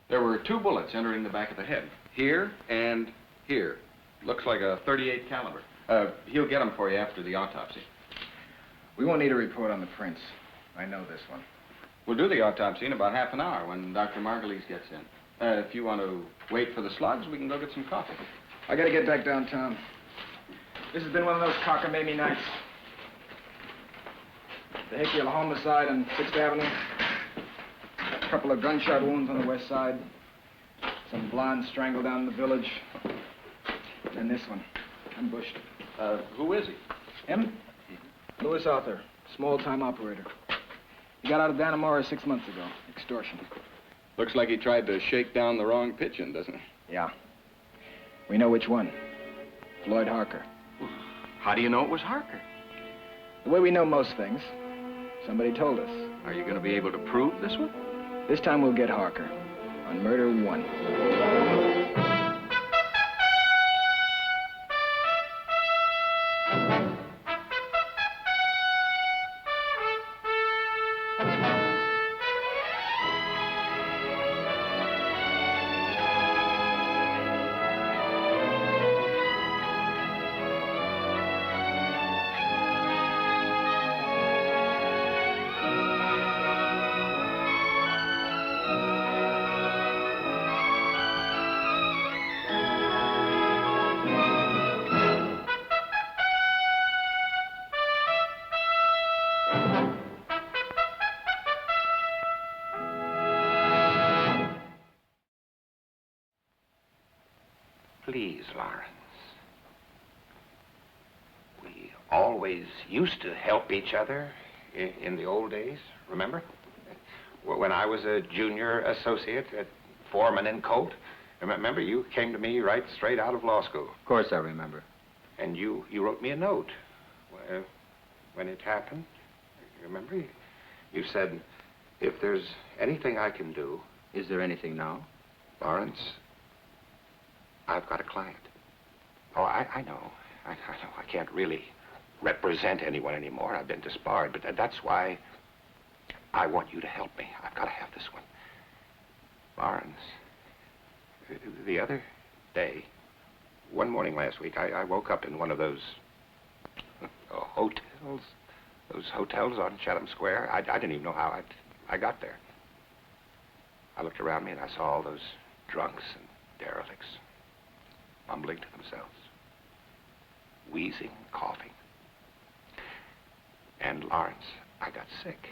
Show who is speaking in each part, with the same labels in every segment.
Speaker 1: There were 2 bullets entering the back of the head. Here and here. Looks like a .38 caliber. He'll get them for you after the autopsy.
Speaker 2: We won't need a report on the prints. I know this one.
Speaker 1: We'll do the autopsy in about half an hour when Dr. Margulies gets in. If you want to wait for the slugs, we can go get some coffee.
Speaker 2: I gotta get back downtown. This has been one of those cockamamie nights. Vehicular homicide on 6th Avenue. A couple of gunshot wounds on the west side. Some blonde strangled down in the village. And then this one, ambushed.
Speaker 1: Who is he?
Speaker 2: Him? Louis Arthur, small-time operator. He got out of Dannemora 6 months ago. Extortion.
Speaker 1: Looks like he tried to shake down the wrong pigeon, doesn't he?
Speaker 2: Yeah. We know which one. Floyd Harker.
Speaker 1: How do you know it was Harker?
Speaker 2: The way we know most things. Somebody told us.
Speaker 1: Are you going to be able to prove this one?
Speaker 2: This time we'll get Harker. On murder 1.
Speaker 3: Please, Lawrence. We always used to help each other in the old days, remember? When I was a junior associate at Foreman and Colt, remember, you came to me right straight out of law school.
Speaker 4: Of course I remember.
Speaker 3: And you wrote me a note when it happened. Remember? You said, if there's anything I can do...
Speaker 4: Is there anything now?
Speaker 3: Lawrence, I've got a client. Oh, I know. I know I can't really represent anyone anymore. I've been disbarred, but that's why I want you to help me. I've got to have this one. Lawrence, the other day, one morning last week, I woke up in one of those hotels. Those hotels on Chatham Square. I didn't even know how I got there. I looked around me and I saw all those drunks and derelicts mumbling to themselves, wheezing, coughing. And Lawrence, I got sick.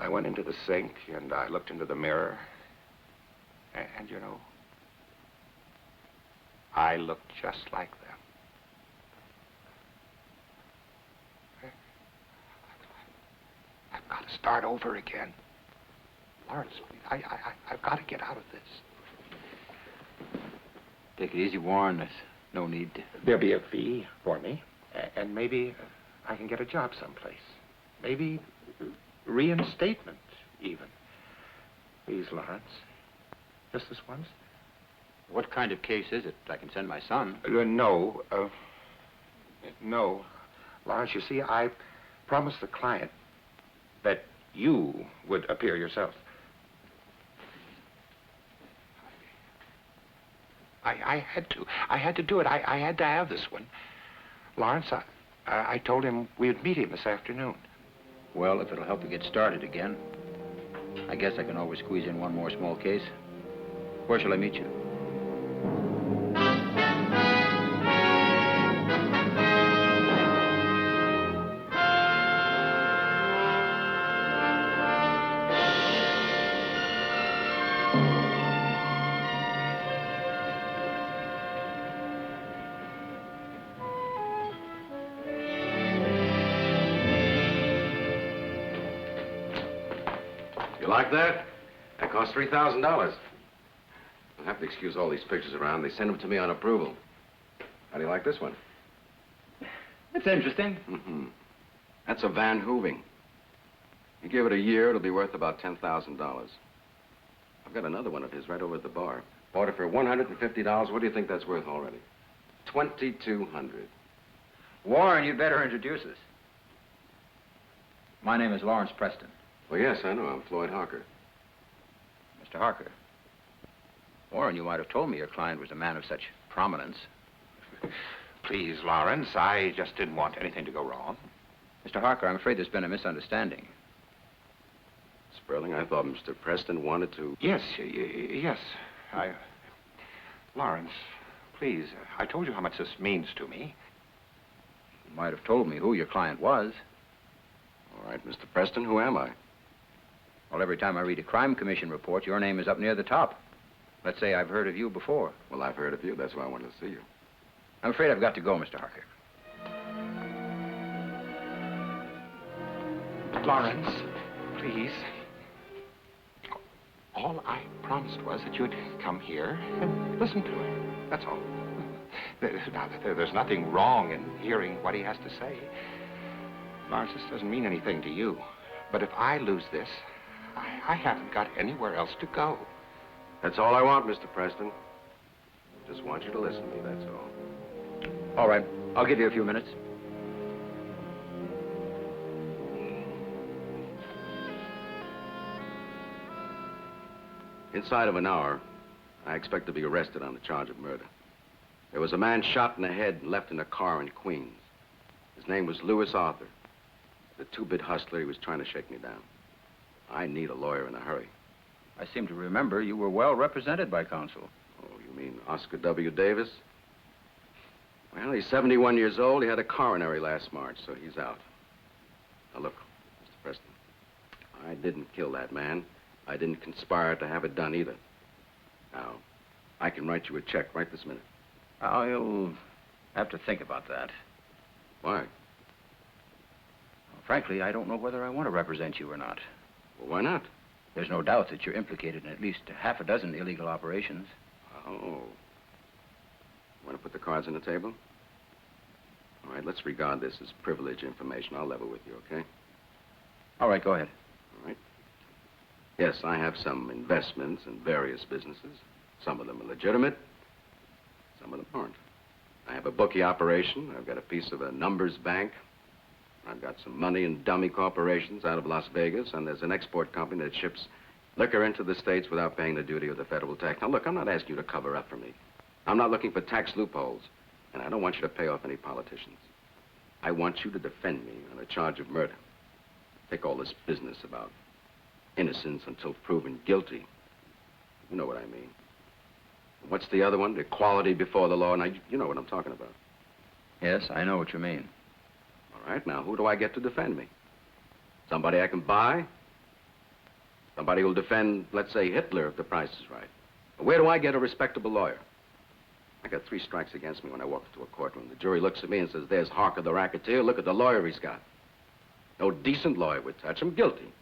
Speaker 3: I went into the sink and I looked into the mirror. And you know, I looked just like them. I've got to start over again. Lawrence, I've got to get out of this.
Speaker 4: Take it easy, Warren. There's no need to...
Speaker 3: There'll be a fee for me, and maybe I can get a job someplace. Maybe reinstatement, even. Please, Lawrence. Just this once.
Speaker 4: What kind of case is it? I can send my son.
Speaker 3: No. Lawrence, you see, I promised the client that you would appear yourself. I had to. I had to do it. I had to have this one. Lawrence, I told him we'd meet him this afternoon.
Speaker 4: Well, if it'll help you get started again, I guess I can always squeeze in one more small case. Where shall I meet you?
Speaker 5: Like that? That cost $3,000. You'll have to excuse all these pictures around. They send them to me on approval. How do you like this one?
Speaker 4: It's interesting.
Speaker 5: Mm-hmm. That's a Van Hooving. You give it a year, it'll be worth about $10,000. I've got another one of his right over at the bar. Bought it for $150. What do you think that's worth already? $2,200.
Speaker 4: Warren, you'd better introduce us. My name is Lawrence Preston.
Speaker 5: Well, yes, I know. I'm Floyd Harker.
Speaker 4: Mr. Harker, Warren, you might have told me your client was a man of such prominence.
Speaker 3: Please, Lawrence, I just didn't want anything to go wrong.
Speaker 4: Mr. Harker, I'm afraid there's been a misunderstanding.
Speaker 5: Sperling, I thought Mr. Preston wanted to...
Speaker 3: Yes, yes. Lawrence, please, I told you how much this means to me.
Speaker 4: You might have told me who your client was.
Speaker 5: All right, Mr. Preston, who am I?
Speaker 4: Well, every time I read a crime commission report, your name is up near the top. Let's say I've heard of you before.
Speaker 5: Well, I've heard of you. That's why I wanted to see you.
Speaker 4: I'm afraid I've got to go, Mr. Harker.
Speaker 3: Lawrence, please. All I promised was that you'd come here and listen to him. That's all. Now, there's nothing wrong in hearing what he has to say. Lawrence, this doesn't mean anything to you. But if I lose this, I haven't got anywhere else to go.
Speaker 5: That's all I want, Mr. Preston. Just want you to listen to me, that's all.
Speaker 4: All right. I'll give you a few minutes.
Speaker 5: Inside of an hour, I expect to be arrested on the charge of murder. There was a man shot in the head and left in a car in Queens. His name was Louis Arthur. The two-bit hustler, he was trying to shake me down. I need a lawyer in a hurry.
Speaker 4: I seem to remember you were well represented by counsel.
Speaker 5: Oh, you mean Oscar W. Davis? Well, he's 71 years old. He had a coronary last March, so he's out. Now, look, Mr. Preston, I didn't kill that man. I didn't conspire to have it done either. Now, I can write you a check right this minute.
Speaker 4: I'll have to think about that.
Speaker 5: Why?
Speaker 4: Well, frankly, I don't know whether I want to represent you or not.
Speaker 5: Well, why not?
Speaker 4: There's no doubt that you're implicated in at least half a dozen illegal operations.
Speaker 5: Oh. Want to put the cards on the table? All right, let's regard this as privileged information. I'll level with you, okay?
Speaker 4: All right, go ahead.
Speaker 5: All right. Yes, I have some investments in various businesses. Some of them are legitimate. Some of them aren't. I have a bookie operation. I've got a piece of a numbers bank. I've got some money in dummy corporations out of Las Vegas, and there's an export company that ships liquor into the States without paying the duty or the federal tax. Now, look, I'm not asking you to cover up for me. I'm not looking for tax loopholes, and I don't want you to pay off any politicians. I want you to defend me on a charge of murder. Take all this business about innocence until proven guilty. You know what I mean. What's the other one? Equality before the law. Now, you know what I'm talking about.
Speaker 4: Yes, I know what you mean.
Speaker 5: All right, now, who do I get to defend me? Somebody I can buy? Somebody who'll defend, let's say, Hitler if the price is right. Where do I get a respectable lawyer? I got 3 strikes against me when I walk into a courtroom. The jury looks at me and says, there's Harker the racketeer. Look at the lawyer he's got. No decent lawyer would touch him. Guilty.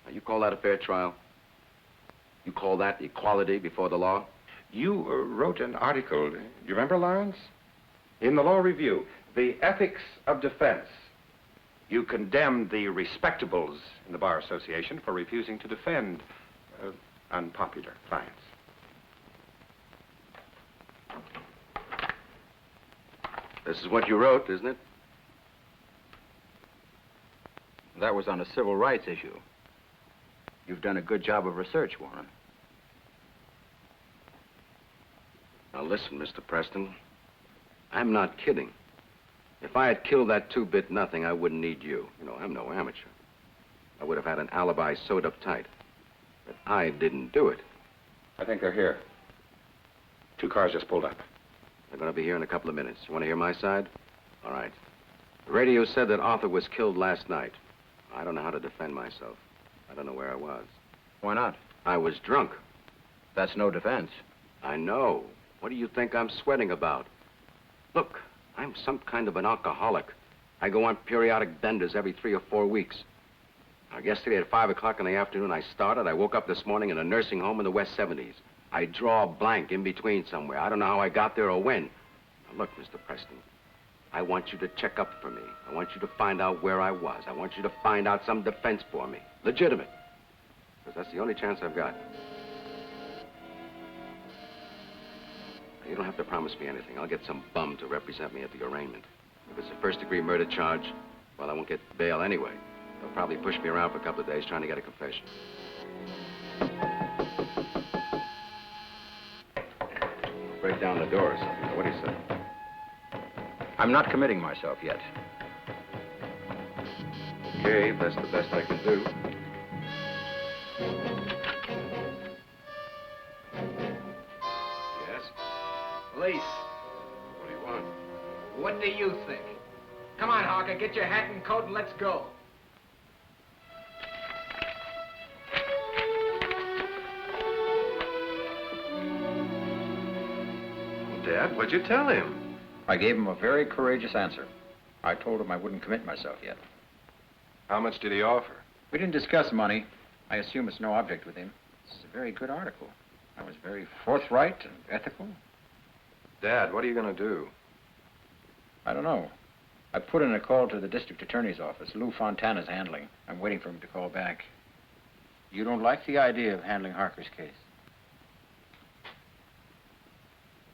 Speaker 5: Now, you call that a fair trial? You call that equality before the law?
Speaker 3: You wrote an article, do you remember, Lawrence? In the Law Review, The Ethics of Defense. You condemned the respectables in the Bar Association for refusing to defend unpopular clients.
Speaker 5: This is what you wrote, isn't it?
Speaker 4: That was on a civil rights issue. You've done a good job of research, Warren.
Speaker 5: Now listen, Mr. Preston. I'm not kidding. If I had killed that two-bit nothing, I wouldn't need you. You know, I'm no amateur. I would have had an alibi sewed up tight. But I didn't do it.
Speaker 3: I think they're here. 2 cars just pulled up.
Speaker 5: They're going to be here in a couple of minutes. You want to hear my side? All right. The radio said that Arthur was killed last night. I don't know how to defend myself. I don't know where I was.
Speaker 4: Why not?
Speaker 5: I was drunk.
Speaker 4: That's no defense.
Speaker 5: I know. What do you think I'm sweating about? Look, I'm some kind of an alcoholic. I go on periodic benders every 3 or 4 weeks. Now, yesterday at 5 o'clock in the afternoon, I started. I woke up this morning in a nursing home in the West 70s. I draw a blank in between somewhere. I don't know how I got there or when. Now, look, Mr. Preston, I want you to check up for me. I want you to find out where I was. I want you to find out some defense for me. Legitimate. Because that's the only chance I've got. Now, you don't have to promise me anything. I'll get some bum to represent me at the arraignment. If it's a first-degree murder charge, well, I won't get bail anyway. They'll probably push me around for a couple of days trying to get a confession. break down the door or something. What do you say?
Speaker 4: I'm not committing myself yet.
Speaker 5: Okay, that's the best I can do. Yes?
Speaker 2: Police.
Speaker 5: What do you want?
Speaker 2: What do you think? Come on, Harker, get your hat and coat and let's go.
Speaker 5: Dad, what'd you tell him?
Speaker 4: I gave him a very courageous answer. I told him I wouldn't commit myself yet.
Speaker 5: How much did he offer?
Speaker 4: We didn't discuss money. I assume it's no object with him. It's a very good article. I was very forthright and ethical.
Speaker 5: Dad, what are you going to do?
Speaker 4: I don't know. I put in a call to the district attorney's office. Lou Fontana's handling. I'm waiting for him to call back. You don't like the idea of handling Harker's case?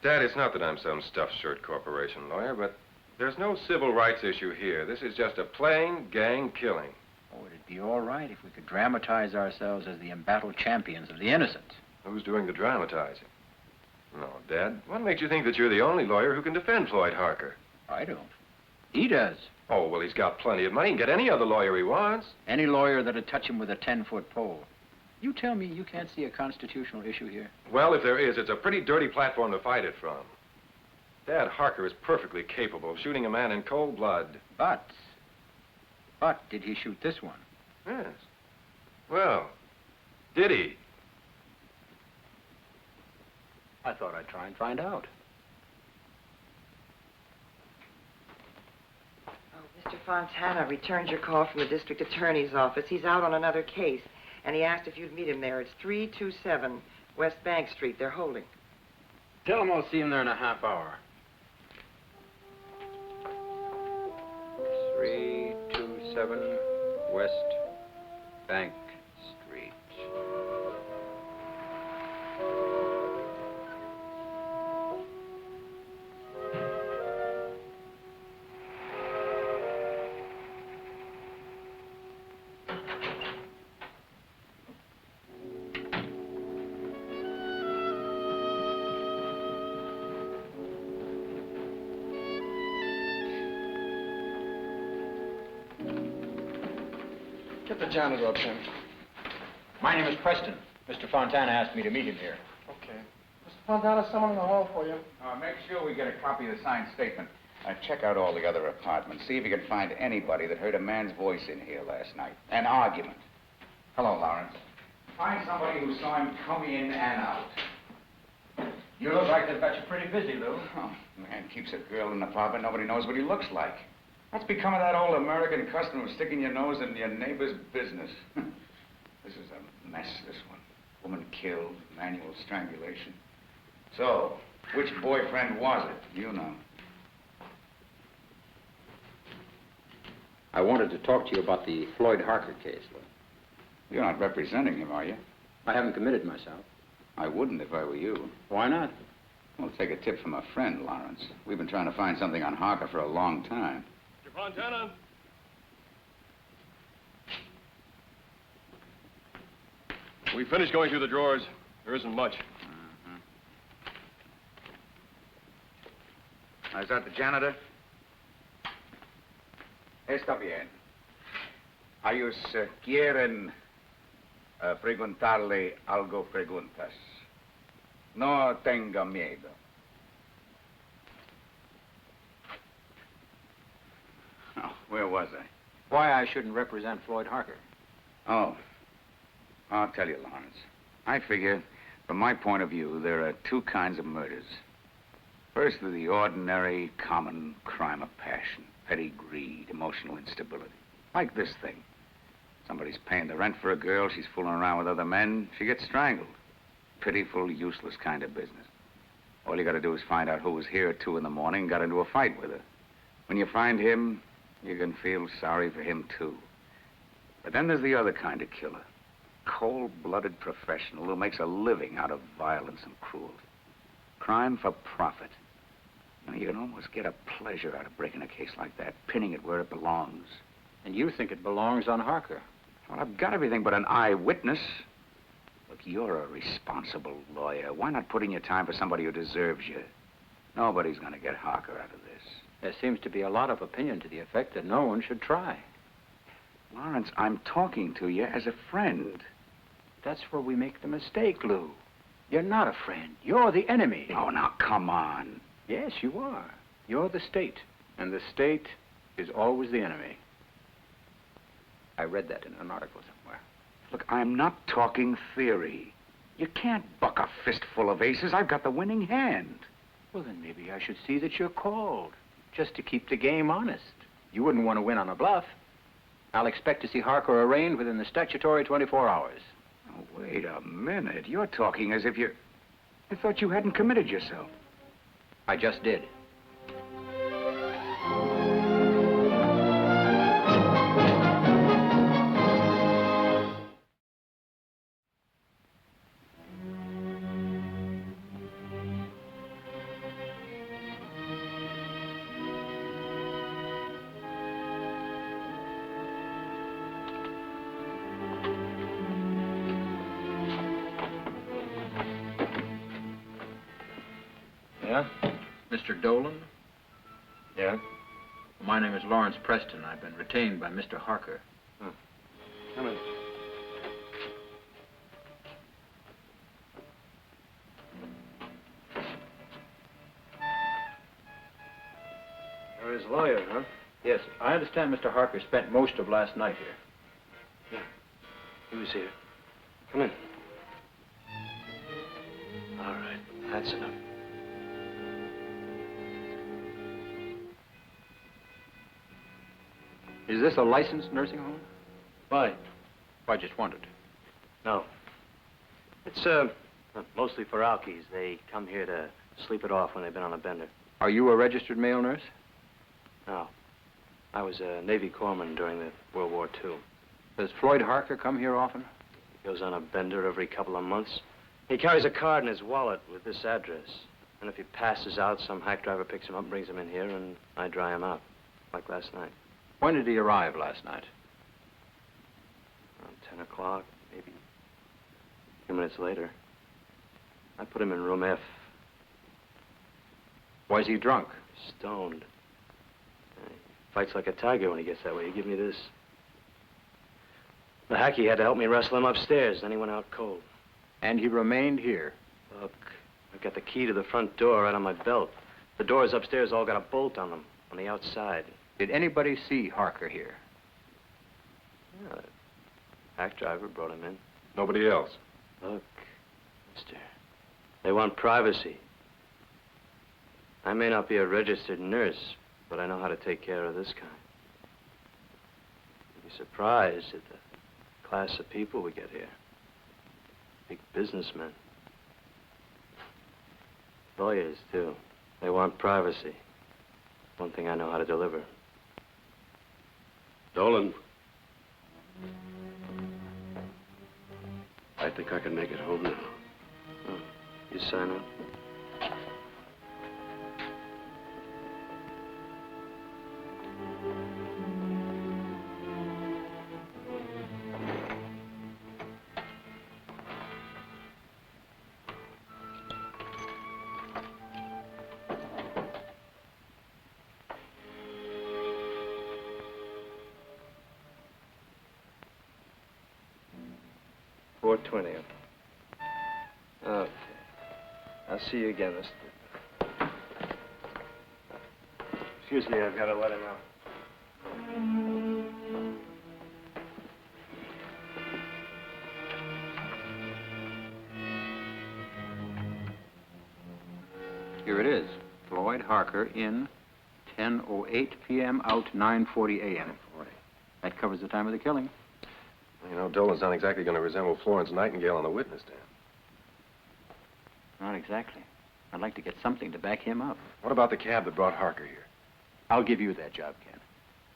Speaker 6: Dad, it's not that I'm some stuffed shirt corporation lawyer, but there's no civil rights issue here. This is just a plain gang killing.
Speaker 4: Oh, it'd be all right if we could dramatize ourselves as the embattled champions of the innocent.
Speaker 6: Who's doing the dramatizing? No, Dad. What makes you think that you're the only lawyer who can defend Floyd Harker?
Speaker 4: I don't. He does.
Speaker 6: Oh, well, he's got plenty of money. He can get any other lawyer he wants.
Speaker 4: Any lawyer that'd touch him with a 10-foot pole. You tell me you can't see a constitutional issue here?
Speaker 6: Well, if there is, it's a pretty dirty platform to fight it from. Dad, Harker is perfectly capable of shooting a man in cold blood.
Speaker 4: But did he shoot this one?
Speaker 6: Yes. Well, did he?
Speaker 4: I thought I'd try and find out.
Speaker 7: Oh, Mr. Fontana returned your call from the district attorney's office. He's out on another case, and he asked if you'd meet him there. It's 327 West Bank Street. They're holding.
Speaker 4: Tell him I'll see him there in a half hour. 327 West Bank Street.
Speaker 2: Get the janitor up, Tim.
Speaker 4: My name is Preston. Mr. Fontana asked me to meet him here.
Speaker 2: Okay. Mr. Fontana, someone in the hall for you.
Speaker 8: Make sure we get a copy of the signed statement. Check out all the other apartments. See if you can find anybody that heard a man's voice in here last night. An argument. Hello, Lawrence. Find somebody who saw him come in and out.
Speaker 4: You look like they've got you pretty busy, Lou.
Speaker 8: Oh, man keeps a girl in an apartment. Nobody knows what he looks like. What's become of that old American custom of sticking your nose in your neighbor's business? This is a mess, this one. Woman killed, manual strangulation. So, which boyfriend was it? You know.
Speaker 4: I wanted to talk to you about the Floyd Harker case, Lou.
Speaker 8: You're not representing him, are you?
Speaker 4: I haven't committed myself.
Speaker 8: I wouldn't if I were you.
Speaker 4: Why not?
Speaker 8: Well, take a tip from a friend, Lawrence. We've been trying to find something on Harker for a long time.
Speaker 6: Mr. Fontana? We finished going through the drawers. There isn't much.
Speaker 8: Is that the janitor? Está bien. Ellos quieren preguntarle algo preguntas. No tenga miedo. Oh, where was I?
Speaker 4: Why I shouldn't represent Floyd Harker.
Speaker 8: Oh, I'll tell you, Lawrence. I figure, from my point of view, there are two kinds of murders. First, the ordinary, common crime of passion, petty greed, emotional instability. Like this thing. Somebody's paying the rent for a girl, she's fooling around with other men, she gets strangled. Pitiful, useless kind of business. All you gotta do is find out who was here at 2 in the morning and got into a fight with her. When you find him, you can feel sorry for him, too. But then there's the other kind of killer. Cold-blooded professional who makes a living out of violence and cruelty. Crime for profit. You know, you can almost get a pleasure out of breaking a case like that, pinning it where it belongs.
Speaker 4: And you think it belongs on Harker?
Speaker 8: Well, I've got everything but an eyewitness. But you're a responsible lawyer. Why not put in your time for somebody who deserves you? Nobody's going to get Harker out of this.
Speaker 4: There seems to be a lot of opinion to the effect that no one should try.
Speaker 8: Lawrence, I'm talking to you as a friend.
Speaker 4: That's where we make the mistake, Lou. You're not a friend. You're the enemy.
Speaker 8: Oh, now, come on.
Speaker 4: Yes, you are. You're the state, and the state is always the enemy. I read that in an article somewhere.
Speaker 8: Look, I'm not talking theory. You can't buck a fistful of aces. I've got the winning hand.
Speaker 4: Well, then maybe I should see that you're called, just to keep the game honest. You wouldn't want to win on a bluff. I'll expect to see Harker arraigned within the statutory 24 hours.
Speaker 8: Oh, wait a minute. You're talking as if you... I thought you hadn't committed yourself.
Speaker 4: I just did. Yeah? Mr. Dolan?
Speaker 6: Yeah?
Speaker 4: My name is Lawrence Preston. I've been retained by Mr. Harker.
Speaker 5: Come in.
Speaker 6: You're his lawyer, huh?
Speaker 4: Yes, I understand Mr. Harker spent most of last night here.
Speaker 9: He was here. Come in. All right, that's enough.
Speaker 4: Is this a licensed nursing home?
Speaker 9: Why?
Speaker 4: I just wondered.
Speaker 9: No. It's, mostly for alkies. They come here to sleep it off when they've been on a bender.
Speaker 4: Are you a registered male nurse?
Speaker 9: No. I was a Navy corpsman during the World War II.
Speaker 4: Does Floyd Harker come here often?
Speaker 9: He goes on a bender every couple of months. He carries a card in his wallet with this address. And if he passes out, some hack driver picks him up, brings him in here, and I dry him out, like last night.
Speaker 4: When did he arrive last night?
Speaker 9: Around 10 o'clock, maybe a few minutes later. I put him in room F.
Speaker 4: Was he drunk?
Speaker 9: Stoned. He fights like a tiger when he gets that way. He give me this. The hacky had to help me wrestle him upstairs, then he went out cold.
Speaker 4: And he remained here?
Speaker 9: Look, I've got the key to the front door right on my belt. The doors upstairs all got a bolt on them, on the outside.
Speaker 4: Did anybody see Harker here?
Speaker 9: Yeah, the hack driver brought him in.
Speaker 6: Nobody else?
Speaker 9: Look, mister, they want privacy. I may not be a registered nurse, but I know how to take care of this kind. You'd be surprised at the class of people we get here. Big businessmen. Lawyers, too. They want privacy. One thing I know how to deliver.
Speaker 5: Dolan. I think I can make it home now.
Speaker 9: Oh, you sign up? $4.20. Okay. I'll see you again, mister. Excuse me, I've got to let him out.
Speaker 4: Here it is. Floyd Harker in 10:08 p.m., out 9:40 a.m. That covers the time of the killing.
Speaker 6: You know, Dolan's not exactly going to resemble Florence Nightingale on the witness stand.
Speaker 4: Not exactly. I'd like to get something to back him up.
Speaker 6: What about the cab that brought Harker here?
Speaker 4: I'll give you that job, Ken.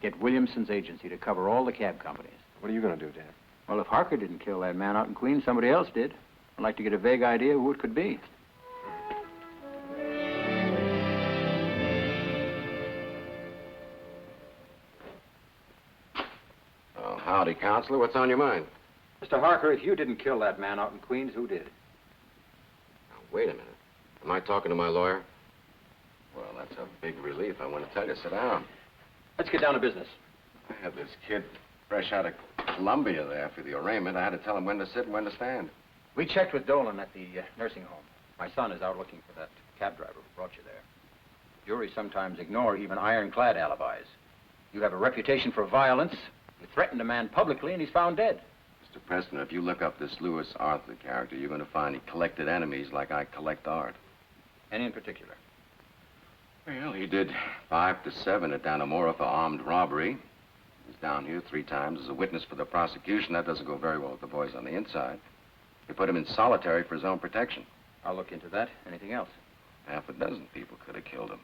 Speaker 4: Get Williamson's agency to cover all the cab companies.
Speaker 6: What are you going to do, Dan?
Speaker 4: Well, if Harker didn't kill that man out in Queens, somebody else did. I'd like to get a vague idea who it could be.
Speaker 5: Well, howdy, Counselor. What's on your mind?
Speaker 4: Mr. Harker, if you didn't kill that man out in Queens, who did?
Speaker 5: Now, wait a minute. Am I talking to my lawyer? Well, that's a big relief. I want to tell you. Sit down.
Speaker 4: Let's get down to business.
Speaker 5: I had this kid fresh out of Columbia there for the arraignment. I had to tell him when to sit and when to stand.
Speaker 4: We checked with Dolan at the nursing home. My son is out looking for that cab driver who brought you there. Juries sometimes ignore even ironclad alibis. You have a reputation for violence. You threatened a man publicly, and he's found dead.
Speaker 5: Mr. Preston, if you look up this Lewis Arthur character, you're going to find he collected enemies like I collect art.
Speaker 4: Any in particular?
Speaker 5: Well, he did 5 to 7 at Dannemora for armed robbery. He's down here 3 times as a witness for the prosecution. That doesn't go very well with the boys on the inside. They put him in solitary for his own protection.
Speaker 4: I'll look into that. Anything else?
Speaker 5: Half a dozen people could have killed him.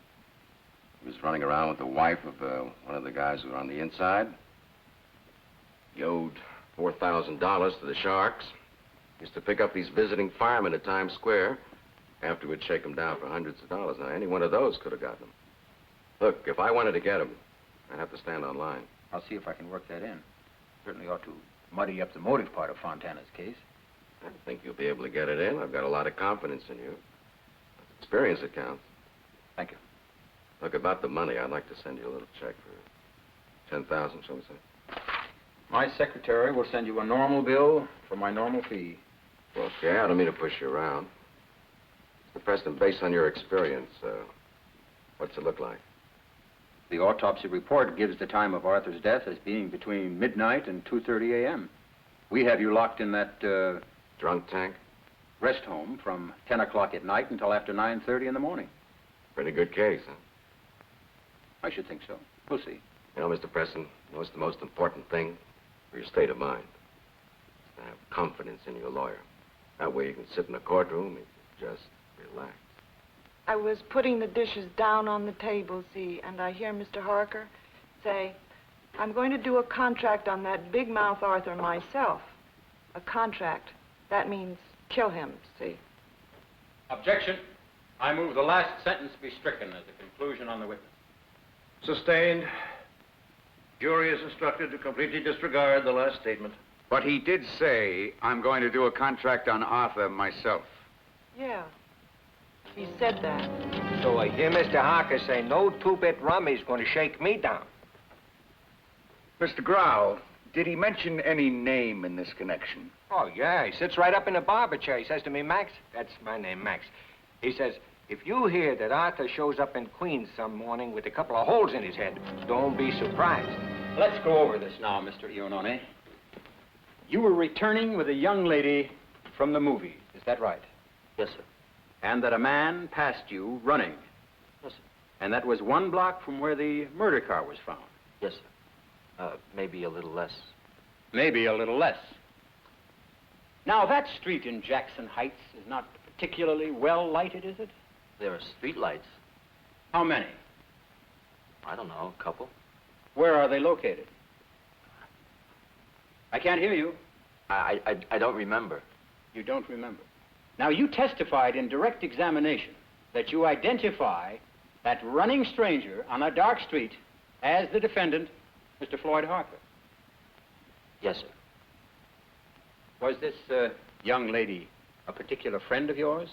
Speaker 5: He was running around with the wife of one of the guys who were on the inside. He owed $4,000 to the Sharks. He used to pick up these visiting firemen at Times Square. Afterwards, shake them down for hundreds of dollars. Now, any one of those could have gotten him. Look, if I wanted to get him, I'd have to stand on line.
Speaker 4: I'll see if I can work that in. Certainly ought to muddy up the motive part of Fontana's case.
Speaker 5: I think you'll be able to get it in. I've got a lot of confidence in you. Experience that counts.
Speaker 4: Thank you.
Speaker 5: Look, about the money, I'd like to send you a little check for $10,000, shall we say?
Speaker 4: My secretary will send you a normal bill for my normal fee.
Speaker 5: Okay, I don't mean to push you around. Mr. Preston, based on your experience, what's it look like?
Speaker 4: The autopsy report gives the time of Arthur's death as being between midnight and 2:30 a.m. We have you locked in that,
Speaker 5: Drunk tank?
Speaker 4: rest home from 10 o'clock at night until after 9:30 in the morning.
Speaker 5: Pretty good case, huh?
Speaker 4: I should think so. We'll see.
Speaker 5: You know, Mr. Preston, what's the most important thing for your state of mind? Is to have confidence in your lawyer. That way you can sit in a courtroom and just relax.
Speaker 10: I was putting the dishes down on the table, see, and I hear Mr. Harker say, I'm going to do a contract on that big mouth Arthur myself. A contract. That means kill him, see.
Speaker 4: Objection. I move the last sentence be stricken as a conclusion on the witness.
Speaker 11: Sustained. Jury is instructed to completely disregard the last statement.
Speaker 8: But he did say, I'm going to do a contract on Arthur myself.
Speaker 10: Yeah. He said that.
Speaker 12: So I hear Mr. Harker say no two-bit rummy's going to shake me down.
Speaker 8: Mr. Grau, did he mention any name in this connection?
Speaker 12: Oh, yeah, he sits right up in the barber chair. He says to me, Max, that's my name, Max. He says, if you hear that Arthur shows up in Queens some morning with a couple of holes in his head, don't be surprised.
Speaker 4: Let's go over this now, Mr. Ionone. You were returning with a young lady from the movie. Is that right?
Speaker 9: Yes, sir.
Speaker 4: And that a man passed you running.
Speaker 9: Yes, sir.
Speaker 4: And that was 1 block from where the murder car was found.
Speaker 9: Yes, sir. Maybe a little less.
Speaker 4: Maybe a little less. Now, that street in Jackson Heights is not particularly well lighted, is it?
Speaker 9: There are street lights.
Speaker 4: How many?
Speaker 9: I don't know, a couple.
Speaker 4: Where are they located? I can't hear you.
Speaker 9: I don't remember.
Speaker 4: You don't remember. Now, you testified in direct examination that you identify that running stranger on a dark street as the defendant, Mr. Floyd Harker.
Speaker 9: Yes, sir.
Speaker 4: Was this young lady a particular friend of yours?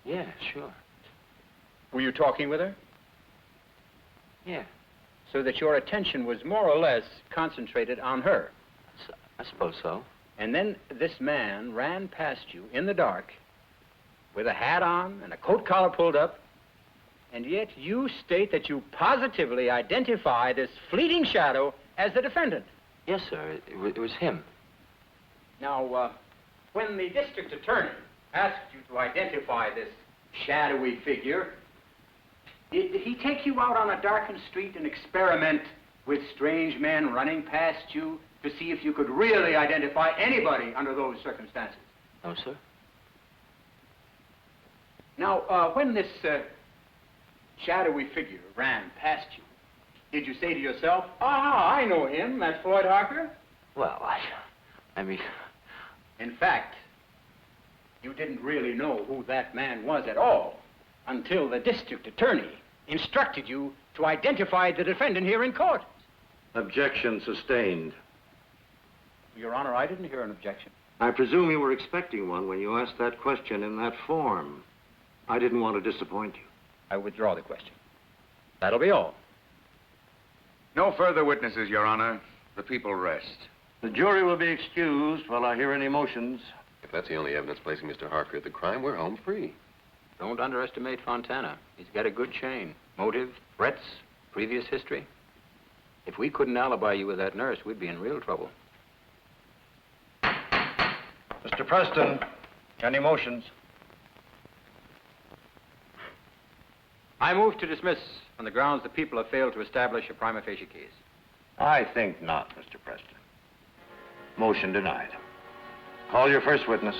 Speaker 9: Yeah, sure.
Speaker 4: Were you talking with her?
Speaker 9: Yeah.
Speaker 4: So that your attention was more or less concentrated on her.
Speaker 9: I suppose so.
Speaker 4: And then this man ran past you in the dark with a hat on and a coat collar pulled up, and yet you state that you positively identify this fleeting shadow as the defendant.
Speaker 9: Yes, sir. It was him.
Speaker 4: Now, when the district attorney asked you to identify this shadowy figure, did he take you out on a darkened street and experiment with strange men running past you to see if you could really identify anybody under those circumstances?
Speaker 9: No, sir.
Speaker 4: Now, when this shadowy figure ran past you, did you say to yourself, ah, I know him, that's Floyd Harker?
Speaker 9: Well, I mean...
Speaker 4: In fact, you didn't really know who that man was at all until the district attorney instructed you to identify the defendant here in court.
Speaker 11: Objection sustained.
Speaker 4: Your Honor, I didn't hear an objection.
Speaker 11: I presume you were expecting one when you asked that question in that form. I didn't want to disappoint you.
Speaker 4: I withdraw the question. That'll be all.
Speaker 8: No further witnesses, Your Honor. The people rest.
Speaker 11: The jury will be excused while I hear any motions.
Speaker 6: If that's the only evidence placing Mr. Harker at the crime, we're home free.
Speaker 4: Don't underestimate Fontana. He's got a good chain. Motive, threats, previous history. If we couldn't alibi you with that nurse, we'd be in real trouble.
Speaker 11: Mr. Preston, any motions?
Speaker 4: I move to dismiss on the grounds the people have failed to establish a prima facie case.
Speaker 11: I think not, Mr. Preston. Motion denied. Call your first witness.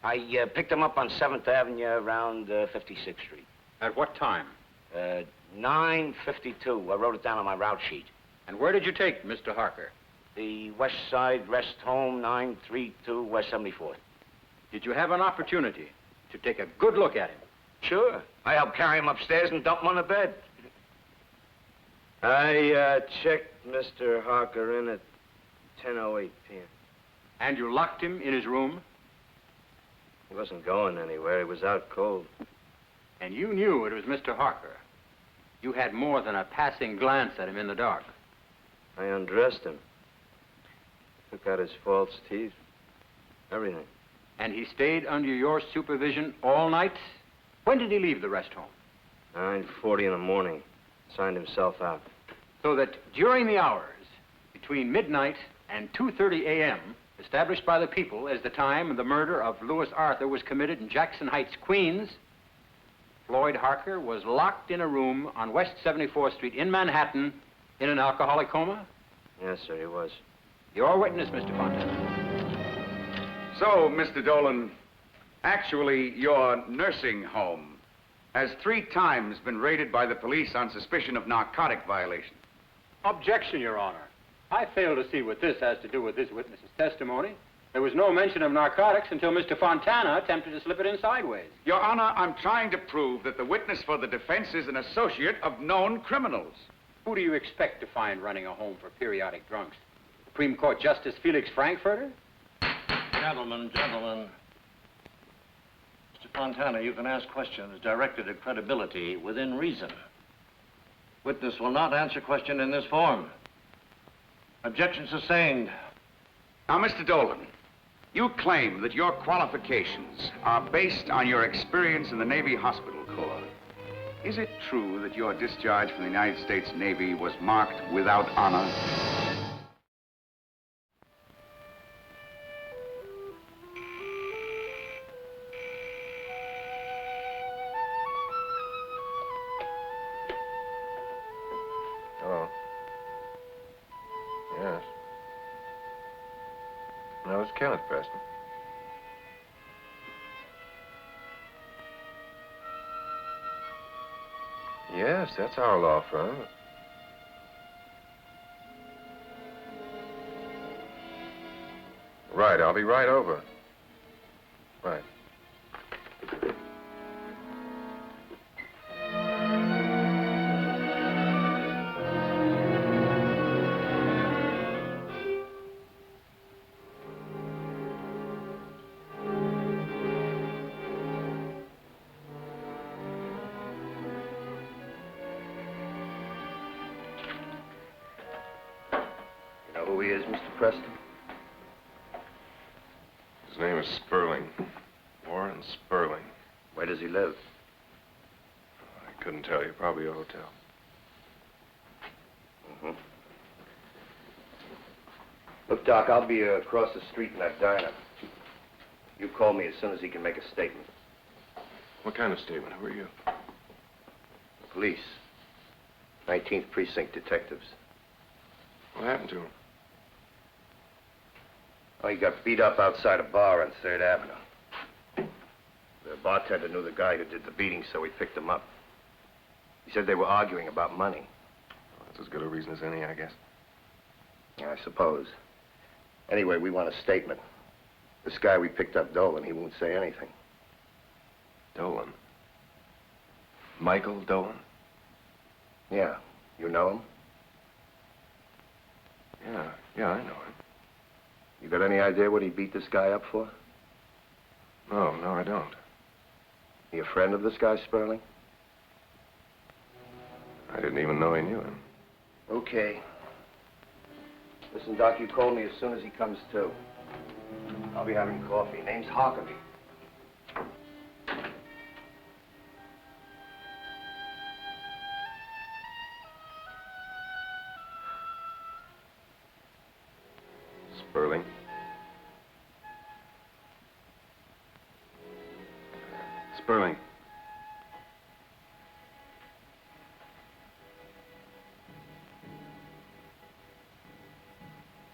Speaker 8: I picked him up on 7th Avenue around 56th Street.
Speaker 4: At what time?
Speaker 8: 9:52. I wrote it down on my route sheet.
Speaker 4: And where did you take Mr. Harker?
Speaker 8: The West Side Rest Home, 932 West 74th.
Speaker 4: Did you have an opportunity to take a good look at him?
Speaker 8: Sure. I helped carry him upstairs and dump him on the bed.
Speaker 9: I checked Mr. Harker in at 10:08 p.m.
Speaker 4: And you locked him in his room?
Speaker 9: He wasn't going anywhere. He was out cold.
Speaker 4: And you knew it was Mr. Harker. You had more than a passing glance at him in the dark.
Speaker 9: I undressed him. Took out his false teeth. Everything.
Speaker 4: And he stayed under your supervision all night? When did he leave the rest home?
Speaker 9: 9:40 in the morning. Signed himself out.
Speaker 4: So that during the hours between midnight and 2:30 a.m., established by the people as the time the murder of Louis Arthur was committed in Jackson Heights, Queens, Floyd Harker was locked in a room on West 74th Street in Manhattan in an alcoholic coma?
Speaker 9: Yes, sir, he was.
Speaker 4: Your witness, Mr. Fontana.
Speaker 8: So, Mr. Dolan, actually, your nursing home has 3 times been raided by the police on suspicion of narcotic violation.
Speaker 4: Objection, Your Honor. I fail to see what this has to do with this witness's testimony. There was no mention of narcotics until Mr. Fontana attempted to slip it in sideways.
Speaker 8: Your Honor, I'm trying to prove that the witness for the defense is an associate of known criminals.
Speaker 4: Who do you expect to find running a home for periodic drunks? Supreme Court Justice Felix Frankfurter?
Speaker 11: Gentlemen. Mr. Fontana, you can ask questions directed at credibility within reason. Witness will not answer question in this form. Objection sustained.
Speaker 8: Now, Mr. Dolan, you claim that your qualifications are based on your experience in the Navy Hospital Corps. Is it true that your discharge from the United States Navy was marked without honor?
Speaker 6: Hello. Yes. No, it's Kenneth Preston. Yes, that's our law firm. Right, I'll be right over. Right.
Speaker 11: You know who he is, Mr. Preston?
Speaker 6: His name is Sperling. Warren Sperling.
Speaker 11: Where does he live?
Speaker 6: I couldn't tell you. Probably a hotel.
Speaker 11: Mm-hmm. Look, Doc, I'll be across the street in that diner. You call me as soon as he can make a statement.
Speaker 6: What kind of statement? Who are you?
Speaker 11: Police. 19th Precinct detectives.
Speaker 6: What happened to him?
Speaker 11: Oh, he got beat up outside a bar on 3rd Avenue. The bartender knew the guy who did the beating, so he picked him up. He said they were arguing about money.
Speaker 6: Well, that's as good a reason as any, I guess.
Speaker 11: Yeah, I suppose. Anyway, we want a statement. This guy we picked up, Dolan, he won't say anything.
Speaker 6: Dolan. Michael Dolan?
Speaker 3: Yeah. You know him?
Speaker 6: Yeah, I know him.
Speaker 3: You got any idea what he beat this guy up for?
Speaker 6: No, I don't.
Speaker 3: He a friend of this guy, Sperling?
Speaker 6: I didn't even know he knew him.
Speaker 3: Okay. Listen, Doc, you call me as soon as he comes to. I'll be having coffee. Name's Hockaby.
Speaker 6: Sperling. Sperling.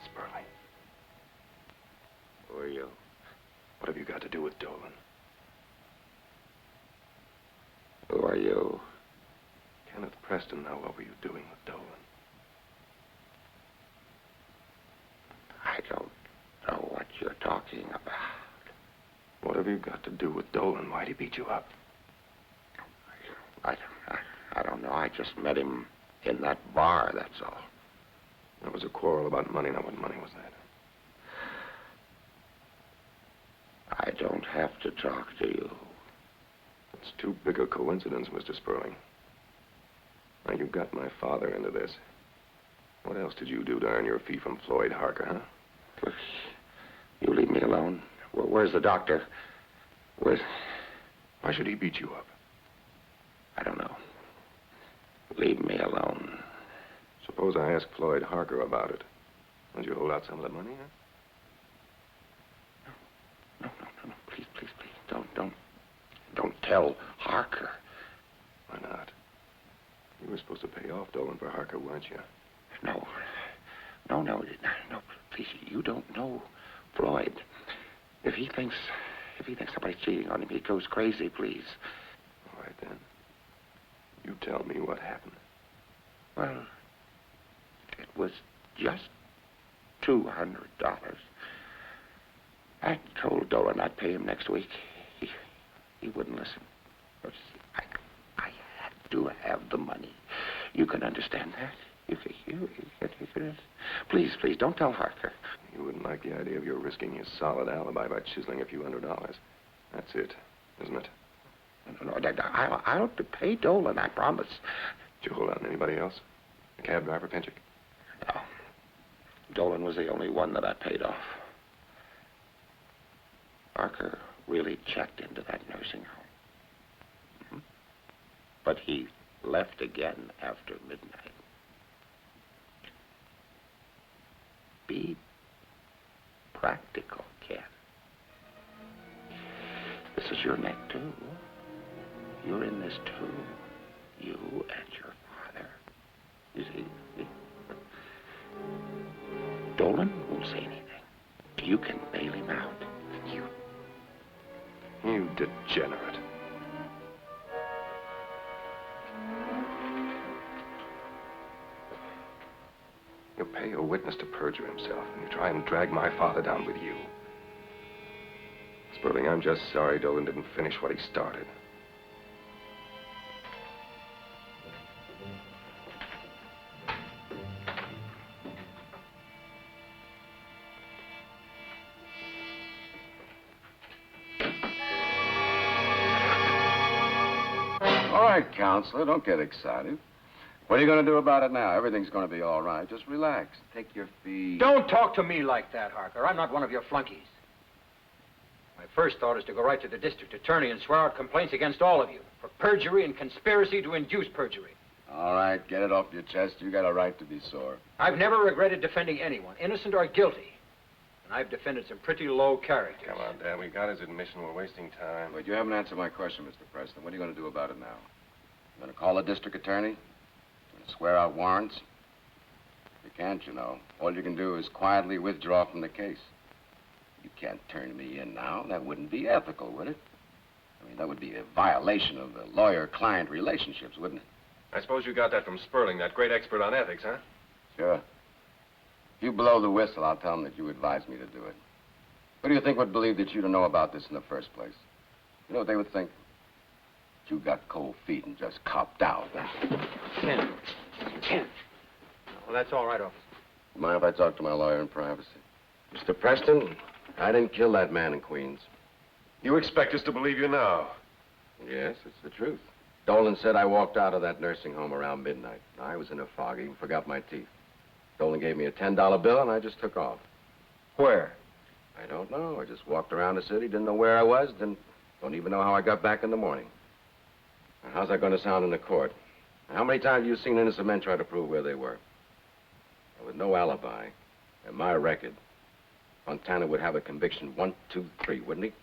Speaker 6: Sperling.
Speaker 3: Who are you?
Speaker 6: What have you got to do with Dolan?
Speaker 3: Who are you?
Speaker 6: Kenneth Preston, now what were you doing with Dolan?
Speaker 3: I don't know what you're talking about.
Speaker 6: What have you got to do with Dolan? Why'd he beat you up?
Speaker 3: I don't know. I just met him in that bar, that's all.
Speaker 6: There was a quarrel about money. Now, what money was that?
Speaker 3: I don't have to talk to you.
Speaker 6: It's too big a coincidence, Mr. Sperling. Now, you got my father into this. What else did you do to earn your fee from Floyd Harker, huh?
Speaker 3: Look, you leave me alone. Where's the doctor?
Speaker 6: Why should he beat you up?
Speaker 3: I don't know. Leave me alone.
Speaker 6: Suppose I ask Floyd Harker about it. Won't you hold out some of the money, huh?
Speaker 3: No. Please. Don't tell Harker.
Speaker 6: Why not? You were supposed to pay off Dolan for Harker, weren't you?
Speaker 3: No, please, you don't know Floyd. If he thinks somebody's cheating on him, he goes crazy, please.
Speaker 6: All right, then. You tell me what happened.
Speaker 3: Well, it was just $200. I told Dolan I'd pay him next week. He wouldn't listen. But I had to have the money. You can understand that. You can. Please, don't tell Harker.
Speaker 6: You wouldn't like the idea of your risking his solid alibi by chiseling a few $100. That's it, isn't it?
Speaker 3: No, I'll pay Dolan, I promise.
Speaker 6: Did you hold out on anybody else? The cab driver, Pinchik?
Speaker 3: No. Dolan was the only one that I paid off. Harker really checked into that nursing home. Mm-hmm. But he left again after midnight. Be practical, Ken. This is your neck, too. You're in this, too. You and your father. You see? Dolan won't say anything. You can bail him out.
Speaker 6: You degenerate. You pay a witness to perjure himself, and you try and drag my father down with you. Sperling, I'm just sorry Dolan didn't finish what he started.
Speaker 5: All right, counselor, don't get excited. What are you going to do about it now? Everything's going to be all right. Just relax. Take your feet.
Speaker 4: Don't talk to me like that, Harker. I'm not one of your flunkies. My first thought is to go right to the district attorney and swear out complaints against all of you for perjury and conspiracy to induce perjury.
Speaker 5: All right, get it off your chest. You got a right to be sore.
Speaker 4: I've never regretted defending anyone, innocent or guilty. And I've defended some pretty low characters.
Speaker 6: Come on, Dad. We've got his admission. We're wasting time.
Speaker 5: But you haven't answered my question, Mr. Preston. What are you going to do about it now? You going to call the district attorney? Going to swear out warrants? You can't, you know. All you can do is quietly withdraw from the case. You can't turn me in now. That wouldn't be ethical, would it? I mean, that would be a violation of the lawyer-client relationships, wouldn't it?
Speaker 6: I suppose you got that from Sperling, that great expert on ethics, huh?
Speaker 5: Sure. If you blow the whistle, I'll tell them that you advised me to do it. Who do you think would believe that you'd know about this in the first place? You know what they would think? you got cold feet and just copped out.
Speaker 9: Ken. Ken. Well, that's all right, officer.
Speaker 5: Mind if I talk to my lawyer in privacy? Mr. Preston, I didn't kill that man in Queens.
Speaker 6: You expect us to believe you now?
Speaker 5: Yes, it's the truth. Dolan said I walked out of that nursing home around midnight. I was in a fog, even forgot my teeth. Dolan gave me a $10 bill, and I just took off.
Speaker 12: Where?
Speaker 5: I don't know. I just walked around the city, didn't know where I was, don't even know how I got back in the morning. Now, how's that going to sound in the court? How many times have you seen innocent men try to prove where they were? With no alibi and my record, Fontana would have a conviction 1, 2, 3, wouldn't he?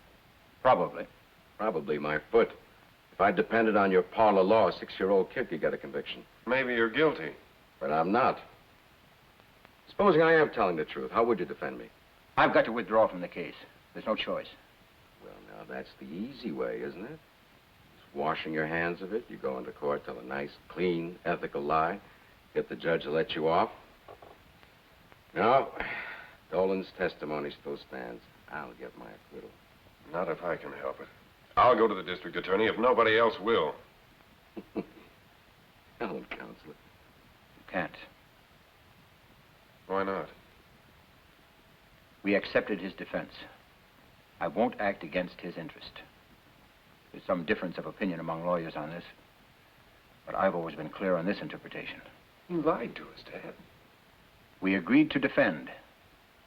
Speaker 12: Probably.
Speaker 5: Probably my foot. If I depended on your parlor law, a 6-year-old kid could get a conviction.
Speaker 6: Maybe you're guilty.
Speaker 5: But I'm not. Supposing I am telling the truth, how would you defend me?
Speaker 12: I've got to withdraw from the case. There's no choice.
Speaker 5: Well, now, that's the easy way, isn't it? Just washing your hands of it. You go into court, tell a nice, clean, ethical lie, get the judge to let you off. No, Dolan's testimony still stands. I'll get my acquittal.
Speaker 6: Not if I can help it. I'll go to the district attorney if nobody else will.
Speaker 5: Helen, Counselor.
Speaker 12: You can't.
Speaker 6: Why not?
Speaker 12: We accepted his defense. I won't act against his interest. There's some difference of opinion among lawyers on this, but I've always been clear on this interpretation.
Speaker 6: You lied to us, Dad.
Speaker 12: We agreed to defend.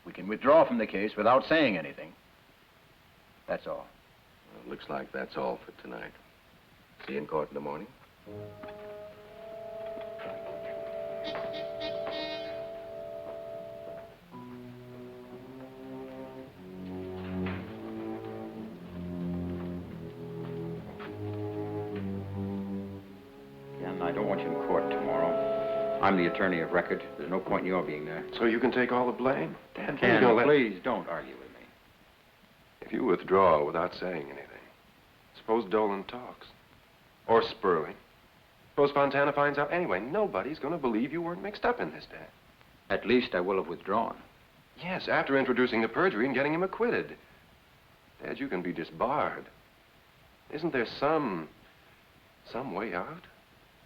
Speaker 12: We can withdraw from the case without saying anything. That's all.
Speaker 5: Well, it looks like that's all for tonight. See you in court in the morning.
Speaker 1: Ken, I don't want you in court tomorrow. I'm the attorney of record. There's no point in your being there.
Speaker 6: So you can take all the blame? Dad,
Speaker 1: Ken,
Speaker 6: don't let...
Speaker 1: please don't argue with me.
Speaker 6: If you withdraw without saying anything, suppose Dolan talks. Or Sperling. Suppose Fontana finds out. Anyway, nobody's going to believe you weren't mixed up in this, Dad.
Speaker 1: At least I will have withdrawn.
Speaker 6: Yes, after introducing the perjury and getting him acquitted. Dad, you can be disbarred. Isn't there some way out?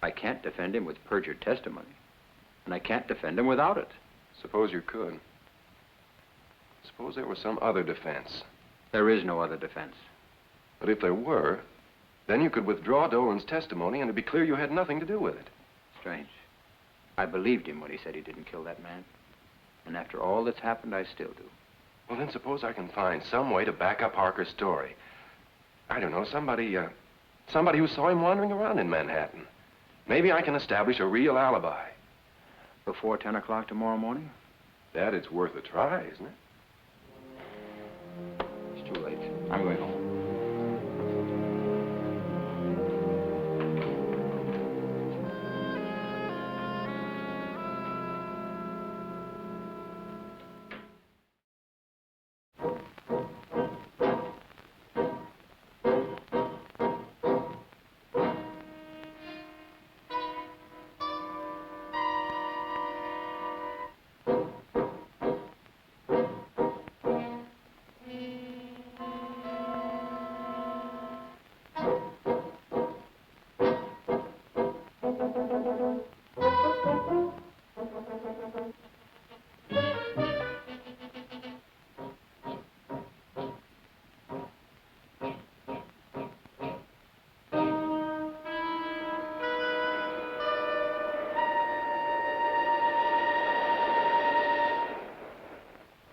Speaker 1: I can't defend him with perjured testimony. And I can't defend him without it.
Speaker 6: Suppose you could. Suppose there was some other defense.
Speaker 1: There is no other defense.
Speaker 6: But if there were, then you could withdraw Dolan's testimony and it'd be clear you had nothing to do with it.
Speaker 1: Strange. I believed him when he said he didn't kill that man. And after all that's happened, I still do.
Speaker 6: Well, then suppose I can find some way to back up Harker's story. I don't know, somebody who saw him wandering around in Manhattan. Maybe I can establish a real alibi.
Speaker 1: Before 10 o'clock tomorrow morning?
Speaker 6: Dad, it's worth a try, isn't it?
Speaker 1: It's too late. I'm going home.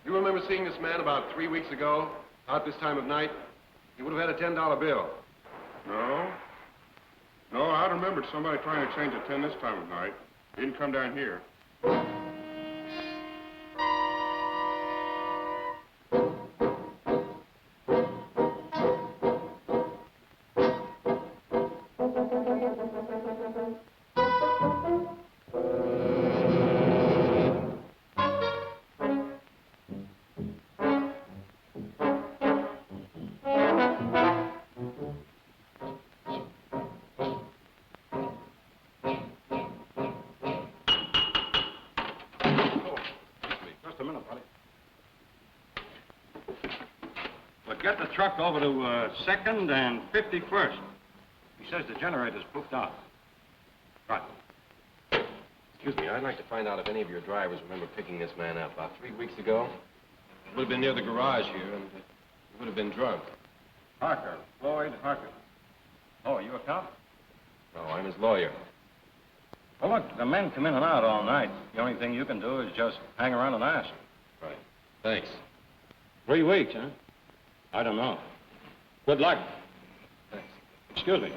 Speaker 6: You remember seeing this man about 3 weeks ago, out this time of night? He would have had a $10 bill.
Speaker 13: No. No, I remembered somebody trying to change a 10 this time of night. He didn't come down here.
Speaker 14: Get the truck over to 2nd and 51st. Be
Speaker 11: says the generator's pooped out. Right.
Speaker 6: Excuse me, I'd like to find out if any of your drivers remember picking this man up about 3 weeks ago. He would have been near the garage here, and he would have been drunk.
Speaker 11: Harker, Floyd Harker. Oh, are you a cop?
Speaker 6: No, I'm his lawyer.
Speaker 11: Well, look, the men come in and out all night. The only thing you can do is just hang around and ask.
Speaker 6: Right. Thanks.
Speaker 11: 3 weeks, huh? I don't know. Good luck.
Speaker 6: Thanks.
Speaker 11: Excuse me.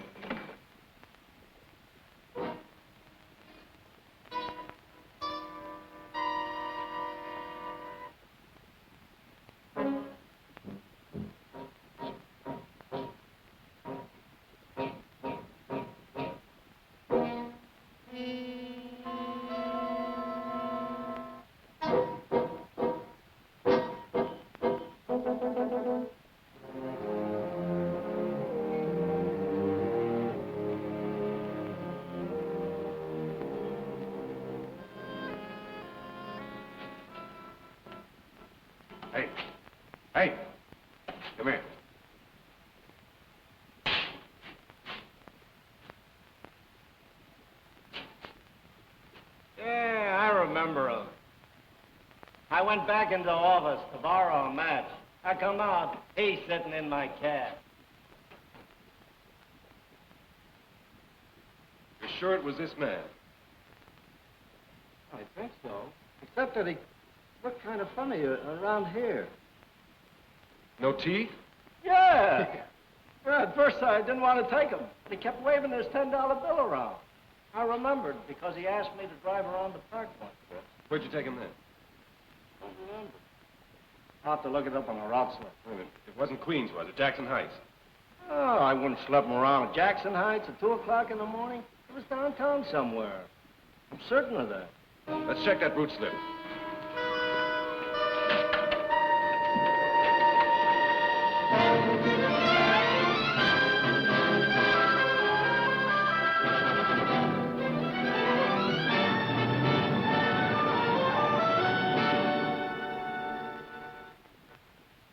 Speaker 11: Hey. Hey. Come here.
Speaker 14: Yeah, I remember him. I went back into the office to borrow a match. I come out, he's sitting in my cab.
Speaker 6: You're sure it was this man?
Speaker 14: I think so. Except that he looked kind of funny around here.
Speaker 6: No teeth?
Speaker 14: Yeah. Well, at first I didn't want to take him. But he kept waving his $10 bill around. I remembered because he asked me to drive around the park once.
Speaker 6: Where'd you take him then?
Speaker 14: I don't remember. I'll have to look it up on the route slip.
Speaker 6: Wait a minute. It wasn't Queens, was it? Jackson Heights.
Speaker 14: Oh, I wouldn't slip him around at Jackson Heights at 2 o'clock in the morning. It was downtown somewhere. I'm certain of that.
Speaker 6: Let's check that route slip.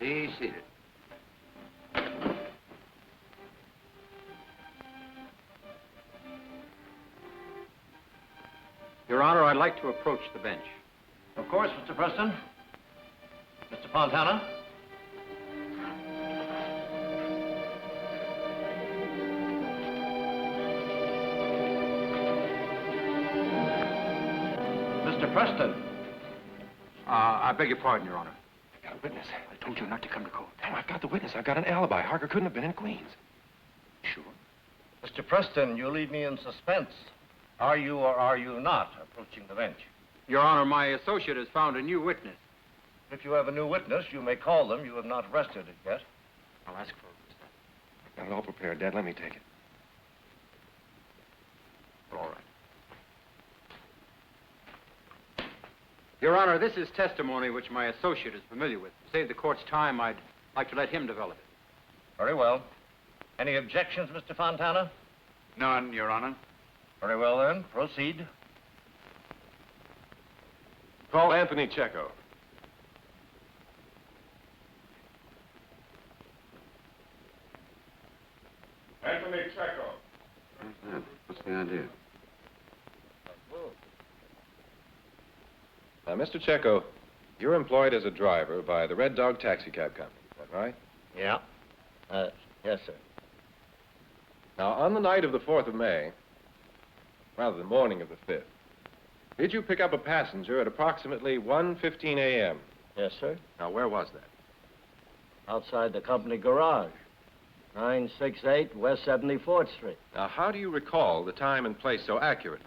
Speaker 8: Be seated.
Speaker 4: Your Honor, I'd like to approach the bench.
Speaker 11: Of course, Mr. Preston. Mr. Fontana. Mr. Preston.
Speaker 3: I beg your pardon, Your Honor.
Speaker 6: I got a witness.
Speaker 3: I told you not to come to court.
Speaker 6: Damn, I've got the witness. I've got an alibi. Harker couldn't have been in Queens.
Speaker 3: Sure.
Speaker 11: Mr. Preston, you leave me in suspense. Are you or are you not approaching the bench?
Speaker 4: Your Honor, my associate has found a new witness.
Speaker 11: If you have a new witness, you may call them. You have not arrested it yet.
Speaker 4: I'll ask for it.
Speaker 6: I've got it all prepared, Dad. Let me take it.
Speaker 4: All right. Your Honor, this is testimony which my associate is familiar with. To save the court's time, I'd like to let him develop it.
Speaker 11: Very well. Any objections, Mr. Fontana?
Speaker 8: None, Your Honor.
Speaker 11: Very well, then. Proceed.
Speaker 6: Call Anthony Checo.
Speaker 13: Anthony Checo.
Speaker 5: What's the idea?
Speaker 6: Now, Mr. Checo, you're employed as a driver by the Red Dog Taxi Cab Company, is that right?
Speaker 11: Yeah. Yes, sir.
Speaker 6: Now, on the night of the 4th of May, rather the morning of the 5th, did you pick up a passenger at approximately 1:15 a.m.?
Speaker 14: Yes, sir.
Speaker 6: Now, where was that?
Speaker 14: Outside the company garage. 968 West 74th Street.
Speaker 6: Now, how do you recall the time and place so accurately?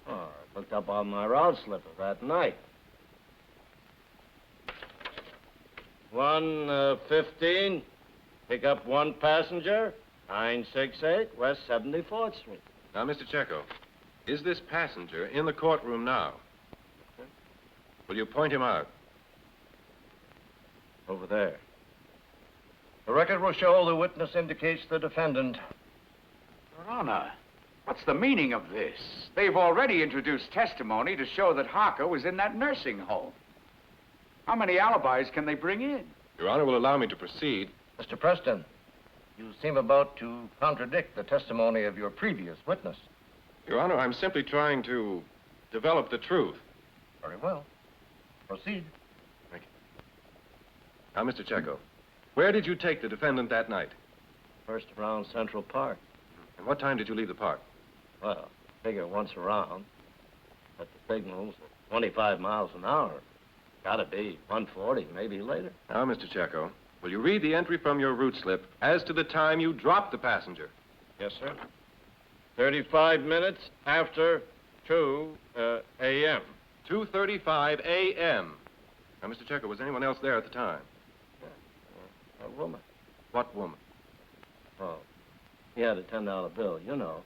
Speaker 14: Oh, I looked up on my route slipper that night. 1:15. Pick up one passenger. 968 West 74th Street.
Speaker 6: Now, Mr. Checo, is this passenger in the courtroom now?
Speaker 14: Okay.
Speaker 6: Will you point him out?
Speaker 14: Over there.
Speaker 11: The record will show the witness indicates the defendant.
Speaker 8: Your Honor, what's the meaning of this? They've already introduced testimony to show that Harker was in that nursing home. How many alibis can they bring in?
Speaker 6: Your Honor will allow me to proceed.
Speaker 11: Mr. Preston, You seem about to contradict the testimony of your previous witness.
Speaker 6: Your Honor, I'm simply trying to develop the truth.
Speaker 11: Very well. Proceed.
Speaker 6: Thank you. Now, Mr. Checo, where did you take the defendant that night?
Speaker 14: First around Central Park.
Speaker 6: And what time did you leave the park?
Speaker 14: Well, figure once around. But the signal's 25 miles an hour. Gotta be 140, maybe later.
Speaker 6: Now, Mr. Checo, will you read the entry from your route slip as to the time you dropped the passenger?
Speaker 11: Yes, sir.
Speaker 13: 35 minutes after 2 a.m.
Speaker 6: 2:35 a.m. Now, Mr. Checo, was anyone else there at the time?
Speaker 14: A woman.
Speaker 6: What woman?
Speaker 14: Oh, he had a $10 bill, you know.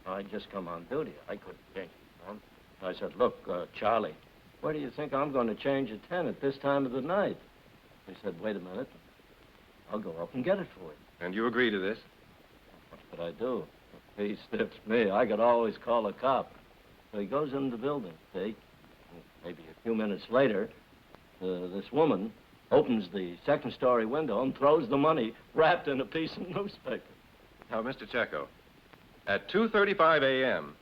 Speaker 14: I'd just come on duty. I couldn't change it for him. I said, look, Charlie, where do you think I'm going to change a 10 at this time of the night? He said, wait a minute. I'll go up and get it for you.
Speaker 6: And you agree to this?
Speaker 14: What could I do? If he stiffs me, I could always call a cop. So he goes into the building, see? Maybe a few minutes later, this woman opens the second-story window and throws the money wrapped in a piece of newspaper.
Speaker 6: Now, Mr. Checo, at 2:35 a.m.,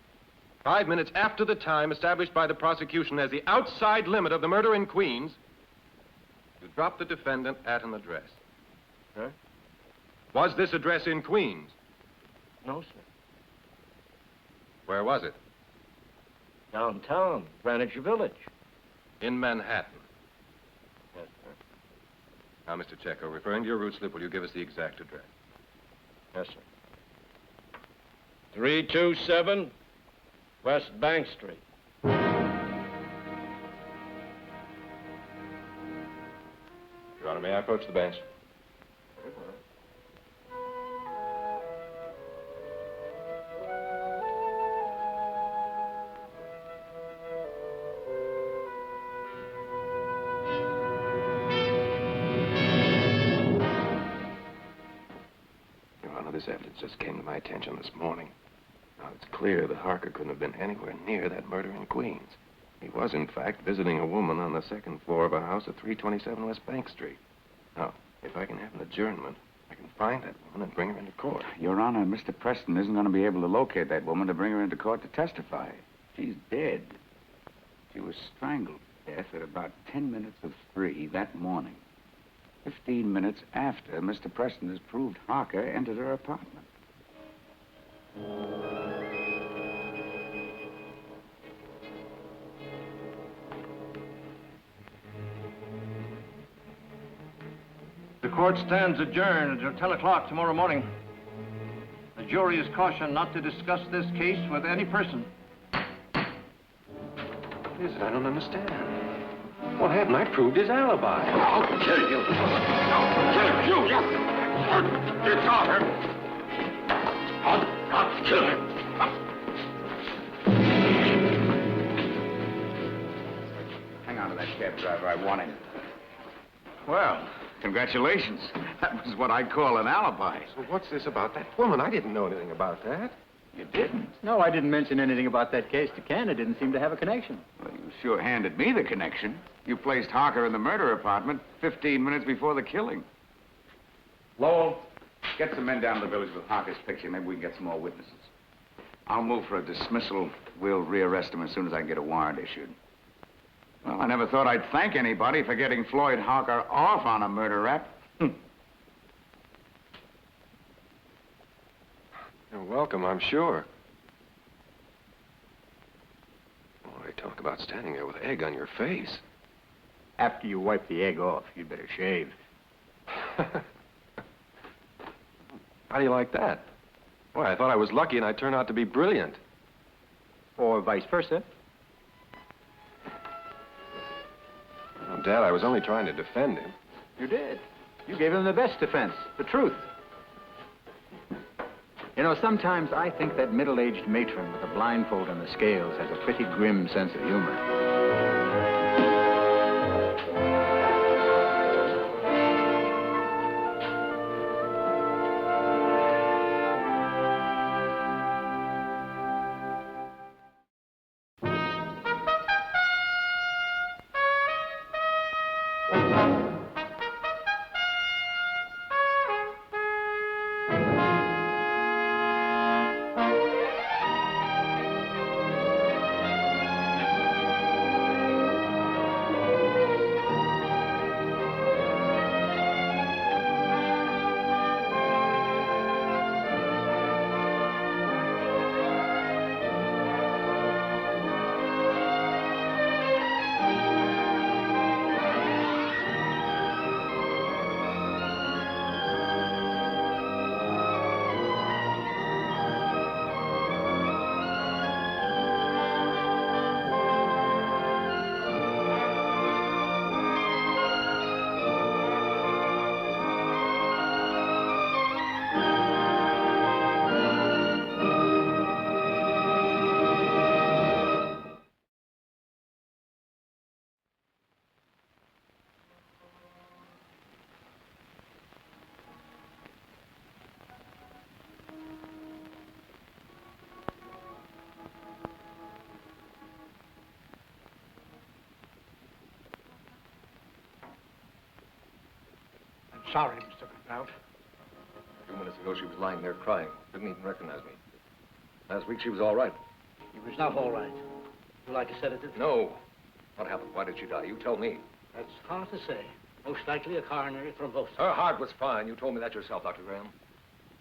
Speaker 6: 5 minutes after the time established by the prosecution as the outside limit of the murder in Queens, you dropped the defendant at an address.
Speaker 14: Huh?
Speaker 6: Was this address in Queens?
Speaker 14: No, sir.
Speaker 6: Where was it?
Speaker 14: Downtown, Greenwich Village.
Speaker 6: In Manhattan.
Speaker 14: Yes, sir.
Speaker 6: Now, Mr. Checo, referring to your route slip, will you give us the exact address?
Speaker 14: Yes, sir.
Speaker 13: 327 West Bank Street.
Speaker 6: Your Honor, may I approach the bench? Your Honor, this evidence just came to my attention this morning. Now, it's clear that Harker couldn't have been anywhere near that murder in Queens. He was, in fact, visiting a woman on the second floor of a house at 327 West Bank Street. Now, if I can have an adjournment, I can find that woman and bring her into court.
Speaker 8: Your Honor, Mr. Preston isn't going to be able to locate that woman to bring her into court to testify. She's dead. She was strangled to death at about 10 minutes of 3 that morning. 15 minutes after Mr. Preston has proved Harker entered her apartment.
Speaker 11: The court stands adjourned until 10 o'clock tomorrow morning. The jury is cautioned not to discuss this case with any person.
Speaker 6: What is it? I don't understand. What happened? I proved his alibi.
Speaker 3: I'll kill you. I'll kill you. It's Harker. I'll kill him.
Speaker 8: Hang on to that cab driver. I want him.
Speaker 3: Well,
Speaker 8: Congratulations. That was what I call an alibi.
Speaker 6: So what's this about that woman? I didn't know anything about that.
Speaker 8: You didn't?
Speaker 12: No, I didn't mention anything about that case to Ken. It didn't seem to have a connection.
Speaker 8: Well, you sure handed me the connection. You placed Harker in the murder apartment 15 minutes before the killing. Lowell, get some men down to the village with Harker's picture. Maybe we can get some more witnesses. I'll move for a dismissal. We'll rearrest him as soon as I can get a warrant issued. Well, I never thought I'd thank anybody for getting Floyd Harker off on a murder rap.
Speaker 6: You're welcome, I'm sure. Boy, talk about standing there with egg on your face.
Speaker 12: After you wipe the egg off, you'd better shave.
Speaker 6: How do you like that? Boy, I thought I was lucky and I'd turn out to be brilliant.
Speaker 12: Or vice versa.
Speaker 6: Oh, Dad, I was only trying to defend him.
Speaker 12: You did. You gave him the best defense, the truth. You know, sometimes I think that middle-aged matron with a blindfold on the scales has a pretty grim sense of humor.
Speaker 15: sorry, Mr. Van Rout.
Speaker 6: A few minutes ago, she was lying there crying. Didn't even recognize me. Last week, she was all right.
Speaker 15: He was not all right. You like a sedative?
Speaker 6: No. What happened? Why did she die? You tell me.
Speaker 15: That's hard to say. Most likely a coronary thrombosis.
Speaker 6: Her heart was fine. You told me that yourself, Dr. Graham.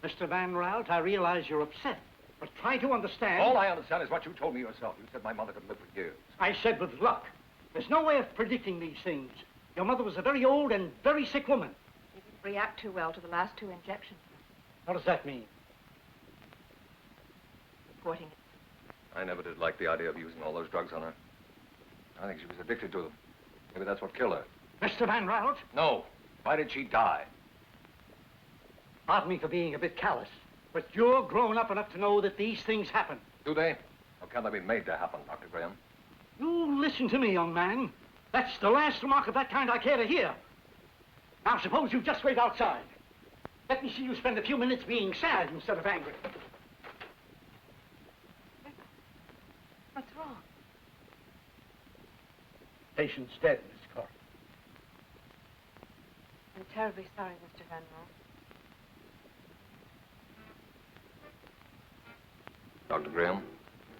Speaker 15: Mr. Van Rout, I realize you're upset, but try to understand.
Speaker 6: All I understand is what you told me yourself. You said my mother could live for years.
Speaker 15: I said with luck. There's no way of predicting these things. Your mother was a very old and very sick woman.
Speaker 16: She didn't react too well to the last 2 injections.
Speaker 15: What does that mean?
Speaker 16: Reporting it.
Speaker 6: I never did like the idea of using all those drugs on her. I think she was addicted to them. Maybe that's what killed her.
Speaker 15: Mr. Van Rout?
Speaker 6: No. Why did she die?
Speaker 15: Pardon me for being a bit callous, but you're grown up enough to know that these things happen.
Speaker 6: Do they? Or can they be made to happen, Dr. Graham?
Speaker 15: You listen to me, young man. That's the last remark of that kind I care to hear. Now, suppose you just wait outside. Let me see you spend a few minutes being sad instead of angry.
Speaker 16: What's wrong?
Speaker 15: Patient's dead, Miss Corey.
Speaker 16: I'm terribly sorry, Mr. Van Rout.
Speaker 6: Dr. Graham,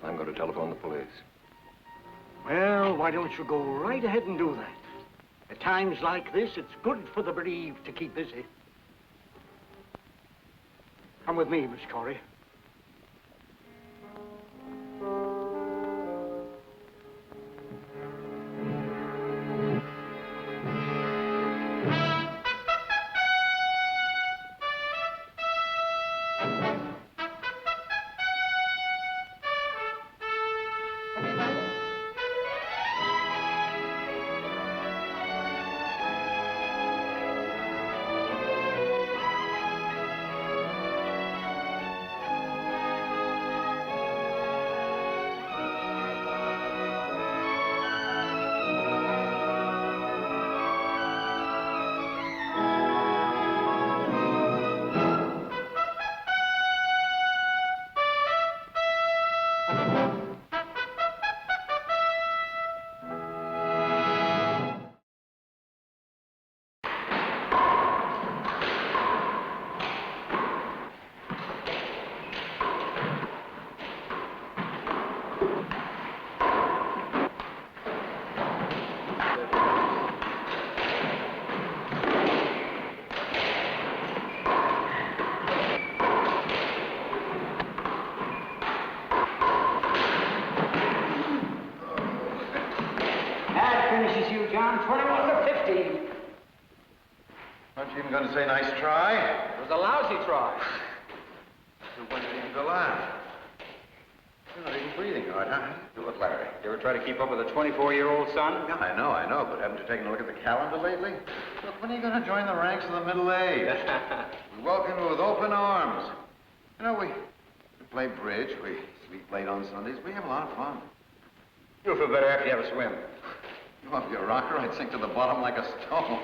Speaker 6: I'm going to telephone the police.
Speaker 15: Well, why don't you go right ahead and do that? At times like this, it's good for the bereaved to keep busy. Come with me, Miss Corey.
Speaker 4: Finishes you, John. 21 to 15.
Speaker 17: Aren't you even going to say nice try?
Speaker 4: It was a lousy try.
Speaker 17: So when did you even go last? You're not even breathing hard, huh? Do it, Larry.
Speaker 4: You ever try to keep up with a 24-year-old son?
Speaker 17: Yeah, I know, but haven't you taken a look at the calendar lately? Look, when are you going to join the ranks of the middle-aged? We welcome you with open arms. You know, we play bridge, we sleep late on Sundays, we have a lot of fun.
Speaker 4: You'll feel better after you have a swim.
Speaker 17: You off your rocker, I'd sink to the bottom like a stone.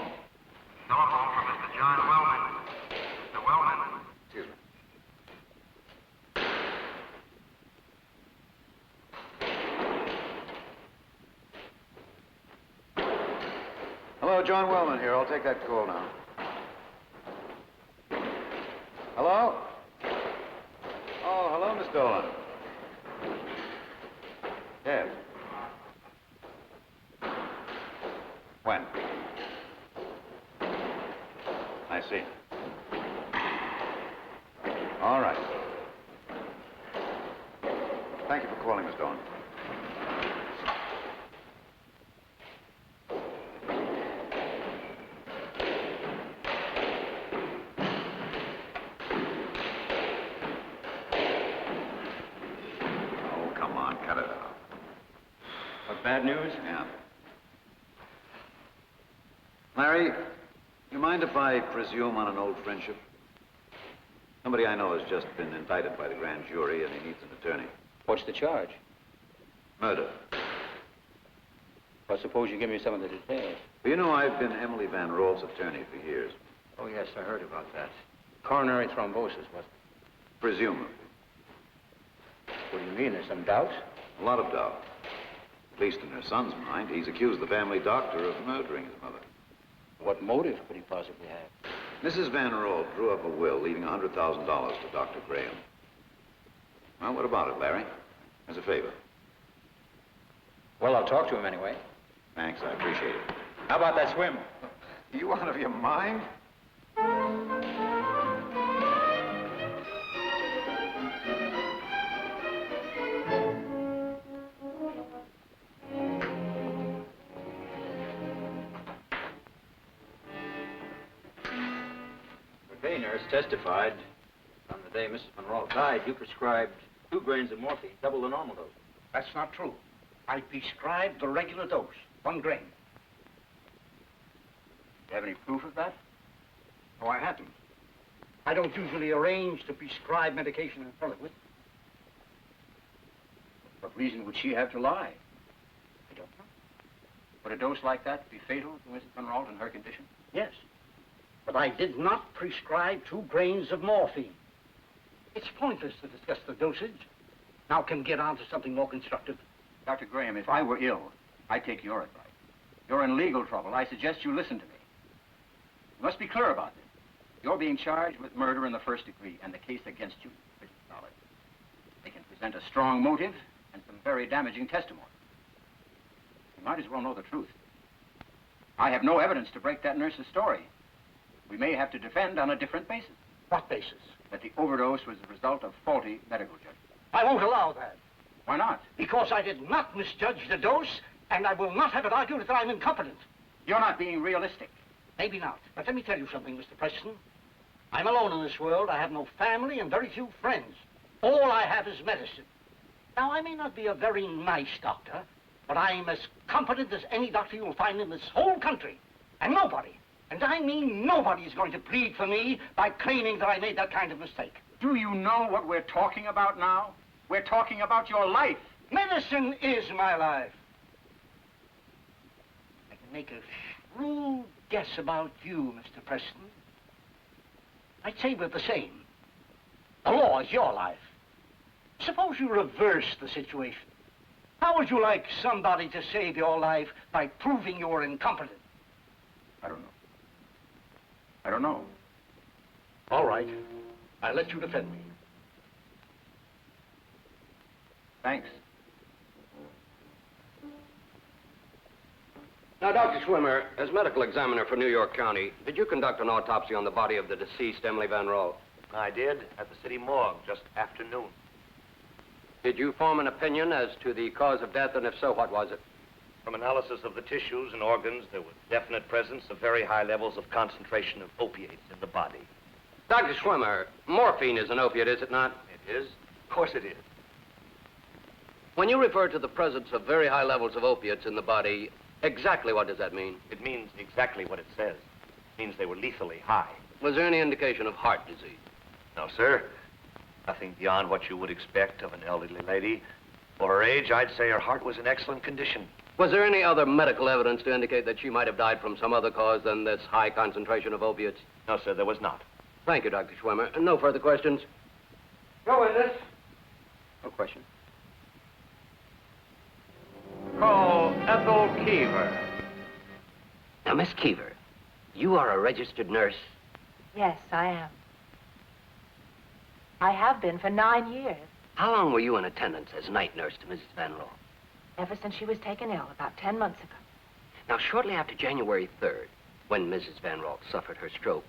Speaker 18: Telephone for Mr. John Wellman. Mr. Wellman.
Speaker 17: Excuse me. Hello, John Wellman here. I'll take that call now. Hello? Oh, hello, Miss Dolan. Yes. When? I see. All right. Thank you for calling, Miss Dolan. Oh, come on, cut it out.
Speaker 4: What, bad news?
Speaker 17: Yeah. Larry, you mind if I presume on an old friendship? Somebody I know has just been indicted by the grand jury and he needs an attorney.
Speaker 4: What's the charge?
Speaker 17: Murder.
Speaker 4: Well, suppose you give me some of the details.
Speaker 17: Well, you know, I've been Emily Van Rolf's attorney for years.
Speaker 4: Oh, yes, I heard about that. Coronary thrombosis, was it?
Speaker 17: Presumably.
Speaker 4: What do you mean? There's some doubt?
Speaker 17: A lot of doubt. At least in her son's mind. He's accused the family doctor of murdering his mother.
Speaker 4: What motive could he possibly have?
Speaker 17: Mrs. Van Roll drew up a will leaving $100,000 to Dr. Graham. Well, what about it, Larry? As a favor.
Speaker 12: Well, I'll talk to him anyway.
Speaker 17: Thanks, I appreciate it.
Speaker 12: How about that swim?
Speaker 17: You out of your mind?
Speaker 12: The nurse testified on the day Mrs. Monroe died, you prescribed 2 grains of morphine, double the normal dose.
Speaker 15: That's not true. I prescribed the regular dose, 1 grain.
Speaker 12: Do you have any proof of that?
Speaker 15: No, I haven't. I don't usually arrange to prescribe medication in front of it.
Speaker 12: What reason would she have to lie? I don't know. Would a dose like that be fatal to Mrs. Monroe in her condition?
Speaker 15: Yes. But I did not prescribe 2 grains of morphine. It's pointless to discuss the dosage. Now can we get on to something more constructive?
Speaker 12: Dr. Graham, if I were ill, I'd take your advice. You're in legal trouble. I suggest you listen to me. You must be clear about this. You're being charged with murder in the 1st degree, and the case against you is pretty solid. They can present a strong motive and some very damaging testimony. You might as well know the truth. I have no evidence to break that nurse's story. We may have to defend on a different basis.
Speaker 15: What basis?
Speaker 12: That the overdose was the result of faulty medical judgment.
Speaker 15: I won't allow that.
Speaker 12: Why not?
Speaker 15: Because I did not misjudge the dose, and I will not have it argued that I'm incompetent.
Speaker 12: You're not being realistic.
Speaker 15: Maybe not. But let me tell you something, Mr. Preston. I'm alone in this world. I have no family and very few friends. All I have is medicine. Now, I may not be a very nice doctor, but I'm as competent as any doctor you'll find in this whole country. And nobody, and I mean nobody, is going to plead for me by claiming that I made that kind of mistake.
Speaker 12: Do you know what we're talking about now? We're talking about your life.
Speaker 15: Medicine is my life. I can make a shrewd guess about you, Mr. Preston. I'd say we're the same. The law is your life. Suppose you reverse the situation. How would you like somebody to save your life by proving you're incompetent?
Speaker 12: I don't know. I don't know.
Speaker 15: All right. I'll let you defend me.
Speaker 12: Thanks.
Speaker 19: Now, Dr. Schwimmer, as medical examiner for New York County, did you conduct an autopsy on the body of the deceased, Emily Van Roll?
Speaker 9: I did, at the city morgue, just after noon.
Speaker 19: Did you form an opinion as to the cause of death, and if so, what was it?
Speaker 9: From analysis of the tissues and organs, there was definite presence of very high levels of concentration of opiates in the body.
Speaker 19: Dr. Schwimmer, morphine is an opiate, is it not?
Speaker 9: It is? Of course it is.
Speaker 19: When you refer to the presence of very high levels of opiates in the body, exactly what does that mean?
Speaker 9: It means exactly what it says. It means they were lethally high.
Speaker 19: Was there any indication of heart disease?
Speaker 9: No, sir. Nothing beyond what you would expect of an elderly lady. For her age, I'd say her heart was in excellent condition.
Speaker 19: Was there any other medical evidence to indicate that she might have died from some other cause than this high concentration of opiates?
Speaker 9: No, sir, there was not.
Speaker 19: Thank you, Dr. Schwimmer. No further questions?
Speaker 15: Go with this.
Speaker 12: No question.
Speaker 9: Call Ethel Keever.
Speaker 20: Now, Miss Keever, you are a registered nurse.
Speaker 16: Yes, I am. I have been for 9 years,
Speaker 20: How long were you in attendance as night nurse to Mrs. Van Roll?
Speaker 16: ever since she was taken ill about 10 months ago.
Speaker 20: Now, shortly after January 3rd, when Mrs. Van Roll suffered her stroke,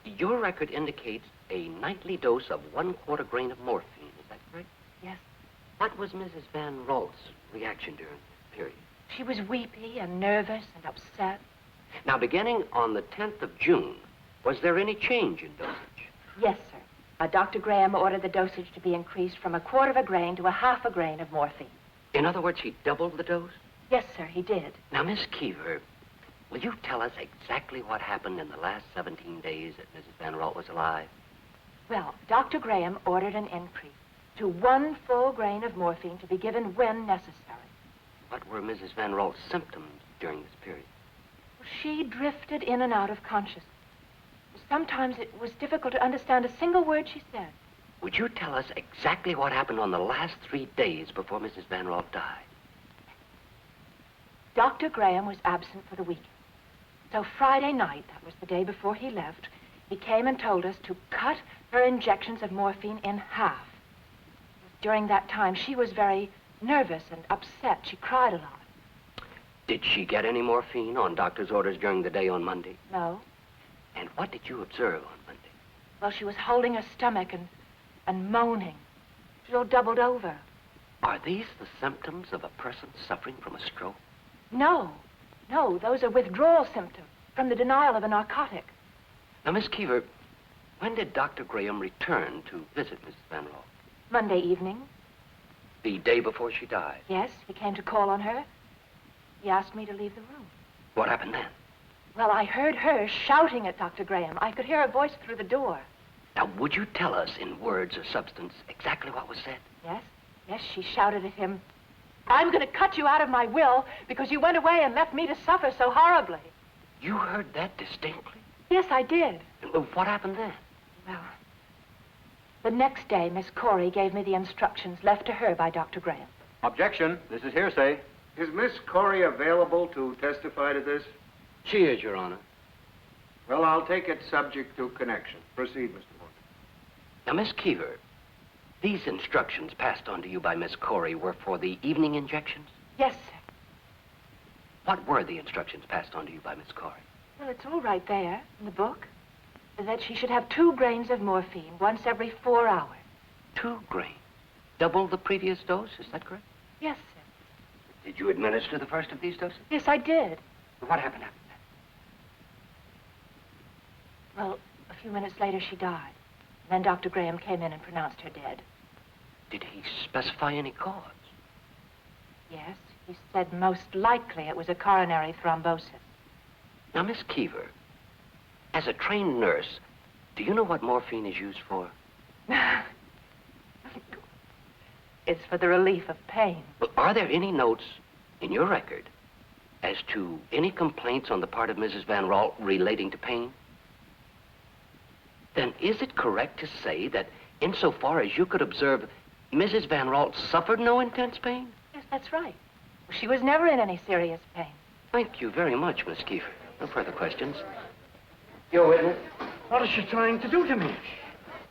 Speaker 20: your record indicates a nightly dose of 1/4 grain of morphine. Is that correct?
Speaker 16: Yes.
Speaker 20: What was Mrs. Van Roll's reaction during this period?
Speaker 16: She was weepy and nervous and upset.
Speaker 20: Now, beginning on the 10th of June, was there any change in dosage?
Speaker 16: Yes, sir. Dr. Graham ordered the dosage to be increased from 1/4 grain to 1/2 grain of morphine.
Speaker 20: In other words, he doubled the dose?
Speaker 16: Yes, sir, he did.
Speaker 20: Now, Miss Keever, will you tell us exactly what happened in the last 17 days that Mrs. Van Roll was alive?
Speaker 16: Well, Dr. Graham ordered an increase to 1 full grain of morphine to be given when necessary.
Speaker 20: What were Mrs. Van Roll's symptoms during this period?
Speaker 16: She drifted in and out of consciousness. Sometimes it was difficult to understand a single word she said.
Speaker 20: Would you tell us exactly what happened on the last 3 days before Mrs. Van Roll died?
Speaker 16: Dr. Graham was absent for the weekend. So Friday night, that was the day before he left, He came and told us to cut her injections of morphine in half. During that time, she was very nervous and upset. She cried a lot.
Speaker 20: Did she get any morphine on doctor's orders during the day on Monday?
Speaker 16: No.
Speaker 20: And what did you observe on Monday?
Speaker 16: Well, she was holding her stomach and moaning. She was all doubled over.
Speaker 20: Are these the symptoms of a person suffering from a stroke?
Speaker 16: No. No, those are withdrawal symptoms from the denial of a narcotic.
Speaker 20: Now, Miss Keever, when did Dr. Graham return to visit Mrs. Van Roll?
Speaker 16: Monday evening.
Speaker 20: The day before she died?
Speaker 16: Yes, he came to call on her. He asked me to leave the room.
Speaker 20: What happened then?
Speaker 16: Well, I heard her shouting at Dr. Graham. I could hear her voice through the door.
Speaker 20: Now, would you tell us in words or substance exactly what was said?
Speaker 16: Yes? Yes, she shouted at him, "I'm going to cut you out of my will because you went away and left me to suffer so horribly."
Speaker 20: You heard that distinctly?
Speaker 16: Yes, I did.
Speaker 20: What happened then?
Speaker 16: Well, the next day, Miss Corey gave me the instructions left to her by Dr. Graham.
Speaker 12: Objection. This is hearsay. Is Miss Corey available to testify to this?
Speaker 20: She is, Your Honor.
Speaker 12: Well, I'll take it subject to connection. Proceed, Mr. Morgan.
Speaker 20: Now, Miss Keever, these instructions passed on to you by Miss Corey were for the evening injections?
Speaker 16: Yes, sir.
Speaker 20: What were the instructions passed on to you by Miss Corey?
Speaker 16: Well, it's all right there in the book. That she should have 2 grains of morphine once every 4 hours.
Speaker 20: 2 grains? Double the previous dose, is that correct?
Speaker 16: Yes, sir.
Speaker 20: Did you administer the first of these doses?
Speaker 16: Yes, I did.
Speaker 20: What happened after that?
Speaker 16: Well, a few minutes later, she died. And then Dr. Graham came in and pronounced her dead.
Speaker 20: Did he specify any cause?
Speaker 16: Yes, he said most likely it was a coronary thrombosis.
Speaker 20: Now, Miss Keever, as a trained nurse, do you know what morphine is used for?
Speaker 16: It's for the relief of pain.
Speaker 20: Well, are there any notes in your record as to any complaints on the part of Mrs. Van Roll relating to pain? Then is it correct to say that insofar as you could observe, Mrs. Van Roll suffered no intense pain?
Speaker 16: Yes, that's right. She was never in any serious pain.
Speaker 20: Thank you very much, Miss Keever. No further questions. Your witness?
Speaker 15: What is she trying to do to me?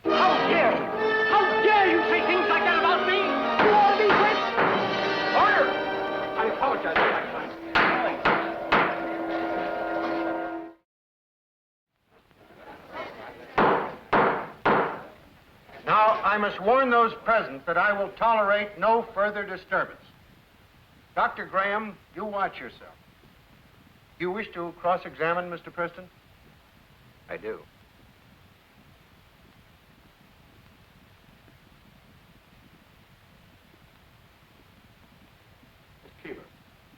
Speaker 15: How dare you? How dare you say things like that about me? You ought to be whipped! Order! I apologize for my time.
Speaker 11: Now, I must warn those present that I will tolerate no further disturbance. Dr. Graham, you watch yourself. Do you wish to cross-examine Mr. Preston?
Speaker 12: I do. Miss Keever,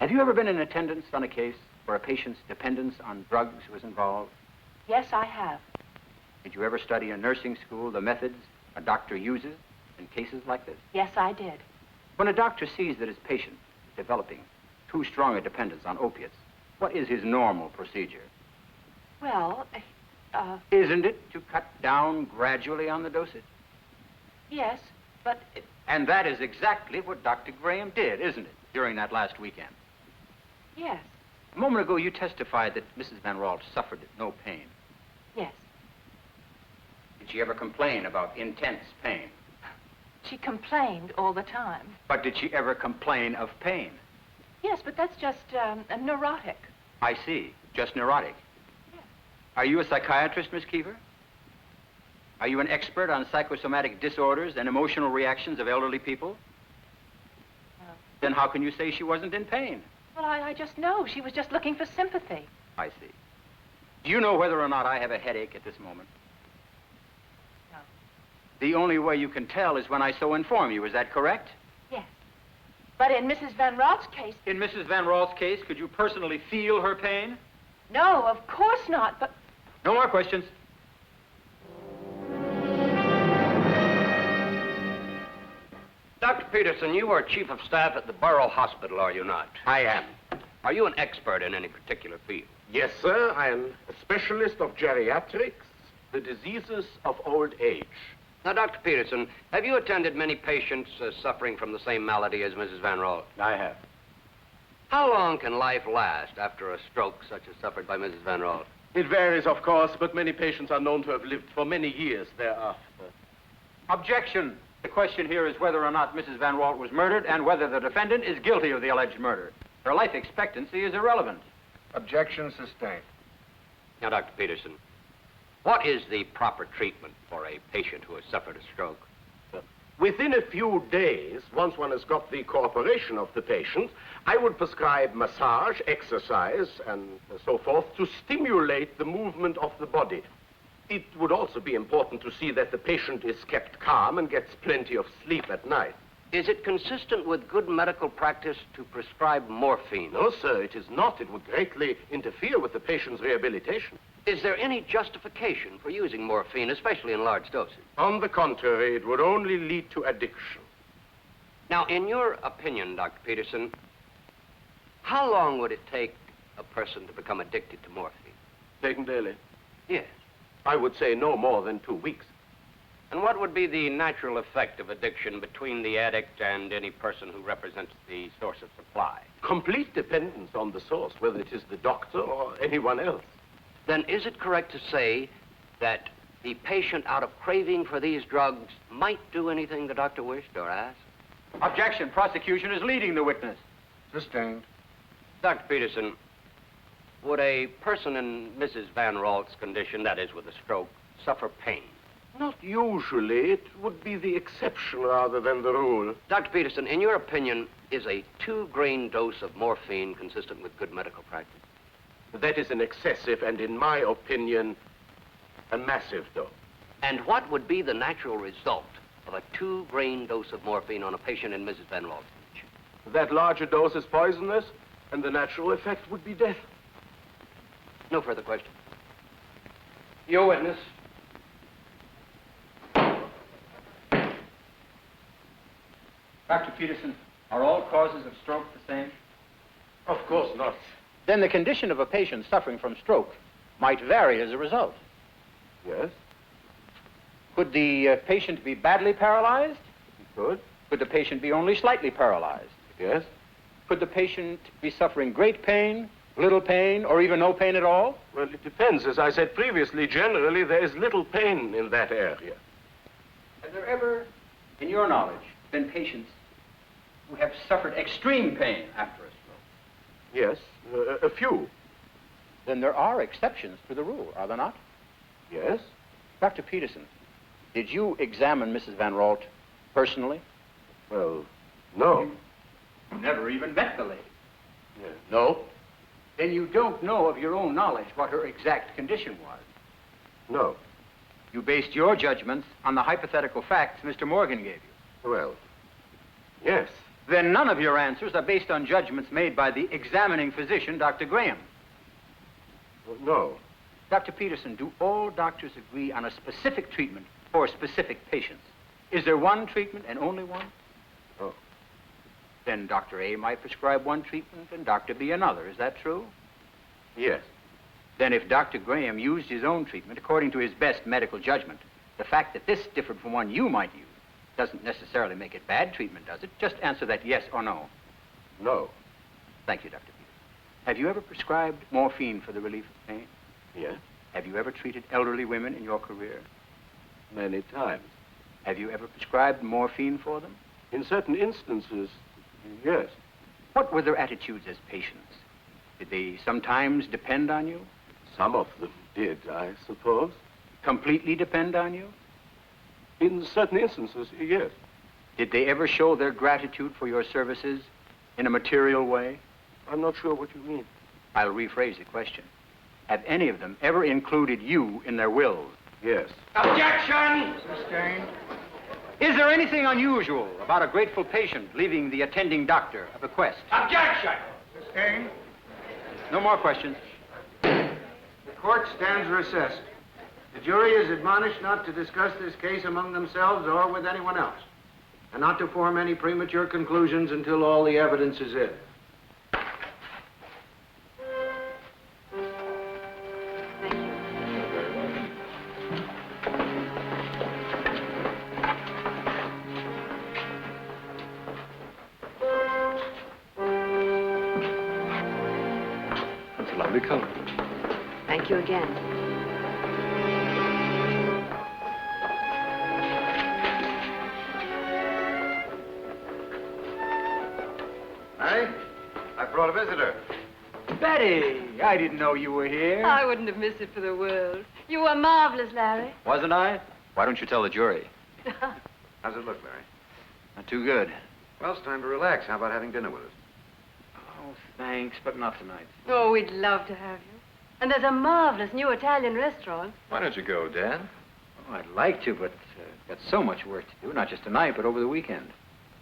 Speaker 12: have you ever been in attendance on a case where a patient's dependence on drugs was involved?
Speaker 16: Yes, I have.
Speaker 12: Did you ever study in nursing school the methods a doctor uses in cases like this?
Speaker 16: Yes, I did.
Speaker 12: When a doctor sees that his patient is developing too strong a dependence on opiates, what is his normal procedure?
Speaker 16: Well,
Speaker 12: Isn't it to cut down gradually on the dosage?
Speaker 16: yes, but...
Speaker 12: And that is exactly what Dr. Graham did, isn't it, during that last weekend?
Speaker 16: Yes,
Speaker 12: A moment ago, you testified that Mrs. Van Ralt suffered no pain.
Speaker 16: yes.
Speaker 12: Did she ever complain about intense pain?
Speaker 16: She complained all the time.
Speaker 12: But did she ever complain of pain?
Speaker 16: Yes, but that's just a neurotic.
Speaker 12: I see. Just neurotic. Are you a psychiatrist, Miss Keever? Are you an expert on psychosomatic disorders and emotional reactions of elderly people? Then how can you say she wasn't in pain?
Speaker 16: Well, I just know. She was just looking for sympathy.
Speaker 12: I see. Do you know whether or not I have a headache at this moment?
Speaker 16: No.
Speaker 12: The only way you can tell is when I so inform you. Is that correct?
Speaker 16: Yes. But in Mrs. Van Ralt's case...
Speaker 12: In Mrs. Van Ralt's case, could you personally feel her pain?
Speaker 16: No, of course not, but...
Speaker 12: No more questions.
Speaker 20: Dr. Peterson, you are chief of staff at the Borough Hospital, are you not?
Speaker 21: I am.
Speaker 20: Are you an expert in any particular field?
Speaker 21: Yes, sir. I am a specialist of geriatrics, the diseases of old age.
Speaker 20: Now, Dr. Peterson, have you attended many patients suffering from the same malady as Mrs. Van Ralt?
Speaker 12: I have.
Speaker 20: How long can life last after a stroke such as suffered by Mrs. Van Ralt?
Speaker 21: It varies, of course, but many patients are known to have lived for many years thereafter.
Speaker 4: Objection. The question here is whether or not Mrs. Van Walt was murdered and whether the defendant is guilty of the alleged murder. Her life expectancy is irrelevant.
Speaker 3: Objection sustained.
Speaker 20: Now, Dr. Peterson, what is the proper treatment for a patient who has suffered a stroke?
Speaker 21: Within a few days, once one has got the cooperation of the patient, I would prescribe massage, exercise, and so forth to stimulate the movement of the body. It would also be important to see that the patient is kept calm and gets plenty of sleep at night.
Speaker 20: Is it consistent with good medical practice to prescribe morphine?
Speaker 21: No, sir, it is not. It would greatly interfere with the patient's rehabilitation.
Speaker 20: Is there any justification for using morphine, especially in large doses?
Speaker 21: On the contrary, it would only lead to addiction.
Speaker 20: Now, in your opinion, Dr. Peterson, how long would it take a person to become addicted to morphine?
Speaker 21: Taken daily?
Speaker 20: Yes.
Speaker 21: I would say no more than 2 weeks.
Speaker 20: And what would be the natural effect of addiction between the addict and any person who represents the source of supply?
Speaker 21: Complete dependence on the source, whether it is the doctor or anyone else.
Speaker 20: Then is it correct to say that the patient, out of craving for these drugs, might do anything the doctor wished or asked?
Speaker 4: Objection. Prosecution is leading the witness.
Speaker 3: Sustained.
Speaker 20: Dr. Peterson, would a person in Mrs. Van Ralt's condition, that is with a stroke, suffer pain?
Speaker 21: Not usually. It would be the exception rather than the rule.
Speaker 20: Dr. Peterson, in your opinion, is a 2-grain dose of morphine consistent with good medical practice?
Speaker 21: That is an excessive and, in my opinion, a massive dose.
Speaker 20: And what would be the natural result of a 2-grain dose of morphine on a patient in Mrs. Van Ralt's condition?
Speaker 21: That larger dose is poisonous, and the natural effect would be death.
Speaker 20: No further questions.
Speaker 4: Your witness. Dr. Peterson, are all causes of stroke the same?
Speaker 21: Of course not.
Speaker 4: Then the condition of a patient suffering from stroke might vary as a result.
Speaker 21: Yes?
Speaker 4: Could the patient be badly paralyzed?
Speaker 21: He could.
Speaker 4: Could the patient be only slightly paralyzed?
Speaker 21: Yes?
Speaker 4: Could the patient be suffering great pain, little pain, or even no pain at all?
Speaker 21: Well, it depends. As I said previously, generally there is little pain in that area.
Speaker 4: Have there ever, in your knowledge, been patients who have suffered extreme pain after a stroke?
Speaker 21: Yes, a few.
Speaker 4: Then there are exceptions to the rule, are there not?
Speaker 21: Yes.
Speaker 4: Dr. Peterson, did you examine Mrs. Van Ralt personally?
Speaker 21: Well, no.
Speaker 4: You never even met the lady.
Speaker 21: No.
Speaker 4: Then you don't know of your own knowledge what her exact condition was.
Speaker 21: No.
Speaker 4: You based your judgments on the hypothetical facts Mr. Morgan gave you.
Speaker 21: Well, yes.
Speaker 4: Then none of your answers are based on judgments made by the examining physician, Dr. Graham.
Speaker 21: Well, no.
Speaker 4: Dr. Peterson, do all doctors agree on a specific treatment for specific patients? Is there one treatment and only one?
Speaker 21: Oh.
Speaker 4: Then Dr. A might prescribe one treatment and Dr. B another. Is that true?
Speaker 21: Yes.
Speaker 4: Then if Dr. Graham used his own treatment according to his best medical judgment, the fact that this differed from one you might use doesn't necessarily make it bad treatment, does it? Just answer that yes or no.
Speaker 21: No.
Speaker 4: Thank you, Dr. Peterson. Have you ever prescribed morphine for the relief of pain?
Speaker 21: Yes.
Speaker 4: Have you ever treated elderly women in your career?
Speaker 21: Many times.
Speaker 4: Have you ever prescribed morphine for them?
Speaker 21: In certain instances, yes.
Speaker 4: What were their attitudes as patients? Did they sometimes depend on you?
Speaker 21: Some of them did, I suppose.
Speaker 4: Completely depend on you?
Speaker 21: In certain instances, yes.
Speaker 4: Did they ever show their gratitude for your services in a material way?
Speaker 21: I'm not sure what you mean.
Speaker 4: I'll rephrase the question. Have any of them ever included you in their wills?
Speaker 21: Yes.
Speaker 4: Objection!
Speaker 2: Sustained.
Speaker 4: Is there anything unusual about a grateful patient leaving the attending doctor a bequest?
Speaker 15: Objection!
Speaker 2: Sustained.
Speaker 4: No more questions.
Speaker 11: The court stands recessed. The jury is admonished not to discuss this case among themselves or with anyone else, and not to form any premature conclusions until all the evidence is in.
Speaker 6: That's a lovely color.
Speaker 16: Thank
Speaker 7: you again.
Speaker 17: Hey, I brought a visitor.
Speaker 4: Betty, I didn't know you were here.
Speaker 7: I wouldn't have missed it for the world. You were marvelous, Larry.
Speaker 12: Wasn't I? Why don't you tell the jury?
Speaker 5: How's it look, Larry?
Speaker 12: Not too good.
Speaker 5: Well, it's time to relax. How about having dinner with us?
Speaker 12: Oh, thanks, but not tonight.
Speaker 7: Oh, we'd love to have you. And there's a marvelous new Italian restaurant.
Speaker 5: Why don't you go, Dad?
Speaker 12: Oh, I'd like to, but got so much work to do, not just tonight, but over the weekend.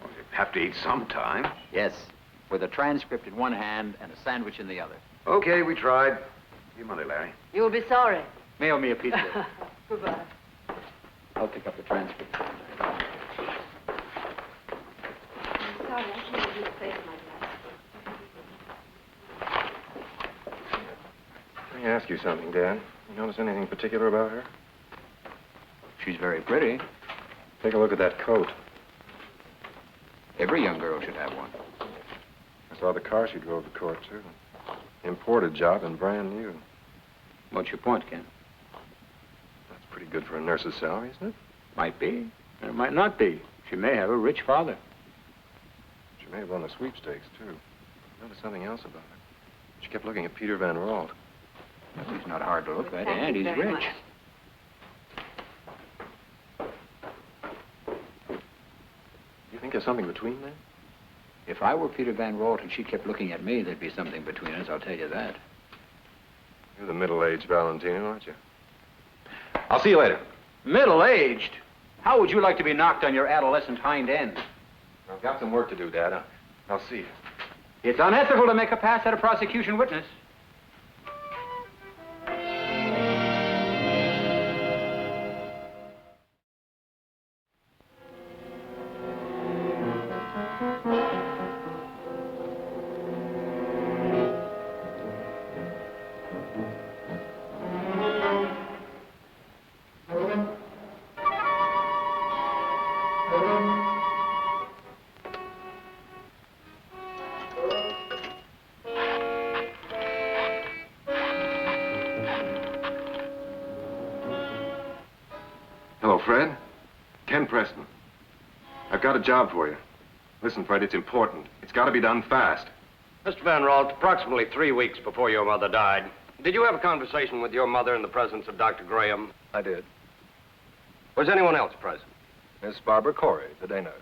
Speaker 5: Well, you have to eat sometime.
Speaker 12: Yes, with a transcript in one hand and a sandwich in the other.
Speaker 5: Okay, we tried. See you Monday, Larry.
Speaker 7: You'll be sorry.
Speaker 12: Mail me a pizza.
Speaker 7: Goodbye.
Speaker 12: I'll pick up the transcript.
Speaker 7: I'm sorry, I can't do the face my glass.
Speaker 6: Let me ask you something, Dad. You notice anything particular about her?
Speaker 12: She's very pretty.
Speaker 6: Take a look at that coat.
Speaker 12: Every young girl should have one.
Speaker 6: I saw the car she drove to court, too. Imported job and brand new.
Speaker 12: What's your point, Ken?
Speaker 6: That's pretty good for a nurse's salary, isn't it?
Speaker 12: Might be, and it might not be. She may have a rich father.
Speaker 6: She may have won the sweepstakes, too. Notice something else about her. She kept looking at Peter Van Ralt.
Speaker 12: He's not hard to look at,
Speaker 7: Thank
Speaker 12: and
Speaker 7: you
Speaker 12: he's
Speaker 7: very
Speaker 12: rich.
Speaker 7: much.
Speaker 6: You think there's something between them?
Speaker 12: If I were Peter Van Ralt and she kept looking at me, there'd be something between us, I'll tell you that.
Speaker 6: You're the middle-aged Valentino, aren't you? I'll see you later.
Speaker 12: Middle-aged? How would you like to be knocked on your adolescent hind end?
Speaker 6: I've got some work to do, Dad. I'll see you.
Speaker 12: It's unethical to make a pass at a prosecution witness.
Speaker 6: Hello, Fred. Ken Preston. I've got a job for you. Listen, Fred, it's important. It's got to be done fast.
Speaker 19: Mr. Van Ralt, approximately 3 weeks before your mother died, did you have a conversation with your mother in the presence of Dr. Graham?
Speaker 6: I did.
Speaker 19: Was anyone else present?
Speaker 6: Miss Barbara Corey, the day nurse.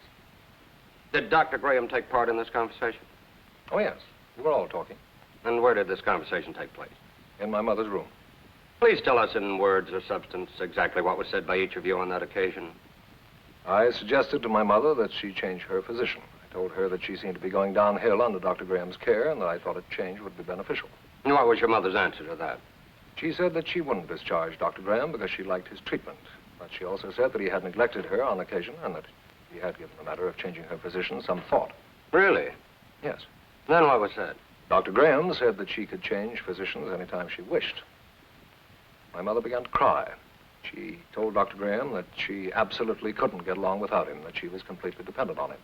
Speaker 19: Did Dr. Graham take part in this conversation?
Speaker 6: Oh, yes. We were all talking.
Speaker 19: And where did this conversation take place?
Speaker 6: In my mother's room.
Speaker 19: Please tell us in words or substance exactly what was said by each of you on that occasion.
Speaker 6: I suggested to my mother that she change her physician. I told her that she seemed to be going downhill under Dr. Graham's care and that I thought a change would be beneficial.
Speaker 19: And what was your mother's answer to that?
Speaker 6: She said that she wouldn't discharge Dr. Graham because she liked his treatment. But she also said that he had neglected her on occasion and that he had given the matter of changing her physician some thought.
Speaker 19: Really?
Speaker 6: Yes.
Speaker 19: Then what was said?
Speaker 6: Dr. Graham said that she could change physicians any time she wished. My mother began to cry. She told Dr. Graham that she absolutely couldn't get along without him, that she was completely dependent on him.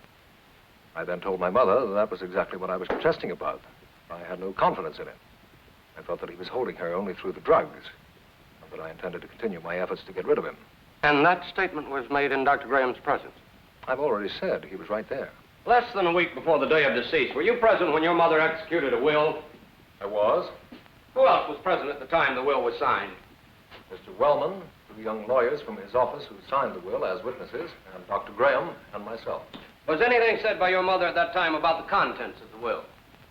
Speaker 6: I then told my mother that was exactly what I was protesting about. I had no confidence in him. I thought that he was holding her only through the drugs, and that I intended to continue my efforts to get rid of him.
Speaker 19: And that statement was made in Dr. Graham's presence?
Speaker 6: I've already said he was right there.
Speaker 19: Less than a week before the day of decease, were you present when your mother executed a will?
Speaker 6: I was.
Speaker 19: Who else was present at the time the will was signed?
Speaker 6: Mr. Wellman, 2 young lawyers from his office who signed the will as witnesses, and Dr. Graham and myself.
Speaker 19: Was anything said by your mother at that time about the contents of the will?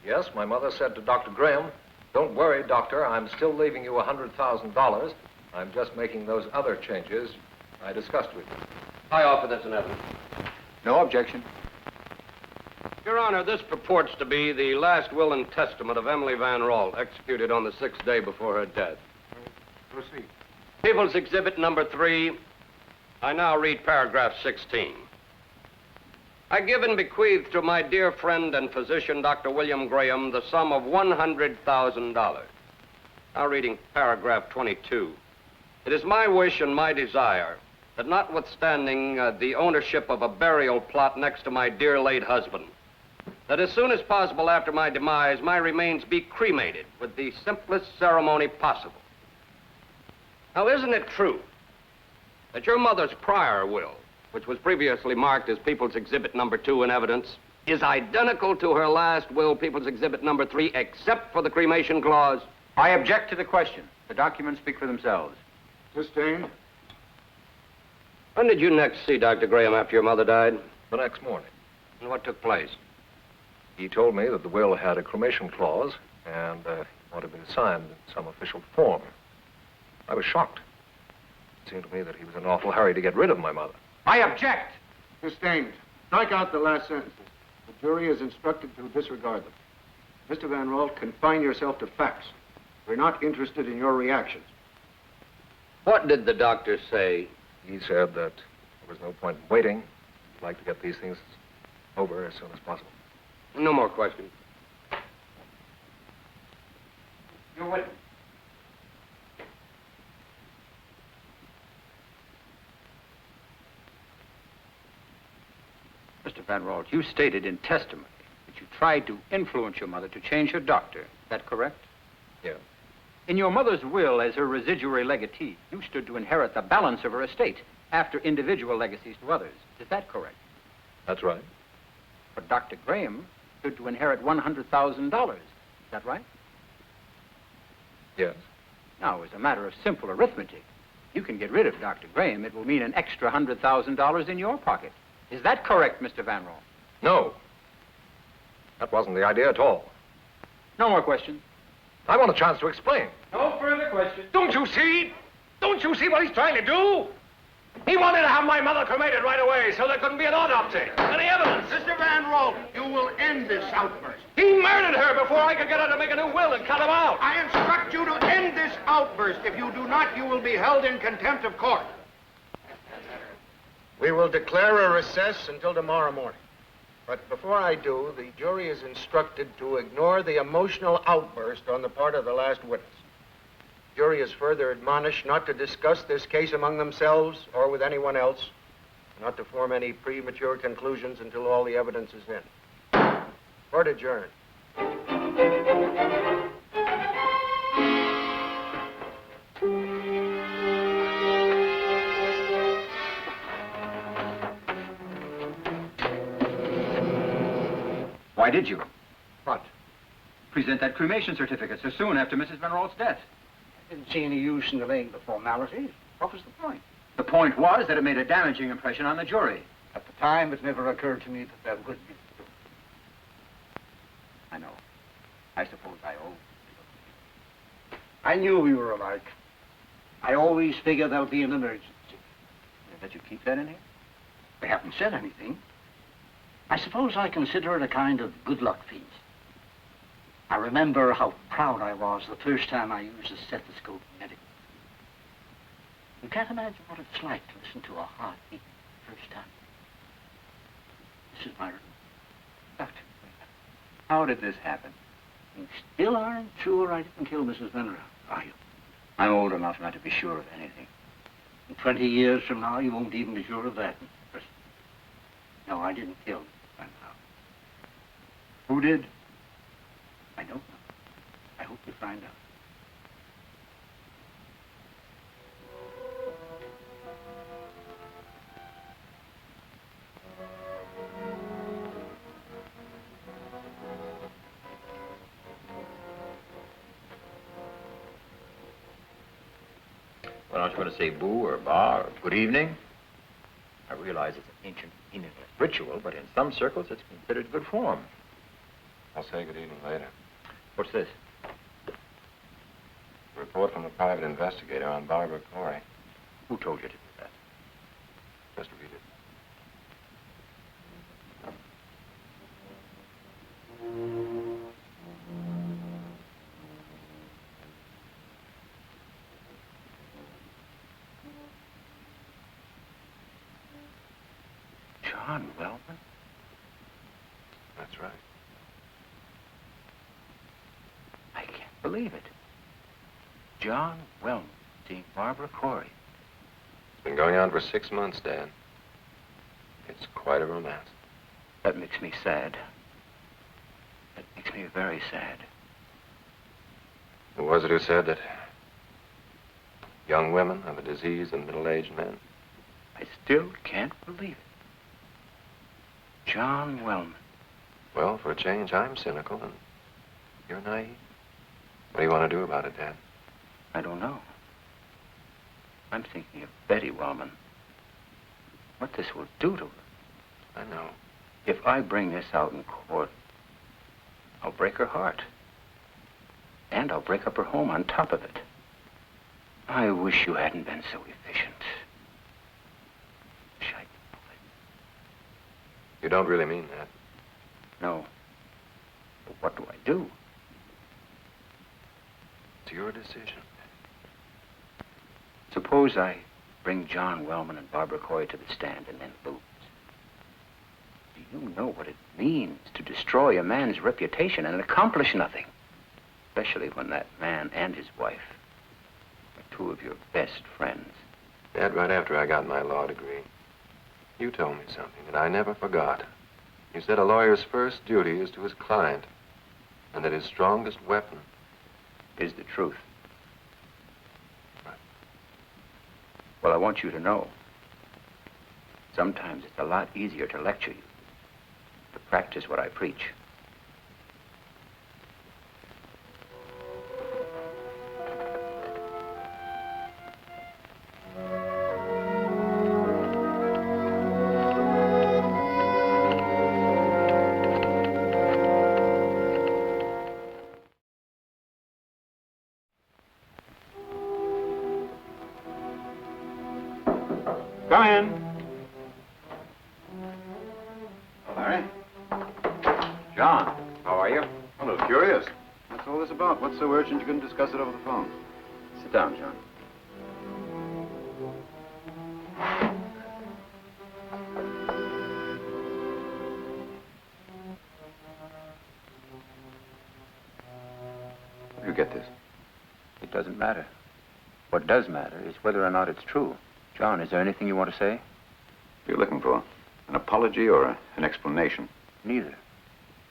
Speaker 6: Yes, my mother said to Dr. Graham, "Don't worry, doctor, I'm still leaving you $100,000. I'm just making those other changes I discussed with you."
Speaker 19: I offer this in evidence.
Speaker 12: No objection.
Speaker 19: Your Honor, this purports to be the last will and testament of Emily Van Ralt, executed on the 6th day before her death.
Speaker 6: Proceed.
Speaker 19: People's Exhibit number 3. I now read paragraph 16. I give and bequeath to my dear friend and physician, Dr. William Graham, the sum of $100,000. Now reading paragraph 22. It is my wish and my desire that notwithstanding the ownership of a burial plot next to my dear late husband, that as soon as possible after my demise, my remains be cremated with the simplest ceremony possible, Now, isn't it true that your mother's prior will, which was previously marked as People's Exhibit number 2 in evidence, is identical to her last will, People's Exhibit number 3, except for the cremation clause?
Speaker 12: I object to the question. The documents speak for themselves.
Speaker 11: Sustained.
Speaker 19: When did you next see Dr. Graham after your mother died?
Speaker 10: The next morning.
Speaker 19: And what took place?
Speaker 10: He told me that the will had a cremation clause and wanted me to sign in some official form. I was shocked. It seemed to me that he was in an awful hurry to get rid of my mother.
Speaker 11: I object. Sustained. Strike out the last sentences. The jury is instructed to disregard them. Mr. Van Rolt, confine yourself to facts. We're not interested in your reactions.
Speaker 19: What did the doctor say?
Speaker 10: He said that there was no point in waiting. He'd like to get these things over as soon as possible.
Speaker 19: No more questions.
Speaker 12: Your witness. Mr. Van Rolt, you stated in testimony that you tried to influence your mother to change her doctor. Is that correct?
Speaker 10: Yeah.
Speaker 12: In your mother's will, as her residuary legatee, you stood to inherit the balance of her estate after individual legacies to others. Is that correct?
Speaker 10: That's right.
Speaker 12: But Dr. Graham stood to inherit $100,000. Is that right?
Speaker 10: Yes.
Speaker 12: Now, as a matter of simple arithmetic, you can get rid of Dr. Graham. It will mean an extra $100,000 in your pocket. Is that correct, Mr. Van Rolt?
Speaker 10: No. That wasn't the idea at all.
Speaker 12: No more questions.
Speaker 10: I want a chance to explain.
Speaker 12: No further questions.
Speaker 21: Don't you see? Don't you see what he's trying to do? He wanted to have my mother cremated right away so there couldn't be an autopsy. Any evidence?
Speaker 11: Mr. Van Rolt, you will end this outburst.
Speaker 21: He murdered her before I could get her to make a new will and cut him out.
Speaker 11: I instruct you to end this outburst. If you do not, you will be held in contempt of court. We will declare a recess until tomorrow morning. But before I do, the jury is instructed to ignore the emotional outburst on the part of the last witness. The jury is further admonished not to discuss this case among themselves or with anyone else, not to form any premature conclusions until all the evidence is in. Court adjourned.
Speaker 12: Why did you?
Speaker 11: What?
Speaker 12: Present that cremation certificate so soon after Mrs. Van Rolt's death.
Speaker 15: I didn't see any use in delaying the formalities. What was the point?
Speaker 12: The point was that it made a damaging impression on the jury.
Speaker 15: At the time, it never occurred to me that that would be true.
Speaker 12: I know. I suppose I owe.
Speaker 15: I knew we were alike. I always figure there'll be an emergency.
Speaker 12: They let you keep that in here?
Speaker 15: They haven't said anything. I suppose I consider it a kind of good luck feat. I remember how proud I was the first time I used a stethoscope in medical. You can't imagine what it's like to listen to a heartbeat the first time. This is my room. Doctor.
Speaker 12: How did this happen?
Speaker 15: You still aren't sure I didn't kill Mrs. Venera, are you?
Speaker 12: I'm old enough not to be sure of anything.
Speaker 15: In 20 years from now, you won't even be sure of that. No, I didn't kill Mrs. Venera.
Speaker 12: Who did?
Speaker 15: I don't know. I hope to find out.
Speaker 22: Well, don't you want to say boo or ba or good evening? I realize it's an ancient, meaningless ritual, but in some circles it's considered good form.
Speaker 5: I'll say good evening later.
Speaker 22: What's this?
Speaker 5: A report from the private investigator on Barbara Corey.
Speaker 22: Who told you to do that?
Speaker 5: Just read it.
Speaker 12: John Wellman?
Speaker 5: That's right.
Speaker 12: I can't believe it. John Wellman seeing Barbara Corey.
Speaker 5: It's been going on for 6 months, Dad. It's quite a romance.
Speaker 12: That makes me sad. That makes me very sad.
Speaker 5: Who was it who said that
Speaker 6: Young women of a disease and middle-aged men.
Speaker 12: I still can't believe it. John Wellman.
Speaker 6: Well, for a change, I'm cynical and you're naive. What do you want to do about it, Dad?
Speaker 12: I don't know. I'm thinking of Betty Wellman. What this will do to her.
Speaker 6: I know.
Speaker 12: If I bring this out in court, I'll break her heart. And I'll break up her home on top of it. I wish you hadn't been so efficient.
Speaker 6: You don't really mean that.
Speaker 12: No. But what do I do?
Speaker 6: It's your decision.
Speaker 12: Suppose I bring John Wellman and Barbara Coy to the stand and then lose. Do you know what it means to destroy a man's reputation and accomplish nothing? Especially when that man and his wife are two of your best friends.
Speaker 6: Dad, right after I got my law degree, you told me something that I never forgot. You said a lawyer's first duty is to his client, and that his strongest weapon
Speaker 12: is the truth. Right. Well, I want you to know, sometimes it's a lot easier to lecture you, to practice what I preach.
Speaker 11: Come in. Larry.
Speaker 12: John, how are you?
Speaker 17: A little curious. What's all this about? What's so urgent you couldn't discuss it over the phone?
Speaker 12: Sit down, John.
Speaker 17: Where did you get this?
Speaker 12: It doesn't matter. What does matter is whether or not it's true. John, is there anything you want to say?
Speaker 17: What are you looking for? An apology or an explanation?
Speaker 12: Neither.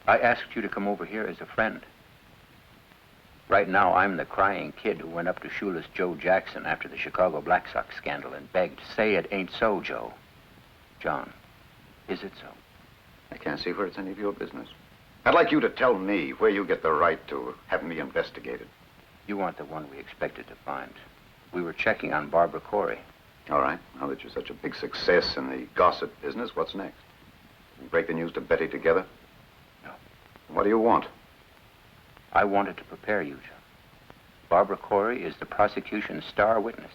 Speaker 12: I asked you to come over here as a friend. Right now, I'm the crying kid who went up to shoeless Joe Jackson after the Chicago Black Sox scandal and begged, "Say it ain't so, Joe." John, is it so?
Speaker 17: I can't see where it's any of your business. I'd like you to tell me where you get the right to have me investigated.
Speaker 12: You aren't the one we expected to find. We were checking on Barbara Corey.
Speaker 17: All right. Now that you're such a big success in the gossip business, what's next? You break the news to Betty together?
Speaker 12: No.
Speaker 17: What do you want?
Speaker 12: I wanted to prepare you, John. Barbara Corey is the prosecution's star witness.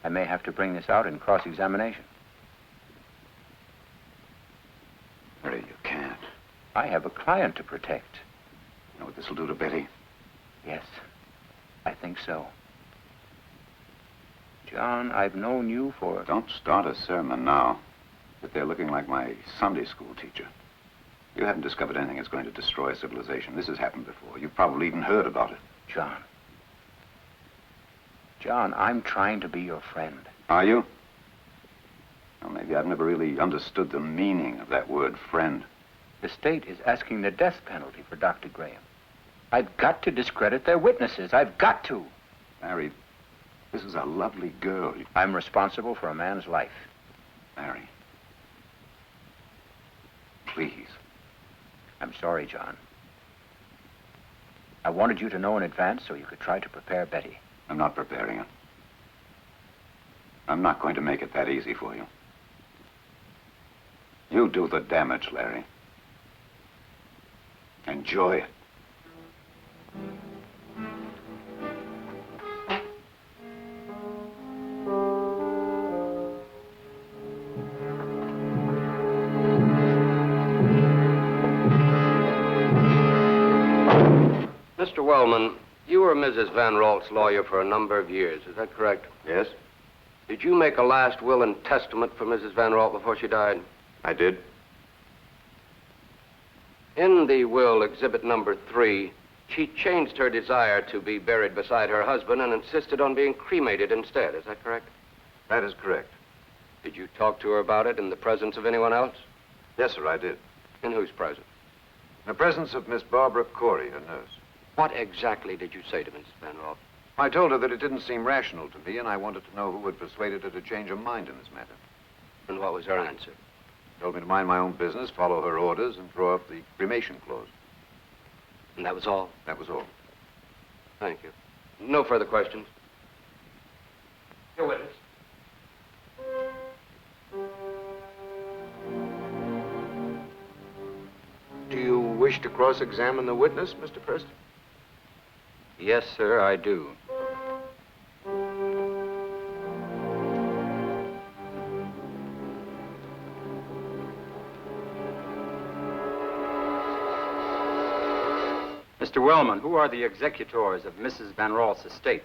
Speaker 12: I may have to bring this out in cross-examination.
Speaker 17: Mary, you can't.
Speaker 12: I have a client to protect.
Speaker 17: You know what this will do to Betty?
Speaker 12: Yes, I think so. John, I've known you for...
Speaker 17: Don't start a sermon now. But they're looking like my Sunday school teacher. You haven't discovered anything that's going to destroy civilization. This has happened before. You've probably even heard about it.
Speaker 12: John, I'm trying to be your friend.
Speaker 17: Are you? Well, maybe I've never really understood the meaning of that word, friend.
Speaker 12: The state is asking the death penalty for Dr. Graham. I've got to discredit their witnesses. I've got to.
Speaker 17: Mary, this is a lovely girl.
Speaker 12: I'm responsible for a man's life.
Speaker 17: Mary. Please.
Speaker 12: I'm sorry, John. I wanted you to know in advance so you could try to prepare Betty.
Speaker 17: I'm not preparing her. I'm not going to make it that easy for you. You do the damage, Larry. Enjoy it.
Speaker 19: Mr. Wellman, you were Mrs. Van Ralt's lawyer for a number of years, is that correct?
Speaker 17: Yes.
Speaker 19: Did you make a last will and testament for Mrs. Van Ralt before she died?
Speaker 17: I did.
Speaker 19: In the will, exhibit number 3, she changed her desire to be buried beside her husband and insisted on being cremated instead, is that correct?
Speaker 17: That is correct.
Speaker 19: Did you talk to her about it in the presence of anyone else?
Speaker 17: Yes, sir, I did.
Speaker 19: In whose presence?
Speaker 17: In the presence of Miss Barbara Corey, her nurse.
Speaker 19: What exactly did you say to Mrs. Van Ralt?
Speaker 5: I told her that it didn't seem rational to me, and I wanted to know who had persuaded her to change her mind in this matter.
Speaker 20: And what was her answer?
Speaker 5: She told me to mind my own business, follow her orders, and throw up the cremation clause.
Speaker 20: And that was all?
Speaker 5: That was all.
Speaker 20: Thank you. No further questions. Your witness.
Speaker 11: Do you wish to cross-examine the witness, Mr. Preston?
Speaker 4: Yes, sir, I do. Mr. Wellman, who are the executors of Mrs. Van Ralph's estate?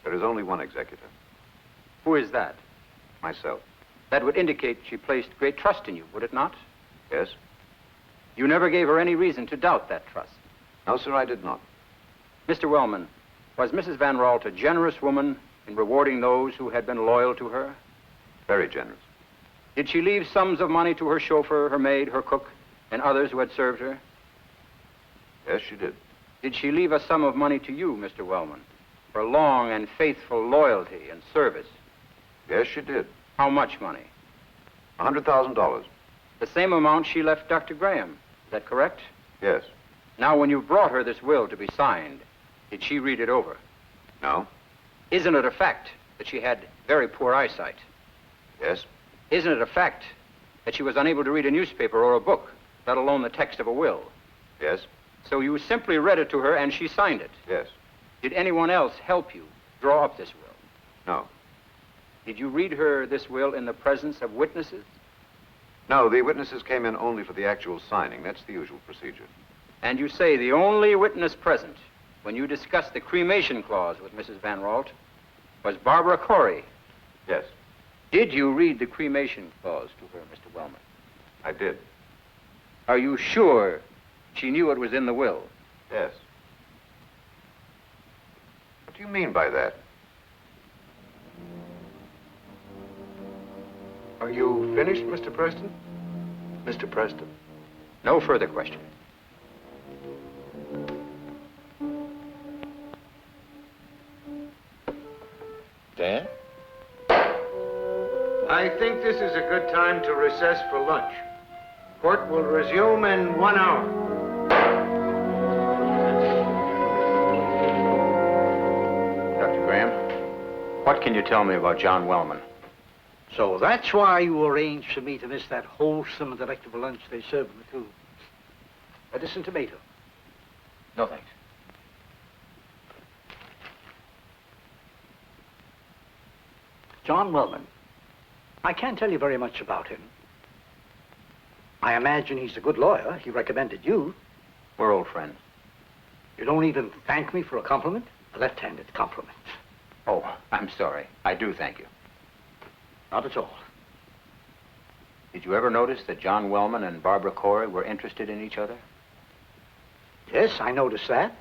Speaker 5: There is only one executor.
Speaker 4: Who is that?
Speaker 5: Myself.
Speaker 4: That would indicate she placed great trust in you, would it not?
Speaker 5: Yes?
Speaker 4: You never gave her any reason to doubt that trust.
Speaker 5: No, sir, I did not.
Speaker 4: Mr. Wellman, was Mrs. Van Ralt a generous woman in rewarding those who had been loyal to her?
Speaker 5: Very generous.
Speaker 4: Did she leave sums of money to her chauffeur, her maid, her cook, and others who had served her?
Speaker 5: Yes, she did.
Speaker 4: Did she leave a sum of money to you, Mr. Wellman, for long and faithful loyalty and service?
Speaker 5: Yes, she did.
Speaker 4: How much money?
Speaker 5: $100,000.
Speaker 4: The same amount she left Dr. Graham. Is that correct?
Speaker 5: Yes.
Speaker 4: Now, when you brought her this will to be signed, did she read it over?
Speaker 5: No.
Speaker 4: Isn't it a fact that she had very poor eyesight?
Speaker 5: Yes.
Speaker 4: Isn't it a fact that she was unable to read a newspaper or a book, let alone the text of a will?
Speaker 5: Yes.
Speaker 4: So you simply read it to her and she signed it?
Speaker 5: Yes.
Speaker 4: Did anyone else help you draw up this will?
Speaker 5: No.
Speaker 4: Did you read her this will in the presence of witnesses?
Speaker 5: No, the witnesses came in only for the actual signing. That's the usual procedure.
Speaker 4: And you say the only witness present when you discussed the cremation clause with Mrs. Van Ralt was Barbara Corey?
Speaker 5: Yes.
Speaker 4: Did you read the cremation clause to her, Mr. Wellman?
Speaker 5: I did.
Speaker 4: Are you sure she knew it was in the will?
Speaker 5: Yes. What do you mean by that?
Speaker 11: Are you finished, Mr. Preston? Mr. Preston.
Speaker 4: No further question.
Speaker 12: Dan?
Speaker 11: I think this is a good time to recess for lunch. Court will resume in 1 hour.
Speaker 4: Dr. Graham, what can you tell me about John Wellman?
Speaker 15: So that's why you arranged for me to miss that wholesome and delectable lunch they served in the tube. Lettuce and tomato.
Speaker 12: No, thanks.
Speaker 15: John Wellman. I can't tell you very much about him. I imagine he's a good lawyer. He recommended you.
Speaker 4: We're old friends.
Speaker 15: You don't even thank me for a compliment? A left-handed compliment.
Speaker 4: Oh, I'm sorry. I do thank you.
Speaker 15: Not at all.
Speaker 4: Did you ever notice that John Wellman and Barbara Corey were interested in each other?
Speaker 15: Yes, I noticed that.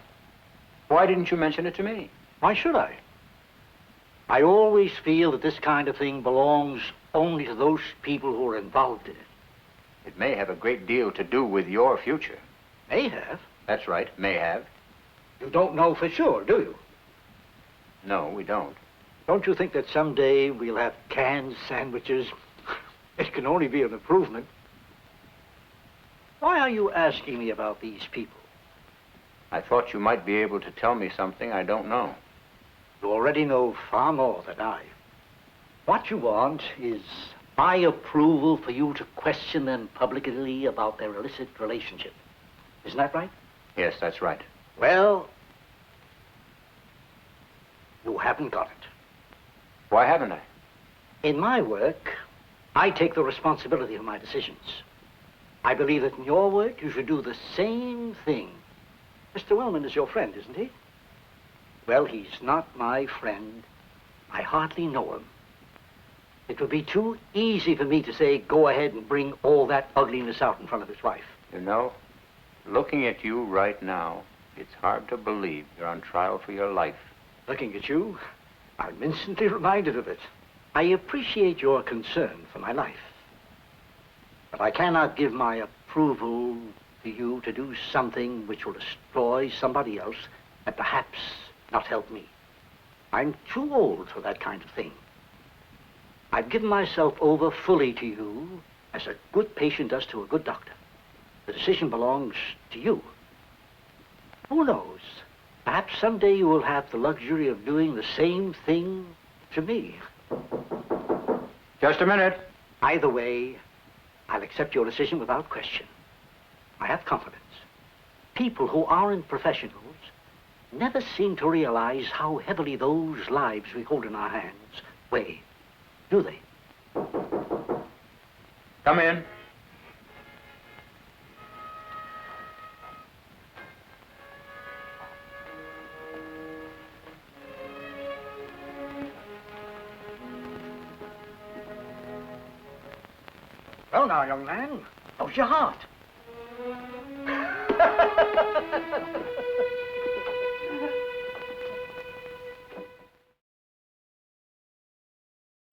Speaker 4: Why didn't you mention it to me?
Speaker 15: Why should I? I always feel that this kind of thing belongs only to those people who are involved in it.
Speaker 4: It may have a great deal to do with your future.
Speaker 15: May have?
Speaker 4: That's right, may have.
Speaker 15: You don't know for sure, do you?
Speaker 4: No, we don't.
Speaker 15: Don't you think that someday we'll have canned sandwiches? It can only be an improvement. Why are you asking me about these people?
Speaker 4: I thought you might be able to tell me something I don't know.
Speaker 15: You already know far more than I. What you want is my approval for you to question them publicly about their illicit relationship. Isn't that right?
Speaker 4: Yes, that's right.
Speaker 15: Well, you haven't got it.
Speaker 4: Why haven't I?
Speaker 15: In my work, I take the responsibility of my decisions. I believe that in your work, you should do the same thing. Mr. Wellman is your friend, isn't he? Well, he's not my friend. I hardly know him. It would be too easy for me to say, go ahead and bring all that ugliness out in front of his wife.
Speaker 4: You know, looking at you right now, it's hard to believe you're on trial for your life.
Speaker 15: Looking at you, I'm instantly reminded of it. I appreciate your concern for my life. But I cannot give my approval to you to do something which will destroy somebody else and perhaps not help me. I'm too old for that kind of thing. I've given myself over fully to you as a good patient does to a good doctor. The decision belongs to you. Who knows? Perhaps someday you will have the luxury of doing the same thing to me.
Speaker 12: Just a minute.
Speaker 15: Either way, I'll accept your decision without question. I have confidence. People who aren't professionals never seem to realize how heavily those lives we hold in our hands weigh, do they?
Speaker 12: Come in.
Speaker 15: Well now, young man, how's your heart?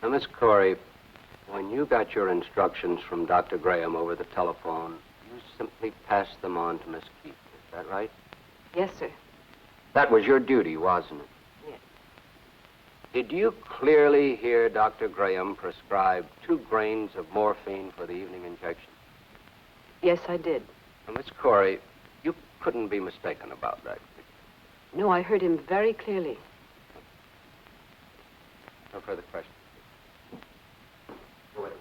Speaker 19: Now, Miss Corey, when you got your instructions from Dr. Graham over the telephone, you simply passed them on to Miss Keith. Is that right?
Speaker 7: Yes, sir.
Speaker 19: That was your duty, wasn't it?
Speaker 7: Yes.
Speaker 19: Did you clearly hear Dr. Graham prescribe 2 grains of morphine for the evening injection?
Speaker 7: Yes, I did.
Speaker 19: Now, Miss Corey, you couldn't be mistaken about that.
Speaker 7: No, I heard him very clearly.
Speaker 19: No further questions. Go ahead.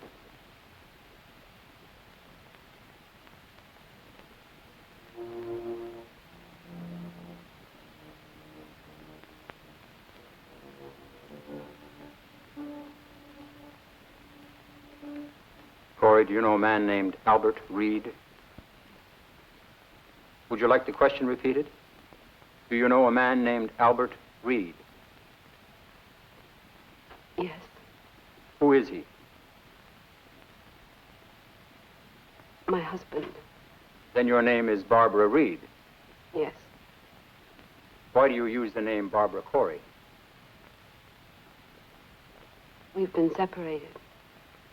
Speaker 19: Corey, do you know a man named Albert Reed? Would you like the question repeated? Do you know a man named Albert Reed?
Speaker 7: Yes.
Speaker 19: Who is he?
Speaker 7: My husband.
Speaker 19: Then your name is Barbara Reed.
Speaker 7: Yes.
Speaker 19: Why do you use the name Barbara Corey?
Speaker 7: We've been separated.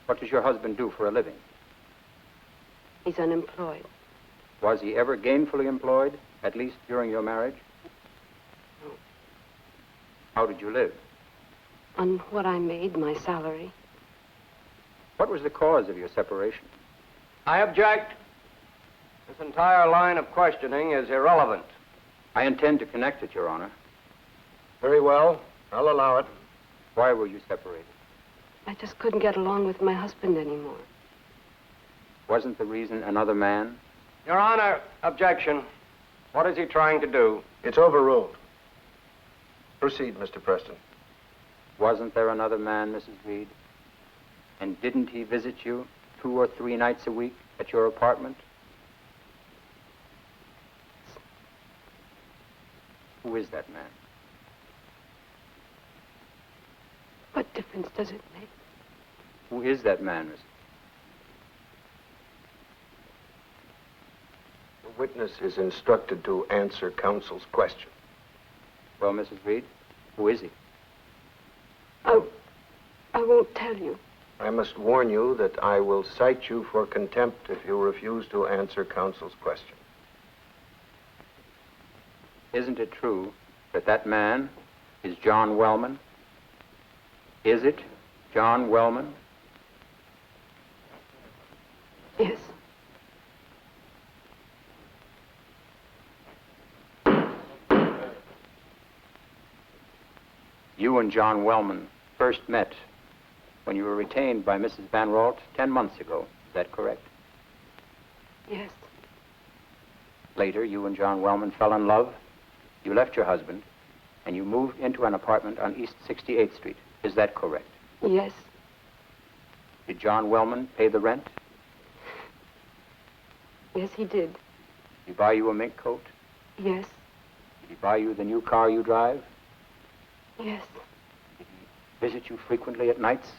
Speaker 19: What does your husband do for a living?
Speaker 7: He's unemployed.
Speaker 19: Was he ever gainfully employed, at least during your marriage?
Speaker 7: No.
Speaker 19: How did you live?
Speaker 7: On what I made, my salary.
Speaker 19: What was the cause of your separation? I object. This entire line of questioning is irrelevant. I intend to connect it, Your Honor.
Speaker 10: Very well. I'll allow it.
Speaker 19: Why were you separated?
Speaker 7: I just couldn't get along with my husband anymore.
Speaker 19: Wasn't the reason another man? Your Honor, objection. What is he trying to do?
Speaker 10: It's overruled. Proceed, Mr. Preston.
Speaker 19: Wasn't there another man, Mrs. Reed? And didn't he visit you 2 or 3 nights a week at your apartment? Who is that man?
Speaker 7: What difference does it make?
Speaker 19: Who is that man, Miss?
Speaker 10: The witness is instructed to answer counsel's question.
Speaker 19: Well, Mrs. Reed, who is he?
Speaker 7: I won't tell you.
Speaker 10: I must warn you that I will cite you for contempt if you refuse to answer counsel's question.
Speaker 19: Isn't it true that that man is John Wellman? Is it John Wellman?
Speaker 7: Yes.
Speaker 19: You and John Wellman first met when you were retained by Mrs. Van Ralt 10 months ago. Is that correct?
Speaker 7: Yes.
Speaker 19: Later, you and John Wellman fell in love. You left your husband, and you moved into an apartment on East 68th Street. Is that correct?
Speaker 7: Yes.
Speaker 19: Did John Wellman pay the rent?
Speaker 7: Yes, he did.
Speaker 19: Did he buy you a mink coat?
Speaker 7: Yes.
Speaker 19: Did he buy you the new car you drive?
Speaker 7: Yes.
Speaker 19: Did he visit you frequently at nights?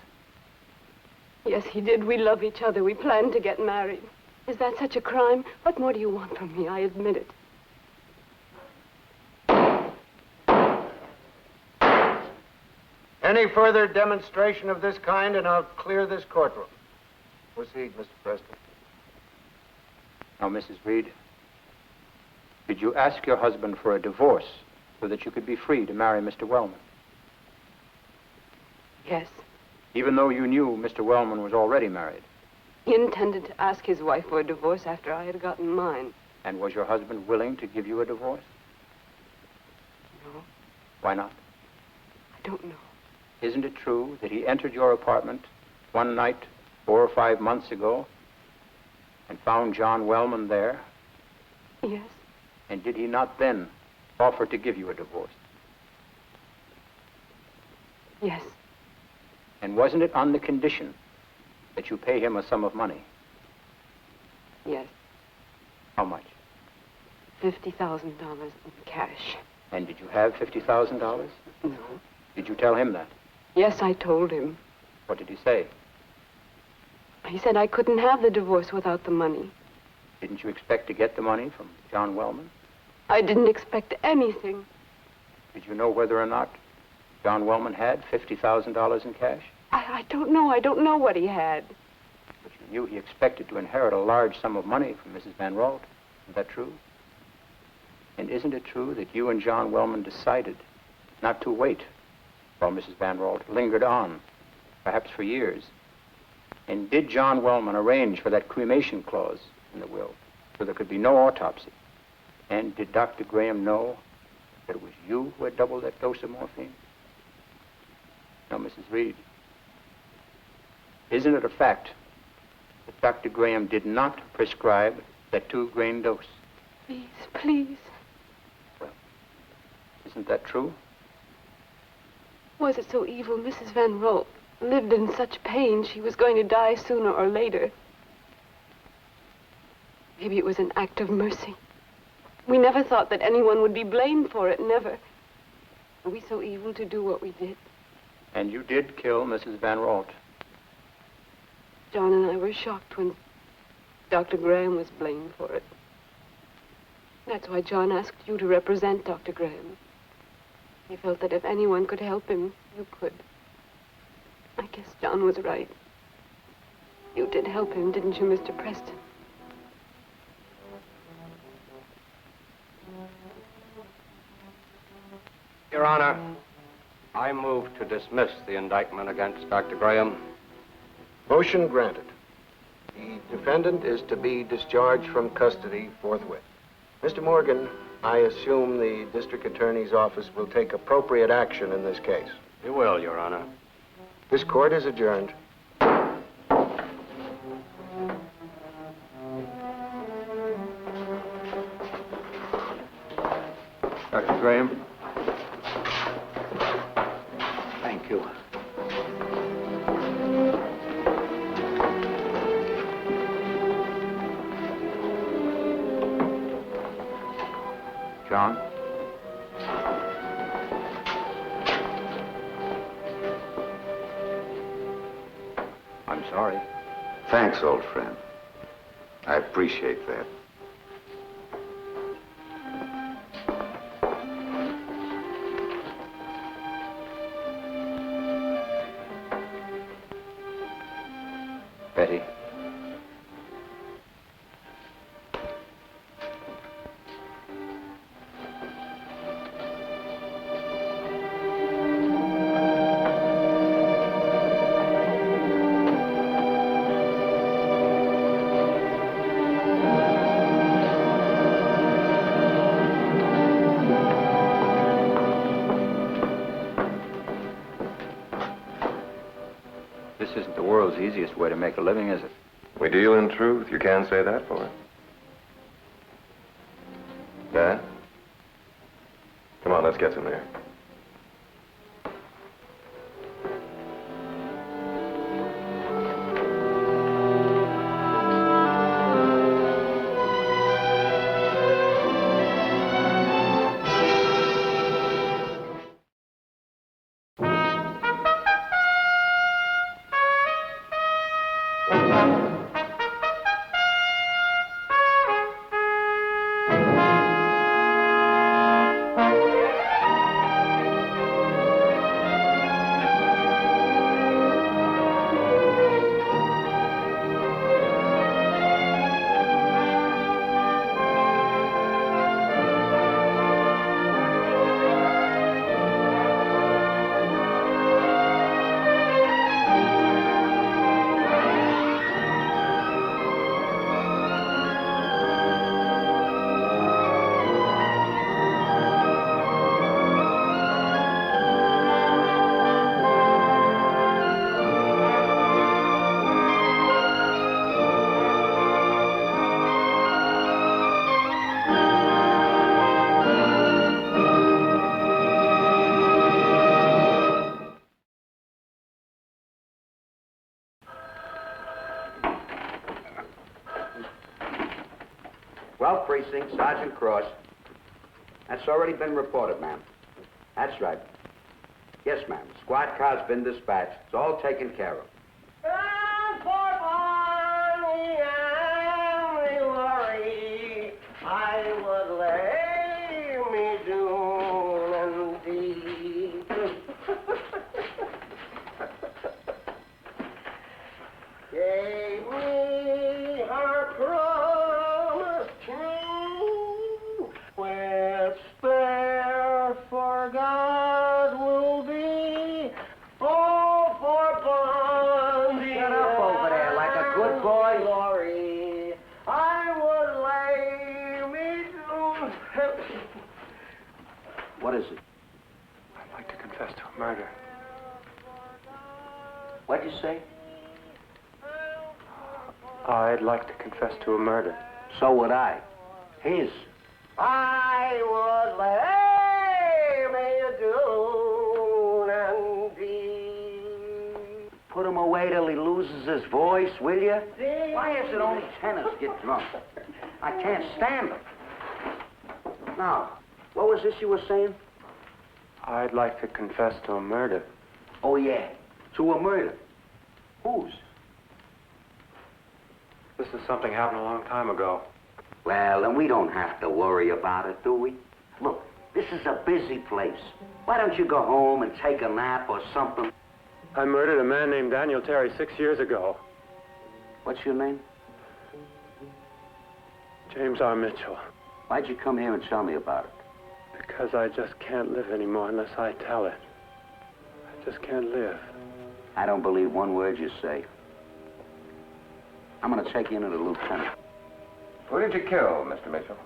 Speaker 7: Yes, he did. We love each other. We planned to get married. Is that such a crime? What more do you want from me? I admit it.
Speaker 11: Any further demonstration of this kind, and I'll clear this courtroom.
Speaker 10: Proceed, Mr. Preston.
Speaker 19: Now, Mrs. Reed, did you ask your husband for a divorce so that you could be free to marry Mr. Wellman?
Speaker 7: Yes.
Speaker 12: Even though you knew Mr. Wellman was already married?
Speaker 7: He intended to ask his wife for a divorce after I had gotten mine.
Speaker 12: And was your husband willing to give you a divorce?
Speaker 7: No,
Speaker 12: Why not?
Speaker 7: I don't know.
Speaker 12: Isn't it true that he entered your apartment one night 4 or 5 months ago and found John Wellman there?
Speaker 7: Yes.
Speaker 12: And did he not then offer to give you a divorce?
Speaker 7: Yes.
Speaker 12: And wasn't it on the condition that you pay him a sum of money?
Speaker 7: Yes.
Speaker 12: How much?
Speaker 7: $50,000 in cash.
Speaker 12: And did you have $50,000?
Speaker 7: No.
Speaker 12: Did you tell him that?
Speaker 7: Yes, I told him.
Speaker 12: What did he say?
Speaker 7: He said I couldn't have the divorce without the money.
Speaker 12: Didn't you expect to get the money from John Wellman?
Speaker 7: I didn't expect anything.
Speaker 12: Did you know whether or not John Wellman had $50,000 in cash?
Speaker 7: I don't know. I don't know what he had.
Speaker 12: But you knew he expected to inherit a large sum of money from Mrs. Van Ralt. Isn't that true? And isn't it true that you and John Wellman decided not to wait while Mrs. Van Ralt lingered on, perhaps for years? And did John Wellman arrange for that cremation clause in the will so there could be no autopsy? And did Dr. Graham know that it was you who had doubled that dose of morphine? Now, Mrs. Reed, isn't it a fact that Dr. Graham did not prescribe that 2-grain dose?
Speaker 7: Please, please.
Speaker 12: Isn't that true?
Speaker 7: Was it so evil? Mrs. Van Ralt lived in such pain she was going to die sooner or later. Maybe it was an act of mercy. We never thought that anyone would be blamed for it, never. Were we so evil to do what we did?
Speaker 12: And you did kill Mrs. Van Ralt.
Speaker 7: John and I were shocked when Dr. Graham was blamed for it. That's why John asked you to represent Dr. Graham. He felt that if anyone could help him, you could. I guess John was right. You did help him, didn't you, Mr. Preston?
Speaker 19: Your Honor, I move to dismiss the indictment against Dr. Graham.
Speaker 11: Motion granted. The defendant is to be discharged from custody forthwith. Mr. Morgan, I assume the district attorney's office will take appropriate action in this case.
Speaker 19: You will, Your Honor.
Speaker 11: This court is adjourned.
Speaker 12: Dr. Graham?
Speaker 8: Thank you.
Speaker 12: John? I'm sorry.
Speaker 17: Thanks, old friend. I appreciate that.
Speaker 12: Betty. This isn't the world's easiest way to make a living, is it?
Speaker 6: We deal in truth. You can say that for it. Dad? Come on, let's get some there.
Speaker 1: 12th Precinct, Sergeant Cross. That's already been reported, ma'am. That's right. Yes, ma'am. Squad car's been dispatched. It's all taken care of.
Speaker 18: And for Bonnie and Laurie, I would lay me down and deep. Gave me her promise true, with spare for God will be, all for Bonnie.
Speaker 1: Shut up over there like a good boy.
Speaker 18: Laurie, I would lay me down.
Speaker 1: What is it?
Speaker 9: I'd like to confess to a murder.
Speaker 1: What'd you say?
Speaker 9: I'd like to confess to a murder.
Speaker 1: So would I. His.
Speaker 18: I would lay me down and deep.
Speaker 1: Put him away till he loses his voice, will you? Why is it only tenors get drunk? I can't stand them. Now, what was this you were saying?
Speaker 9: I'd like to confess to a murder.
Speaker 1: Oh, yeah. To a murder. Whose?
Speaker 9: This is something happened a long time ago.
Speaker 1: Well, then we don't have to worry about it, do we? Look, this is a busy place. Why don't you go home and take a nap or something?
Speaker 9: I murdered a man named Daniel Terry 6 years ago.
Speaker 1: What's your name?
Speaker 9: James R. Mitchell.
Speaker 1: Why'd you come here and tell me about it?
Speaker 9: Because I just can't live anymore unless I tell it. I just can't live.
Speaker 1: I don't believe one word you say. I'm gonna take you into the lieutenant.
Speaker 3: Who did you kill, Mr. Mitchell?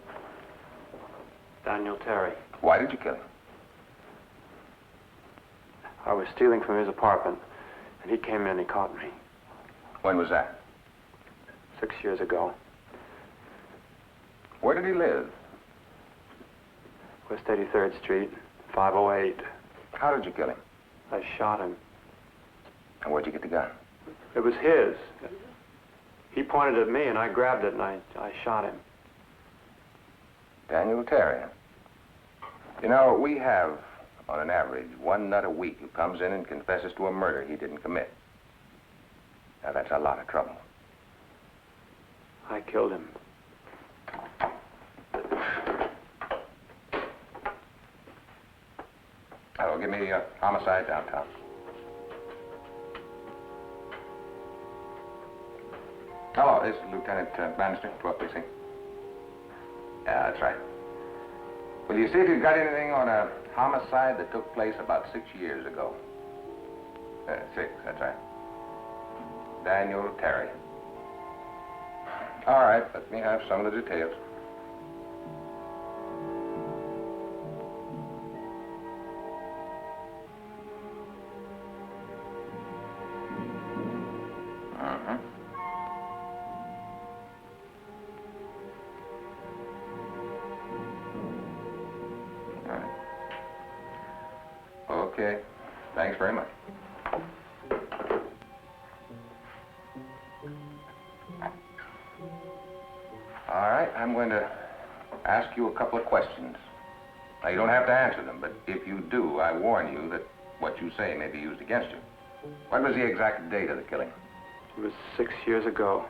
Speaker 9: Daniel Terry.
Speaker 3: Why did you kill him?
Speaker 9: I was stealing from his apartment, and he came in and he caught me.
Speaker 3: When was that?
Speaker 9: 6 years ago.
Speaker 3: Where did he live?
Speaker 9: West 83rd Street, 508.
Speaker 3: How did you kill him?
Speaker 9: I shot him.
Speaker 3: And where'd you get the gun?
Speaker 9: It was his. He pointed at me, and I grabbed it, and I shot him.
Speaker 3: Daniel Terry. You know, we have, on an average, one nut a week who comes in and confesses to a murder he didn't commit. Now, that's a lot of trouble.
Speaker 9: I killed him.
Speaker 3: Oh, give me a homicide downtown. Hello, this is Lieutenant Bannister, 12th Precinct. Yeah, that's right. Will you see if you've got anything on a homicide that took place about 6 years ago? 6, that's right. Daniel Terry. All right, let me have some of the details. Okay. Thanks very much. All right, I'm going to ask you a couple of questions. Now, you don't have to answer them, but if you do, I warn you that what you say may be used against you. What was the exact date of the killing?
Speaker 9: It was 6 years ago.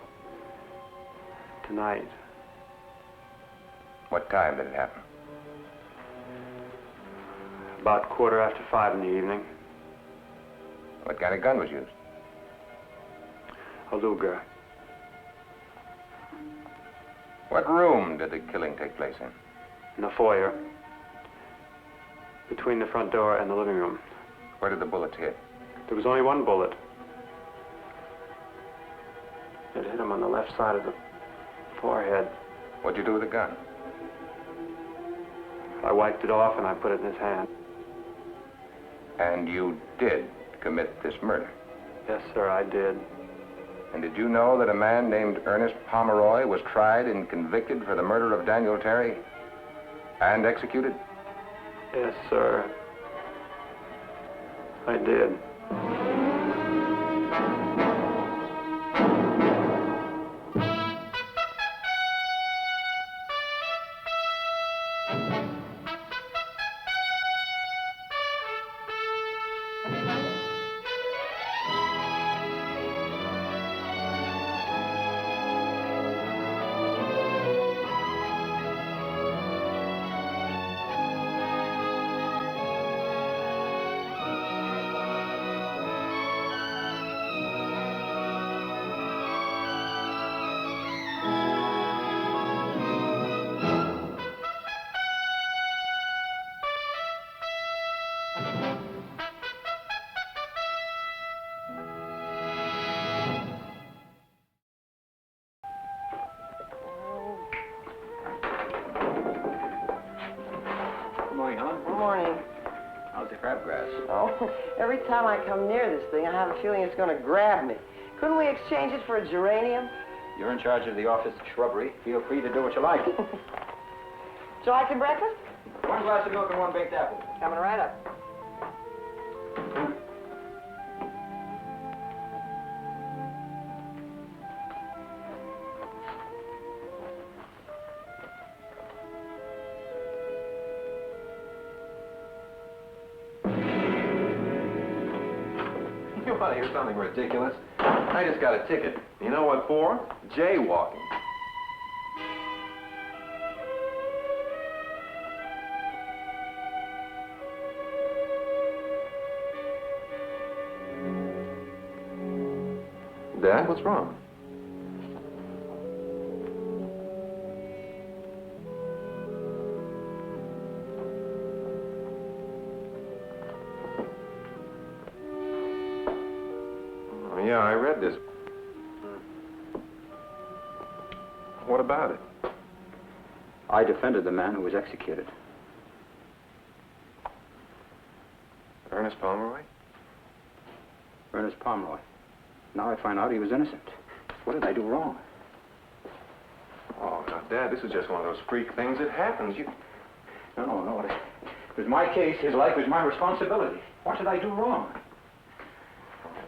Speaker 9: Tonight.
Speaker 3: What time did it happen?
Speaker 9: About 5:15 in the evening.
Speaker 3: What kind of gun was used?
Speaker 9: A Luger.
Speaker 3: What room did the killing take place in?
Speaker 9: In the foyer. Between the front door and the living room.
Speaker 3: Where did the bullets hit?
Speaker 9: There was only one bullet. It hit him on the left side of the forehead.
Speaker 3: What'd you do with the gun?
Speaker 9: I wiped it off and I put it in his hand.
Speaker 3: And you did commit this murder?
Speaker 9: Yes, sir, I did.
Speaker 3: And did you know that a man named Ernest Pomeroy was tried and convicted for the murder of Daniel Terry and executed?
Speaker 9: Yes, sir. I did.
Speaker 12: crabgrass.
Speaker 13: Oh, every time I come near this thing, I have a feeling it's going to grab me. Couldn't we exchange it for a geranium?
Speaker 12: You're in charge of the office of shrubbery. Feel free to do what you like.
Speaker 13: Would you like some breakfast?
Speaker 12: One glass of milk and one baked apple.
Speaker 13: Coming right up.
Speaker 6: You want to hear something ridiculous? I just got a ticket. You know what for? Jaywalking. Dad, what's wrong? Oh, yeah, I read this. What about it?
Speaker 12: I defended the man who was executed.
Speaker 6: Ernest Pomeroy?
Speaker 12: Ernest Pomeroy. Now I find out he was innocent. What did I do wrong?
Speaker 6: Oh, now, Dad, this is just one of those freak things that happens.
Speaker 12: No. It was my case. His life was my responsibility. What did I do wrong?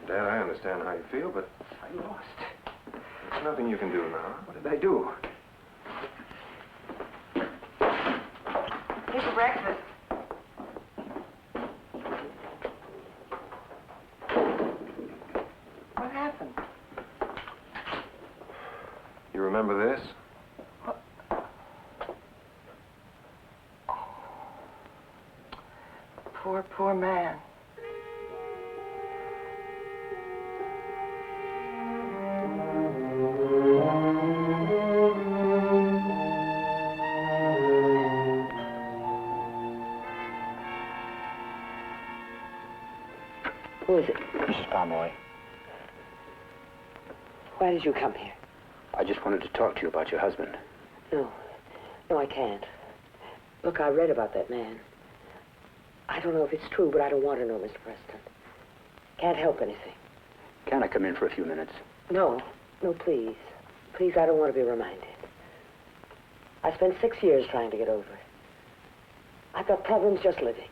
Speaker 6: Dad, I understand how you feel, but
Speaker 12: I lost.
Speaker 6: there's nothing you can do now.
Speaker 12: What did I do?
Speaker 13: Here's your breakfast. What happened?
Speaker 6: You remember this?
Speaker 13: Poor man.
Speaker 12: Who is it? Mrs. Pomeroy.
Speaker 13: Why did you come here?
Speaker 12: I just wanted to talk to you about your husband.
Speaker 13: No, I can't. Look, I read about that man. I don't know if it's true, but I don't want to know, Mr. Preston. Can't help anything.
Speaker 12: Can I come in for a few minutes?
Speaker 13: No, please. Please, I don't want to be reminded. I spent 6 years trying to get over it. I've got problems just living.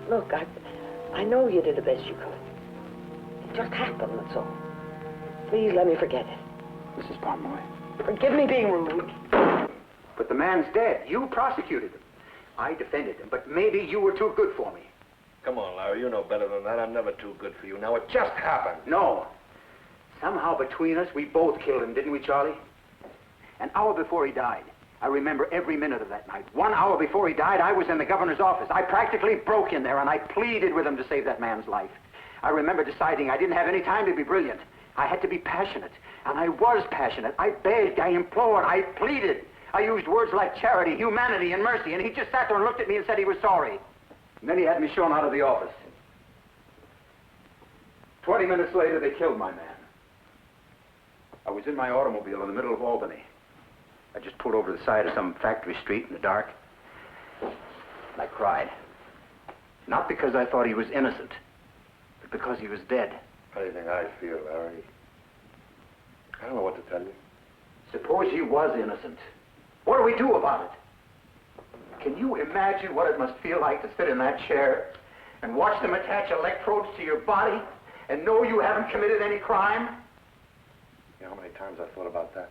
Speaker 13: Look, I know you did the best you could. It just happened, that's all. Please let me forget it.
Speaker 12: Mrs. Pomeroy.
Speaker 13: Forgive me being rude.
Speaker 12: But the man's dead. You prosecuted him. I defended him, but maybe you were too good for me.
Speaker 10: Come on, Larry, you know better than that. I'm never too good for you. Now, it just happened.
Speaker 12: No. Somehow between us, we both killed him, didn't we, Charlie? An hour before he died, I remember every minute of that night. 1 hour before he died, I was in the governor's office. I practically broke in there, and I pleaded with him to save that man's life. I remember deciding I didn't have any time to be brilliant. I had to be passionate, and I was passionate. I begged, I implored, I pleaded. I used words like charity, humanity, and mercy, and he just sat there and looked at me and said he was sorry. And then he had me shown out of the office. 20 minutes later, they killed my man. I was in my automobile in the middle of Albany. I just pulled over to the side of some factory street in the dark. And I cried. Not because I thought he was innocent, but because he was dead.
Speaker 10: How do you think I feel, Larry? I don't know what to tell you.
Speaker 12: Suppose he was innocent. What do we do about it? Can you imagine what it must feel like to sit in that chair and watch them attach electrodes to your body and know you haven't committed any crime?
Speaker 10: You know how many times I've thought about that?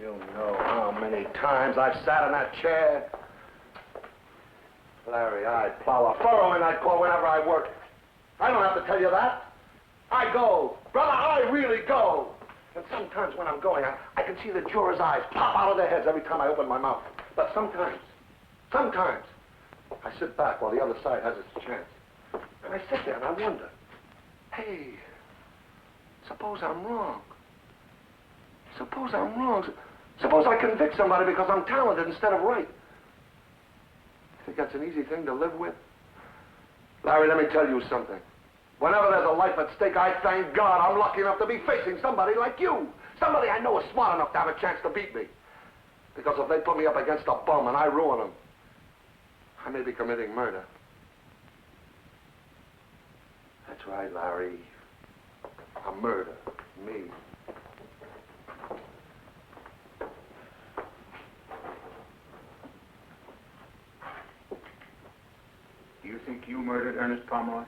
Speaker 10: You know how many times I've sat in that chair. Larry, I'd plow a furrow in that core whenever I work. I don't have to tell you that. I go. Brother, I really go. And sometimes when I'm going, I can see the jurors' eyes pop out of their heads every time I open my mouth. But sometimes, I sit back while the other side has its chance. And I sit there and I wonder, hey, suppose I'm wrong. Suppose I'm wrong. Suppose I convict somebody because I'm talented instead of right. You think that's an easy thing to live with? Larry, let me tell you something. Whenever there's a life at stake, I thank God I'm lucky enough to be facing somebody like you. Somebody I know is smart enough to have a chance to beat me. Because if they put me up against a bum and I ruin them, I may be committing murder. That's right, Larry. A murder. Me.
Speaker 12: Do you think you murdered Ernest Pomeroy?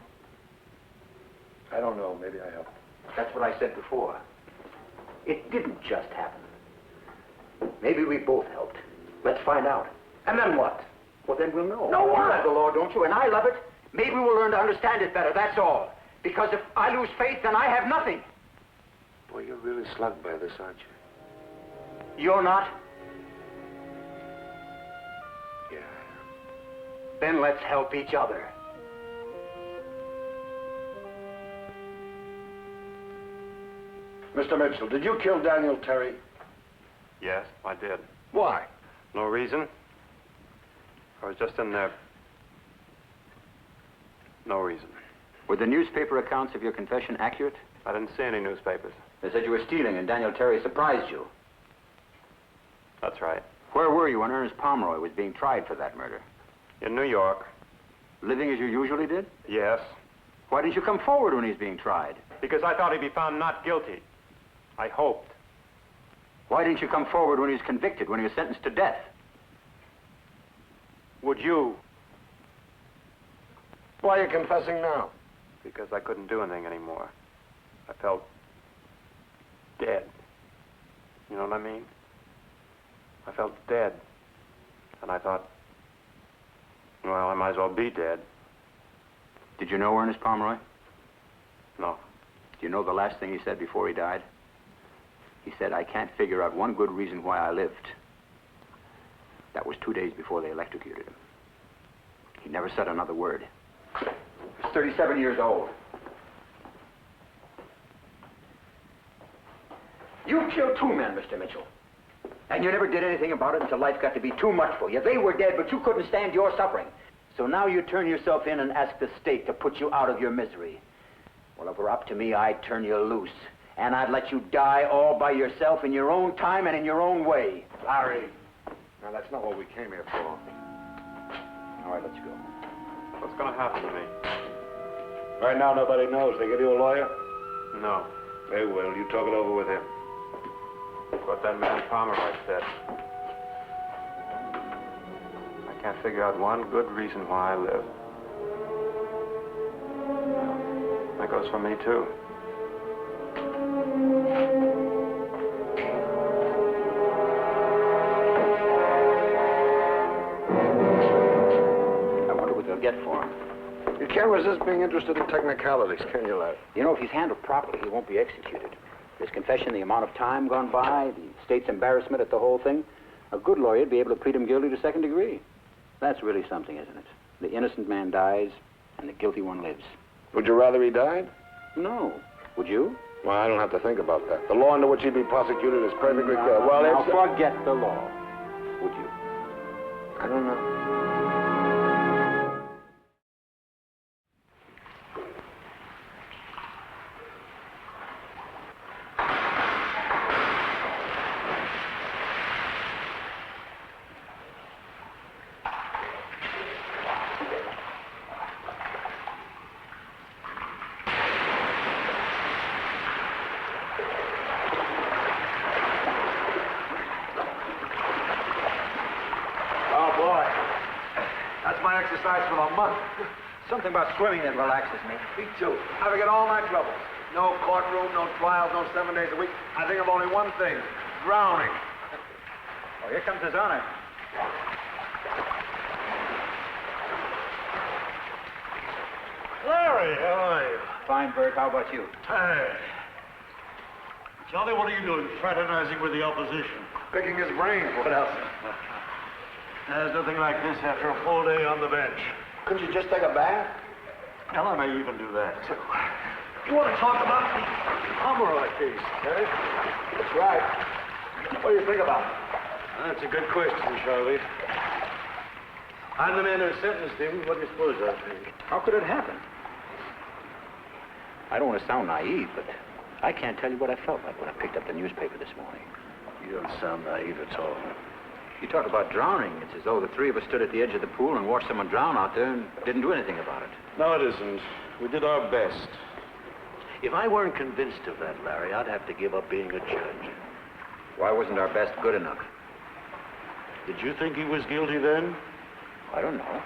Speaker 10: I don't know. Maybe I helped.
Speaker 12: That's what I said before. It didn't just happen. Maybe we both helped. Let's find out. And then what? Well, then we'll know. No, you love the law, don't you? And I love it. Maybe we'll learn to understand it better, that's all. Because if I lose faith, then I have nothing.
Speaker 10: Boy, you're really slugged by this, aren't you?
Speaker 12: You're not?
Speaker 10: Yeah.
Speaker 12: Then let's help each other.
Speaker 10: Mr. Mitchell, did you kill Daniel Terry?
Speaker 2: Yes, I did.
Speaker 10: Why?
Speaker 2: No reason. I was just in there. No reason.
Speaker 12: Were the newspaper accounts of your confession accurate?
Speaker 2: I didn't see any newspapers.
Speaker 12: They said you were stealing and Daniel Terry surprised you.
Speaker 2: That's right.
Speaker 12: Where were you when Ernest Pomeroy was being tried for that murder?
Speaker 2: In New York.
Speaker 12: Living as you usually did?
Speaker 2: Yes.
Speaker 12: Why didn't you come forward when he was being tried?
Speaker 2: Because I thought he'd be found not guilty. I hoped.
Speaker 12: Why didn't you come forward when he was convicted, when he was sentenced to death?
Speaker 2: Would you?
Speaker 10: Why are you confessing now?
Speaker 2: Because I couldn't do anything anymore. I felt dead. You know what I mean? I felt dead. And I thought, well, I might as well be dead.
Speaker 12: Did you know Ernest Pomeroy?
Speaker 2: No.
Speaker 12: Do you know the last thing he said before he died? He said, I can't figure out one good reason why I lived. That was 2 days before they electrocuted him. He never said another word. He's 37 years old. You killed 2 men, Mr. Mitchell. And you never did anything about it until life got to be too much for you. They were dead, but you couldn't stand your suffering. So now you turn yourself in and ask the state to put you out of your misery. Well, if it were up to me, I'd turn you loose. And I'd let you die all by yourself in your own time and in your own way.
Speaker 10: Larry. Now, that's not what we came here for.
Speaker 12: All right, let's go.
Speaker 2: What's going to happen to me?
Speaker 10: Right now, nobody knows. They give you a lawyer?
Speaker 2: No.
Speaker 10: They will. You talk it over with him.
Speaker 2: What that man Pomeroy said. I can't figure out one good reason why I live. That goes for me, too.
Speaker 12: I wonder what they'll get for him.
Speaker 10: You can't resist being interested in technicalities, can you, lad?
Speaker 12: You know, if he's handled properly, he won't be executed. His confession, the amount of time gone by, the state's embarrassment at the whole thing, a good lawyer would be able to plead him guilty to second degree. That's really something, isn't it? The innocent man dies, and the guilty one lives.
Speaker 10: Would you rather he died?
Speaker 12: No. Would you?
Speaker 10: Well, I don't have to think about that. The law under which he'd be prosecuted is perfectly clear. Well,
Speaker 12: now forget the law. Would you?
Speaker 10: I don't know.
Speaker 11: Exercise for the month.
Speaker 12: Something about swimming that relaxes me.
Speaker 11: Me too. I forget all my troubles. No courtroom, no trials, no 7 days a week. I think of only one thing: drowning.
Speaker 12: Oh, here comes His Honor.
Speaker 14: Larry, how are you?
Speaker 12: Fine, Birch. How about you?
Speaker 14: Hey. Charlie, what are you doing? Fraternizing with the opposition?
Speaker 10: Picking his brains. What else?
Speaker 14: There's nothing like this after a full day on the bench.
Speaker 10: Couldn't you just take a bath?
Speaker 14: Well, I may even do that, too. You want to talk about the Pomeroy case, eh?
Speaker 10: That's right. What do you think about it?
Speaker 14: That's a good question, Charlie. I'm the man who sentenced him. What do you suppose I think?
Speaker 12: How could it happen? I don't want to sound naive, but I can't tell you what I felt like when I picked up the newspaper this morning.
Speaker 14: You don't sound naive at all.
Speaker 22: You talk about drowning. It's as though the three of us stood at the edge of the pool and watched someone drown out there and didn't do anything about it.
Speaker 14: No, it isn't. We did our best.
Speaker 16: If I weren't convinced of that, Larry, I'd have to give up being a judge.
Speaker 22: Why wasn't our best good enough?
Speaker 14: Did you think he was guilty then?
Speaker 22: I don't know.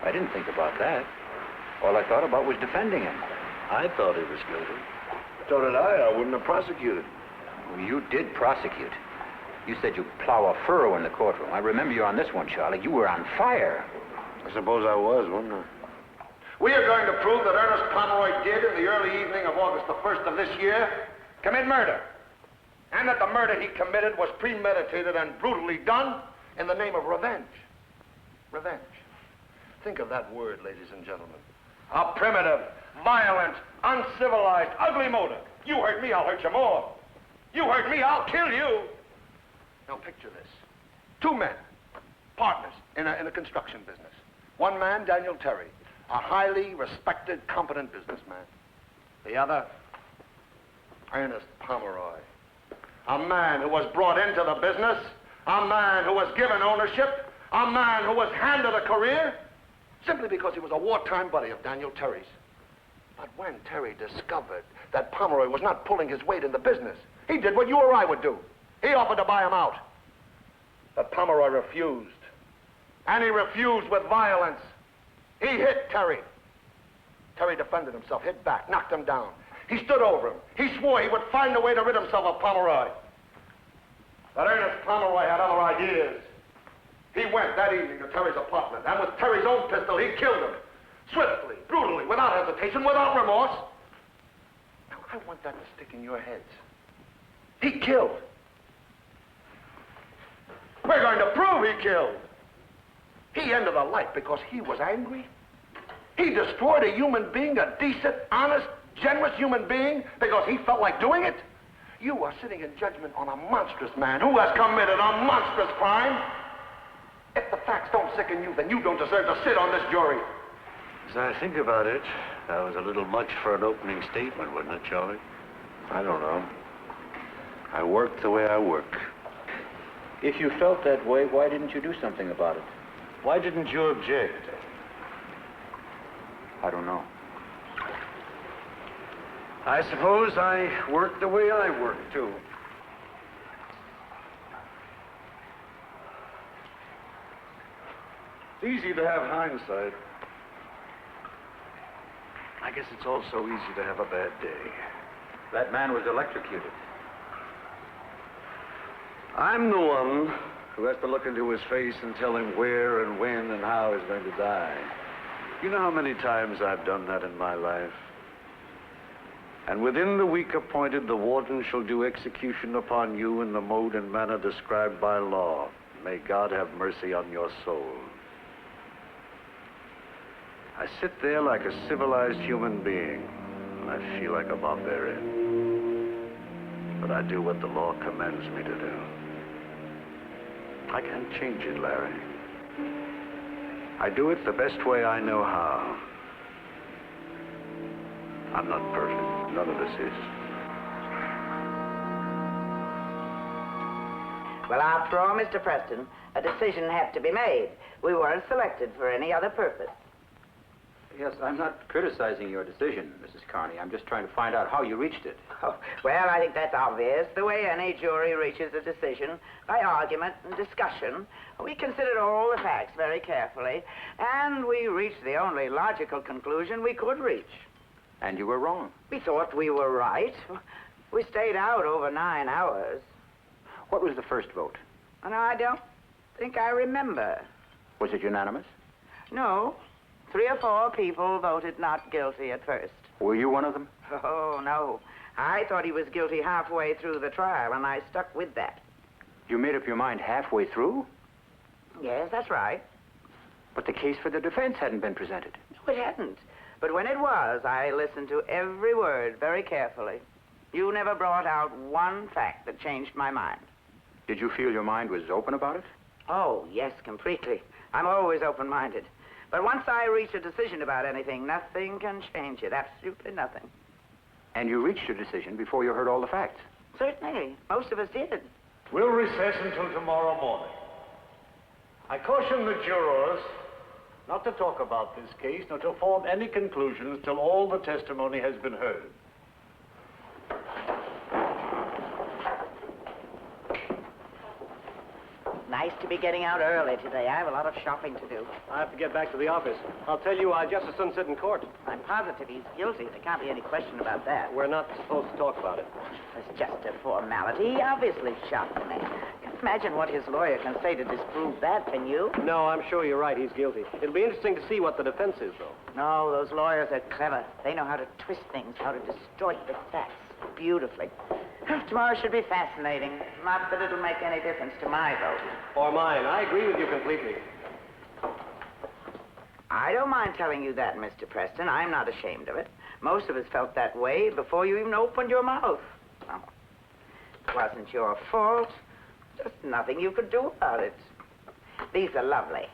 Speaker 22: I didn't think about that. All I thought about was defending him.
Speaker 16: I thought he was guilty.
Speaker 14: So did I. I wouldn't have prosecuted.
Speaker 22: Well, you did prosecute. You said you'd plow a furrow in the courtroom. I remember you on this one, Charlie. You were on fire.
Speaker 14: I suppose I was, wasn't I?
Speaker 11: We are going to prove that Ernest Pomeroy did, in the early evening of August the 1st of this year, commit murder. And that the murder he committed was premeditated and brutally done in the name of revenge. Revenge. Think of that word, ladies and gentlemen. A primitive, violent, uncivilized, ugly motive. You hurt me, I'll hurt you more. You hurt me, I'll kill you. Now picture this. Two men, partners in a construction business. One man, Daniel Terry, a highly respected, competent businessman. The other, Ernest Pomeroy, a man who was brought into the business, a man who was given ownership, a man who was handed a career, simply because he was a wartime buddy of Daniel Terry's. But when Terry discovered that Pomeroy was not pulling his weight in the business, he did what you or I would do. He offered to buy him out. But Pomeroy refused. And he refused with violence. He hit Terry. Terry defended himself, hit back, knocked him down. He stood over him. He swore he would find a way to rid himself of Pomeroy. But Ernest Pomeroy had other ideas. He went that evening to Terry's apartment, and with Terry's own pistol, he killed him. Swiftly, brutally, without hesitation, without remorse. Now, I want that to stick in your heads. He killed. We're going to prove he killed. He ended a life because he was angry. He destroyed a human being, a decent, honest, generous human being, because he felt like doing it. You are sitting in judgment on a monstrous man who has committed a monstrous crime. If the facts don't sicken you, then you don't deserve to sit on this jury.
Speaker 16: As I think about it, that was a little much for an opening statement, wasn't it, Charlie?
Speaker 14: I don't know. I work the way I work.
Speaker 22: If you felt that way, why didn't you do something about it?
Speaker 14: Why didn't you object?
Speaker 22: I don't know.
Speaker 16: I suppose I work the way I work, too.
Speaker 14: It's easy to have hindsight.
Speaker 16: I guess it's also easy to have a bad day.
Speaker 22: That man was electrocuted.
Speaker 16: I'm the one who has to look into his face and tell him where and when and how he's going to die. You know how many times I've done that in my life? And within the week appointed, the warden shall do execution upon you in the mode and manner described by law. May God have mercy on your soul. I sit there like a civilized human being, and I feel like a barbarian. But I do what the law commands me to do. I can't change it, Larry. I do it the best way I know how. I'm not perfect. None of us is.
Speaker 13: Well, after all, Mr. Preston, a decision had to be made. We weren't selected for any other purpose.
Speaker 22: Yes, I'm not criticizing your decision, Mrs. Carney. I'm just trying to find out how you reached it.
Speaker 13: Oh, well, I think that's obvious. The way any jury reaches a decision, by argument and discussion. We considered all the facts very carefully, and we reached the only logical conclusion we could reach.
Speaker 22: And you were wrong.
Speaker 13: We thought we were right. We stayed out over 9 hours.
Speaker 22: What was the first vote?
Speaker 13: And I don't think I remember.
Speaker 22: Was it unanimous?
Speaker 13: No. 3 or 4 people voted not guilty at first.
Speaker 22: Were you one of them?
Speaker 13: Oh, no. I thought he was guilty halfway through the trial, and I stuck with that.
Speaker 22: You made up your mind halfway through?
Speaker 13: Yes, that's right.
Speaker 22: But the case for the defense hadn't been presented.
Speaker 13: No, it hadn't. But when it was, I listened to every word very carefully. You never brought out one fact that changed my mind.
Speaker 22: Did you feel your mind was open about it?
Speaker 13: Oh, yes, completely. I'm always open-minded. But once I reach a decision about anything, nothing can change it. Absolutely nothing.
Speaker 22: And you reached your decision before you heard all the facts?
Speaker 13: Certainly. Most of us did.
Speaker 16: We'll recess until tomorrow morning. I caution the jurors not to talk about this case, nor to form any conclusions till all the testimony has been heard.
Speaker 13: Nice to be getting out early today. I have a lot of shopping to do.
Speaker 9: I have to get back to the office. I'll tell you, I just as soon sit in court.
Speaker 13: I'm positive he's guilty. There can't be any question about that.
Speaker 9: We're not supposed to talk about it.
Speaker 13: It's just a formality. He obviously shot the man. Imagine what his lawyer can say to disprove that, can you?
Speaker 9: No, I'm sure you're right. He's guilty. It'll be interesting to see what the defense is, though.
Speaker 13: No, those lawyers are clever. They know how to twist things, how to distort the facts beautifully. Tomorrow should be fascinating. Not that it'll make any difference to my vote.
Speaker 9: Or mine. I agree with you completely.
Speaker 13: I don't mind telling you that, Mr. Preston. I'm not ashamed of it. Most of us felt that way before you even opened your mouth. Oh, it wasn't your fault. Just nothing you could do about it. These are lovely.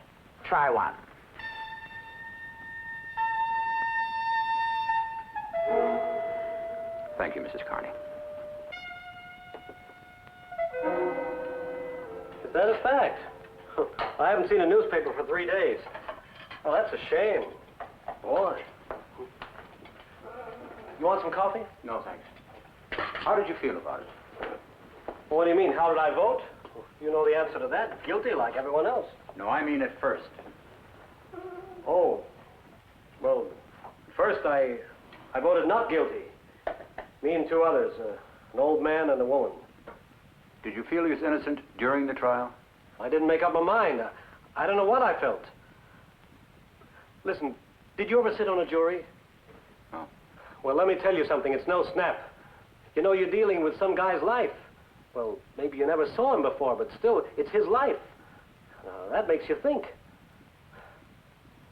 Speaker 13: Try one.
Speaker 12: Thank you, Mrs. Carney.
Speaker 9: Is that a fact? I haven't seen a newspaper for 3 days. Well, that's a shame. Boy. You want some coffee?
Speaker 12: No, thanks. How did you feel about it?
Speaker 9: Well, what do you mean, how did I vote? You know the answer to that. Guilty like everyone else.
Speaker 12: No, I mean at first.
Speaker 9: Oh. Well, first I voted not guilty. Me and two others, an old man and a woman.
Speaker 12: Did you feel he was innocent during the trial?
Speaker 9: I didn't make up my mind. I don't know what I felt. Listen, did you ever sit on a jury?
Speaker 12: No.
Speaker 9: Well, let me tell you something. It's no snap. You know, you're dealing with some guy's life. Well, maybe you never saw him before, but still, it's his life. Now, that makes you think.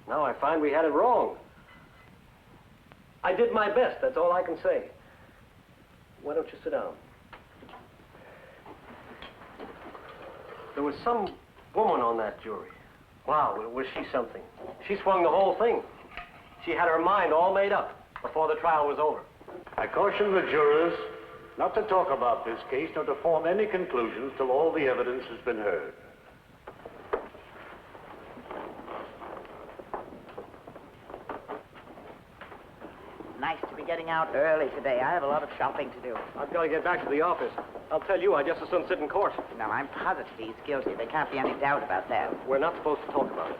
Speaker 9: Now I find we had it wrong. I did my best, that's all I can say. Why don't you sit down? There was some woman on that jury. Wow, was she something? She swung the whole thing. She had her mind all made up before the trial was over.
Speaker 16: I caution the jurors not to talk about this case, nor to form any conclusions till all the evidence has been heard.
Speaker 13: Nice to be getting out early today. I have a lot of shopping to do.
Speaker 9: I've got to get back to the office. I'll tell you, I just as soon sit in court.
Speaker 13: No, I'm positive he's guilty. There can't be any doubt about that.
Speaker 9: We're not supposed to talk about it.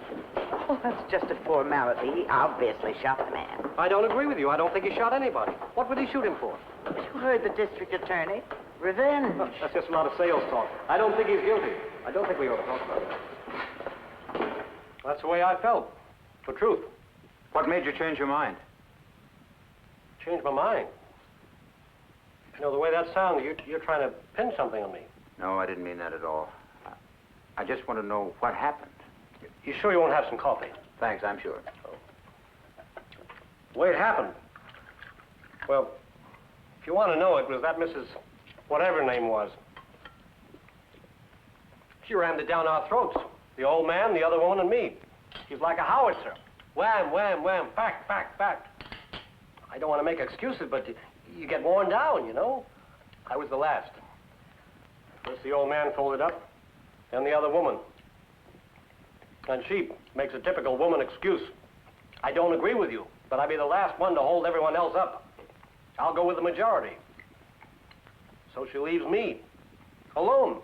Speaker 13: Oh, that's just a formality. He obviously shot the man.
Speaker 9: I don't agree with you. I don't think he shot anybody. What would he shoot him for?
Speaker 13: You heard the district attorney. Revenge.
Speaker 9: Well, that's just a lot of sales talk. I don't think he's guilty. I don't think we ought to talk about it. That's the way I felt. The truth.
Speaker 12: What made you change your mind?
Speaker 9: Change my mind. You know, the way that sounds, you're trying to pin something on me.
Speaker 12: No, I didn't mean that at all. I just want to know what happened.
Speaker 9: You sure you won't have some coffee?
Speaker 12: Thanks, I'm sure.
Speaker 9: The way it happened. Well, if you want to know, it was that Mrs. whatever her name was. She rammed it down our throats. The old man, the other woman, and me. She's like a howitzer. Wham, wham, wham, back, back, back. I don't want to make excuses, but you get worn down, you know? I was the last. First the old man folded up, then the other woman. And she makes a typical woman excuse. I don't agree with you, but I'd be the last one to hold everyone else up. I'll go with the majority. So she leaves me, alone.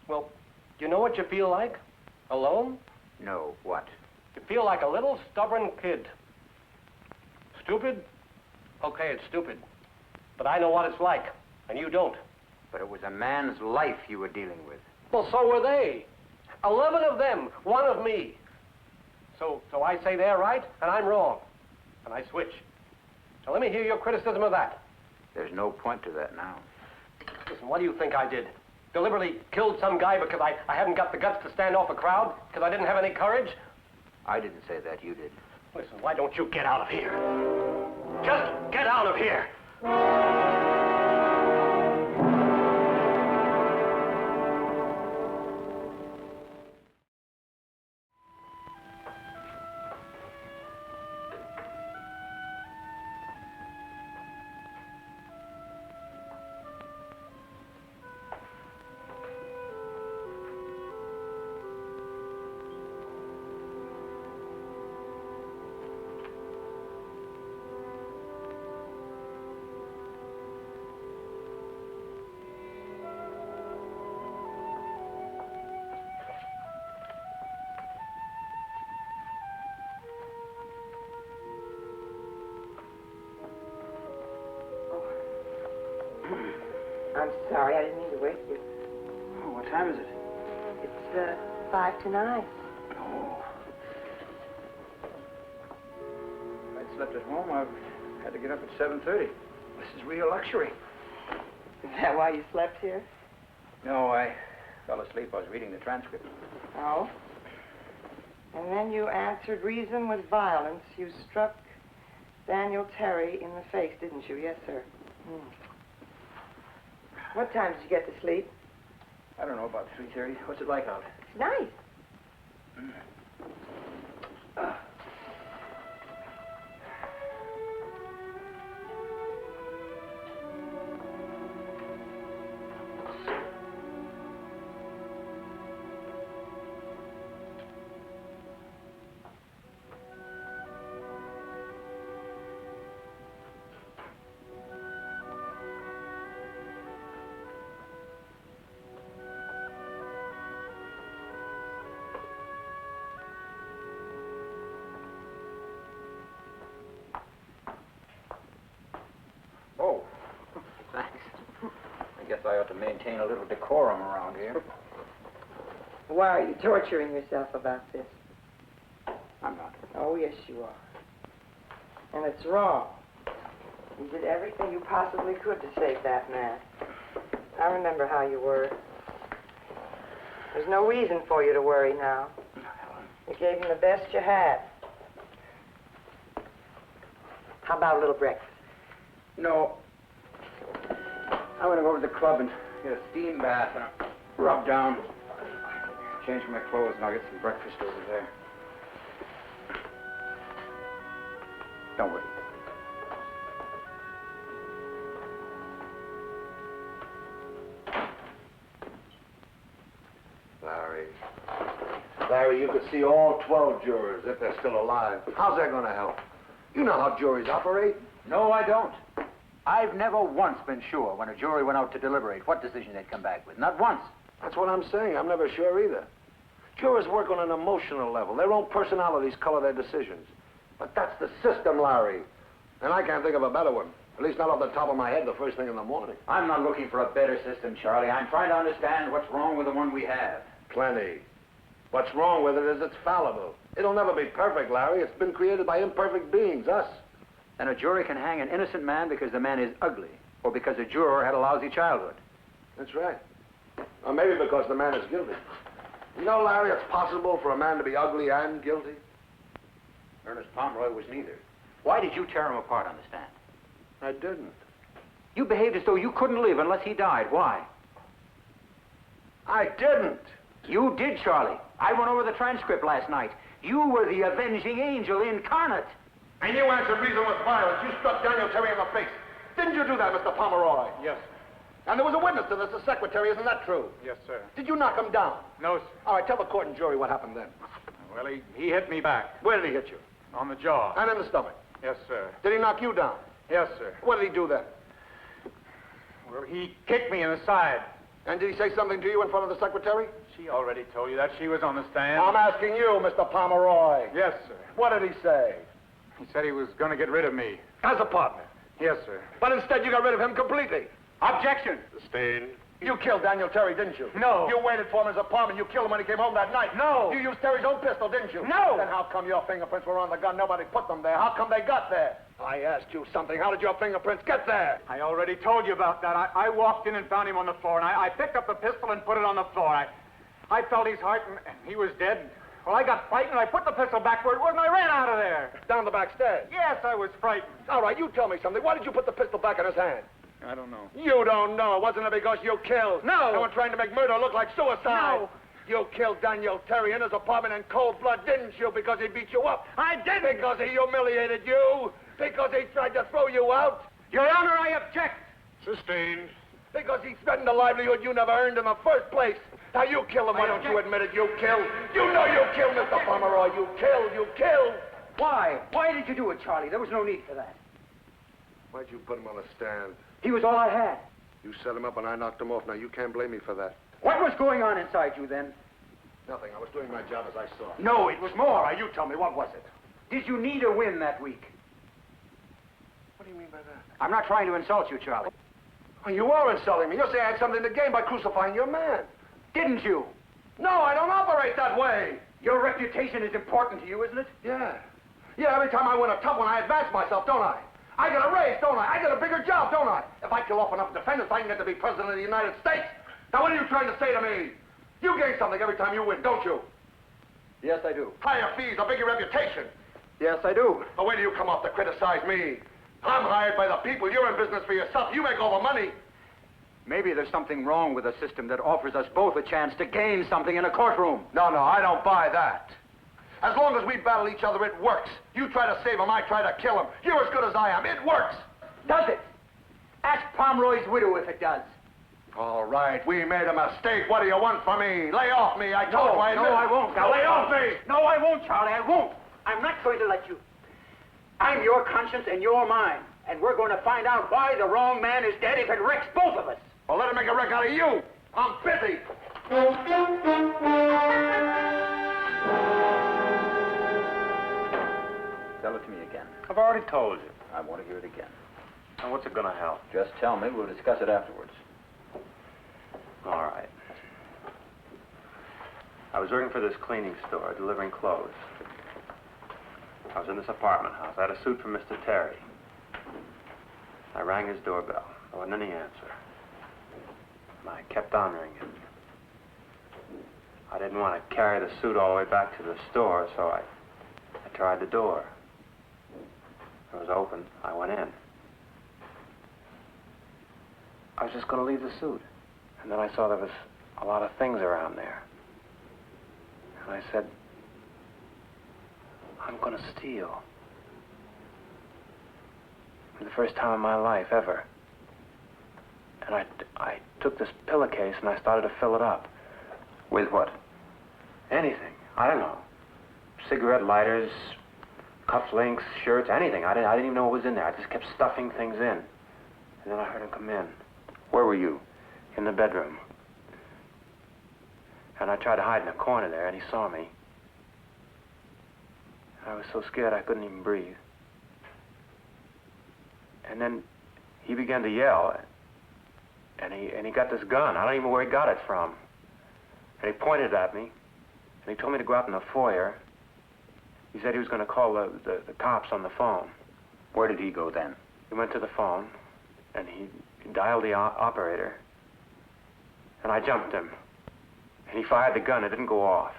Speaker 9: Well, do you know what you feel like? Alone?
Speaker 12: No, what?
Speaker 9: You feel like a little stubborn kid. Stupid? Okay, it's stupid. But I know what it's like, and you don't.
Speaker 12: But it was a man's life you were dealing with.
Speaker 9: Well, so were they. 11 of them, 1 of me. So I say they're right, and I'm wrong. And I switch. Now let me hear your criticism of that.
Speaker 12: There's no point to that now.
Speaker 9: Listen, what do you think I did? Deliberately killed some guy because I hadn't got the guts to stand off a crowd? Because I didn't have any courage?
Speaker 12: I didn't say that, you did.
Speaker 9: Listen, why don't you get out of here? Just get out of here!
Speaker 13: I'm sorry. I didn't mean to wake you.
Speaker 4: Oh, what time is it?
Speaker 13: It's 5 to 9.
Speaker 4: Oh. If I'd slept at home, I've had to get up at 7:30. This is real luxury.
Speaker 13: Is that why you slept here?
Speaker 4: No, I fell asleep. I was reading the transcript.
Speaker 13: Oh? And then you answered reason with violence. You struck Daniel Terry in the face, didn't you? Yes, sir. What time did you get to sleep?
Speaker 4: I don't know, about 3:30. What's it like out?
Speaker 13: It's nice.
Speaker 4: Oh, thanks. I guess I ought to maintain a little decorum around here.
Speaker 13: Why are you torturing yourself about this?
Speaker 4: I'm not.
Speaker 13: Oh, yes, you are. And it's wrong. You did everything you possibly could to save that man. I remember how you were. There's no reason for you to worry now. You gave him the best you had. How about a little breakfast?
Speaker 4: No. I'm going to go to the club and get a steam bath and a rub down. Change my clothes and I'll get some breakfast over there. Don't worry.
Speaker 11: Larry, you could see all 12 jurors if they're still alive. How's that going to help? You know how juries operate.
Speaker 12: No, I don't. I've never once been sure when a jury went out to deliberate what decision they'd come back with. Not once.
Speaker 11: That's what I'm saying. I'm never sure either. Jurors work on an emotional level. Their own personalities color their decisions. But that's the system, Larry. And I can't think of a better one. At least not off the top of my head the first thing in the morning.
Speaker 12: I'm not looking for a better system, Charlie. I'm trying to understand what's wrong with the one we have.
Speaker 11: Plenty. What's wrong with it is it's fallible. It'll never be perfect, Larry. It's been created by imperfect beings, us.
Speaker 12: And a jury can hang an innocent man because the man is ugly, or because a juror had a lousy childhood.
Speaker 11: That's right. Or maybe because the man is guilty. You know, Larry, it's possible for a man to be ugly and guilty.
Speaker 12: Ernest Pomeroy was neither. Why did you tear him apart on the stand?
Speaker 11: I didn't.
Speaker 12: You behaved as though you couldn't live unless he died. Why?
Speaker 11: I didn't.
Speaker 12: You did, Charlie. I went over the transcript last night. You were the avenging angel incarnate.
Speaker 11: And you answered reason with violence. You struck Daniel Terry in the face. Didn't you do that, Mr. Pomeroy?
Speaker 14: Yes, sir.
Speaker 11: And there was a witness to this, the secretary. Isn't that true?
Speaker 14: Yes, sir.
Speaker 11: Did you knock him down?
Speaker 14: No, sir.
Speaker 11: All right, tell the court and jury what happened then.
Speaker 14: Well, he hit me back.
Speaker 11: Where did he hit you?
Speaker 14: On the jaw.
Speaker 11: And in the stomach?
Speaker 14: Yes, sir.
Speaker 11: Did he knock you down?
Speaker 14: Yes, sir.
Speaker 11: What did he do then?
Speaker 14: Well, he kicked me in the side.
Speaker 11: And did he say something to you in front of the secretary?
Speaker 14: She already told you that. She was on the stand.
Speaker 11: I'm asking you, Mr. Pomeroy.
Speaker 14: Yes, sir.
Speaker 11: What did he say?
Speaker 14: He said he was going to get rid of me.
Speaker 11: As a partner?
Speaker 14: Yes, sir.
Speaker 11: But instead you got rid of him completely.
Speaker 14: Objection. Sustained.
Speaker 11: You killed Daniel Terry, didn't you?
Speaker 14: No.
Speaker 11: You waited for him in his apartment. You killed him when he came home that night.
Speaker 14: No.
Speaker 11: You used Terry's own pistol, didn't you?
Speaker 14: No.
Speaker 11: Then how come your fingerprints were on the gun? Nobody put them there. How come they got there? I asked you something. How did your fingerprints get there?
Speaker 14: I already told you about that. I walked in and found him on the floor, and I picked up the pistol and put it on the floor. I felt his heart, and he was dead. Well, I got frightened, and I put the pistol back where it was, and I ran out of there.
Speaker 11: Down the back stairs?
Speaker 14: Yes, I was frightened.
Speaker 11: All right, you tell me something. Why did you put the pistol back in his hand?
Speaker 14: I don't know.
Speaker 11: You don't know. Wasn't it because you killed?
Speaker 14: No.
Speaker 11: They were trying to make murder look like suicide.
Speaker 14: No.
Speaker 11: You killed Daniel Terry in his apartment in cold blood, didn't you? Because he beat you up.
Speaker 14: I didn't.
Speaker 11: Because he humiliated you. Because he tried to throw you out.
Speaker 14: Your Honor, I object.
Speaker 11: Sustained. Because he threatened a livelihood you never earned in the first place. Now you killed him. Why don't you admit it? You killed. You know you killed, Mr. Pomeroy. You killed. You killed.
Speaker 12: Why? Why did you do it, Charlie? There was no need for that.
Speaker 11: Why'd you put him on the stand?
Speaker 12: He was all I had.
Speaker 11: You set him up and I knocked him off. Now you can't blame me for that.
Speaker 12: What was going on inside you then?
Speaker 11: Nothing. I was doing my job as I saw.
Speaker 12: No, it was more.
Speaker 11: All right, you tell me. What was it?
Speaker 12: Did you need a win that week?
Speaker 11: What do you mean by that?
Speaker 12: I'm not trying to insult you, Charlie.
Speaker 11: Well, you are insulting me. You're saying I had something to gain by crucifying your man.
Speaker 4: Didn't you?
Speaker 11: No, I don't operate that way.
Speaker 4: Your reputation is important to you, isn't it?
Speaker 11: Yeah. Yeah, every time I win a tough one, I advance myself, don't I? I get a raise, don't I? I get a bigger job, don't I? If I kill off enough defendants, I can get to be president of the United States. Now, what are you trying to say to me? You gain something every time you win, don't you?
Speaker 4: Yes, I do.
Speaker 11: Higher fees, a bigger reputation.
Speaker 4: Yes, I do.
Speaker 11: But when do you come off to criticize me? I'm hired by the people. You're in business for yourself. You make all the money.
Speaker 4: Maybe there's something wrong with a system that offers us both a chance to gain something in a courtroom.
Speaker 11: No, I don't buy that. As long as we battle each other, it works. You try to save him, I try to kill him. You're as good as I am. It works.
Speaker 4: Does it? Ask Pomeroy's widow if it does.
Speaker 11: All right, we made a mistake. What do you want from me? Lay off me. I told you I
Speaker 4: No, I won't.
Speaker 11: Now lay off me.
Speaker 4: No, I won't, Charlie. I won't. I'm not going to let you. I'm your conscience and you're mine. And we're going to find out why the wrong man is dead if it wrecks both of us.
Speaker 11: Well, let him make a wreck out of you. I'm busy.
Speaker 12: Tell it to me again.
Speaker 2: I've already told you.
Speaker 12: I want to hear it again.
Speaker 2: And what's it gonna help?
Speaker 12: Just tell me. We'll discuss it afterwards.
Speaker 2: All right. I was working for this cleaning store, delivering clothes. I was in this apartment house. I had a suit from Mr. Terry. I rang his doorbell. There wasn't any answer. And I kept on ringing. I didn't want to carry the suit all the way back to the store, so I tried the door. It was open. I went in. I was just going to leave the suit. And then I saw there was a lot of things around there. And I said, I'm going to steal. For the first time in my life, ever. And I took this pillowcase and I started to fill it up.
Speaker 12: With what?
Speaker 2: Anything. I don't know. Cigarette lighters, cufflinks, shirts, anything. I didn't even know what was in there. I just kept stuffing things in. And then I heard him come in.
Speaker 12: Where were you?
Speaker 2: In the bedroom. And I tried to hide in a corner there, and he saw me. I was so scared I couldn't even breathe. And then he began to yell, and he got this gun. I don't even know where he got it from. And he pointed at me, and he told me to go out in the foyer. He said he was going to call the cops on the phone.
Speaker 12: Where did he go then?
Speaker 2: He went to the phone, and he dialed the operator, and I jumped him. And he fired the gun. It didn't go off.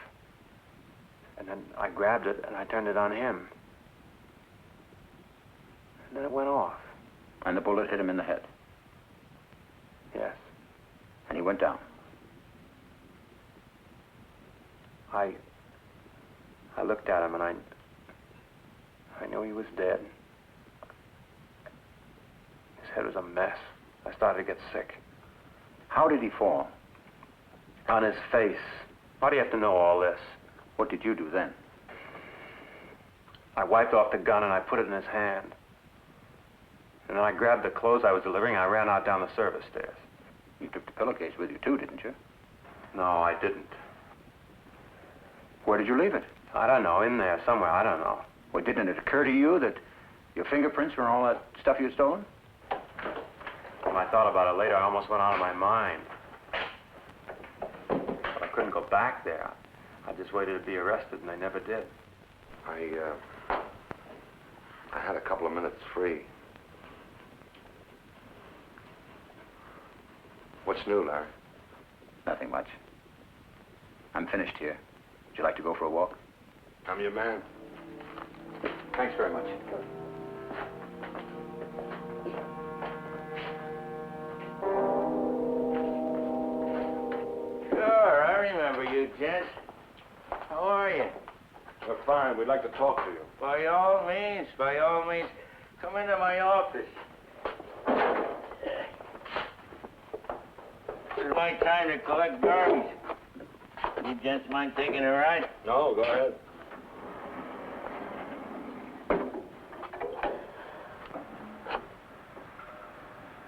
Speaker 2: And then I grabbed it, and I turned it on him. And then it went off.
Speaker 12: And the bullet hit him in the head?
Speaker 2: Yes.
Speaker 12: And he went down?
Speaker 2: I looked at him, and I knew he was dead. His head was a mess. I started to get sick.
Speaker 12: How did he fall?
Speaker 2: On his face. Why do you have to know all this?
Speaker 12: What did you do then?
Speaker 2: I wiped off the gun and I put it in his hand. And then I grabbed the clothes I was delivering and I ran out down the service stairs.
Speaker 12: You took the pillowcase with you too, didn't you?
Speaker 2: No, I didn't.
Speaker 12: Where did you leave it?
Speaker 2: I don't know, in there somewhere, I don't know.
Speaker 12: Well, didn't it occur to you that your fingerprints were on all that stuff you'd stolen?
Speaker 2: When I thought about it later, I almost went out of my mind. But I couldn't go back there. I just waited to be arrested, and they never did.
Speaker 3: I had a couple of minutes free. What's new, Larry?
Speaker 12: Nothing much. I'm finished here. Would you like to go for a walk?
Speaker 3: I'm your man.
Speaker 12: Thanks very much.
Speaker 20: Sure, I remember you, gents. How are you?
Speaker 3: We're fine. We'd like to talk to you.
Speaker 20: By all means, come into my office. This is my time to collect garbage. You gents mind taking a ride?
Speaker 3: No, go ahead.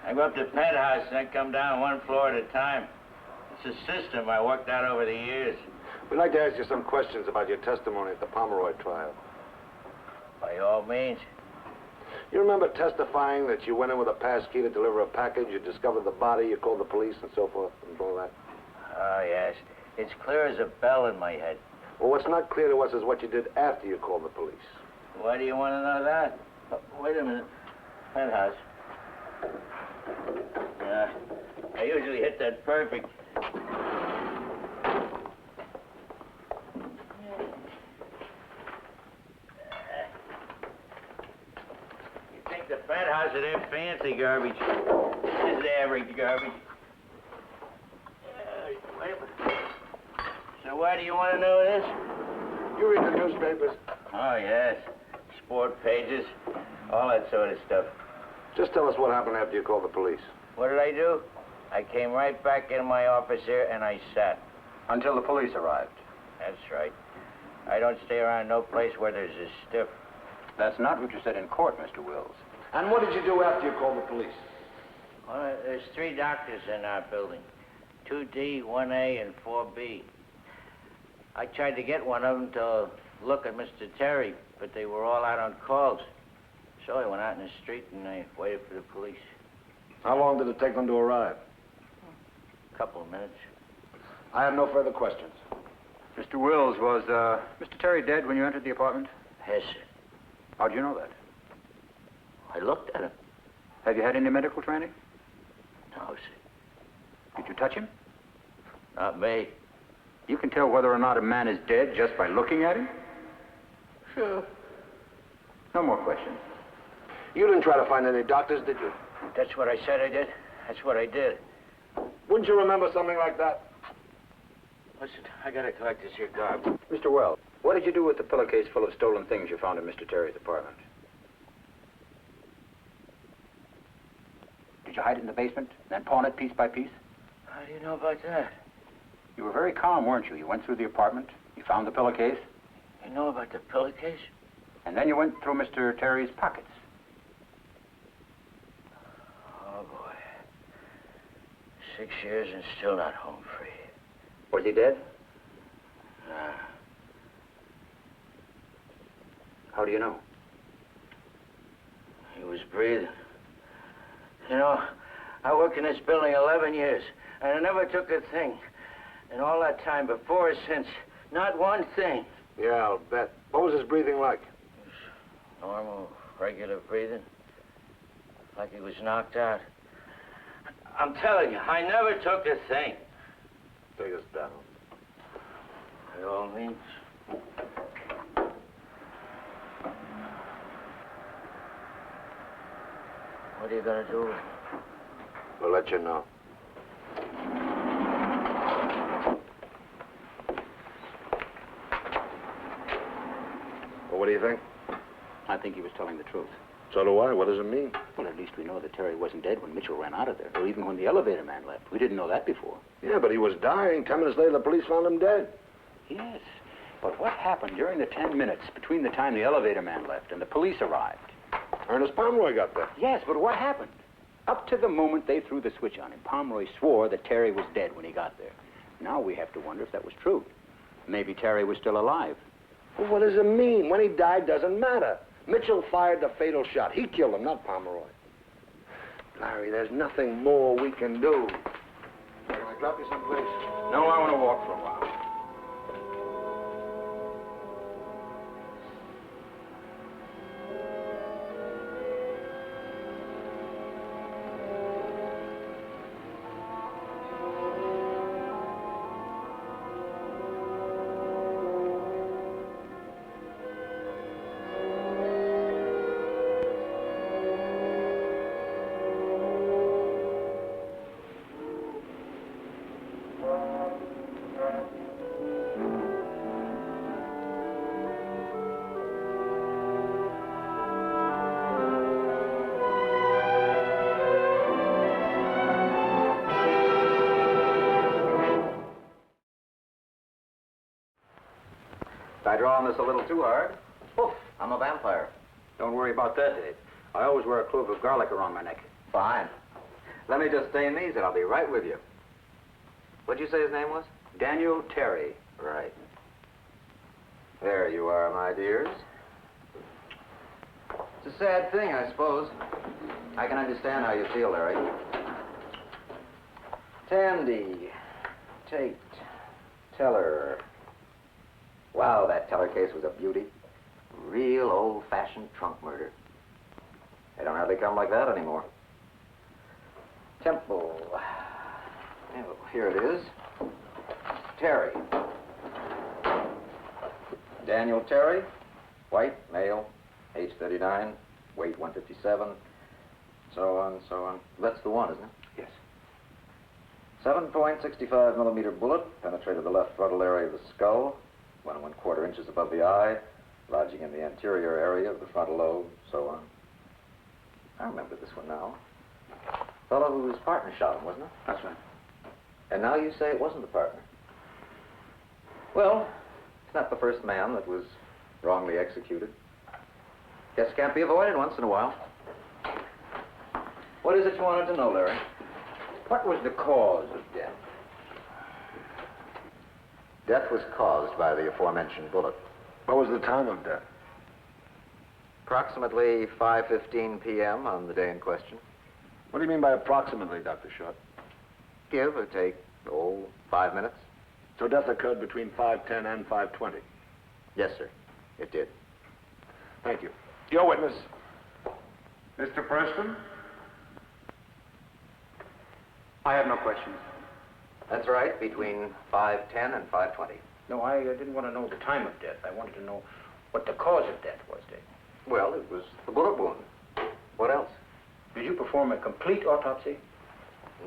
Speaker 20: I go up to the penthouse and I come down one floor at a time. It's a system I worked out over the years.
Speaker 3: We'd like to ask you some questions about your testimony at the Pomeroy trial.
Speaker 20: By all means.
Speaker 11: You remember testifying that you went in with a pass key to deliver a package, you discovered the body, you called the police and so forth and all that?
Speaker 20: Oh, yes. It's clear as a bell in my head.
Speaker 11: Well, what's not clear to us is what you did after you called the police.
Speaker 20: Why do you want to know that? Oh, wait a minute. Penthouse. Yeah, I usually hit that perfect. You think the penthouse is their fancy garbage. This is average garbage. Wait a minute. So why do you want to know this?
Speaker 11: You read the newspapers?
Speaker 20: Oh, yes. Sport pages, all that sort of stuff.
Speaker 11: Just tell us what happened after you called the police.
Speaker 20: What did I do? I came right back in my office here and I sat.
Speaker 12: Until the police arrived.
Speaker 20: That's right. I don't stay around no place where there's a stiff.
Speaker 12: That's not what you said in court, Mr. Wills.
Speaker 11: And what did you do after you called the police?
Speaker 20: Well, there's 3 doctors in our building. 2D, 1A, and 4B. I tried to get one of them to look at Mr. Terry, but they were all out on calls. So I went out in the street and I waited for the police.
Speaker 11: How long did it take them to arrive?
Speaker 20: A couple of minutes.
Speaker 11: I have no further questions.
Speaker 12: Mr. Wills, was Mr. Terry dead when you entered the apartment?
Speaker 20: Yes, sir.
Speaker 12: How'd you know that?
Speaker 20: I looked at him.
Speaker 12: Have you had any medical training?
Speaker 20: No, sir.
Speaker 12: Did you touch him?
Speaker 20: Not me.
Speaker 12: You can tell whether or not a man is dead just by looking at him?
Speaker 20: Sure.
Speaker 12: No more questions.
Speaker 11: You didn't try to find any doctors, did you?
Speaker 20: That's what I said I did. That's what I did.
Speaker 11: Wouldn't you remember something like that?
Speaker 20: Listen, I gotta collect this here garbage.
Speaker 12: Mr. Wells, what did you do with the pillowcase full of stolen things you found in Mr. Terry's apartment? Did you hide it in the basement, then pawn it piece by piece?
Speaker 20: How do you know about that?
Speaker 12: You were very calm, weren't you? You went through the apartment, you found the pillowcase.
Speaker 20: You know about the pillowcase?
Speaker 12: And then you went through Mr. Terry's pockets.
Speaker 20: Oh, boy. 6 years and still not home free.
Speaker 12: Was he dead?
Speaker 20: Nah.
Speaker 12: How do you know?
Speaker 20: He was breathing. You know, I worked in this building 11 years, and I never took a thing. And all that time, before or since, not one thing.
Speaker 11: Yeah, I'll bet. What was his breathing like?
Speaker 20: Normal, regular breathing. Like he was knocked out. I'm telling you, I never took a thing.
Speaker 11: Take us down.
Speaker 20: By all means. What are you gonna do?
Speaker 11: We'll let you know. Well, what do you think?
Speaker 12: I think he was telling the truth.
Speaker 11: So do I. What does it mean?
Speaker 12: Well, at least we know that Terry wasn't dead when Mitchell ran out of there, or even when the elevator man left. We didn't know that before.
Speaker 11: Yeah, but he was dying. 10 minutes later, the police found him dead.
Speaker 12: Yes, but what happened during the 10 minutes between the time the elevator man left and the police arrived?
Speaker 11: Ernest Pomeroy got there.
Speaker 12: Yes, but what happened? Up to the moment they threw the switch on him, Pomeroy swore that Terry was dead when he got there. Now we have to wonder if that was true. Maybe Terry was still alive.
Speaker 11: Well, what does it mean? When he died doesn't matter. Mitchell fired the fatal shot. He killed him, not Pomeroy. Larry, there's nothing more we can do. Can I drop you someplace?
Speaker 12: No, I want to walk for a while.
Speaker 5: If I draw on this a little too hard, poof, I'm a vampire.
Speaker 12: Don't worry about that, Dave. I always wear a clove of garlic around my neck.
Speaker 5: Fine. Let me just stain these and I'll be right with you. What'd you say his name was?
Speaker 12: Daniel Terry.
Speaker 5: Right. There you are, my dears. It's a a sad thing, I suppose. I can understand how you feel, Larry. Tandy, Tate, Teller. Wow, that Teller case was a beauty. Real old-fashioned trunk murder. They don't hardly come like that anymore. Temple. Oh, here it is. Terry. Daniel Terry, white, male, age 39, weight 157, so on, so on. That's the one, isn't it?
Speaker 12: Yes.
Speaker 5: 7.65 millimeter bullet penetrated the left frontal area of the skull, 1 1/4 inches above the eye, lodging in the anterior area of the frontal lobe, so on. I remember this one now. Fellow whose partner shot him, wasn't it?
Speaker 12: That's right.
Speaker 5: And now you say it wasn't the partner. Well, it's not the first man that was wrongly executed. Guess can't be avoided once in a while. What is it you wanted to know, Larry?
Speaker 12: What was the cause of death?
Speaker 5: Death was caused by the aforementioned bullet.
Speaker 16: What was the time of death?
Speaker 5: Approximately 5:15 p.m. on the day in question.
Speaker 16: What do you mean by approximately, Dr. Short?
Speaker 5: Give or take, 5 minutes.
Speaker 16: So death occurred between 5:10 and 5:20?
Speaker 5: Yes, sir. It did.
Speaker 16: Thank you. Your witness.
Speaker 14: Mr. Preston? I have no questions.
Speaker 5: That's right, between 5:10 and 5:20.
Speaker 12: No, I didn't want to know the time of death. I wanted to know what the cause of death was, Dick.
Speaker 5: Well, it was the bullet wound. What else?
Speaker 12: Did you perform a complete autopsy?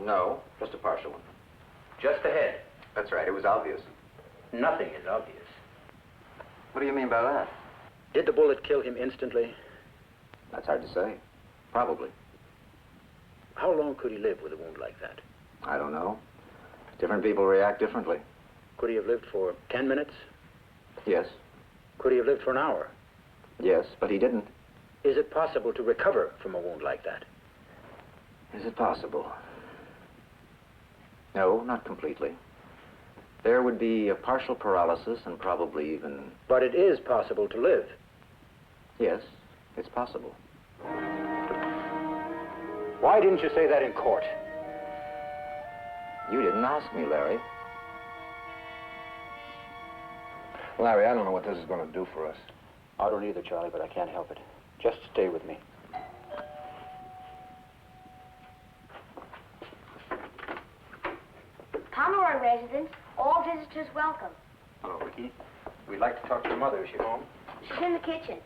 Speaker 5: No, just a partial one.
Speaker 12: Just the head?
Speaker 5: That's right, it was obvious.
Speaker 12: Nothing is obvious.
Speaker 5: What do you mean by that?
Speaker 12: Did the bullet kill him instantly?
Speaker 5: That's hard to say. Probably.
Speaker 12: How long could he live with a wound like that?
Speaker 5: I don't know. Different people react differently.
Speaker 12: Could he have lived for 10 minutes?
Speaker 5: Yes.
Speaker 12: Could he have lived for an hour?
Speaker 5: Yes, but he didn't.
Speaker 12: Is it possible to recover from a wound like that?
Speaker 5: Is it possible? No, not completely. There would be a partial paralysis and probably even...
Speaker 12: But it is possible to live.
Speaker 5: Yes, it's possible.
Speaker 12: Why didn't you say that in court?
Speaker 5: You didn't ask me, Larry.
Speaker 10: Larry, I don't know what this is going to do for us.
Speaker 12: I don't either, Charlie, but I can't help it. Just stay with me.
Speaker 15: Pomeroy residents, all visitors welcome.
Speaker 12: Hello, Ricky. We'd like to talk to your mother. Is she home?
Speaker 15: She's in the kitchen.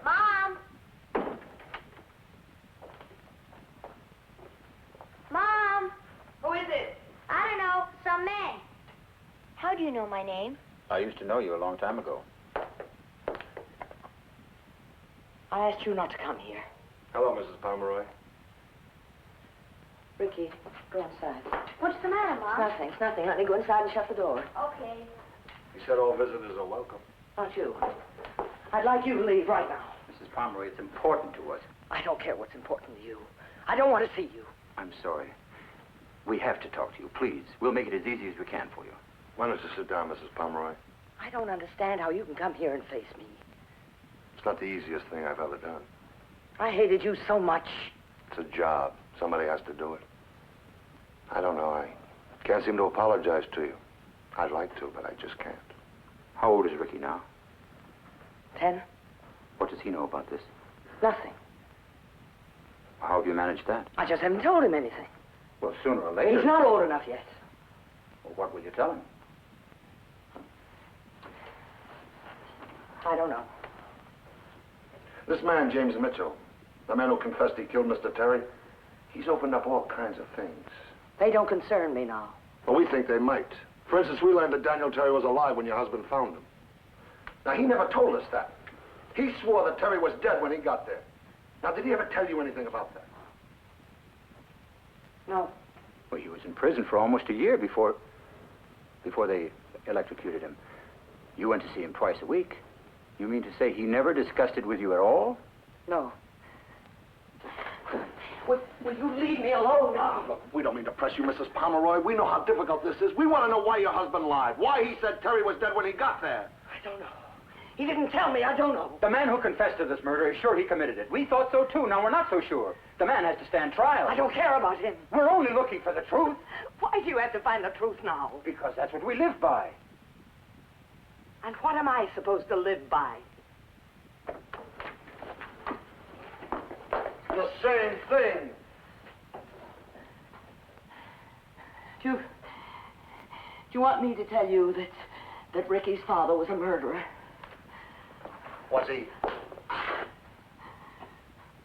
Speaker 15: Mom! Mom! Who is it? I don't know. Some man. How do you know my name?
Speaker 12: I used to know you a long time ago.
Speaker 21: I asked you not to come here.
Speaker 16: Hello, Mrs. Pomeroy.
Speaker 21: Ricky, go outside.
Speaker 15: What's the matter, Mom?
Speaker 21: Nothing, it's nothing. Let me go inside and shut the door.
Speaker 15: Okay.
Speaker 16: He said all visitors are welcome.
Speaker 21: Not you. I'd like you to leave right now.
Speaker 12: Mrs. Pomeroy, it's important to us.
Speaker 21: I don't care what's important to you. I don't want to see you.
Speaker 12: I'm sorry. We have to talk to you, please. We'll make it as easy as we can for you.
Speaker 16: Why don't you sit down, Mrs. Pomeroy?
Speaker 21: I don't understand how you can come here and face me.
Speaker 16: It's not the easiest thing I've ever done.
Speaker 21: I hated you so much.
Speaker 16: It's a job. Somebody has to do it. I don't know. I can't seem to apologize to you. I'd like to, but I just can't.
Speaker 12: How old is Ricky now?
Speaker 21: 10?
Speaker 12: What does he know about this?
Speaker 21: Nothing.
Speaker 12: How have you managed that?
Speaker 21: I just haven't told him anything.
Speaker 12: Well, sooner or later...
Speaker 21: He's not old enough yet.
Speaker 12: Well, what will you tell him?
Speaker 21: I don't know.
Speaker 16: This man, James Mitchell, the man who confessed he killed Mr. Terry, he's opened up all kinds of things.
Speaker 21: They don't concern me now.
Speaker 16: Well, we think they might. For instance, we learned that Daniel Terry was alive when your husband found him. Now, he never told us that. He swore that Terry was dead when he got there. Now, did he ever tell you anything about that?
Speaker 21: No.
Speaker 12: Well, he was in prison for almost a year before they electrocuted him. You went to see him twice a week. You mean to say he never discussed it with you at all?
Speaker 21: No. Will you leave me alone now?
Speaker 16: Look, we don't mean to press you, Mrs. Pomeroy. We know how difficult this is. We want to know why your husband lied. Why he said Terry was dead when he got there.
Speaker 21: I don't know. He didn't tell me. I don't know.
Speaker 4: The man who confessed to this murder is sure he committed it. We thought so, too. Now we're not so sure. The man has to stand trial.
Speaker 21: I don't care about him.
Speaker 4: We're only looking for the truth.
Speaker 21: Why do you have to find the truth now?
Speaker 4: Because that's what we live by.
Speaker 21: And what am I supposed to live by?
Speaker 11: The same thing.
Speaker 21: Do you want me to tell you that Ricky's father was a murderer?
Speaker 11: Was he?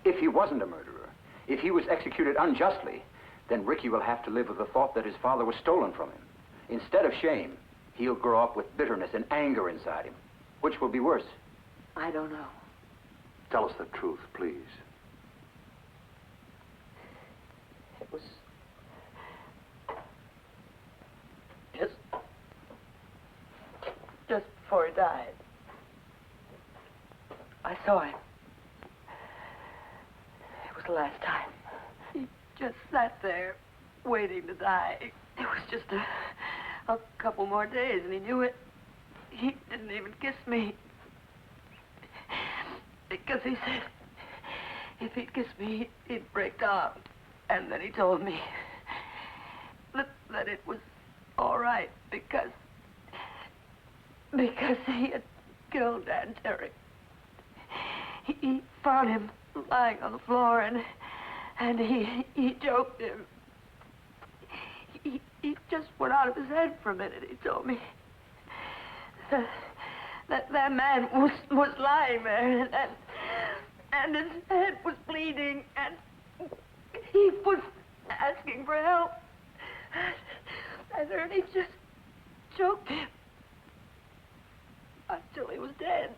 Speaker 4: If he wasn't a murderer, if he was executed unjustly, then Ricky will have to live with the thought that his father was stolen from him. Instead of shame, he'll grow up with bitterness and anger inside him. Which will be worse?
Speaker 21: I don't know.
Speaker 16: Tell us the truth, please.
Speaker 21: It was just before he died. I saw him. It was the last time. He just sat there, waiting to die. It was just a couple more days, and he knew it. He didn't even kiss me. Because he said if he'd kiss me, he'd break down. And then he told me that it was all right because he had killed Aunt Terry. He found him lying on the floor, and he choked him. He just went out of his head for a minute, he told me. That man was lying there, and his head was bleeding, and he was asking for help. And Ernie just choked him until he was dead.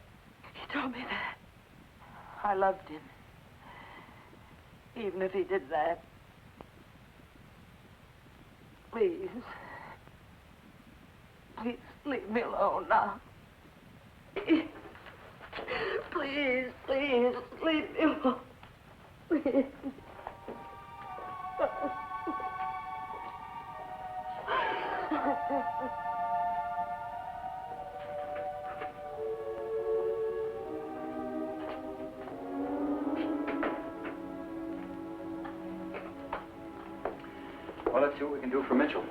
Speaker 21: He told me that. I loved him. Even if he did that. Please. Please leave me alone now. Please, please, leave me alone. Please.
Speaker 2: Well, let's see what we can do for Mitchell.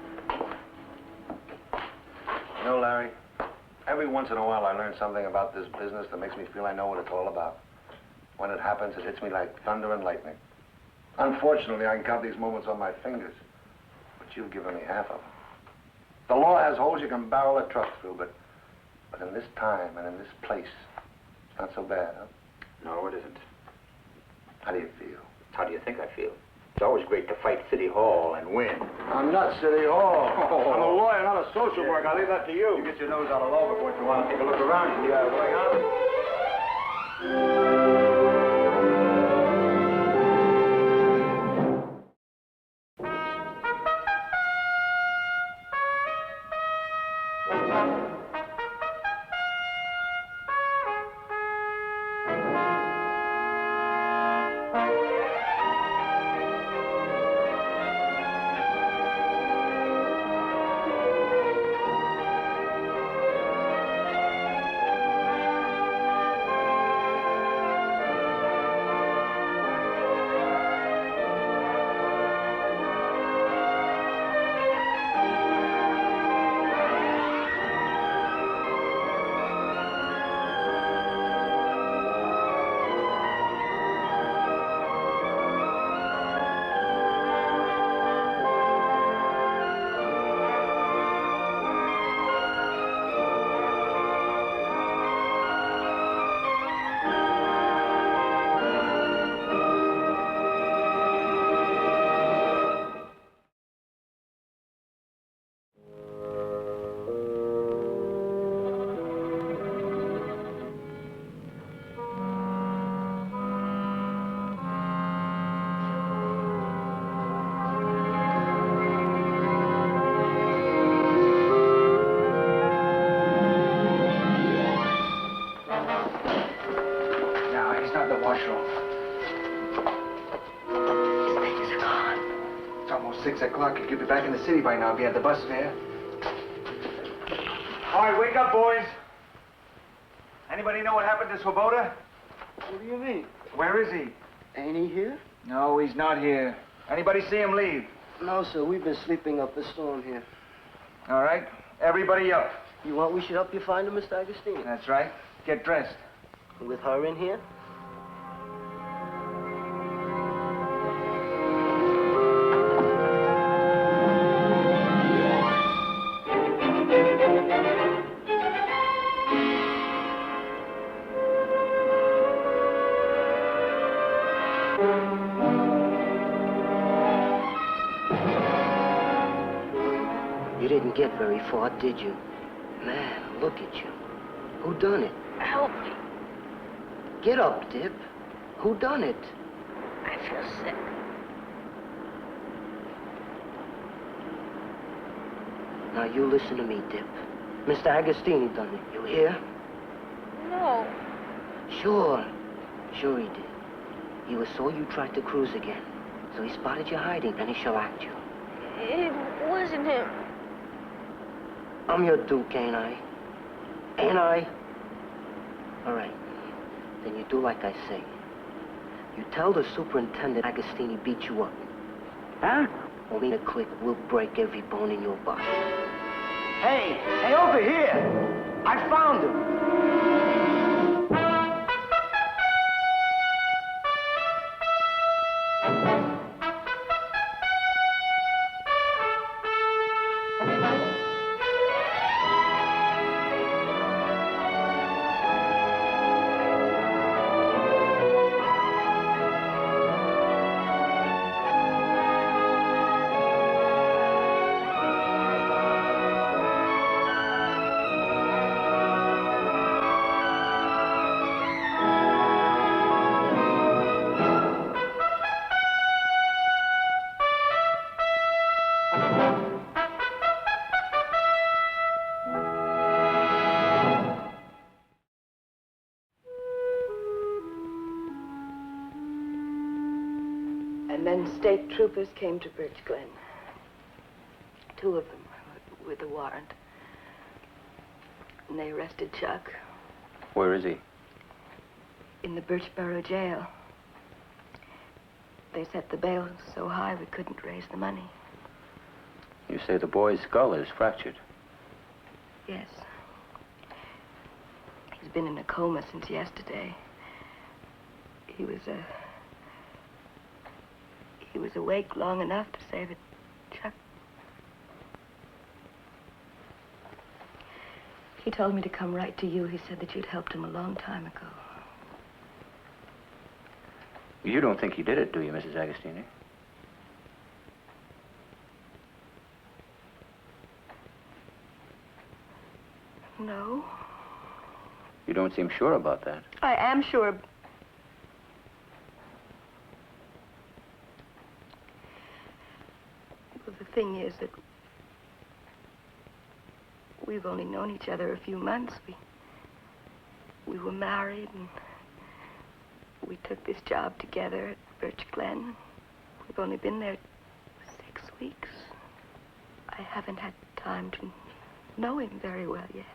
Speaker 5: You know, Larry, every once in a while I learn something about this business that makes me feel I know what it's all about. When it happens, it hits me like thunder and lightning. Unfortunately, I can count these moments on my fingers, but you've given me half of them. The law has holes you can barrel a truck through, but in this time and in this place, it's not so bad, huh?
Speaker 4: No, it isn't.
Speaker 5: How do you feel?
Speaker 4: How do you think I feel? It's always great to fight City Hall and win.
Speaker 11: I'm not City Hall. I'm a lawyer, not a social worker. I leave that to you.
Speaker 2: You get your nose out of law before you want to take a look around and see how it's going on.
Speaker 22: washroom. His things are gone. It's almost 6 o'clock. He could be back in the city by now if he had the bus fare.
Speaker 14: All right, wake up, boys. Anybody know what happened to Swoboda?
Speaker 9: What do you mean?
Speaker 14: Where is he?
Speaker 9: Ain't he here?
Speaker 14: No, he's not here. Anybody see him leave?
Speaker 9: No, sir. We've been sleeping up the storm here.
Speaker 14: All right. Everybody up.
Speaker 9: You want we should help you find him, Mr. Agostini?
Speaker 14: That's right. Get dressed.
Speaker 9: With her in here? You didn't get very far, did you? Man, look at you. Who done it?
Speaker 21: Help me.
Speaker 9: Get up, Dip. Who done it?
Speaker 21: I feel sick.
Speaker 9: Now, you listen to me, Dip. Mr. Agostini done it. You hear?
Speaker 21: No.
Speaker 9: Sure. Sure he did. He saw you tried to cruise again. So he spotted you hiding, and he shellacked you.
Speaker 21: It wasn't him.
Speaker 9: I'm your Duke, ain't I? Ain't I? All right. Then you do like I say. You tell the superintendent Agostini beat you up. Huh? Only a click will break every bone in your body. Hey, over here! I found him!
Speaker 21: And then state troopers came to Birch Glen. 2 of them with a warrant. And they arrested Chuck
Speaker 2: Where is he?
Speaker 21: in the Birchboro jail. They set the bail so high we couldn't raise the money.
Speaker 2: You say the boy's skull is fractured.
Speaker 21: Yes. He's been in a coma since yesterday. He was awake long enough to save it, Chuck. He told me to come right to you. He said that you'd helped him a long time ago.
Speaker 2: You don't think he did it, do you, Mrs. Agostini?
Speaker 21: No.
Speaker 2: You don't seem sure about that.
Speaker 21: I am sure. Well, the thing is that we've only known each other a few months. We were married, and we took this job together at Birch Glen. We've only been there 6 weeks. I haven't had time to know him very well yet.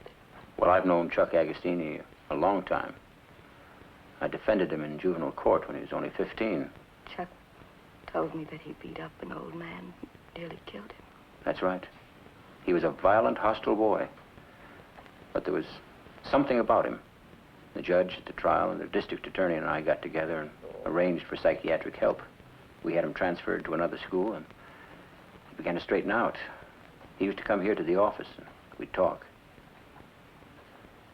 Speaker 2: Well, I've known Chuck Agostini a long time. I defended him in juvenile court when he was only 15.
Speaker 21: Chuck told me that he beat up an old man, nearly killed him.
Speaker 2: That's right. He was a violent, hostile boy. But there was something about him. The judge at the trial and the district attorney and I got together and arranged for psychiatric help. We had him transferred to another school, and he began to straighten out. He used to come here to the office, and we'd talk.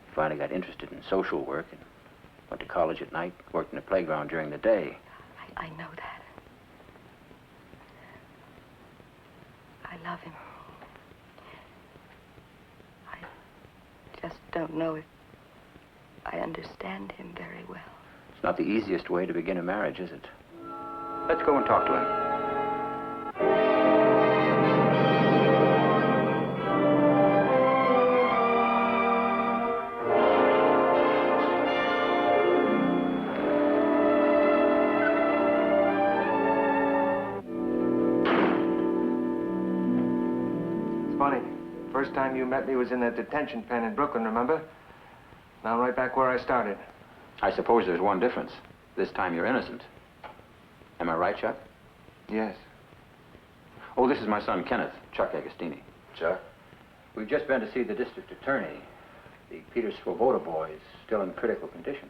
Speaker 2: He finally got interested in social work and went to college at night, worked in the playground during the day.
Speaker 21: I know that. I love him. I just don't know if I understand him very well.
Speaker 2: It's not the easiest way to begin a marriage, is it? Let's go and talk to him.
Speaker 14: It's funny. First time you met me was in that detention pen in Brooklyn, remember?
Speaker 7: Now, right back where I started.
Speaker 12: I suppose there's one difference. This time you're innocent. Am I right, Chuck?
Speaker 7: Yes.
Speaker 12: Oh, this is my son, Kenneth, Chuck Agostini.
Speaker 3: Chuck?
Speaker 12: We've just been to see the district attorney. The Peter Swoboda boy is still in critical condition.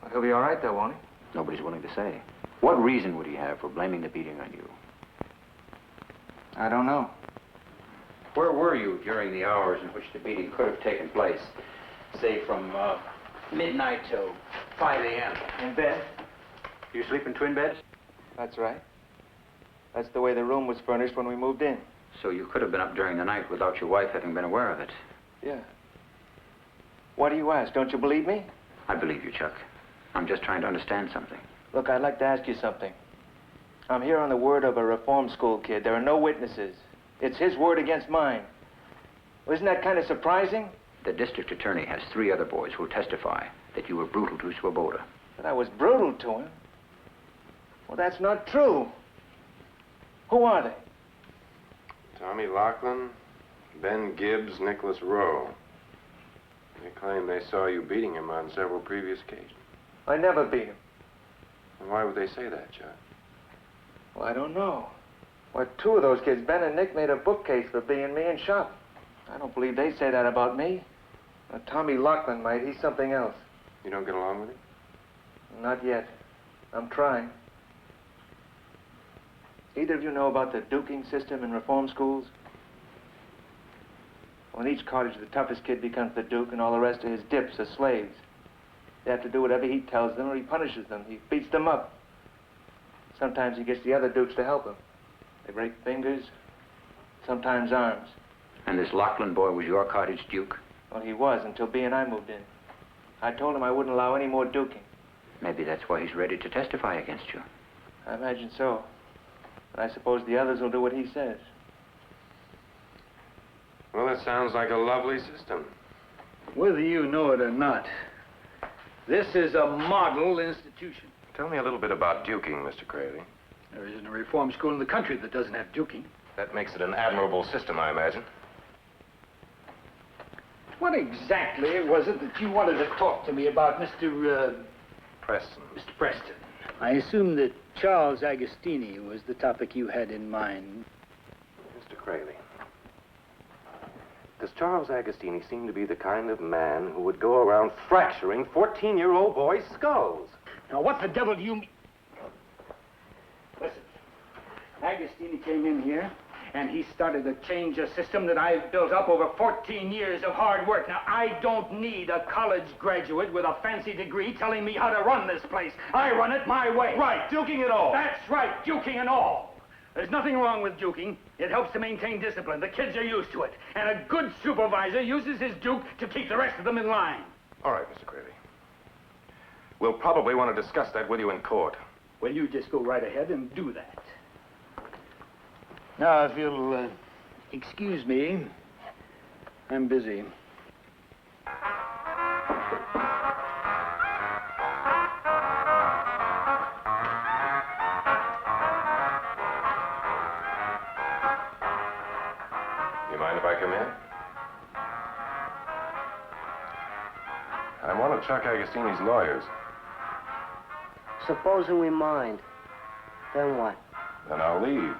Speaker 7: Well, he'll be all right, though, won't he?
Speaker 12: Nobody's willing to say. What reason would he have for blaming the beating on you?
Speaker 7: I don't know.
Speaker 12: Where were you during the hours in which the beating could have taken place? Say from midnight till 5 a.m.
Speaker 7: In bed?
Speaker 12: You sleep in twin beds?
Speaker 7: That's right. That's the way the room was furnished when we moved in.
Speaker 12: So you could have been up during the night without your wife having been aware of it.
Speaker 7: Yeah. Why do you ask? Don't you believe me?
Speaker 12: I believe you, Chuck. I'm just trying to understand something.
Speaker 7: Look, I'd like to ask you something. I'm here on the word of a reform school kid. There are no witnesses. It's his word against mine. Well, isn't that kind of surprising?
Speaker 12: The district attorney has 3 other boys who will testify that you were brutal to Swoboda.
Speaker 7: That I was brutal to him? Well, that's not true. Who are they?
Speaker 2: Tommy Lachlan, Ben Gibbs, Nicholas Rowe. They claim they saw you beating him on several previous occasions.
Speaker 7: I never beat him.
Speaker 2: And why would they say that, Chuck?
Speaker 7: Well, I don't know. Well, 2 of those kids, Ben and Nick, made a bookcase for being me and shot. I don't believe they say that about me. Now, Tommy Lachlan might. He's something else.
Speaker 2: You don't get along with him?
Speaker 7: Not yet. I'm trying. Either of you know about the duking system in reform schools? Well, in each cottage, the toughest kid becomes the duke, and all the rest of his dips are slaves. They have to do whatever he tells them, or he punishes them. He beats them up. Sometimes he gets the other dukes to help him. They break fingers, sometimes arms.
Speaker 12: And this Lachlan boy was your cottage duke?
Speaker 7: Well, he was until B and I moved in. I told him I wouldn't allow any more duking.
Speaker 12: Maybe that's why he's ready to testify against you.
Speaker 7: I imagine so. But I suppose the others will do what he says.
Speaker 2: Well, that sounds like a lovely system.
Speaker 19: Whether you know it or not, this is a model institution.
Speaker 2: Tell me a little bit about duking, Mr. Cravey.
Speaker 19: There isn't a reform school in the country that doesn't have duking.
Speaker 2: That makes it an admirable system, I imagine.
Speaker 19: What exactly was it that you wanted to talk to me about, Mr.
Speaker 2: Preston.
Speaker 19: Mr. Preston? I assume that Charles Agostini was the topic you had in mind.
Speaker 2: Mr. Cravey, does Charles Agostini seem to be the kind of man who would go around fracturing 14-year-old boys' skulls?
Speaker 19: Now, what the devil do you mean? Listen, Agostini came in here, and he started to change a system that I've built up over 14 years of hard work. Now, I don't need a college graduate with a fancy degree telling me how to run this place. I run it my way.
Speaker 14: Right, duking and all.
Speaker 19: That's right, duking and all. There's nothing wrong with duking. It helps to maintain discipline. The kids are used to it. And a good supervisor uses his duke to keep the rest of them in line.
Speaker 2: All right, Mr. Cravey. We'll probably want to discuss that with you in court.
Speaker 19: Well, you just go right ahead and do that. Now, if you'll excuse me, I'm busy.
Speaker 2: You mind if I come in? I'm one of Chuck Agostini's lawyers.
Speaker 9: Supposing we mind, then what?
Speaker 2: Then I'll leave.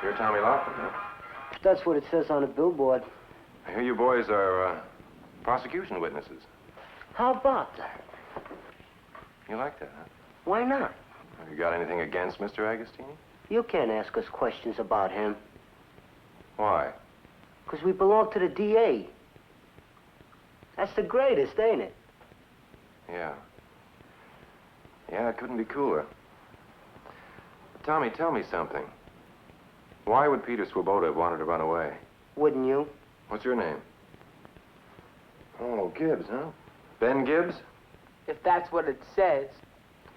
Speaker 2: You're Tommy Lachlan, huh?
Speaker 9: That's what it says on the billboard.
Speaker 2: I hear you boys are prosecution witnesses.
Speaker 9: How about that?
Speaker 2: You like that, huh?
Speaker 9: Why not?
Speaker 2: Have you got anything against Mr. Agostini?
Speaker 9: You can't ask us questions about him.
Speaker 2: Why?
Speaker 9: Because we belong to the DA. That's the greatest, ain't it?
Speaker 2: Yeah. Yeah, it couldn't be cooler. Tommy, tell me something. Why would Peter Swoboda have wanted to run away?
Speaker 9: Wouldn't you?
Speaker 2: What's your name? Oh, Gibbs, huh? Ben Gibbs?
Speaker 23: If that's what it says.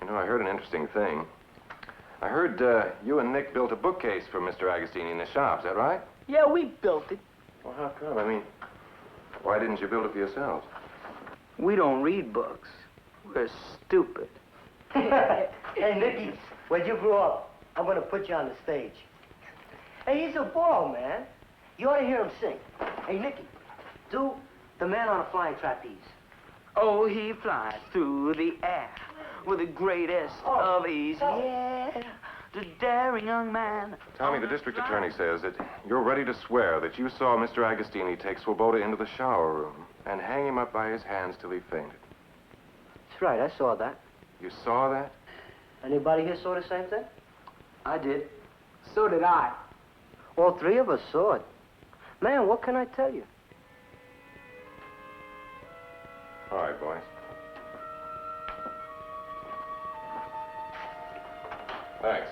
Speaker 2: You know, I heard an interesting thing. I heard you and Nick built a bookcase for Mr. Agostini in the shop. Is that right?
Speaker 23: Yeah, we built it.
Speaker 2: Well, how come? I mean, why didn't you build it for yourselves?
Speaker 9: We don't read books.
Speaker 23: We're stupid.
Speaker 8: Hey, Nicky, when you grow up, I'm gonna put you on the stage. Hey, he's a ball, man. You ought to hear him sing. Hey, Nicky, do the man on a flying trapeze.
Speaker 13: Oh, he flies through the air with the greatest of ease. Yeah, the daring young man.
Speaker 6: Tommy, the district attorney says that you're ready to swear that you saw Mr. Agostini take Swoboda into the shower room and hang him up by his hands till he fainted.
Speaker 8: That's right, I saw that.
Speaker 6: You saw that?
Speaker 8: Anybody here saw the same thing?
Speaker 23: I did. So did I.
Speaker 8: All three of us saw it. Man, what can I tell you?
Speaker 6: All right, boys. Thanks.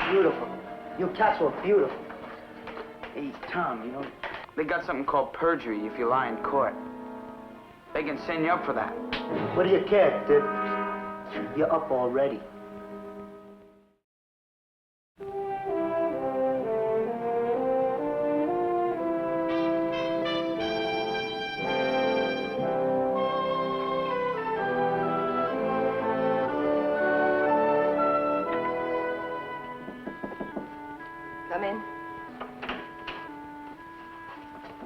Speaker 8: Beautiful. You cats were beautiful.
Speaker 13: Hey, Tom, you know, they got something called perjury if you lie in court. They can send you up for that.
Speaker 8: What do you care, Dick? You're up already.
Speaker 17: Come in.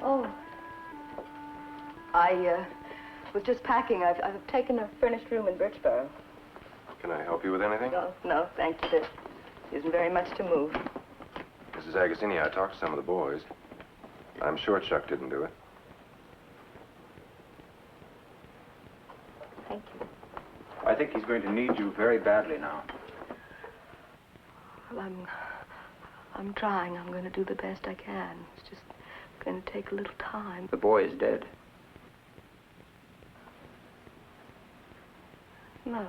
Speaker 17: Oh. I was just packing. I've taken a furnished room in Birchboro.
Speaker 6: Can I help you with anything?
Speaker 17: No, thank you. There isn't very much to move.
Speaker 6: Mrs. Agostini, I talked to some of the boys. I'm sure Chuck didn't do it.
Speaker 17: Thank you.
Speaker 12: I think he's going to need you very badly now.
Speaker 17: Well, I'm trying. I'm going to do the best I can. It's just going to take a little time.
Speaker 12: The boy is dead.
Speaker 17: No.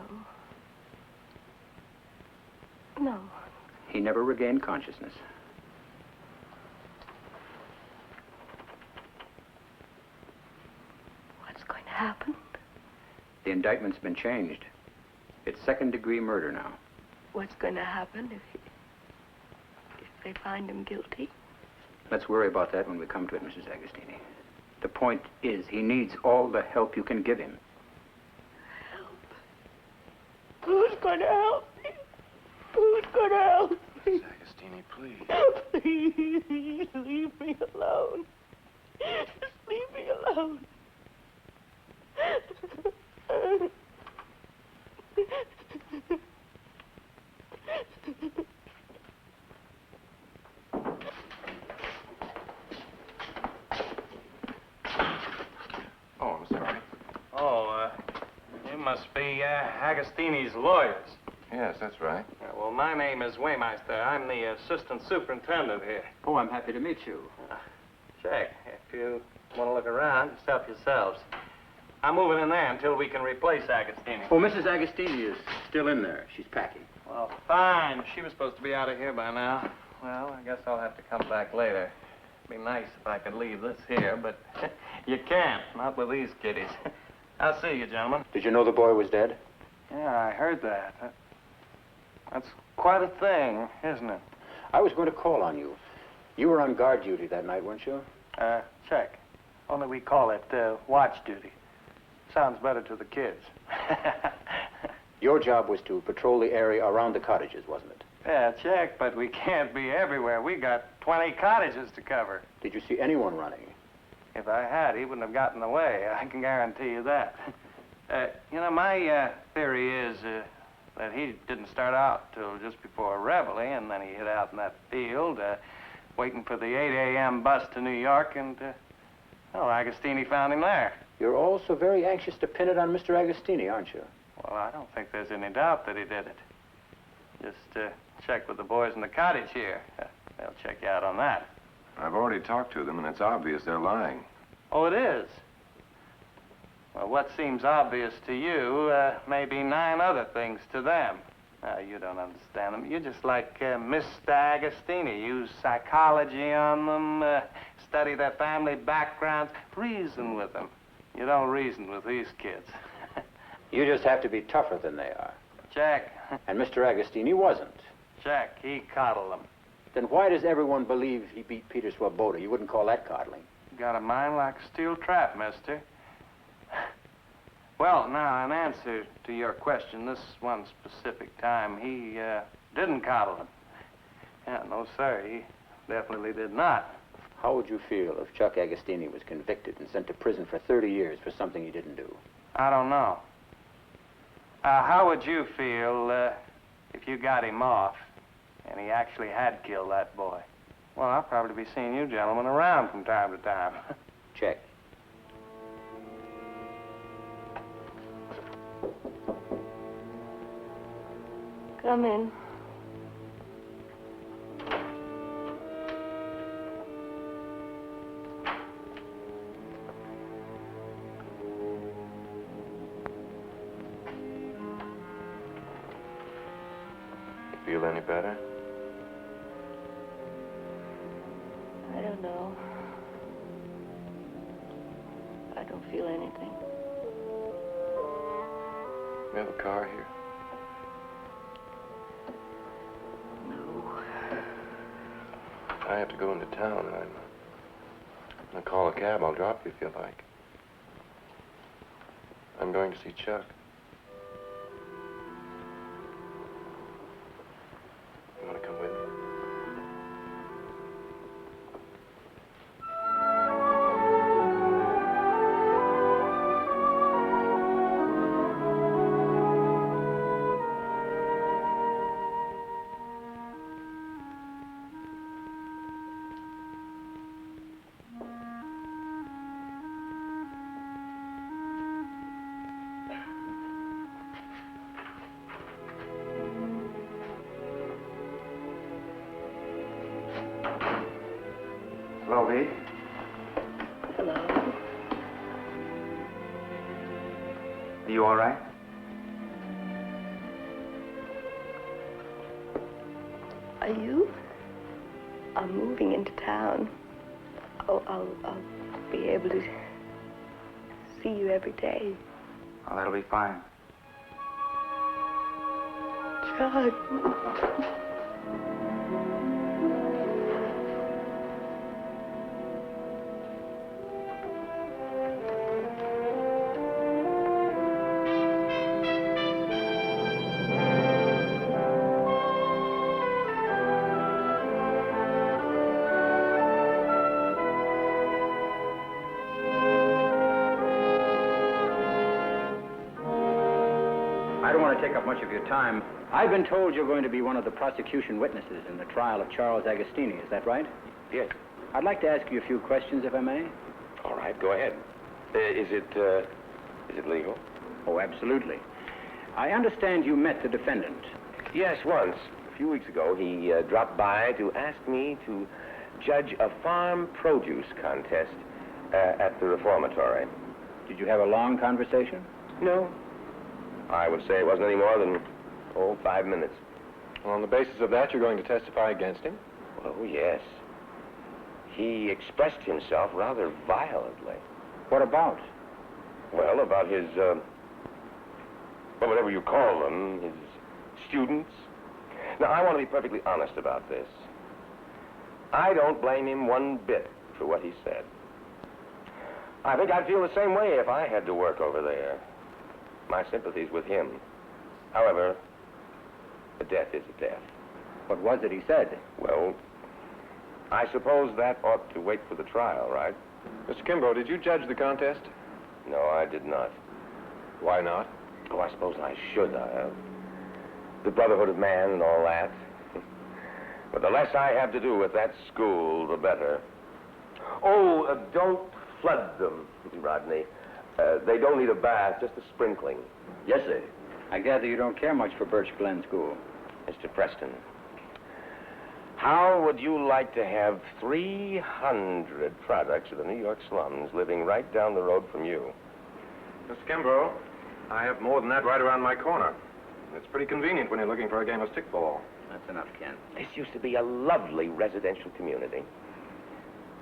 Speaker 17: No.
Speaker 12: He never regained consciousness.
Speaker 17: What's going to happen?
Speaker 12: The indictment's been changed. It's second-degree murder now.
Speaker 17: What's going to happen if they find him guilty?
Speaker 12: Let's worry about that when we come to it, Mrs. Agostini. The point is, he needs all the help you can give him.
Speaker 17: Who's going to help me? Who's going to help me?
Speaker 6: Mrs. Agostini, please.
Speaker 17: Please, leave me alone. Just leave me alone.
Speaker 6: Oh, I'm sorry.
Speaker 9: Oh, you must be Agostini's lawyers.
Speaker 6: Yes, that's right.
Speaker 9: Well, my name is Waymeister. I'm the assistant superintendent here.
Speaker 12: Oh, I'm happy to meet you.
Speaker 9: Check. If you want to look around, just help yourselves. I'm moving in there until we can replace Agostini.
Speaker 12: Oh, Mrs. Agostini is still in there. She's packing.
Speaker 9: Well, fine. She was supposed to be out of here by now. Well, I guess I'll have to come back later. It'd be nice if I could leave this here, but you can't. Not with these kiddies. I'll see you, gentlemen.
Speaker 12: Did you know the boy was dead?
Speaker 9: Yeah, I heard that. That's quite a thing, isn't it?
Speaker 12: I was going to call on you. You were on guard duty that night, weren't you?
Speaker 9: Check. Only we call it watch duty. Sounds better to the kids.
Speaker 12: Your job was to patrol the area around the cottages, wasn't it?
Speaker 9: Yeah, check, but we can't be everywhere. We got 20 cottages to cover.
Speaker 12: Did you see anyone running?
Speaker 9: If I had, he wouldn't have gotten away. I can guarantee you that. You know, my theory is that he didn't start out till just before Reveille, and then he hid out in that field, waiting for the 8 a.m. bus to New York, and, Agostini found him there.
Speaker 12: You're also very anxious to pin it on Mr. Agostini, aren't you?
Speaker 9: Well, I don't think there's any doubt that he did it. Just check with the boys in the cottage here. They'll check you out on that.
Speaker 6: I've already talked to them, and it's obvious they're lying.
Speaker 9: Oh, it is? Well, what seems obvious to you may be 9 other things to them. You don't understand them. You're just like Mr. Agostini. Use psychology on them, study their family backgrounds, reason with them. You don't reason with these kids.
Speaker 12: You just have to be tougher than they are.
Speaker 9: Check.
Speaker 12: And Mr. Agostini wasn't.
Speaker 9: Check. He coddled them.
Speaker 12: Then why does everyone believe he beat Peter Swoboda? You wouldn't call that coddling.
Speaker 1: got a mind like a steel trap, mister. Well, now, in answer to your question, this one specific time, he didn't coddle him. Yeah, no, sir, he definitely did not.
Speaker 12: How would you feel if Chuck Agostini was convicted and sent to prison for 30 years for something he didn't do?
Speaker 1: I don't know. How would you feel if you got him off and he actually had killed that boy? Well, I'll probably be seeing you gentlemen around from time to time.
Speaker 12: Check.
Speaker 17: Come in.
Speaker 6: Feel any better?
Speaker 17: I don't know. I don't feel anything.
Speaker 6: We have a car here. I have to go into town. I'm gonna call a cab. I'll drop you if you like. I'm going to see Chuck. You want to come with me?
Speaker 5: Hello, Pete.
Speaker 17: Hello.
Speaker 5: Are you all right?
Speaker 17: Are you? I'm moving into town. I'll be able to see you every day.
Speaker 5: Oh, that'll be fine.
Speaker 17: Chuck.
Speaker 12: I don't want to take up much of your time. I've been told you're going to be one of the prosecution witnesses in the trial of Charles Agostini. Is that right?
Speaker 3: Yes.
Speaker 12: I'd like to ask you a few questions, if I may.
Speaker 3: All right, go ahead. Is it legal?
Speaker 12: Oh, absolutely. I understand you met the defendant.
Speaker 3: Yes, once. A few weeks ago, he dropped by to ask me to judge a farm produce contest at the reformatory.
Speaker 12: Did you have a long conversation?
Speaker 3: No. I would say it wasn't any more than, 5 minutes.
Speaker 6: Well, on the basis of that, you're going to testify against him?
Speaker 3: Oh, yes. He expressed himself rather violently.
Speaker 12: What about?
Speaker 3: Well, about his, whatever you call them, his students. Now, I want to be perfectly honest about this. I don't blame him one bit for what he said. I think I'd feel the same way if I had to work over there. My sympathy's with him. However, a death is a death.
Speaker 12: What was it he said?
Speaker 3: Well, I suppose that ought to wait for the trial, right?
Speaker 6: Mr. Kimbrough, did you judge the contest?
Speaker 3: No, I did not.
Speaker 6: Why not?
Speaker 3: Oh, I suppose I should. The brotherhood of man and all that. But the less I have to do with that school, the better. Oh, don't flood them, Rodney. They don't need a bath, just a sprinkling.
Speaker 12: Yes, sir. I gather you don't care much for Birch Glen School.
Speaker 3: Mr. Preston, how would you like to have 300 products of the New York slums living right down the road from you?
Speaker 6: Mr. Kimbrough, I have more than that right around my corner. It's pretty convenient when you're looking for a game of stickball.
Speaker 12: That's enough, Ken.
Speaker 3: This used to be a lovely residential community.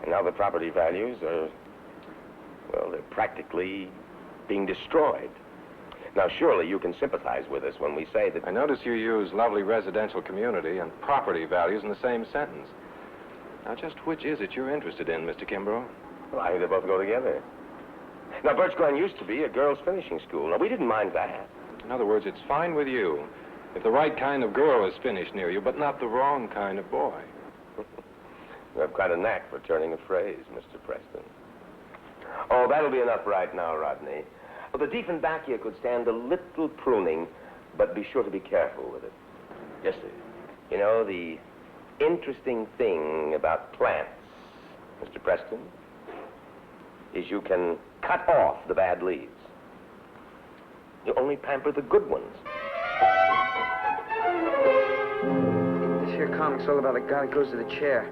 Speaker 3: And now the property values are, well, they're practically being destroyed. Now, surely you can sympathize with us when we say that...
Speaker 6: I notice you use lovely residential community and property values in the same sentence. Now, just which is it you're interested in, Mr. Kimbrough?
Speaker 10: Well, I think they both go together. Now, Birch Glen used to be a girls' finishing school. Now, we didn't mind that.
Speaker 6: In other words, it's fine with you if the right kind of girl is finished near you, but not the wrong kind of boy.
Speaker 10: You have quite a knack for turning a phrase, Mr. Preston. Oh, that'll be enough right now, Rodney. Well, the Diefenbachia could stand a little pruning, but be sure to be careful with it.
Speaker 2: Yes, sir.
Speaker 10: You know, the interesting thing about plants, Mr. Preston, is you can cut off the bad leaves. You only pamper the good ones.
Speaker 23: This here comic's all about a guy that goes to the chair.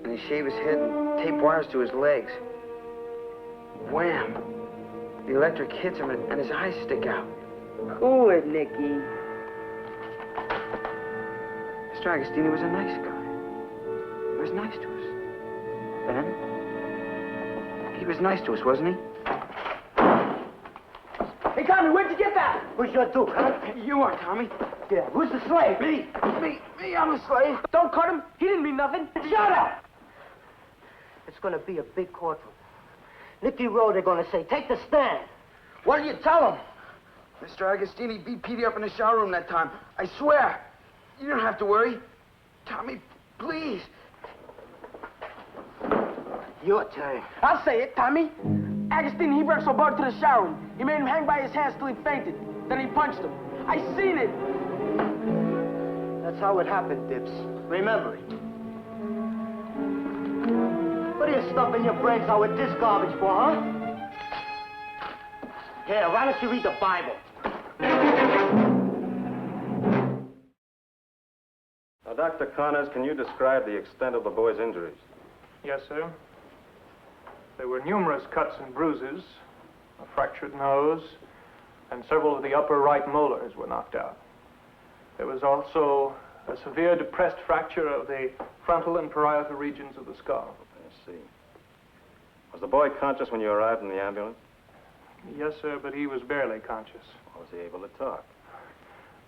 Speaker 23: And they shave his head and tape wires to his legs. Wham! The electric hits him and his eyes stick out.
Speaker 8: Cool it, Nicky.
Speaker 23: Mr. Agostini was a nice guy. He was nice to us. Ben? He was nice to us, wasn't he?
Speaker 8: Hey, Tommy, where'd you get that? Who's your duke, huh?
Speaker 23: You are, Tommy.
Speaker 8: Yeah, who's the slave?
Speaker 23: Me, I'm a slave.
Speaker 8: Don't cut him. He didn't mean nothing. Shut up! It's gonna be a big courtroom. Nicky Rowe, they're gonna say, take the stand.
Speaker 23: What did you tell him? Mr. Agostini beat Petey up in the shower room that time. I swear. You don't have to worry. Tommy, please.
Speaker 8: Your turn.
Speaker 23: I'll say it, Tommy. Agostini, he brought so Birch to the shower room. He made him hang by his hands till he fainted. Then he punched him. I seen it.
Speaker 8: That's how it happened, Dips. Remember it. What are you stuffing your brains out with this garbage for, huh? Here, why don't you read the Bible?
Speaker 2: Now, Dr. Connors, can you describe the extent of the boy's injuries?
Speaker 18: Yes, sir. There were numerous cuts and bruises, a fractured nose, and several of the upper right molars were knocked out. There was also a severe depressed fracture of the frontal and parietal regions of the skull.
Speaker 2: I see. Was the boy conscious when you arrived in the ambulance?
Speaker 18: Yes, sir, but he was barely conscious.
Speaker 2: Was he able to talk?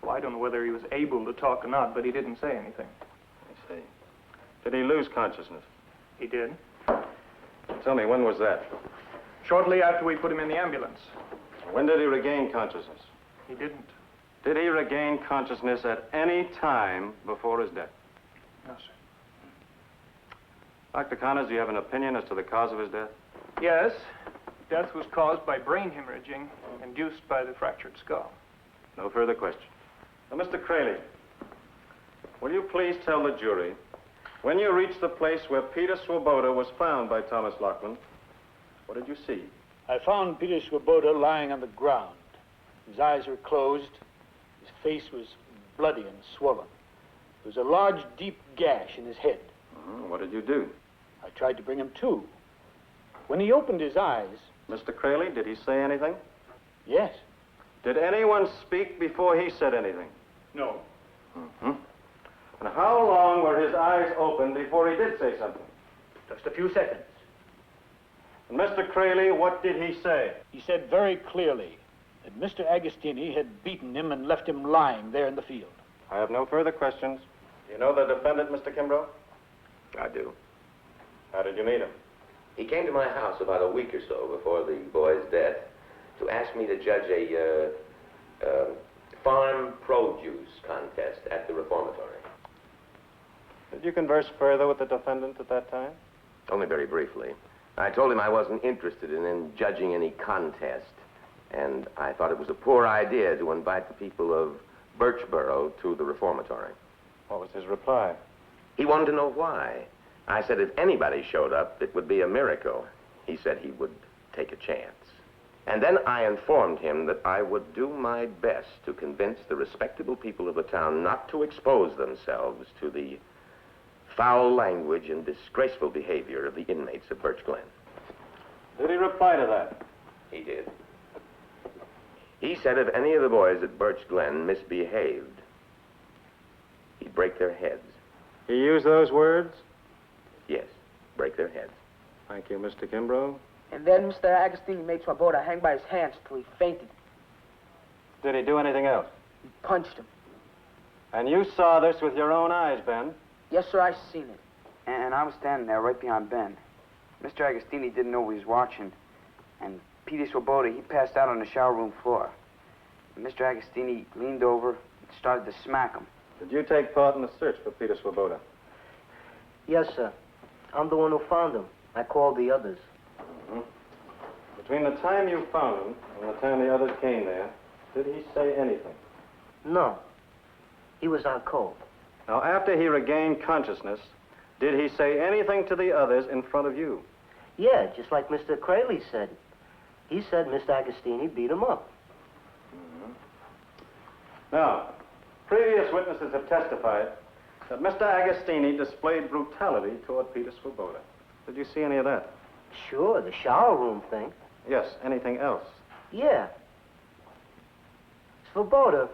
Speaker 18: Well, I don't know whether he was able to talk or not, but he didn't say anything.
Speaker 2: I see. Did he lose consciousness?
Speaker 18: He did.
Speaker 2: Tell me, when was that?
Speaker 18: Shortly after we put him in the ambulance.
Speaker 2: When did he regain consciousness?
Speaker 18: He didn't.
Speaker 2: Did he regain consciousness at any time before his death?
Speaker 18: No, sir.
Speaker 2: Dr. Connors, do you have an opinion as to the cause of his death?
Speaker 18: Yes. Death was caused by brain hemorrhaging induced by the fractured skull.
Speaker 2: No further questions. Now, Mr. Crayley, will you please tell the jury, when you reached the place where Peter Swoboda was found by Thomas Laughlin, what did you see?
Speaker 20: I found Peter Swoboda lying on the ground. His eyes were closed. His face was bloody and swollen. There was a large, deep gash in his head.
Speaker 2: What did you do?
Speaker 20: I tried to bring him to. When he opened his eyes...
Speaker 2: Mr. Crayley, did he say anything?
Speaker 20: Yes.
Speaker 2: Did anyone speak before he said anything?
Speaker 20: No.
Speaker 2: And how long were his eyes open before he did say something?
Speaker 20: Just a few seconds.
Speaker 2: And Mr. Crayley, what did he say?
Speaker 20: He said very clearly that Mr. Agostini had beaten him and left him lying there in the field.
Speaker 2: I have no further questions. You know the defendant, Mr. Kimbrough?
Speaker 10: I do.
Speaker 2: How did you meet him?
Speaker 10: He came to my house about a week or so before the boy's death to ask me to judge a farm produce contest at the reformatory.
Speaker 2: Did you converse further with the defendant at that time?
Speaker 10: Only very briefly. I told him I wasn't interested in judging any contest, and I thought it was a poor idea to invite the people of Birchboro to the reformatory.
Speaker 2: What was his reply?
Speaker 10: He wanted to know why. I said if anybody showed up, it would be a miracle. He said he would take a chance. And then I informed him that I would do my best to convince the respectable people of the town not to expose themselves to the foul language and disgraceful behavior of the inmates of Birch Glen.
Speaker 2: Did he reply to that?
Speaker 10: He did. He said if any of the boys at Birch Glen misbehaved, he'd break their heads.
Speaker 2: He used those words?
Speaker 10: Yes, break their heads.
Speaker 2: Thank you, Mr. Kimbrough.
Speaker 23: And then Mr. Agostini made Swoboda hang by his hands till he fainted.
Speaker 2: Did he do anything else?
Speaker 23: He punched him.
Speaker 2: And you saw this with your own eyes, Ben?
Speaker 23: Yes, sir, I seen it.
Speaker 24: And I was standing there right behind Ben.
Speaker 23: Mr. Agostini didn't know we was watching, and Peter Swoboda, he passed out on the shower room floor. And Mr. Agostini leaned over and started to smack him.
Speaker 2: Did you take part in the search for Peter Swoboda?
Speaker 8: Yes, sir. I'm the one who found him. I called the others.
Speaker 2: Mm-hmm. Between the time you found him and the time the others came there, did he say anything?
Speaker 8: No. He was on cold.
Speaker 2: Now, after he regained consciousness, did he say anything to the others in front of you?
Speaker 8: Yeah, just like Mr. Crayley said. He said Mr. Agostini beat him up.
Speaker 2: Mm-hmm. Now, previous witnesses have testified that Mr. Agostini displayed brutality toward Peter Swoboda. Did you see any of that?
Speaker 8: Sure, the shower room thing.
Speaker 2: Yes, anything else?
Speaker 8: Yeah. Swoboda,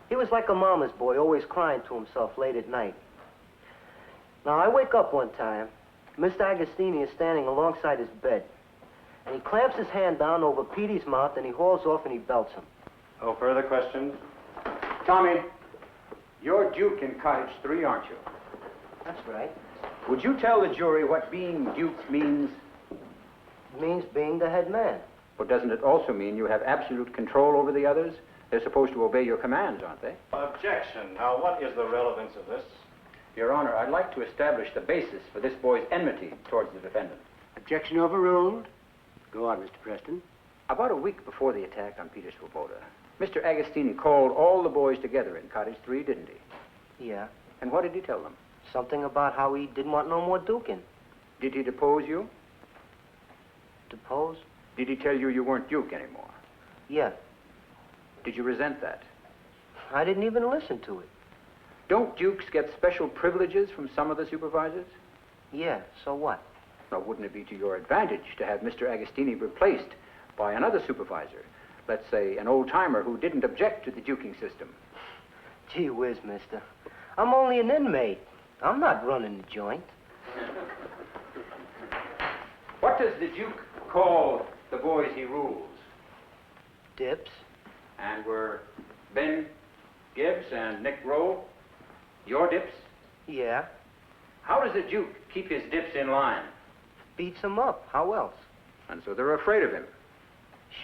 Speaker 8: he was like a mama's boy, always crying to himself late at night. Now, I wake up one time, Mr. Agostini is standing alongside his bed, and he clamps his hand down over Petey's mouth, and he hauls off and he belts him.
Speaker 2: No further questions?
Speaker 12: Tommy, you're Duke in Cottage 3, aren't you?
Speaker 8: That's right.
Speaker 12: Would you tell the jury what being Duke means?
Speaker 8: It means being the head man.
Speaker 12: But doesn't it also mean you have absolute control over the others? They're supposed to obey your commands, aren't they?
Speaker 2: Objection. Now, what is the relevance of this?
Speaker 12: Your Honor, I'd like to establish the basis for this boy's enmity towards the defendant.
Speaker 4: Objection overruled. Go on, Mr. Preston.
Speaker 12: About a week before the attack on Peter Swoboda, Mr. Agostini called all the boys together in Cottage 3, didn't he?
Speaker 8: Yeah.
Speaker 12: And what did he tell them?
Speaker 8: Something about how he didn't want no more duking.
Speaker 12: Did he depose you?
Speaker 8: Depose?
Speaker 12: Did he tell you you weren't Duke anymore?
Speaker 8: Yeah.
Speaker 12: Did you resent that?
Speaker 8: I didn't even listen to it.
Speaker 12: Don't Dukes get special privileges from some of the supervisors?
Speaker 8: Yeah, so what?
Speaker 12: Now, wouldn't it be to your advantage to have Mr. Agostini replaced by another supervisor? Let's say an old-timer who didn't object to the duking system.
Speaker 8: Gee whiz, mister. I'm only an inmate. I'm not running the joint.
Speaker 12: What does the Duke call the boys he rules?
Speaker 8: Dips.
Speaker 12: And were Ben Gibbs and Nick Rowe your dips?
Speaker 8: Yeah.
Speaker 12: How does the Duke keep his dips in line?
Speaker 8: Beats him up. How else?
Speaker 12: And so they're afraid of him.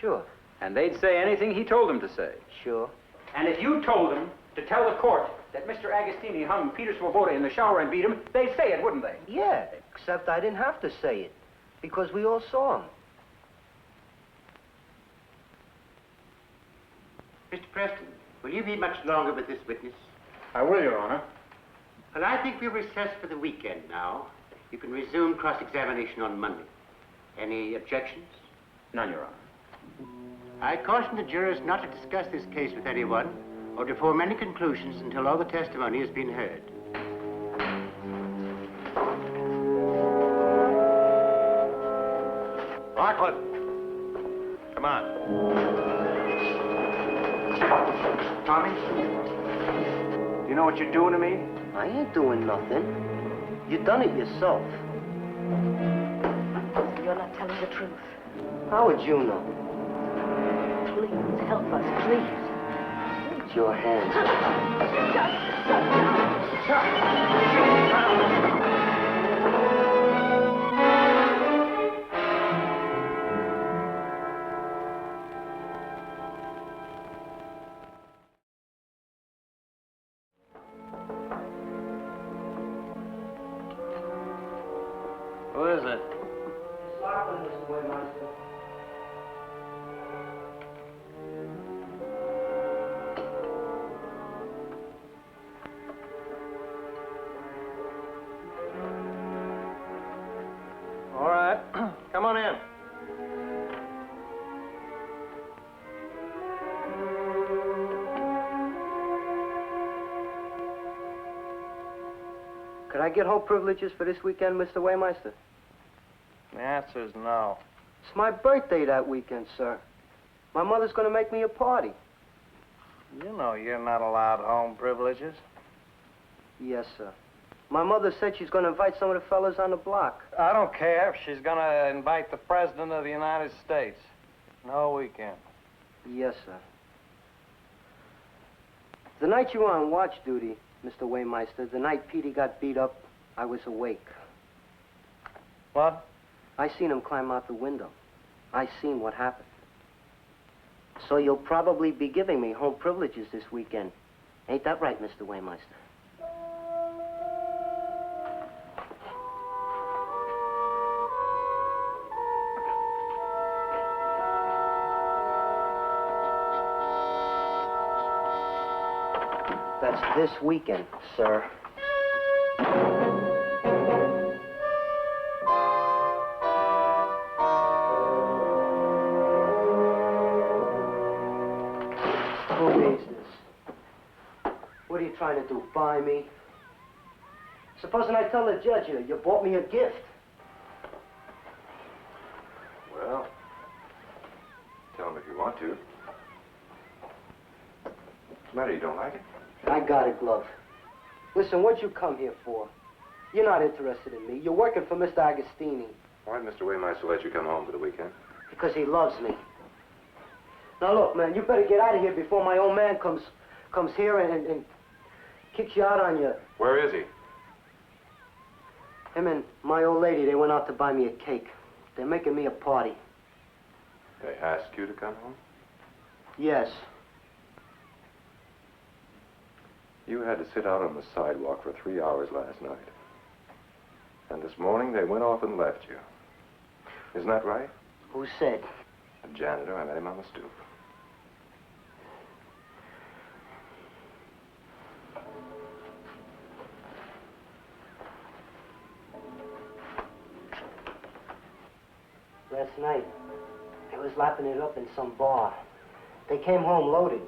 Speaker 8: Sure.
Speaker 12: And they'd say anything he told them to say.
Speaker 8: Sure.
Speaker 12: And if you told them to tell the court that Mr. Agostini hung Peter Swoboda in the shower and beat him, they'd say it, wouldn't they?
Speaker 8: Yeah, except I didn't have to say it, because we all saw him.
Speaker 4: Mr. Preston, will you be much longer with this witness?
Speaker 2: I will, Your Honor.
Speaker 4: Well, I think we'll recess for the weekend now. You can resume cross-examination on Monday. Any objections?
Speaker 12: None, Your Honor.
Speaker 4: I caution the jurors not to discuss this case with anyone or to form any conclusions until all the testimony has been heard.
Speaker 9: Bartlett, come on.
Speaker 12: Tommy, do you know what you're doing to me?
Speaker 8: I ain't doing nothing. You done it yourself.
Speaker 17: You're not telling the truth.
Speaker 8: How would you know?
Speaker 17: Please, help us, please.
Speaker 8: Put your hands
Speaker 1: Who is it?
Speaker 8: It's Lachlan, Mr. Waymeister.
Speaker 1: All right. Come on in.
Speaker 8: Could I get home privileges for this weekend, Mr. Waymeister?
Speaker 1: The answer is no.
Speaker 8: It's my birthday that weekend, sir. My mother's going to make me a party.
Speaker 1: You know you're not allowed home privileges.
Speaker 8: Yes, sir. My mother said she's going to invite some of the fellas on the block.
Speaker 1: I don't care if she's going to invite the President of the United States. No weekend.
Speaker 8: Yes, sir. The night you were on watch duty, Mr. Waymeister, the night Petey got beat up, I was awake.
Speaker 1: What?
Speaker 8: I seen him climb out the window. I seen what happened. So you'll probably be giving me home privileges this weekend. Ain't that right, Mr. Waymeister? That's this weekend, sir. Who needs this? What are you trying to do, buy me? Supposing I tell the judge you bought me a gift.
Speaker 6: Well, tell him if you want to. What's the matter? You don't like it?
Speaker 8: I got it, Glove. Listen, what'd you come here for? You're not interested in me. You're working for Mr. Agostini.
Speaker 6: Why'd Mr. Waymeister let you come home for the weekend?
Speaker 8: Because he loves me. Now look, man, you better get out of here before my old man comes here and kicks you out on you.
Speaker 6: Where is he?
Speaker 8: Him and my old lady, they went out to buy me a cake. They're making me a party.
Speaker 6: They asked you to come home?
Speaker 8: Yes.
Speaker 6: You had to sit out on the sidewalk for 3 hours last night. And this morning they went off and left you. Isn't that right?
Speaker 8: Who said?
Speaker 6: A janitor. I met him on the stoop.
Speaker 8: Last night, they was lapping it up in some bar. They came home loaded.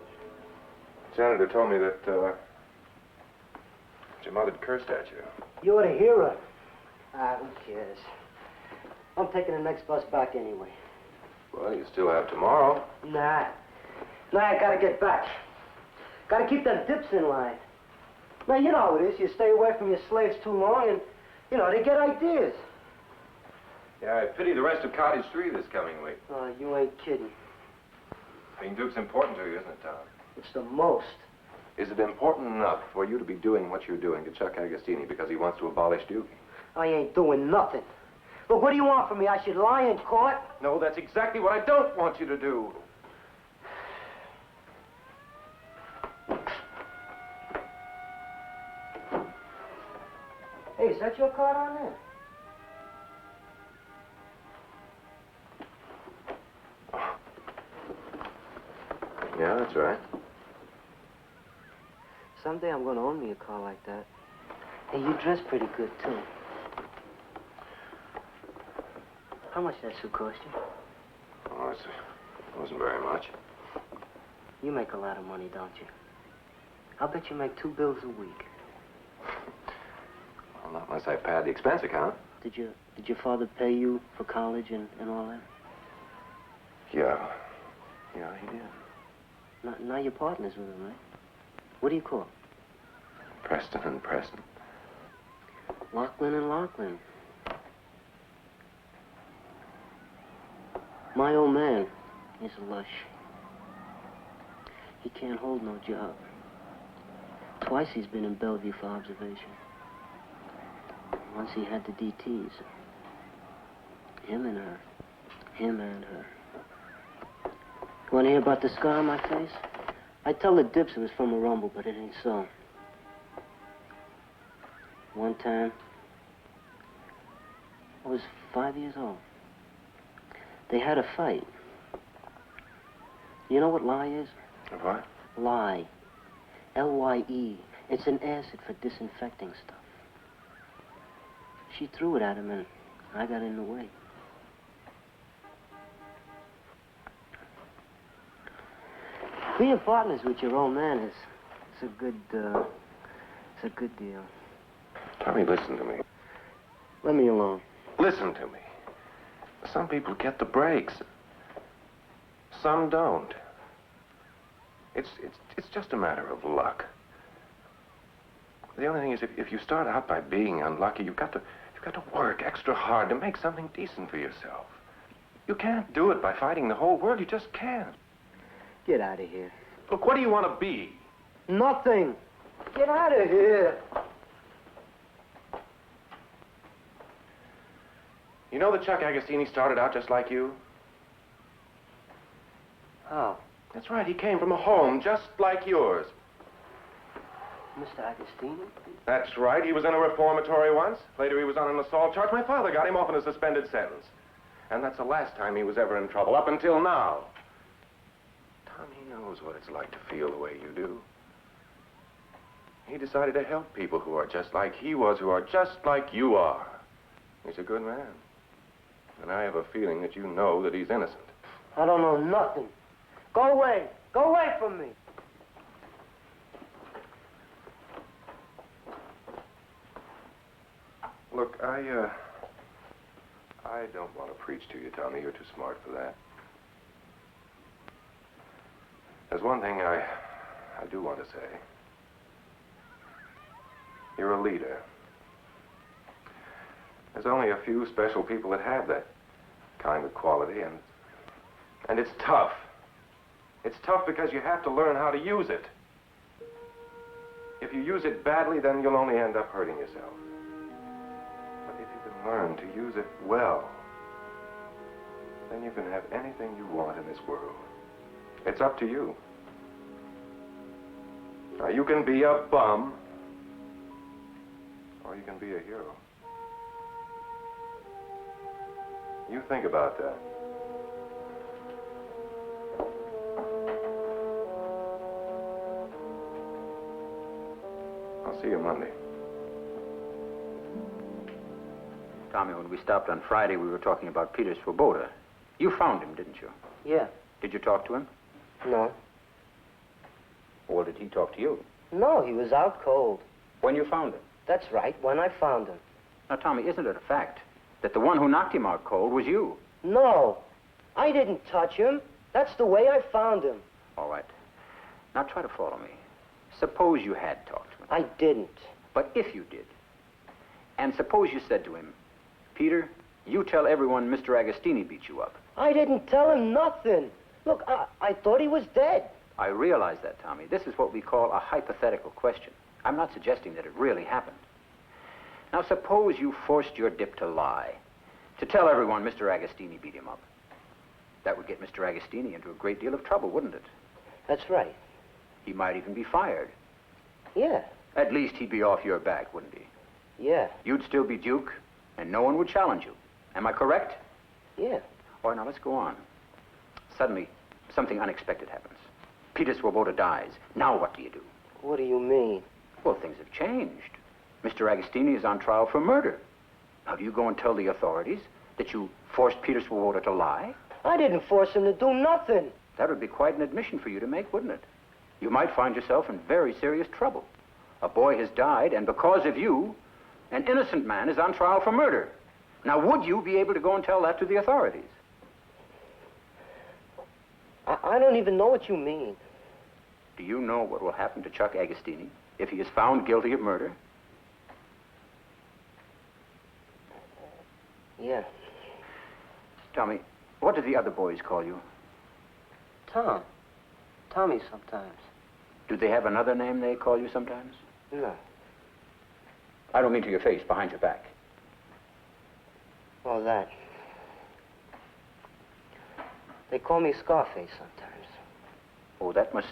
Speaker 6: Janitor told me that, your mother cursed at you.
Speaker 8: You ought to hear her. Ah, who cares? I'm taking the next bus back anyway.
Speaker 6: Well, you still have tomorrow.
Speaker 8: Nah, I gotta get back. Gotta keep them dips in line. Now, you know how it is. You stay away from your slaves too long and, you know, they get ideas.
Speaker 6: Yeah, I pity the rest of Cottage 3 this coming week.
Speaker 8: Oh, you ain't kidding.
Speaker 6: Being Duke's important to you, isn't it, Tom?
Speaker 8: It's the most.
Speaker 6: Is it important enough for you to be doing what you're doing to Chuck Agostini because he wants to abolish Duke?
Speaker 8: I ain't doing nothing. Look, what do you want from me? I should lie in court?
Speaker 6: No, that's exactly what I don't want you to do.
Speaker 8: Hey, is that your card on there?
Speaker 6: Yeah, that's right.
Speaker 8: Someday I'm gonna own me a car like that. Hey, you dress pretty good, too. How much that suit cost you?
Speaker 6: Oh, it wasn't very much.
Speaker 8: You make a lot of money, don't you? I'll bet you make 2 bills a week.
Speaker 6: Well, not unless I pad the expense account.
Speaker 8: Did your father pay you for college and all that?
Speaker 6: Yeah. Yeah, he did.
Speaker 8: Now you're partners with him, right? What do you call?
Speaker 6: Preston and Preston.
Speaker 8: Lachlan and Lachlan. My old man is a lush. He can't hold no job. Twice he's been in Bellevue for observation. Once he had the DTs. Him and her. Him and her. You want to hear about the scar on my face? I tell the dips it was from a rumble, but it ain't so. One time, I was 5 years old. They had a fight. You know what lye is?
Speaker 6: What?
Speaker 8: Lye. L-Y-E. It's an acid for disinfecting stuff. She threw it at him and I got in the way. Being partners with your old man is a good deal.
Speaker 6: Tommy, listen to me.
Speaker 8: Let me alone.
Speaker 6: Listen to me. Some people get the breaks. Some don't. It's just a matter of luck. The only thing is, if you start out by being unlucky, you've got to work extra hard to make something decent for yourself. You can't do it by fighting the whole world. You just can't.
Speaker 8: Get out of here.
Speaker 6: Look, what do you want to be?
Speaker 8: Nothing. Get out of here.
Speaker 6: You You know that Chuck Agostini started out just like you?
Speaker 8: How?
Speaker 6: That's right. He came from a home just like yours.
Speaker 8: Mr. Agostini?
Speaker 6: That's right. He was in a reformatory once. Later, he was on an assault charge. My father got him off in a suspended sentence. And that's the last time he was ever in trouble, up until now. Tommy knows what it's like to feel the way you do. He decided to help people who are just like he was, who are just like you are. He's a good man. And I have a feeling that you know that he's innocent.
Speaker 8: I don't know nothing. Go away. Go away from me.
Speaker 6: Look, I don't want to preach to you, Tommy. You're too smart for that. There's one thing I do want to say. You're a leader. There's only a few special people that have that kind of quality, and it's tough. It's tough because you have to learn how to use it. If you use it badly, then you'll only end up hurting yourself. But if you can learn to use it well, then you can have anything you want in this world. It's up to you. Now, you can be a bum, or you can be a hero. You think about that. I'll see you Monday.
Speaker 12: Tommy, when we stopped on Friday, we were talking about Peter Swoboda. You found him, didn't you?
Speaker 8: Yeah.
Speaker 12: Did you talk to him?
Speaker 8: No.
Speaker 12: Or did he talk to you?
Speaker 8: No, he was out cold.
Speaker 12: When you found him?
Speaker 8: That's right, when I found him.
Speaker 12: Now, Tommy, isn't it a fact that the one who knocked him out cold was you?
Speaker 8: No, I didn't touch him. That's the way I found him.
Speaker 12: All right. Now, try to follow me. Suppose you had talked to him.
Speaker 8: I didn't.
Speaker 12: But if you did, and suppose you said to him, Peter, you tell everyone Mr. Agostini beat you up.
Speaker 8: I didn't tell him nothing. Look, I thought he was dead.
Speaker 12: I realize that, Tommy. This is what we call a hypothetical question. I'm not suggesting that it really happened. Now, suppose you forced your dip to lie, to tell everyone Mr. Agostini beat him up. That would get Mr. Agostini into a great deal of trouble, wouldn't it?
Speaker 8: That's right.
Speaker 12: He might even be fired.
Speaker 8: Yeah.
Speaker 12: At least he'd be off your back, wouldn't he?
Speaker 8: Yeah.
Speaker 12: You'd still be Duke, and no one would challenge you. Am I correct?
Speaker 8: Yeah.
Speaker 12: All right, now let's go on. Suddenly, something unexpected happens. Peter Swoboda dies. Now what do you do?
Speaker 8: What do you mean?
Speaker 12: Well, things have changed. Mr. Agostini is on trial for murder. Now, do you go and tell the authorities that you forced Peter Swoboda to lie?
Speaker 8: I didn't force him to do nothing.
Speaker 12: That would be quite an admission for you to make, wouldn't it? You might find yourself in very serious trouble. A boy has died, and because of you, an innocent man is on trial for murder. Now, would you be able to go and tell that to the authorities?
Speaker 8: I don't even know what you mean.
Speaker 12: Do you know what will happen to Chuck Agostini if he is found guilty of murder?
Speaker 8: Yeah.
Speaker 12: Tommy, what do the other boys call you?
Speaker 8: Tom. Tommy sometimes.
Speaker 12: Do they have another name they call you sometimes?
Speaker 8: No.
Speaker 12: I don't mean to your face, behind your back.
Speaker 8: Oh, that. They call me Scarface sometimes.
Speaker 12: Oh, that must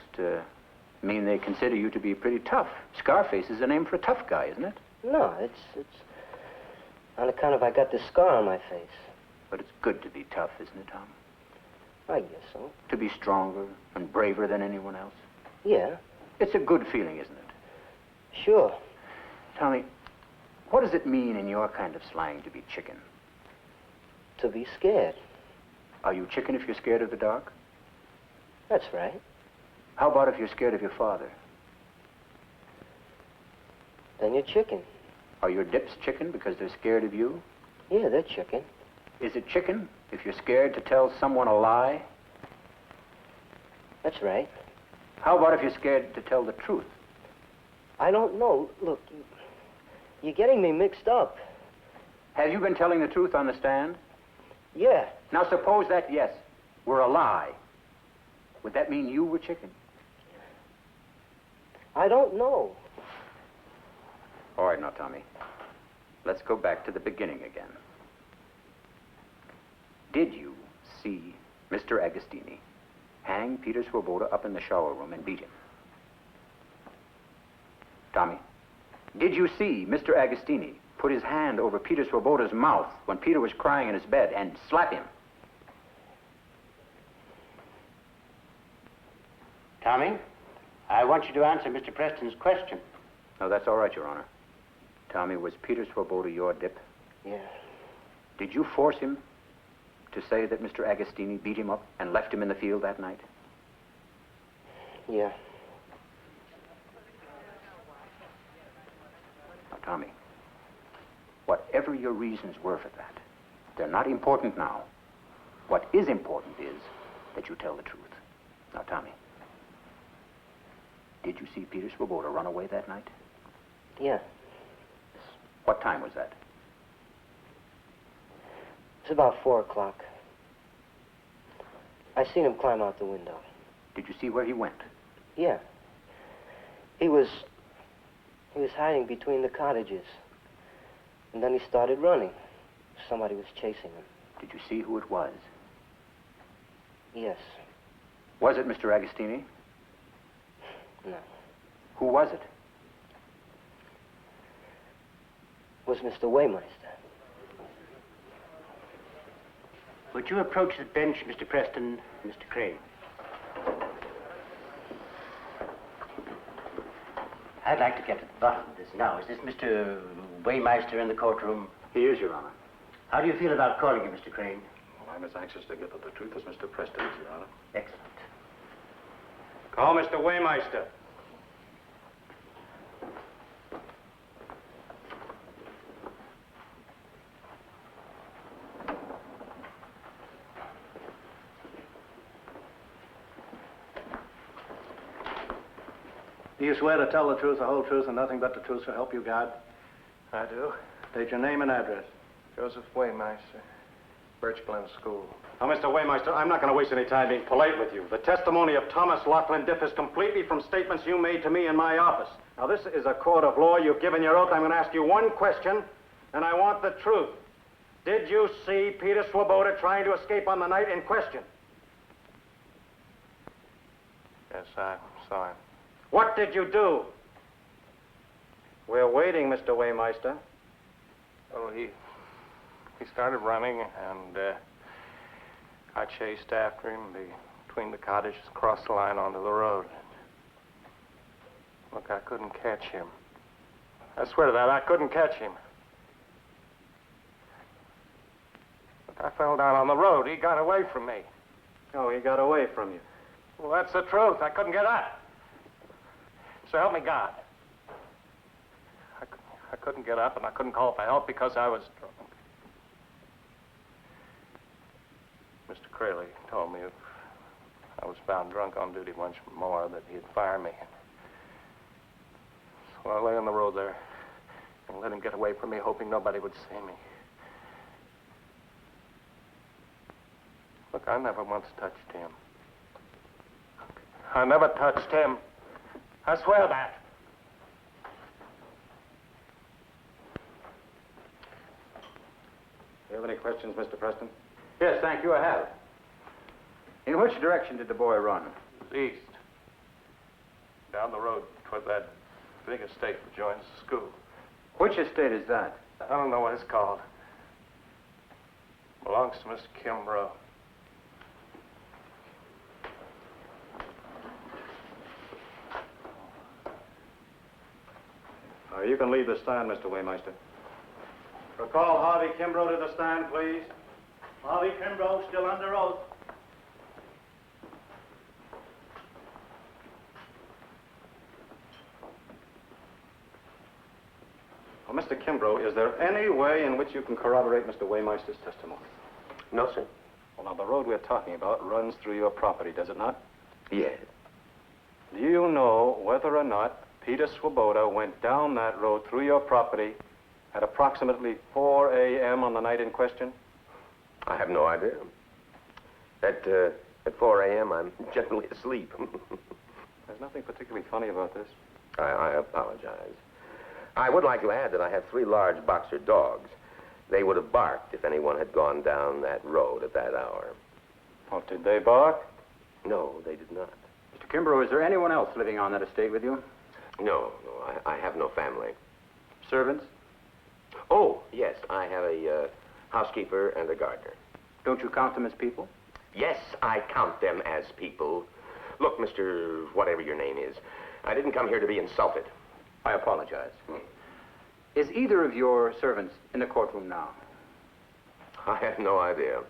Speaker 12: mean they consider you to be pretty tough. Scarface is a name for a tough guy, isn't it?
Speaker 8: No, it's on account of I got this scar on my face.
Speaker 12: But it's good to be tough, isn't it, Tom?
Speaker 8: I guess so.
Speaker 12: To be stronger and braver than anyone else?
Speaker 8: Yeah.
Speaker 12: It's a good feeling, isn't it?
Speaker 8: Sure.
Speaker 12: Tommy, what does it mean in your kind of slang to be chicken?
Speaker 8: To be scared.
Speaker 12: Are you chicken if you're scared of the dark?
Speaker 8: That's right.
Speaker 12: How about if you're scared of your father?
Speaker 8: Then you're chicken.
Speaker 12: Are your dips chicken because they're scared of you?
Speaker 8: Yeah, they're chicken.
Speaker 12: Is it chicken if you're scared to tell someone a lie?
Speaker 8: That's right.
Speaker 12: How about if you're scared to tell the truth?
Speaker 8: I don't know. Look, you're getting me mixed up.
Speaker 12: Have you been telling the truth on the stand?
Speaker 8: Yeah.
Speaker 12: Now suppose that, yes, were a lie. Would that mean you were chicken?
Speaker 8: I don't know.
Speaker 12: All right, now, Tommy. Let's go back to the beginning again.
Speaker 11: did you see Mr. Agostini hang Peter Swoboda up in the shower room and beat him? Tommy, did you see Mr. Agostini put his hand over Peter Swoboda's mouth when Peter was crying in his bed and slap him?
Speaker 4: Tommy, I want you to answer Mr. Preston's question.
Speaker 11: No, that's all right, Your Honor. Tommy, was Peter Swoboda your dip?
Speaker 8: Yeah.
Speaker 11: Did you force him to say that Mr. Agostini beat him up and left him in the field that night?
Speaker 8: Yeah.
Speaker 11: Now, Tommy, whatever your reasons were for that, they're not important now. What is important is that you tell the truth. Now, Tommy, did you see Peter Swoboda run away that night?
Speaker 8: Yeah.
Speaker 11: What time was that?
Speaker 8: It's about 4 o'clock. I seen him climb out the window.
Speaker 11: Did you see where he went?
Speaker 8: Yeah. He was hiding between the cottages. And then he started running. Somebody was chasing him.
Speaker 11: Did you see who it was?
Speaker 8: Yes.
Speaker 11: Was it Mr. Agostini?
Speaker 8: No.
Speaker 11: Who was it?
Speaker 8: Was Mr. Waymeister.
Speaker 4: Would you approach the bench, Mr. Preston, Mr. Crane? I'd like to get to the bottom of this now. Is this Mr. Waymeister in the courtroom?
Speaker 2: He is, Your Honor.
Speaker 4: How do you feel about calling him, Mr. Crane?
Speaker 2: Well, I'm as anxious to get at the truth as Mr. Preston is, Your Honor.
Speaker 4: Excellent.
Speaker 1: Call Mr. Waymeister.
Speaker 9: Do you swear to tell the truth, the whole truth, and nothing but the truth, so help you God?
Speaker 18: I do.
Speaker 9: State your name and address.
Speaker 18: Joseph Waymeister, Birch Glen School.
Speaker 2: Now, Mr. Waymeister, I'm not going to waste any time being polite with you. The testimony of Thomas Laughlin differs completely from statements you made to me in my office. Now, this is a court of law. You've given your oath. I'm going to ask you one question, and I want the truth. Did you see Peter Swoboda trying to escape on the night in question?
Speaker 1: Yes, I saw him.
Speaker 2: What did you do? We're waiting, Mr. Waymeister.
Speaker 1: Oh, he started running, and I chased after him between the cottages, across the line onto the road. Look, I couldn't catch him. I swear to that, I couldn't catch him. Look, I fell down on the road. He got away from me.
Speaker 2: Oh, he got away from you.
Speaker 1: Well, that's the truth. I couldn't get up. So help me God. I couldn't get up, and I couldn't call for help because I was drunk. Mr. Crayley told me if I was found drunk on duty once more that he'd fire me. So I lay on the road there and let him get away from me, hoping nobody would see me. Look, I never once touched him. I never touched him. I swear that.
Speaker 2: Do you have any questions, Mr. Preston?
Speaker 11: Yes, thank you, I have. In which direction did the boy run?
Speaker 1: East. Down the road toward that big estate that joins the school.
Speaker 11: Which estate is that?
Speaker 1: I don't know what it's called. Belongs to Mr. Kimbrough.
Speaker 2: You can leave the stand, Mr. Waymeister. Recall Harvey Kimbrough to the stand, please.
Speaker 19: Harvey Kimbrough, still under oath.
Speaker 2: Well, Mr. Kimbrough, is there any way in which you can corroborate Mr. Waymeister's testimony?
Speaker 10: No, sir.
Speaker 2: Well, now, the road we're talking about runs through your property, does it not?
Speaker 10: Yes.
Speaker 2: Do you know whether or not Peter Swoboda went down that road through your property at approximately 4 a.m. on the night in question?
Speaker 10: I have no idea. At 4 a.m., I'm generally asleep.
Speaker 2: There's nothing particularly funny about this.
Speaker 10: I apologize. I would like to add that I have 3 large boxer dogs, They would have barked if anyone had gone down that road at that hour.
Speaker 11: Well, did they bark?
Speaker 10: No, they did not.
Speaker 11: Mr. Kimbrough, is there anyone else living on that estate with you?
Speaker 10: No, I have no family.
Speaker 11: Servants?
Speaker 10: Oh, yes, I have a housekeeper and a gardener.
Speaker 11: Don't you count them as people?
Speaker 10: Yes, I count them as people. Look, Mr. whatever your name is, I didn't come here to be insulted.
Speaker 11: I apologize. Is either of your servants in the courtroom now?
Speaker 10: I have no idea.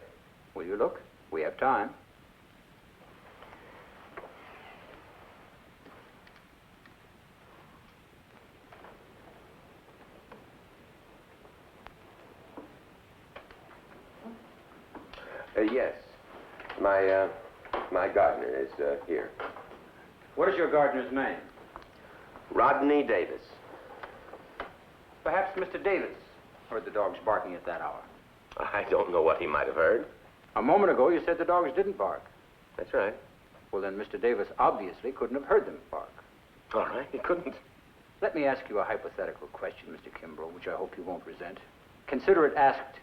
Speaker 11: Will you look? We have time.
Speaker 10: Yes. My gardener is here.
Speaker 11: What is your gardener's name?
Speaker 10: Rodney Davis.
Speaker 11: Perhaps Mr. Davis heard the dogs barking at that hour.
Speaker 10: I don't know what he might have heard.
Speaker 11: A moment ago, you said the dogs didn't bark.
Speaker 10: That's right.
Speaker 11: Well, then Mr. Davis obviously couldn't have heard them bark.
Speaker 10: All right, he couldn't.
Speaker 11: Let me ask you a hypothetical question, Mr. Kimbrough, which I hope you won't resent. Consider it asked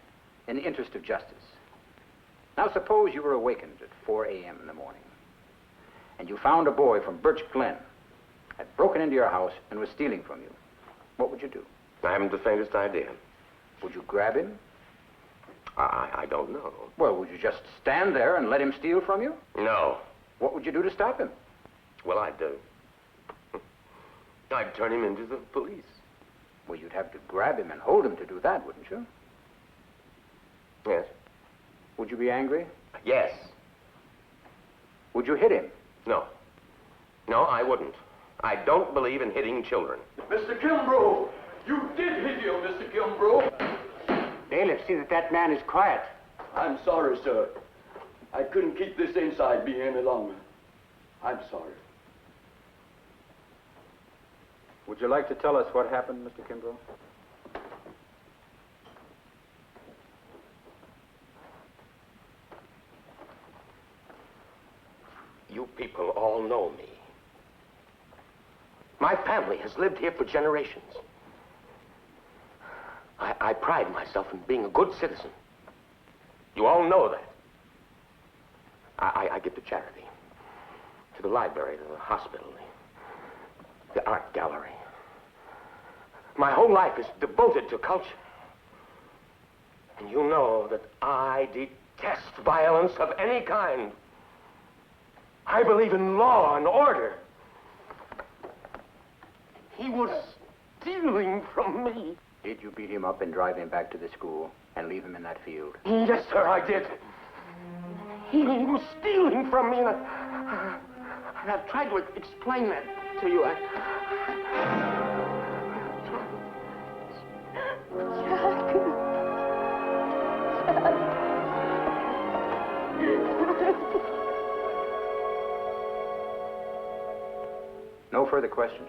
Speaker 11: in the interest of justice. Now, suppose you were awakened at 4 a.m. in the morning, and you found a boy from Birch, Glen, had broken into your house and was stealing from you. What would you do?
Speaker 10: I haven't the faintest idea.
Speaker 11: Would you grab him?
Speaker 10: I don't know.
Speaker 11: Well, would you just stand there and let him steal from you?
Speaker 10: No.
Speaker 11: What would you do to stop him?
Speaker 10: Well, I'd turn him into the police.
Speaker 11: Well, you'd have to grab him and hold him to do that, wouldn't you?
Speaker 10: Yes.
Speaker 11: Would you be angry?
Speaker 10: Yes.
Speaker 11: Would you hit him?
Speaker 10: No. No, I wouldn't. I don't believe in hitting children.
Speaker 15: Mr. Kimbrough! You did hit him, Mr. Kimbrough!
Speaker 11: Bailiff, see that man is quiet.
Speaker 15: I'm sorry, sir. I couldn't keep this inside me any longer. I'm sorry.
Speaker 11: Would you like to tell us what happened, Mr. Kimbrough?
Speaker 10: You people all know me. My family has lived here for generations. I pride myself in being a good citizen. You all know that. I give to charity, to the library, to the hospital, the art gallery. My whole life is devoted to culture. And you know that I detest violence of any kind. I believe in law and order. He was stealing from me.
Speaker 11: Did you beat him up and drive him back to the school and leave him in that field?
Speaker 10: Yes, sir, I did. He was stealing from me, and I've tried to explain that to you.
Speaker 11: No further questions.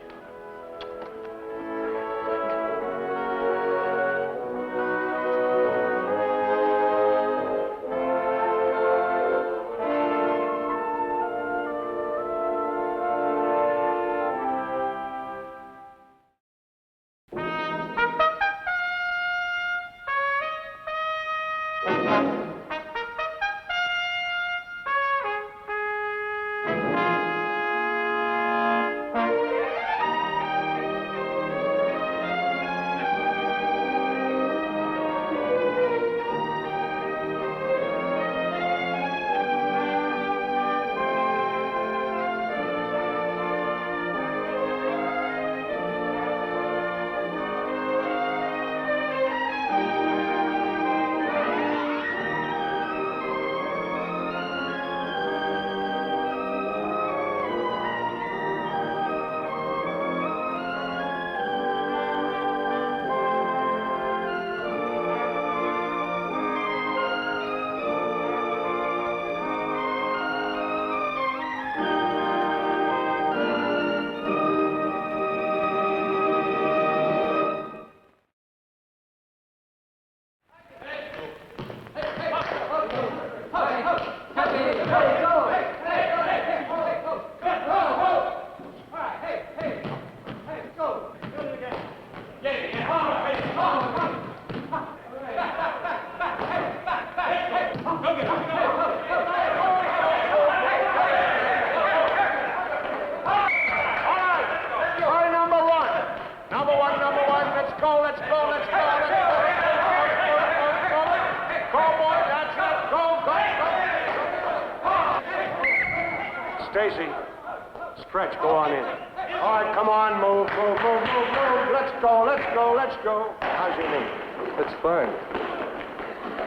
Speaker 9: Stacy. Stretch, go on in. All right, come on, move. Let's go. How's your knee?
Speaker 2: It's fine.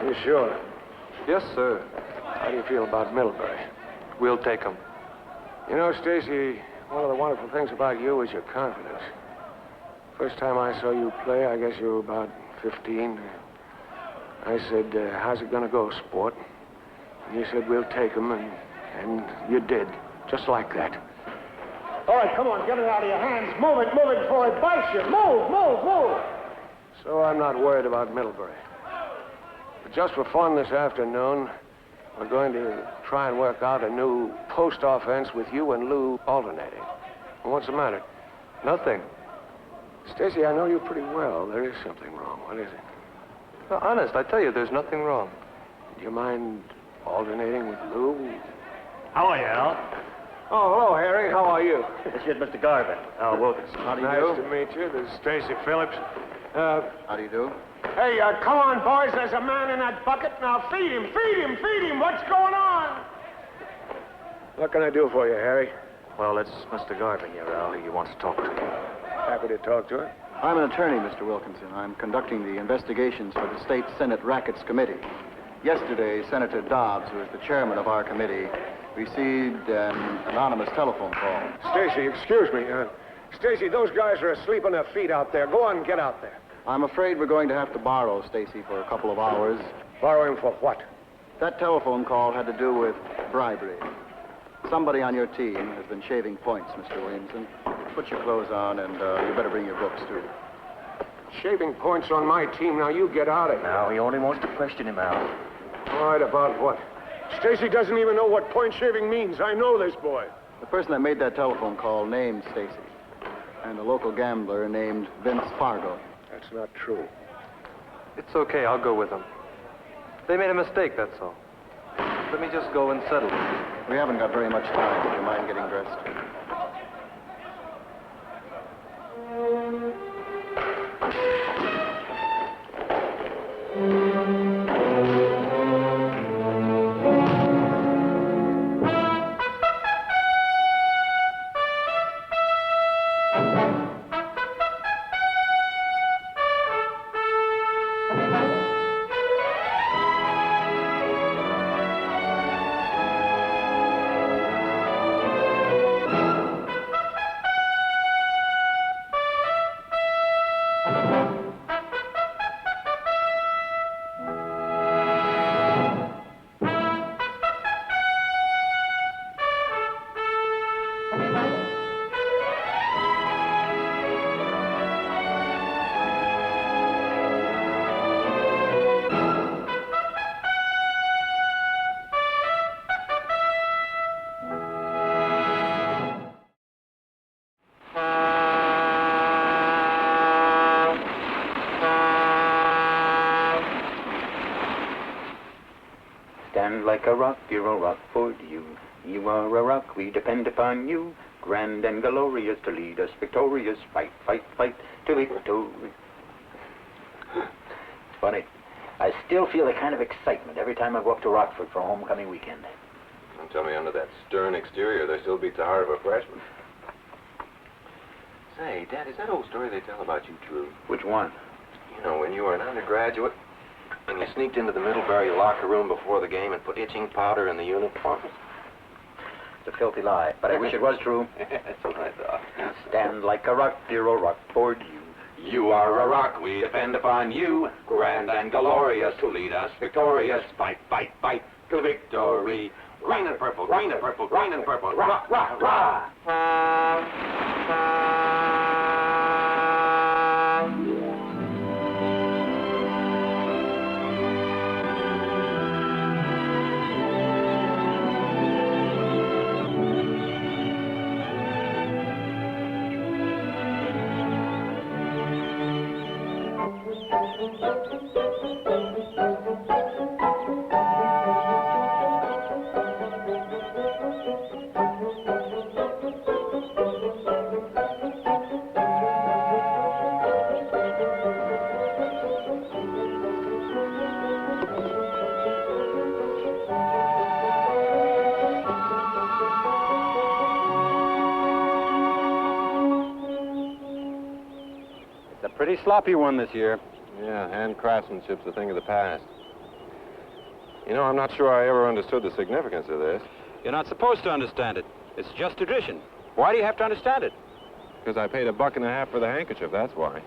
Speaker 9: You sure?
Speaker 2: Yes, sir.
Speaker 9: How do you feel about Middlebury?
Speaker 2: We'll take him.
Speaker 9: You know, Stacy, one of the wonderful things about you is your confidence. First time I saw you play, I guess you were about 15. I said, how's it gonna go, sport? And you said, we'll take him, and you did. Just like that.
Speaker 14: All right, come on, get it out of your hands. Move it before it bites you. Move.
Speaker 9: So I'm not worried about Middlebury. But just for fun this afternoon, we're going to try and work out a new post offense with you and Lou alternating. Well, what's the matter?
Speaker 2: Nothing.
Speaker 9: Stacy, I know you pretty well. There is something wrong. What is it?
Speaker 2: No, honest, I tell you, there's nothing wrong.
Speaker 9: Do you mind alternating with Lou?
Speaker 16: How are you, Al?
Speaker 9: Oh, hello, Harry. How are you?
Speaker 16: This is Mr. Garvin, Al Wilkinson. How do you do?
Speaker 9: Nice to meet you. This is Stacy Phillips.
Speaker 16: How do you do?
Speaker 14: Hey, come on, boys. There's a man in that bucket. Now feed him. What's going on?
Speaker 9: What can I do for you, Harry?
Speaker 16: Well, it's Mr. Garvin here, Al. He wants to talk to you.
Speaker 9: Happy to talk to him.
Speaker 21: I'm an attorney, Mr. Wilkinson. I'm conducting the investigations for the State Senate Rackets Committee. Yesterday, Senator Dobbs, who is the chairman of our committee, received an anonymous telephone call.
Speaker 9: Stacy, excuse me. Stacy, those guys are asleep on their feet out there. Go on and get out there.
Speaker 21: I'm afraid we're going to have to borrow Stacy for a couple of hours.
Speaker 9: Borrow him for what?
Speaker 21: That telephone call had to do with bribery. Somebody on your team has been shaving points, Mr. Williamson. Put your clothes on, and you better bring your books, too.
Speaker 9: Shaving points on my team. Now, you get out of here.
Speaker 16: Now, he only wants to question him, Al.
Speaker 9: All right, about what? Stacy doesn't even know what point shaving means. I know this boy.
Speaker 21: The person that made that telephone call named Stacy, and a local gambler named Vince Fargo.
Speaker 9: That's not true.
Speaker 2: It's okay, I'll go with them. They made a mistake, that's all. Let me just go and settle it.
Speaker 21: We haven't got very much time. Would you mind getting dressed?
Speaker 11: Stand like a rock, you're a rock for you. You are a rock, we depend upon you. Grand and glorious to lead us victorious. Fight, fight, fight to victory. Funny, I still feel a kind of excitement every time I go up to Rockford for homecoming weekend.
Speaker 3: Don't tell me under that stern exterior there still beats the heart of a freshman. Say, Dad, is that old story they tell about you true?
Speaker 11: Which one?
Speaker 3: You know, when you were an undergraduate and you sneaked into the Middlebury locker room before the game and put itching powder in the uniforms?
Speaker 11: It's a filthy lie, but I wish it was true.
Speaker 3: That's what I thought.
Speaker 11: Stand like a rock, dear old Rockford, you.
Speaker 3: You are a rock, we depend upon you. Grand and glorious to lead us victorious. Fight, fight, fight to victory. Green and purple, green and purple, green and purple. Rock, rock, rock.
Speaker 2: pretty sloppy one this year.
Speaker 7: Yeah, hand craftsmanship's a thing of the past. You know, I'm not sure I ever understood the significance of this.
Speaker 2: You're not supposed to understand it. It's just tradition. Why do you have to understand it?
Speaker 7: Because I paid $1.50 for the handkerchief, that's why.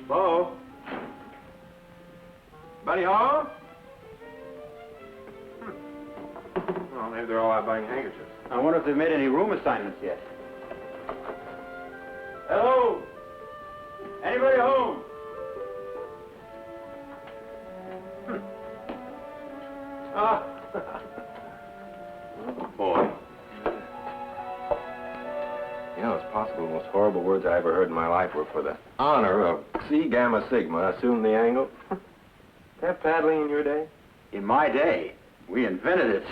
Speaker 2: Bo? Buddy home?
Speaker 7: Well, maybe they're all out buying handkerchiefs.
Speaker 2: I wonder if they've made any room assignments yet. Hello? Anybody home? Ah.
Speaker 7: Oh, boy. You know, it's possible the most horrible words I ever heard in my life were for the honor of Psi Gamma Sigma, assume the angle. That paddling in your day?
Speaker 2: In my day, we invented it.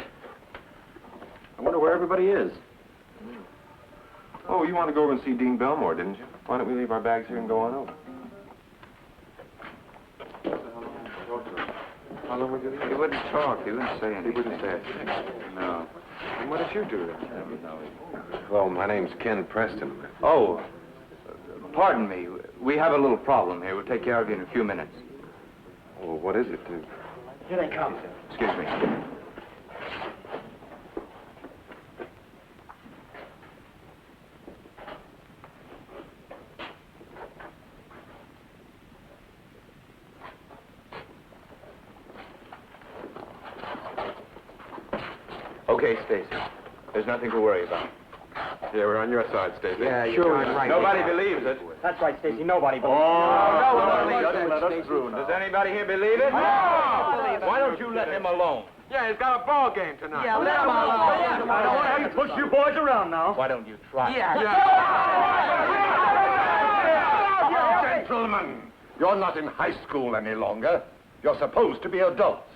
Speaker 7: I wonder where everybody is. Oh, you wanted to go over and see Dean Belmore, didn't you? Why don't we leave our bags here and go on over? How long would you leave?
Speaker 2: He wouldn't talk. He wouldn't say anything.
Speaker 7: He wouldn't say it.
Speaker 2: No.
Speaker 7: And what did you do then? Well, my name's Ken Preston.
Speaker 12: Oh, pardon me. We have a little problem here. We'll take care of you in a few minutes.
Speaker 7: Well, what is it?
Speaker 8: Here they come.
Speaker 12: Excuse me. Okay, Stacy. There's nothing to worry about.
Speaker 7: Yeah, we're on your side, Stacy.
Speaker 12: Yeah, you're right. Nobody believes it.
Speaker 8: That's right, Stacy. Nobody believes
Speaker 12: Does anybody here believe it?
Speaker 8: No!
Speaker 12: Why don't you let him alone?
Speaker 14: Yeah, he's got a ball game tonight.
Speaker 8: Yeah, let him alone.
Speaker 14: I don't want to have you push you boys around now.
Speaker 12: Why don't you try?
Speaker 3: Gentlemen, you're not in high school any longer. You're supposed to be adults.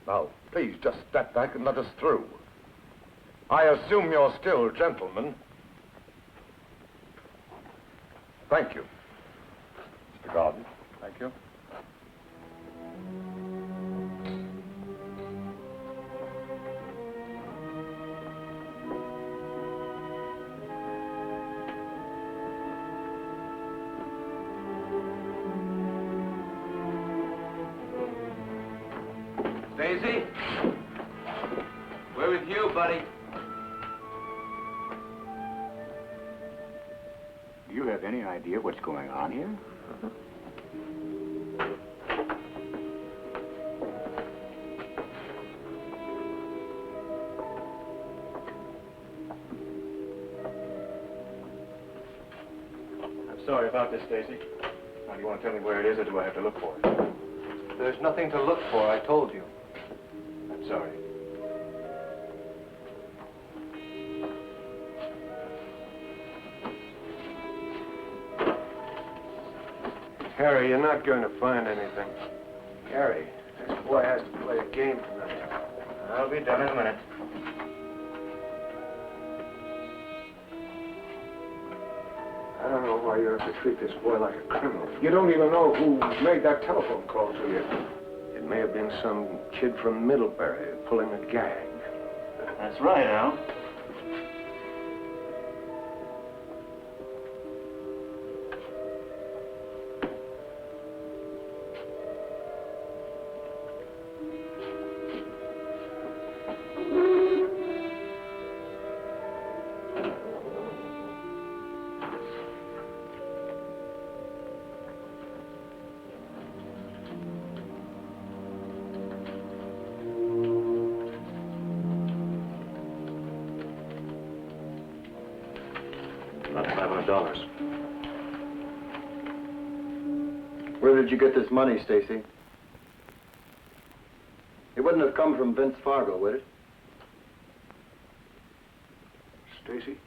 Speaker 3: Now, please just step back and let us through. I assume you're still gentlemen. Thank you. Mr. Garden.
Speaker 12: Thank you.
Speaker 2: Daisy? We're with you, buddy.
Speaker 12: Do you have any idea what's going on here?
Speaker 6: I'm sorry about this, Stacy. Now, do you want to tell me where it is, or do I have to look for it?
Speaker 9: There's nothing to look for, I told you.
Speaker 6: I'm sorry. Harry, you're not going to find anything. Harry, this boy has to play a game tonight.
Speaker 12: I'll be done in a minute.
Speaker 6: I don't know why you have to treat this boy like a criminal. You don't even know who made that telephone call to you. It may have been some kid from Middlebury pulling a gag.
Speaker 12: That's right, Al.
Speaker 6: About $500.
Speaker 21: Where did you get this money, Stacy? It wouldn't have come from Vince Fargo, would it?
Speaker 6: Stacy?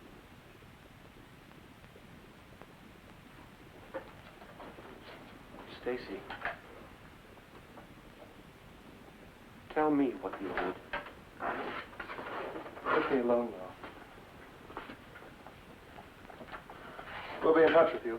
Speaker 6: Stacy. Tell me what you did. Leave me alone now.
Speaker 18: be in touch with you.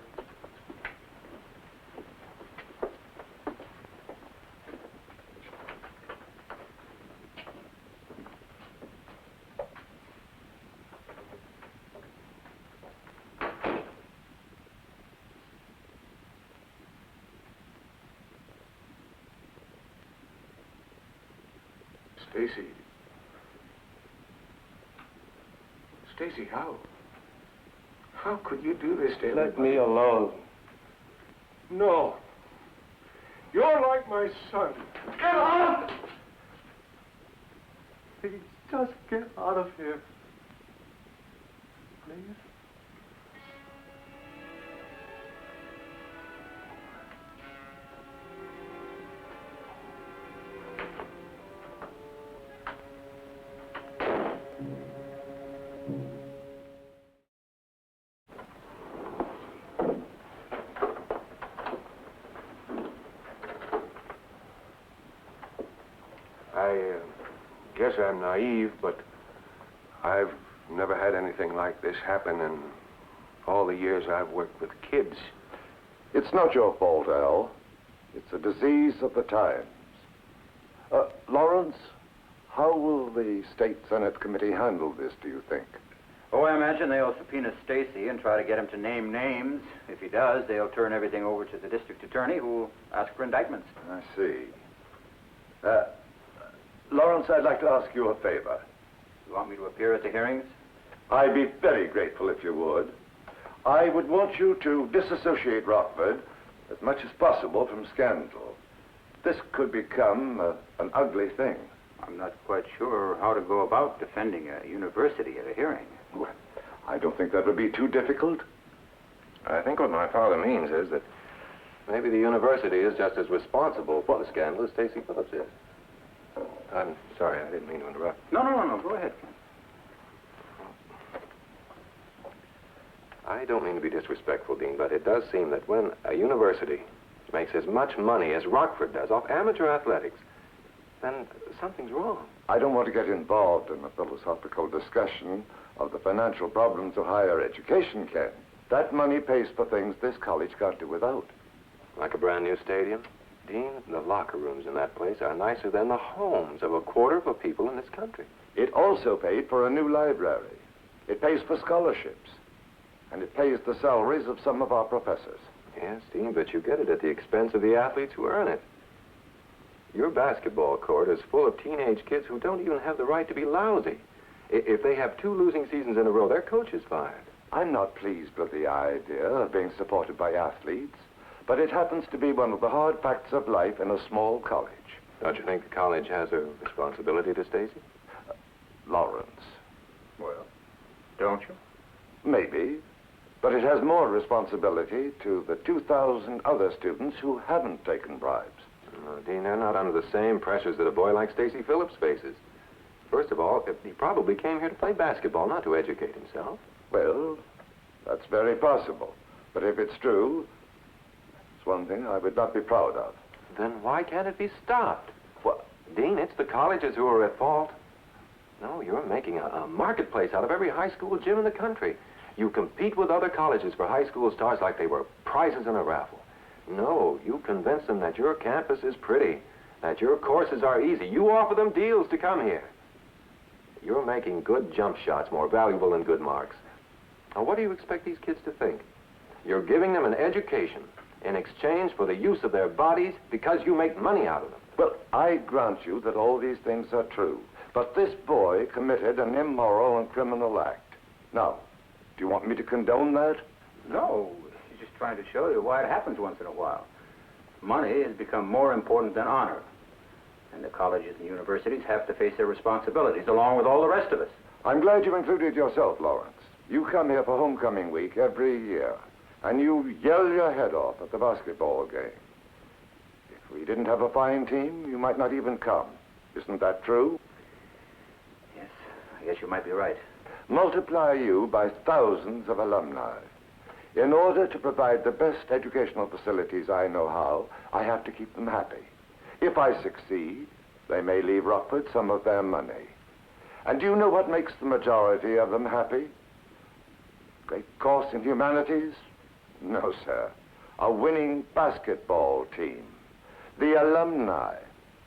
Speaker 6: Stacy. Stacy, how? How could you do this to everybody?
Speaker 1: Let me alone.
Speaker 6: No. You're like my son. Get out!
Speaker 1: Please, just get out of here. Please.
Speaker 6: I guess I'm naive, but I've never had anything like this happen in all the years I've worked with kids.
Speaker 5: It's not your fault, Al. It's a disease of the times. Lawrence, how will the State Senate Committee handle this, do you think?
Speaker 12: Oh, I imagine they'll subpoena Stacy and try to get him to name names. If he does, they'll turn everything over to the district attorney, who will ask for indictments.
Speaker 5: I see. Lawrence, I'd like to ask you a favor.
Speaker 12: You want me to appear at the hearings?
Speaker 5: I'd be very grateful if you would. I would want you to disassociate Rockford as much as possible from scandal. This could become an ugly thing.
Speaker 12: I'm not quite sure how to go about defending a university at a hearing.
Speaker 5: Well, I don't think that would be too difficult.
Speaker 6: I think what my father means is that maybe the university is just as responsible for the scandal as Stacy Phillips is. I'm sorry, I didn't mean to interrupt.
Speaker 12: No, go ahead.
Speaker 6: I don't mean to be disrespectful, Dean, but it does seem that when a university makes as much money as Rockford does off amateur athletics, then something's wrong.
Speaker 5: I don't want to get involved in a philosophical discussion of the financial problems of higher education, Ken. That money pays for things this college can't do without.
Speaker 6: Like a brand new stadium? Dean, the locker rooms in that place are nicer than the homes of a quarter of the people in this country.
Speaker 5: It also paid for a new library. It pays for scholarships. And it pays the salaries of some of our professors.
Speaker 6: Yes, Dean, but you get it at the expense of the athletes who earn it. Your basketball court is full of teenage kids who don't even have the right to be lousy. If they have 2 losing seasons in a row, their coach is fired.
Speaker 5: I'm not pleased with the idea of being supported by athletes, but it happens to be one of the hard facts of life in a small college.
Speaker 6: Don't you think the college has a responsibility to Stacy?
Speaker 5: Lawrence.
Speaker 12: Well, don't you?
Speaker 5: Maybe. But it has more responsibility to the 2,000 other students who haven't taken bribes.
Speaker 6: Dean, they're not under the same pressures that a boy like Stacy Phillips faces. First of all, he probably came here to play basketball, not to educate himself.
Speaker 5: Well, that's very possible. But if it's true, it's one thing I would not be proud of.
Speaker 6: Then why can't it be stopped? Well, Dean, it's the colleges who are at fault. No, you're making a marketplace out of every high school gym in the country. You compete with other colleges for high school stars like they were prizes in a raffle. No, you convince them that your campus is pretty, that your courses are easy. You offer them deals to come here. You're making good jump shots more valuable than good marks. Now, what do you expect these kids to think? You're giving them an education in exchange for the use of their bodies because you make money out of them.
Speaker 5: Well, I grant you that all these things are true. But this boy committed an immoral and criminal act. Now, do you want me to condone that?
Speaker 12: No. He's just trying to show you why it happens once in a while. Money has become more important than honor. And the colleges and universities have to face their responsibilities along with all the rest of us.
Speaker 5: I'm glad you included yourself, Lawrence. You come here for homecoming week every year, and you yell your head off at the basketball game. If we didn't have a fine team, you might not even come. Isn't that true?
Speaker 12: Yes, I guess you might be right.
Speaker 5: Multiply you by thousands of alumni. In order to provide the best educational facilities I know how, I have to keep them happy. If I succeed, they may leave Rockford some of their money. And do you know what makes the majority of them happy? Great course in humanities, No, sir. A winning basketball team. The alumni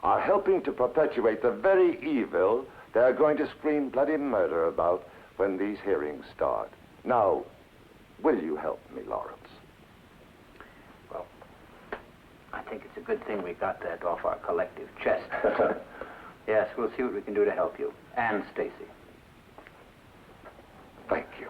Speaker 5: are helping to perpetuate the very evil they're going to scream bloody murder about when these hearings start. Now, will you help me, Lawrence?
Speaker 12: Well, I think it's a good thing we got that off our collective chest. Yes, we'll see what we can do to help you. And Stacy.
Speaker 5: Thank you.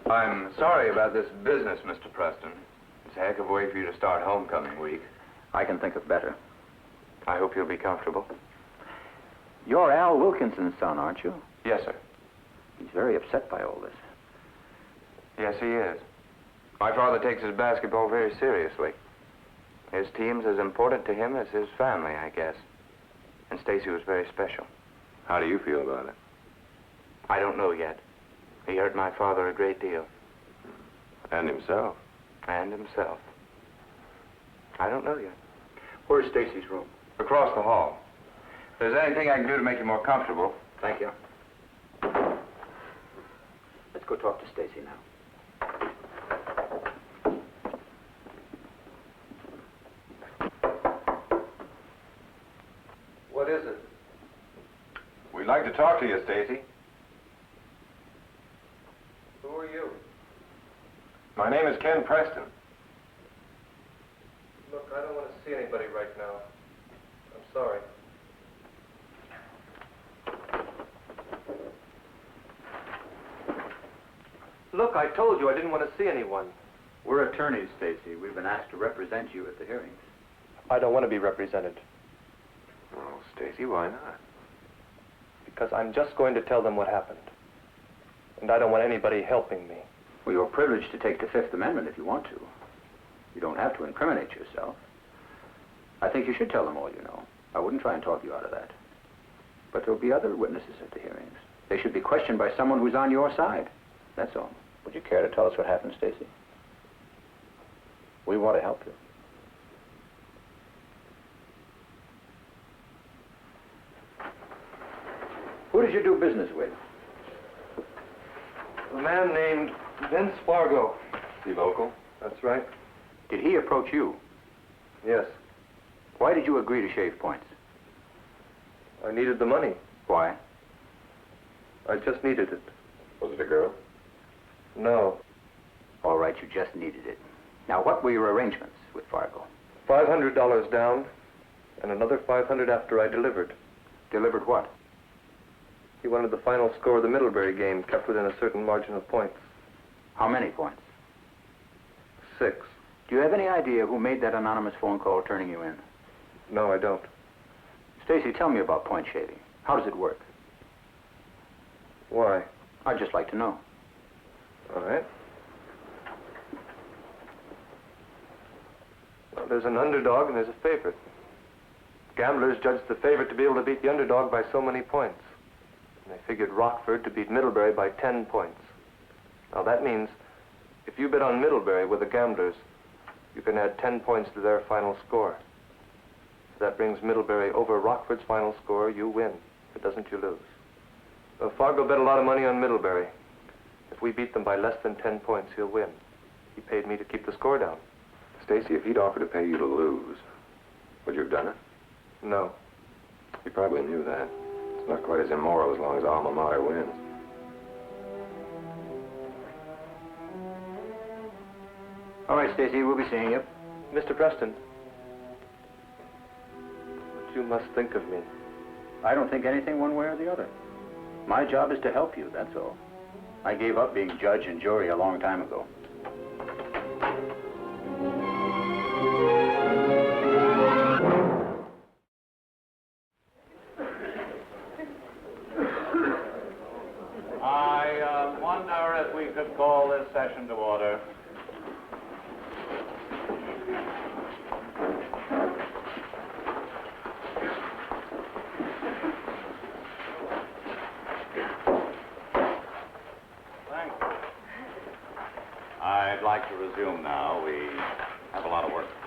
Speaker 7: I'm sorry about this business, Mr. Preston. It's a heck of a way for you to start homecoming week.
Speaker 12: I can think of better.
Speaker 7: I hope you'll be comfortable.
Speaker 12: You're Al Wilkinson's son, aren't you?
Speaker 7: Yes, sir.
Speaker 12: He's very upset by all this.
Speaker 7: Yes, he is. My father takes his basketball very seriously. His team's as important to him as his family, I guess. And Stacy was very special. How do you feel about it? I don't know yet. He hurt my father a great deal. And himself. And himself. I don't know yet.
Speaker 12: Where's Stacy's room?
Speaker 7: Across the hall. If there's anything I can do to make you more comfortable.
Speaker 12: Thank you. Let's go talk to Stacy now.
Speaker 7: What is it? We'd like to talk to you, Stacy.
Speaker 18: Who are you?
Speaker 7: My name is Ken Preston.
Speaker 18: Look, I don't want to see anybody right now. I'm sorry. Look, I told you I didn't want to see anyone.
Speaker 12: We're attorneys, Stacy. We've been asked to represent you at the hearings.
Speaker 18: I don't want to be represented.
Speaker 7: Oh, Stacy, why not?
Speaker 18: Because I'm just going to tell them what happened. And I don't want anybody helping me.
Speaker 12: Well, you're privileged to take the Fifth Amendment if you want to. You don't have to incriminate yourself. I think you should tell them all you know. I wouldn't try and talk you out of that. But there'll be other witnesses at the hearings. They should be questioned by someone who's on your side. That's all. Would you care to tell us what happened, Stacy? We want to help you. Who did you do business with?
Speaker 18: A man named Vince Fargo.
Speaker 7: Is he local?
Speaker 18: That's right.
Speaker 12: Did he approach you?
Speaker 18: Yes.
Speaker 12: Why did you agree to shave points?
Speaker 18: I needed the money.
Speaker 12: Why?
Speaker 18: I just needed it.
Speaker 7: Was it a girl?
Speaker 18: No.
Speaker 12: All right, you just needed it. Now, what were your arrangements with Fargo?
Speaker 18: $500 down, and another $500 after I delivered.
Speaker 12: Delivered what?
Speaker 18: He wanted the final score of the Middlebury game kept within a certain margin of points.
Speaker 12: How many points?
Speaker 18: 6.
Speaker 12: Do you have any idea who made that anonymous phone call turning you in?
Speaker 18: No, I don't.
Speaker 12: Stacy, tell me about point shaving. How does it work?
Speaker 18: Why?
Speaker 12: I'd just like to know.
Speaker 18: All right. Well, there's an underdog and there's a favorite. Gamblers judged the favorite to be able to beat the underdog by so many points. And they figured Rockford to beat Middlebury by 10 points. Now that means if you bet on Middlebury with the gamblers, you can add 10 points to their final score. If that brings Middlebury over Rockford's final score, you win. If it doesn't, you lose. Well, Fargo bet a lot of money on Middlebury. If we beat them by less than 10 points, he'll win. He paid me to keep the score down.
Speaker 7: Stacy, if he'd offered to pay you to lose, would you have done it?
Speaker 18: No.
Speaker 7: You probably knew that. It's not quite as immoral as long as alma mater wins.
Speaker 12: All right, Stacy, we'll be seeing you.
Speaker 18: Mr. Preston, what you must think of me.
Speaker 12: I don't think anything one way or the other. My job is to help you, that's all. I gave up being judge and jury a long time ago.
Speaker 1: I wonder if we could call this session to order.
Speaker 13: resume now. We have a lot of work to do.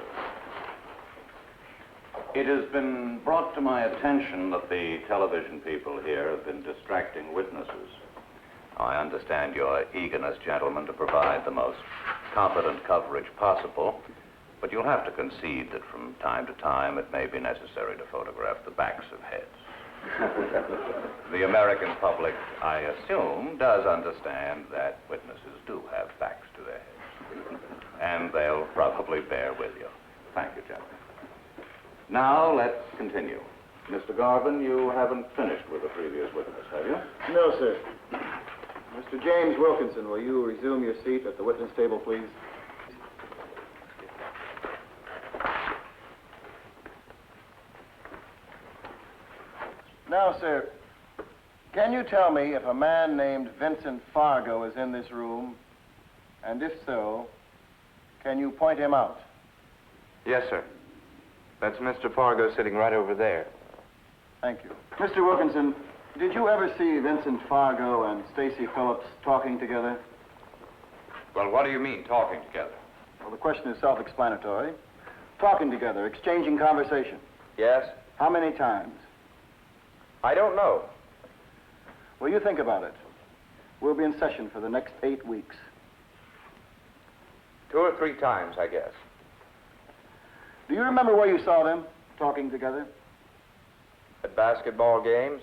Speaker 13: It has been brought to my attention that the television people here have been distracting witnesses. I understand your eagerness, gentlemen, to provide the most competent coverage possible, but you'll have to concede that from time to time it may be necessary to photograph the backs of heads. The American public, I assume, does understand that witnesses do have backs to their heads, and they'll probably bear with you. Thank you, gentlemen. Now, let's continue. Mr. Garvin, you haven't finished with the previous witness, have you?
Speaker 21: No, sir. Mr. James Wilkinson, will you resume your seat at the witness table, please? Now, sir, can you tell me if a man named Vincent Fargo is in this room? And if so, can you point him out?
Speaker 7: Yes, sir. That's Mr. Fargo sitting right over there.
Speaker 21: Thank you. Mr. Wilkinson, did you ever see Vincent Fargo and Stacy Phillips talking together?
Speaker 7: Well, what do you mean, talking together?
Speaker 21: Well, the question is self-explanatory. Talking together, exchanging conversation.
Speaker 7: Yes?
Speaker 21: How many times?
Speaker 7: I don't know.
Speaker 21: Well, you think about it. We'll be in session for the next 8 weeks.
Speaker 7: 2 or 3 times, I guess.
Speaker 21: Do you remember where you saw them talking together?
Speaker 7: At basketball games?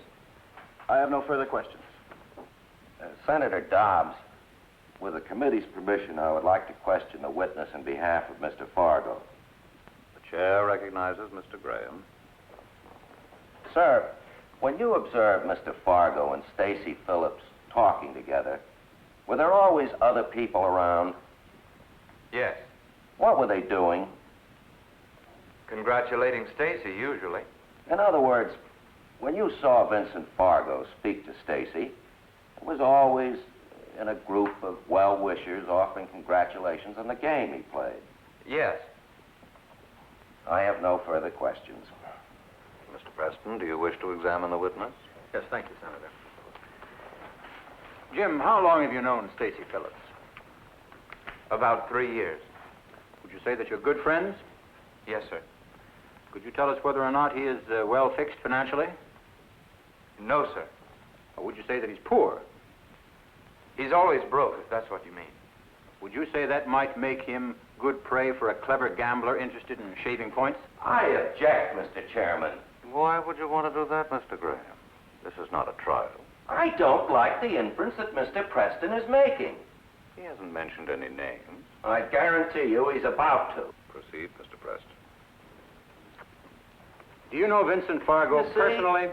Speaker 21: I have no further questions.
Speaker 10: Senator Dobbs, with the committee's permission, I would like to question the witness in behalf of Mr. Fargo.
Speaker 13: The chair recognizes Mr. Graham.
Speaker 10: Sir, when you observed Mr. Fargo and Stacy Phillips talking together, were there always other people around?
Speaker 7: Yes.
Speaker 10: What were they doing?
Speaker 7: Congratulating Stacy, usually.
Speaker 10: In other words, when you saw Vincent Fargo speak to Stacy, it was always in a group of well-wishers offering congratulations on the game he played.
Speaker 7: Yes.
Speaker 10: I have no further questions.
Speaker 13: Mr. Preston, do you wish to examine the witness?
Speaker 12: Yes, thank you, Senator. Jim, how long have you known Stacy Phillips?
Speaker 7: About 3 years.
Speaker 12: Would you say that you're good friends?
Speaker 7: Yes, sir.
Speaker 12: Could you tell us whether or not he is well fixed financially?
Speaker 7: No, sir.
Speaker 12: Or would you say that he's poor?
Speaker 7: He's always broke, if that's what you mean.
Speaker 12: Would you say that might make him good prey for a clever gambler interested in shaving points?
Speaker 10: I object, Mr. Chairman.
Speaker 13: Why would you want to do that, Mr. Graham? This is not a trial.
Speaker 10: I don't like the inference that Mr. Preston is making.
Speaker 13: He hasn't mentioned any names.
Speaker 10: I guarantee you he's about to.
Speaker 13: Proceed, Mr. Preston.
Speaker 12: Do you know Vincent Fargo
Speaker 10: You see,
Speaker 12: personally?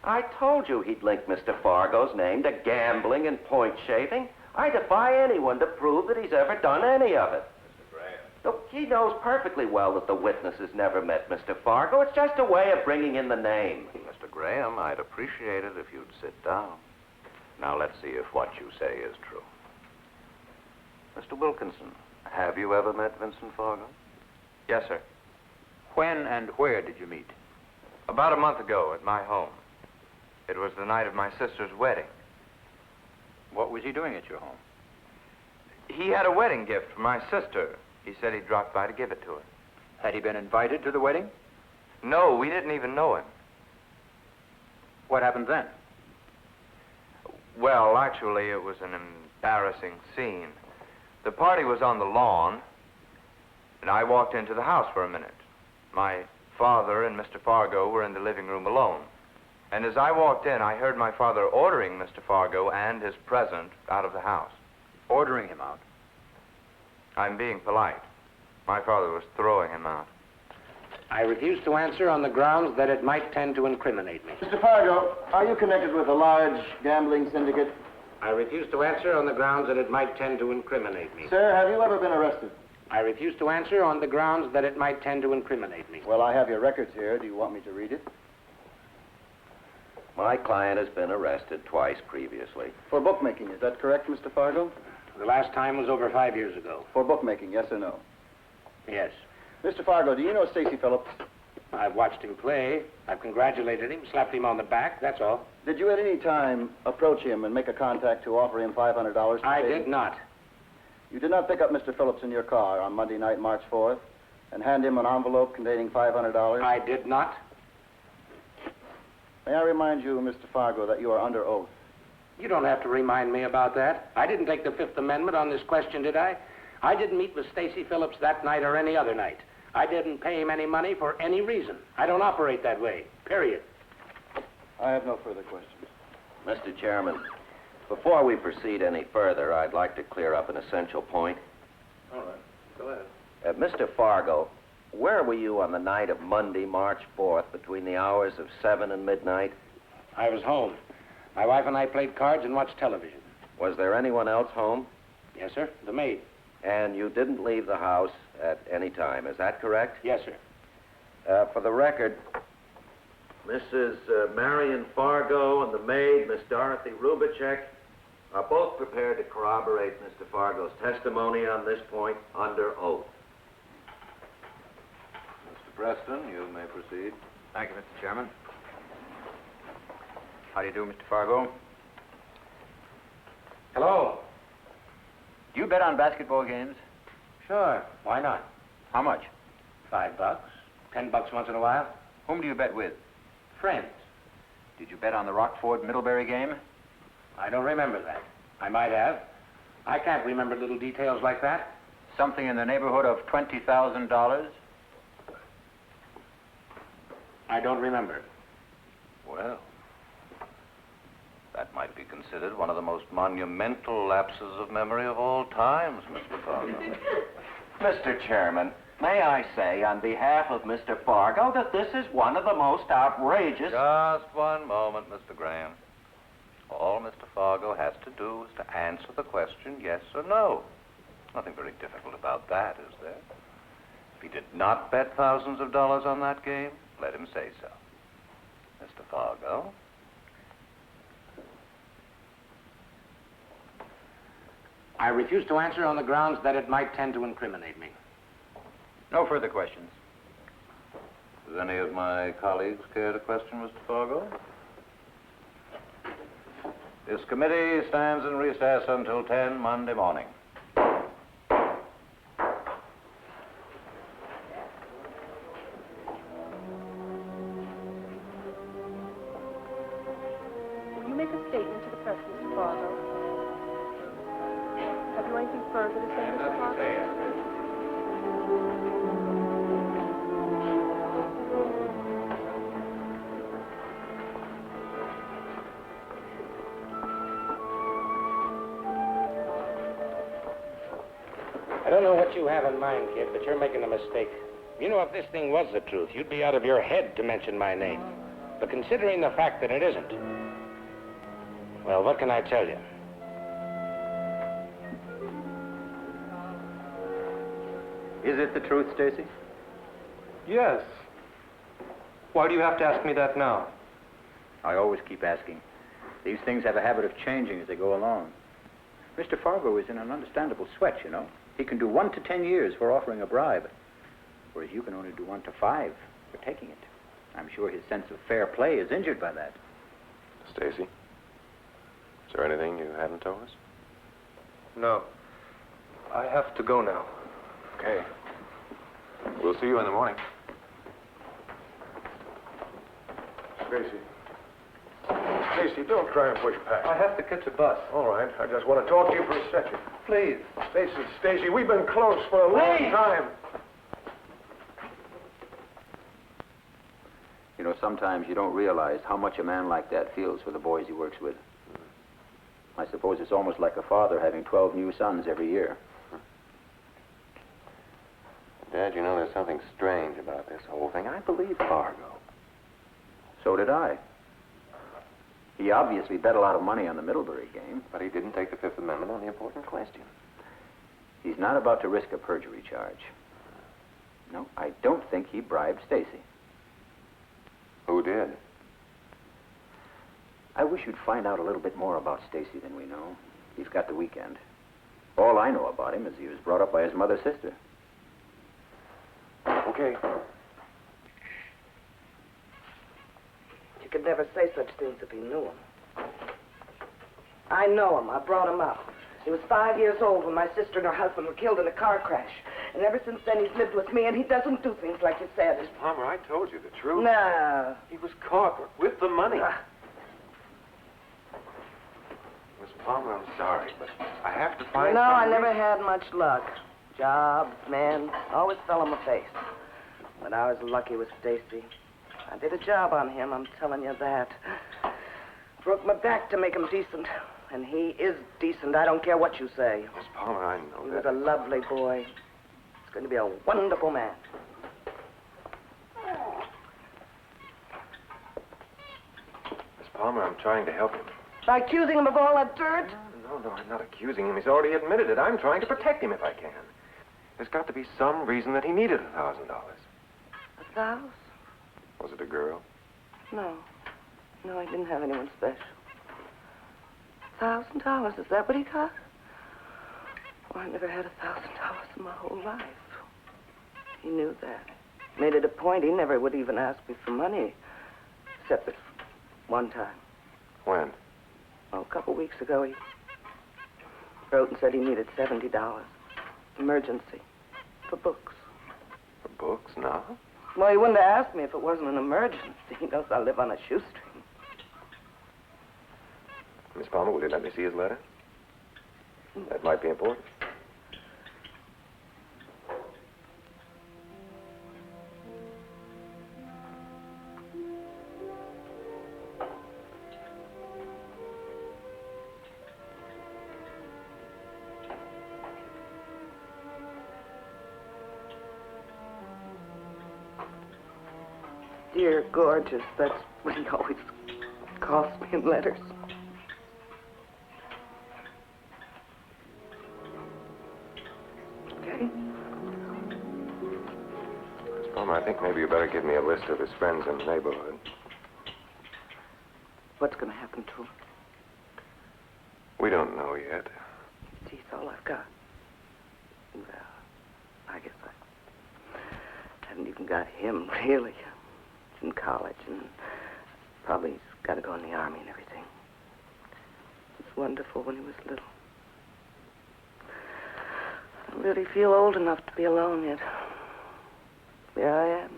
Speaker 10: I told you he'd link Mr. Fargo's name to gambling and point shaving. I defy anyone to prove that he's ever done any of it.
Speaker 13: Mr. Graham.
Speaker 10: Look, he knows perfectly well that the witness has never met Mr. Fargo. It's just a way of bringing in the name.
Speaker 13: Mr. Graham, I'd appreciate it if you'd sit down. Now, let's see if what you say is true. Mr. Wilkinson, have you ever met Vincent Fargo?
Speaker 7: Yes, sir.
Speaker 12: When and where did you meet?
Speaker 7: About a month ago at my home. It was the night of my sister's wedding.
Speaker 12: What was he doing at your home?
Speaker 7: He had a wedding gift for my sister. He said he'd drop by to give it to her.
Speaker 12: Had he been invited to the wedding?
Speaker 7: No, we didn't even know him.
Speaker 12: What happened then?
Speaker 7: Well, actually, it was an embarrassing scene. The party was on the lawn, and I walked into the house for a minute. My father and Mr. Fargo were in the living room alone. And as I walked in, I heard my father ordering Mr. Fargo and his present out of the house.
Speaker 12: Ordering him out?
Speaker 7: I'm being polite. My father was throwing him out.
Speaker 4: I refuse to answer on the grounds that it might tend to incriminate me.
Speaker 21: Mr. Fargo, are you connected with a large gambling syndicate?
Speaker 4: I refuse to answer on the grounds that it might tend to incriminate me.
Speaker 21: Sir, have you ever been arrested?
Speaker 4: I refuse to answer on the grounds that it might tend to incriminate me.
Speaker 21: Well, I have your records here. Do you want me to read it?
Speaker 10: My client has been arrested twice previously.
Speaker 21: For bookmaking, is that correct, Mr. Fargo?
Speaker 4: The last time was over 5 years ago.
Speaker 21: For bookmaking, yes or no?
Speaker 4: Yes.
Speaker 21: Mr. Fargo, do you know Stacy Phillips?
Speaker 4: I've watched him play. I've congratulated him, slapped him on the back, that's all.
Speaker 21: Did you at any time approach him and make a contact to offer him $500?
Speaker 4: I did not.
Speaker 21: You did not pick up Mr. Phillips in your car on Monday night, March 4th, and hand him an envelope containing $500?
Speaker 12: I did not.
Speaker 21: May I remind you, Mr. Fargo, that you are under oath?
Speaker 12: You don't have to remind me about that. I didn't take the Fifth Amendment on this question, did I? I didn't meet with Stacy Phillips that night or any other night. I didn't pay him any money for any reason. I don't operate that way, period.
Speaker 21: I have no further questions.
Speaker 10: Mr. Chairman, before we proceed any further, I'd like to clear up an essential point.
Speaker 2: All right, go ahead.
Speaker 10: Mr. Fargo, where were you on the night of Monday, March 4th, between the hours of 7 and midnight?
Speaker 12: I was home. My wife and I played cards and watched television.
Speaker 10: Was there anyone else home?
Speaker 12: Yes, sir. The maid.
Speaker 10: And you didn't leave the house at any time, is that correct?
Speaker 12: Yes, sir.
Speaker 10: For the record, Mrs. Marion Fargo and the maid, Miss Dorothy Rubicek, are both prepared to corroborate Mr. Fargo's testimony on this point under oath.
Speaker 13: Mr. Preston, you may proceed.
Speaker 12: Thank you, Mr. Chairman. How do you do, Mr. Fargo? Hello. Do you bet on basketball games? Sure. Why not? How much? $5. $10 once in a while. Whom do you bet with? Friends. Did you bet on the Rockford-Middlebury game? I don't remember that. I might have. I can't remember little details like that. Something in the neighborhood of $20,000? I don't remember.
Speaker 13: Well, that might be considered one of the most monumental lapses of memory of all times, Mr. Fargo.
Speaker 10: Mr. Chairman, may I say on behalf of Mr. Fargo that this is one of the most outrageous...
Speaker 13: Just one moment, Mr. Graham. All Mr. Fargo has to do is to answer the question yes or no. Nothing very difficult about that, is there? If he did not bet thousands of dollars on that game, let him say so. Mr. Fargo?
Speaker 12: I refuse to answer on the grounds that it might tend to incriminate me. No further questions.
Speaker 13: Does any of my colleagues care to question Mr. Fargo? This committee stands in recess until 10 Monday morning.
Speaker 20: Will you make a statement to the press, Mr. Fargo? Have you anything further to say, Mr. Fargo?
Speaker 12: I don't know what you have in mind, kid, but you're making a mistake. You know, if this thing was the truth, you'd be out of your head to mention my name. But considering the fact that it isn't, well, what can I tell you?
Speaker 21: Is it the truth, Stacy?
Speaker 18: Yes. Why do you have to ask me that now?
Speaker 11: I always keep asking. These things have a habit of changing as they go along. Mr. Fargo is in an understandable sweat, you know. He can do 1 to 10 years for offering a bribe, whereas you can only do 1 to 5 for taking it. I'm sure his sense of fair play is injured by that.
Speaker 2: Stacy, is there anything you haven't told us?
Speaker 18: No. I have to go now.
Speaker 2: Okay. We'll see you in the morning.
Speaker 22: Stacy. Stacy, don't try and push past.
Speaker 18: I have to catch a bus.
Speaker 22: All right. I just want to talk to you for a second.
Speaker 18: Please.
Speaker 22: Stacy, we've been close for a long time.
Speaker 11: You know, sometimes you don't realize how much a man like that feels for the boys he works with. I suppose it's almost like a father having 12 new sons every year.
Speaker 3: Dad, you know there's something strange about this whole thing. I believe Fargo.
Speaker 11: So did I. He obviously bet a lot of money on the Middlebury game.
Speaker 3: But he didn't take the Fifth Amendment on the important question.
Speaker 11: He's not about to risk a perjury charge. No, I don't think he bribed Stacy.
Speaker 3: Who did?
Speaker 11: I wish you'd find out a little bit more about Stacy than we know. He's got the weekend. All I know about him is he was brought up by his mother's sister.
Speaker 3: Okay.
Speaker 23: You could never say such things if he knew him. I know him. I brought him up.
Speaker 15: He was 5 years old when my sister and her husband were killed in a car crash. And ever since then, he's lived with me, and he doesn't do things like you said.
Speaker 2: Miss Palmer, I told you the truth.
Speaker 15: No.
Speaker 2: He was caught with the money. Miss Palmer, I'm sorry, but I have to find
Speaker 15: You know, I
Speaker 2: some
Speaker 15: never
Speaker 2: reason.
Speaker 15: had much luck. Jobs, men, always fell on my face. But I was lucky with Stacy. I did a job on him, I'm telling you that. Broke my back to make him decent. And he is decent, I don't care what you say.
Speaker 2: Miss Palmer, I know
Speaker 15: He
Speaker 2: that.
Speaker 15: was a lovely boy. He's going to be a wonderful man.
Speaker 2: Miss Palmer, I'm trying to help him.
Speaker 15: By accusing him of all that dirt?
Speaker 2: No, I'm not accusing him. He's already admitted it. I'm trying to protect him if I can. There's got to be some reason that he needed $1,000.
Speaker 15: $1,000?
Speaker 2: Was it a girl?
Speaker 15: No. No, he didn't have anyone special. $1,000, is that what he got? Well, I never had $1,000 in my whole life. He knew that. Made it a point. He never would even ask me for money. Except this one time.
Speaker 2: When?
Speaker 15: Oh, a couple weeks ago, he wrote and said he needed $70. Emergency. For books.
Speaker 2: For books? No.
Speaker 15: Well, he wouldn't have asked me if it wasn't an emergency. He knows I live on a shoestring.
Speaker 2: Miss Palmer, will you let me see his letter? That might be important.
Speaker 15: Dear gorgeous, that's what he always calls me in letters. Okay.
Speaker 2: Miss Palmer, I think maybe you better give me a list of his friends in the neighborhood.
Speaker 15: What's going to happen to him?
Speaker 2: We don't know yet.
Speaker 15: He's all I've got. Well, I guess I haven't even got him, really. He's in college, and probably he's got to go in the army and everything. It was wonderful when he was little. I don't really feel old enough to be alone yet. There I am.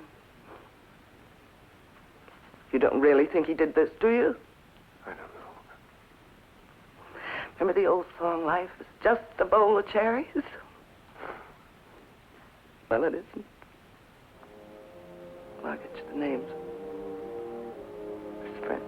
Speaker 15: You don't really think he did this, do you?
Speaker 2: I don't know.
Speaker 15: Remember the old song, Life is Just a Bowl of Cherries? Well, it isn't. I'll get you the names. His friends.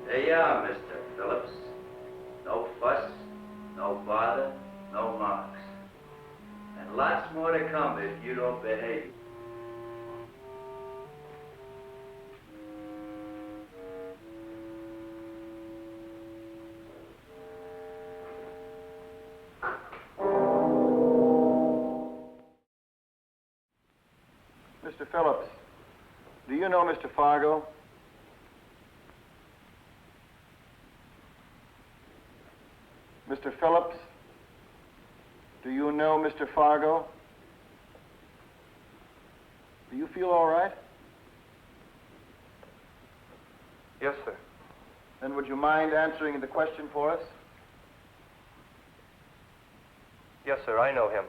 Speaker 17: There you are, Mr. Phillips. No fuss, no bother, no marks. And lots more to come if you don't behave.
Speaker 21: Mr. Phillips, do you know Mr. Fargo? Mr. Phillips, do you know Mr. Fargo? Do you feel all right?
Speaker 2: Yes, sir.
Speaker 21: Then would you mind answering the question for us?
Speaker 2: Yes, sir, I know him.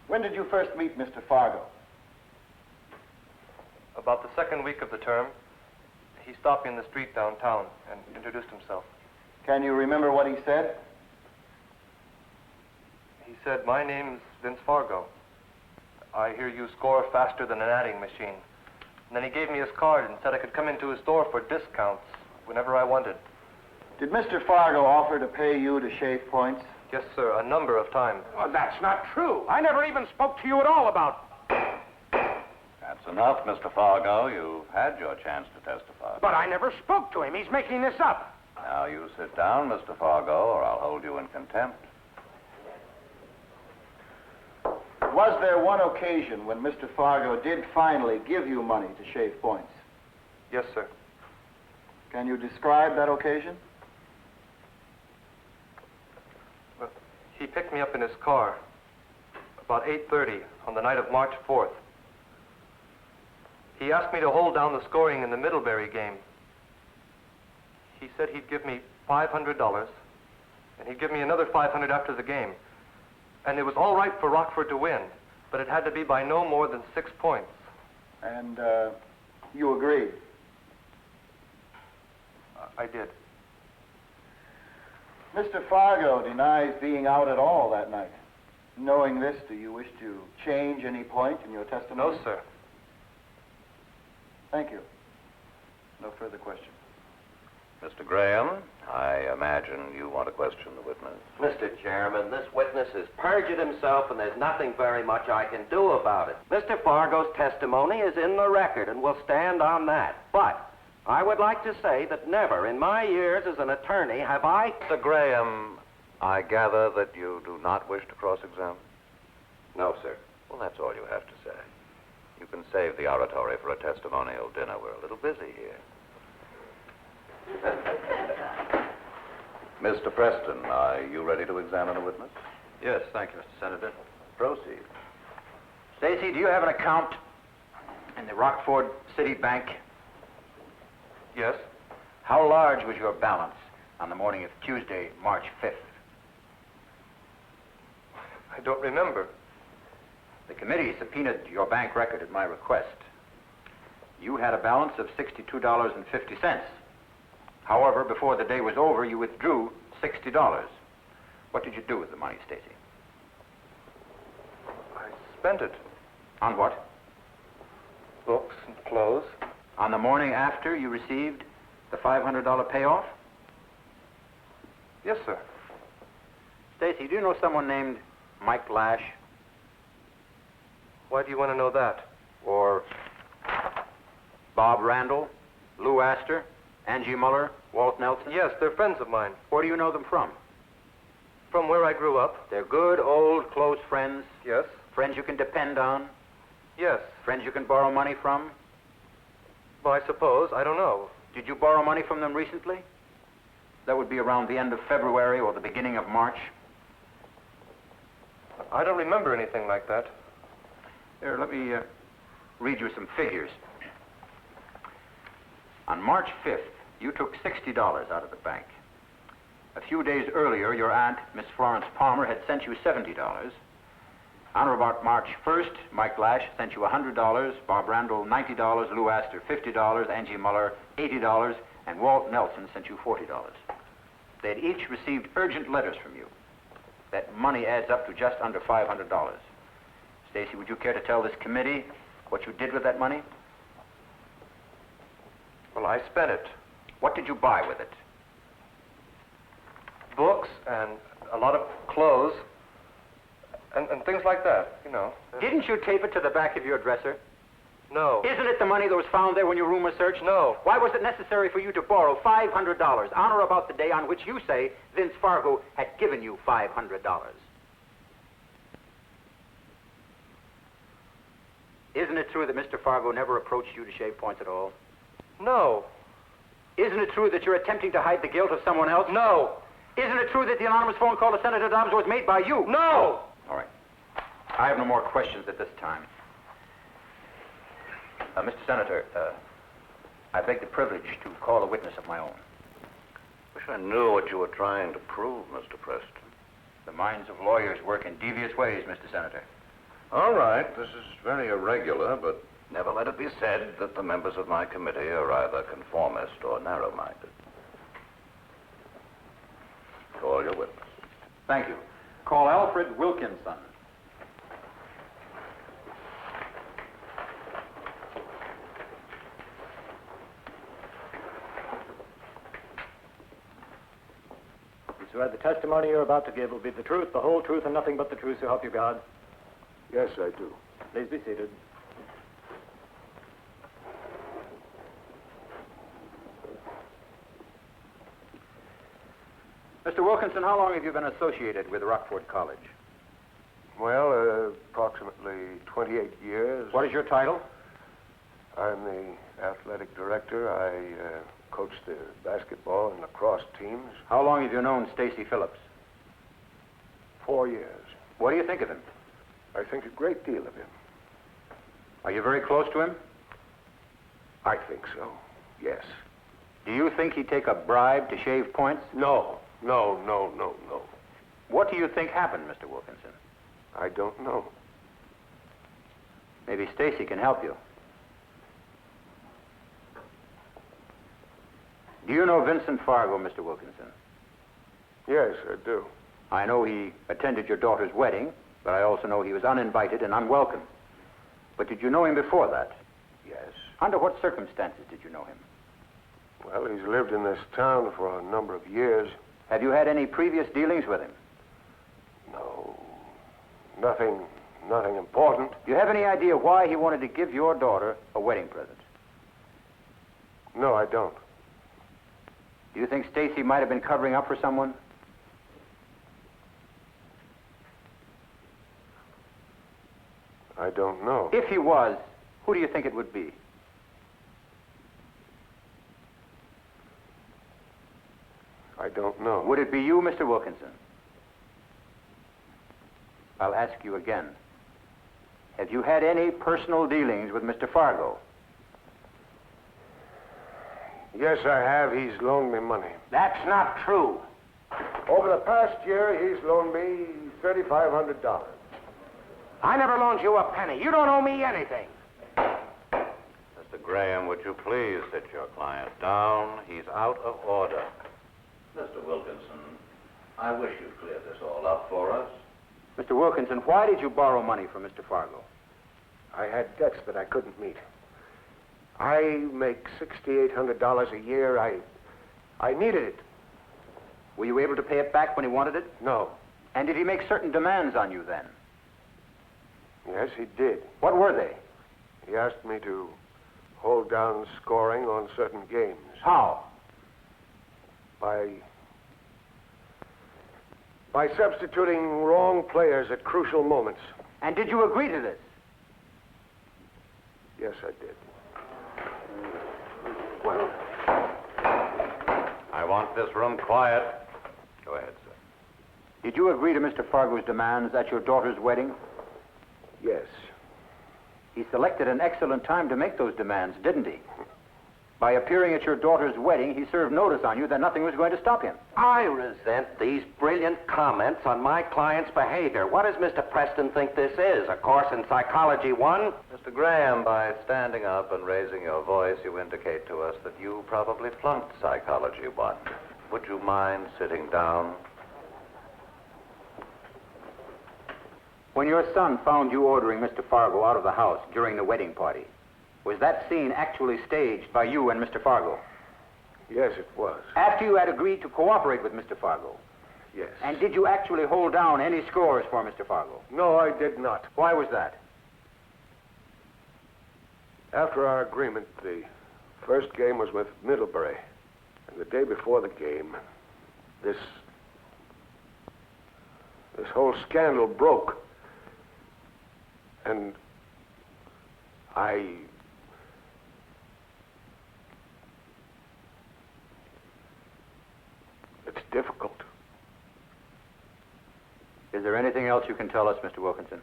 Speaker 21: When did you first meet Mr. Fargo?
Speaker 8: About the second week of the term, he stopped me in the street downtown and introduced himself.
Speaker 21: Can you remember what he said?
Speaker 8: He said, "My name's Vince Fargo. I hear you score faster than an adding machine." And then he gave me his card and said I could come into his store for discounts whenever I wanted.
Speaker 21: Did Mr. Fargo offer to pay you to shave points?
Speaker 8: Yes, sir, a number of times.
Speaker 14: Well, that's not true. I never even spoke to you at all about...
Speaker 13: That's enough, Mr. Fargo. You've had your chance to testify.
Speaker 14: But I never spoke to him. He's making this up.
Speaker 13: Now you sit down, Mr. Fargo, or I'll hold you in contempt.
Speaker 21: Was there one occasion when Mr. Fargo did finally give you money to shave points?
Speaker 8: Yes, sir.
Speaker 21: Can you describe that occasion?
Speaker 8: Well, he picked me up in his car about 8:30 on the night of March 4th. He asked me to hold down the scoring in the Middlebury game. He said he'd give me $500, and he'd give me another $500 after the game. And it was all right for Rockford to win, but it had to be by no more than 6 points.
Speaker 21: And you agreed?
Speaker 8: I did.
Speaker 21: Mr. Fargo denies being out at all that night. Knowing this, do you wish to change any point in your testimony?
Speaker 8: No, sir.
Speaker 21: Thank you. No further questions.
Speaker 13: Mr. Graham, I imagine you want to question the witness.
Speaker 10: Mr. Chairman, this witness has perjured himself, and there's nothing very much I can do about it. Mr. Fargo's testimony is in the record, and we'll stand on that. But I would like to say that never in my years as an attorney have I...
Speaker 13: Mr. Graham, I gather that you do not wish to cross-examine?
Speaker 10: No, sir.
Speaker 13: Well, that's all you have to say. You can save the oratory for a testimonial dinner. We're a little busy here. Mr. Preston, are you ready to examine a witness?
Speaker 12: Yes, thank you, Mr. Senator.
Speaker 13: Proceed.
Speaker 12: Stacy, do you have an account in the Rockford City Bank?
Speaker 8: Yes.
Speaker 12: How large was your balance on the morning of Tuesday, March 5th?
Speaker 8: I don't remember.
Speaker 12: The committee subpoenaed your bank record at my request. You had a balance of $62.50. However, before the day was over, you withdrew $60. What did you do with the money, Stacy?
Speaker 8: I spent it.
Speaker 12: On what?
Speaker 8: Books and clothes.
Speaker 12: On the morning after you received the $500 payoff?
Speaker 8: Yes, sir.
Speaker 12: Stacy, do you know someone named Mike Lash?
Speaker 8: Why do you want to know that?
Speaker 12: Or Bob Randall, Lou Astor, Angie Muller, Walt Nelson?
Speaker 8: Yes, they're friends of mine.
Speaker 12: Where do you know them from?
Speaker 8: From where I grew up.
Speaker 12: They're good, old, close friends?
Speaker 8: Yes.
Speaker 12: Friends you can depend on?
Speaker 8: Yes.
Speaker 12: Friends you can borrow money from?
Speaker 8: Well, I suppose. I don't know.
Speaker 12: Did you borrow money from them recently? That would be around the end of February or the beginning of March.
Speaker 8: I don't remember anything like that.
Speaker 12: Here, let me read you some figures. On March 5th, you took $60 out of the bank. A few days earlier, your aunt, Miss Florence Palmer, had sent you $70. On or about March 1st, Mike Lash sent you $100, Bob Randall $90, Lou Astor $50, Angie Muller $80, and Walt Nelson sent you $40. They had each received urgent letters from you. That money adds up to just under $500. Stacy, would you care to tell this committee what you did with that money?
Speaker 8: Well, I spent it.
Speaker 12: What did you buy with it?
Speaker 8: Books and a lot of clothes and things like that, you know.
Speaker 12: Didn't you tape it to the back of your dresser?
Speaker 8: No.
Speaker 12: Isn't it the money that was found there when your room was searched?
Speaker 8: No.
Speaker 12: Why was it necessary for you to borrow $500 on or about the day on which you say Vince Fargo had given you $500? Isn't it true that Mr. Fargo never approached you to shave points at all?
Speaker 8: No.
Speaker 12: Isn't it true that you're attempting to hide the guilt of someone else?
Speaker 8: No.
Speaker 12: Isn't it true that the anonymous phone call to Senator Dobbs was made by you?
Speaker 8: No.
Speaker 12: All right. I have no more questions at this time. Mr. Senator, I beg the privilege to call a witness of my own.
Speaker 13: Wish I knew what you were trying to prove, Mr. Preston.
Speaker 12: The minds of lawyers work in devious ways, Mr. Senator.
Speaker 13: All right, this is very irregular, but never let it be said that the members of my committee are either conformist or narrow-minded. Call your witness.
Speaker 11: Thank you. Call Alfred Wilkinson.
Speaker 9: You swear the testimony you're about to give will be the truth, the whole truth, and nothing but the truth, so help you God?
Speaker 22: Yes, I do.
Speaker 9: Please be seated.
Speaker 11: Mr. Wilkinson, how long have you been associated with Rockford College?
Speaker 22: Well, approximately 28 years.
Speaker 11: What is your title?
Speaker 22: I'm the athletic director. I coach the basketball and lacrosse teams.
Speaker 11: How long have you known Stacy Phillips?
Speaker 22: 4 years.
Speaker 11: What do you think of him?
Speaker 22: I think a great deal of him.
Speaker 11: Are you very close to him?
Speaker 22: I think so, yes.
Speaker 11: Do you think he'd take a bribe to shave points?
Speaker 22: No.
Speaker 11: What do you think happened, Mr. Wilkinson?
Speaker 22: I don't know.
Speaker 11: Maybe Stacy can help you. Do you know Vincent Fargo, Mr. Wilkinson?
Speaker 22: Yes, I do.
Speaker 11: I know he attended your daughter's wedding, but I also know he was uninvited and unwelcome. But did you know him before that?
Speaker 22: Yes.
Speaker 11: Under what circumstances did you know him?
Speaker 22: Well, he's lived in this town for a number of years.
Speaker 11: Have you had any previous dealings with him?
Speaker 22: No. Nothing important.
Speaker 11: Do you have any idea why he wanted to give your daughter a wedding present?
Speaker 22: No, I don't.
Speaker 11: Do you think Stacy might have been covering up for someone?
Speaker 22: I don't know.
Speaker 11: If he was, who do you think it would be?
Speaker 22: I don't know.
Speaker 11: Would it be you, Mr. Wilkinson? I'll ask you again. Have you had any personal dealings with Mr. Fargo?
Speaker 22: Yes, I have. He's loaned me money.
Speaker 10: That's not true.
Speaker 22: Over the past year, he's loaned me $3,500.
Speaker 10: I never loaned you a penny. You don't owe me anything.
Speaker 13: Mr. Graham, would you please sit your client down? He's out of order. Mr. Wilkinson, I wish you'd clear this all up for us.
Speaker 11: Mr. Wilkinson, why did you borrow money from Mr. Fargo?
Speaker 22: I had debts that I couldn't meet. I make $6,800 a year. I needed it.
Speaker 11: Were you able to pay it back when he wanted it?
Speaker 22: No.
Speaker 11: And did he make certain demands on you then?
Speaker 22: Yes, he did.
Speaker 11: What were they?
Speaker 22: He asked me to hold down scoring on certain games.
Speaker 11: How?
Speaker 22: By substituting wrong players at crucial moments.
Speaker 11: And did you agree to this?
Speaker 22: Yes, I did.
Speaker 13: Well, I want this room quiet. Go ahead, sir.
Speaker 11: Did you agree to Mr. Fargo's demands at your daughter's wedding?
Speaker 22: Yes.
Speaker 11: He selected an excellent time to make those demands, didn't he? By appearing at your daughter's wedding, he served notice on you that nothing was going to stop him.
Speaker 10: I resent these brilliant comments on my client's behavior. What does Mr. Preston think this is? A course in Psychology 1?
Speaker 13: Mr. Graham, by standing up and raising your voice, you indicate to us that you probably flunked Psychology 1. Would you mind sitting down?
Speaker 11: When your son found you ordering Mr. Fargo out of the house during the wedding party, was that scene actually staged by you and Mr. Fargo?
Speaker 22: Yes, it was.
Speaker 11: After you had agreed to cooperate with Mr. Fargo?
Speaker 22: Yes.
Speaker 11: And did you actually hold down any scores for Mr. Fargo?
Speaker 22: No, I did not.
Speaker 11: Why was that?
Speaker 22: After our agreement, the first game was with Middlebury. And the day before the game, this whole scandal broke. And it's difficult.
Speaker 11: Is there anything else you can tell us, Mr. Wilkinson?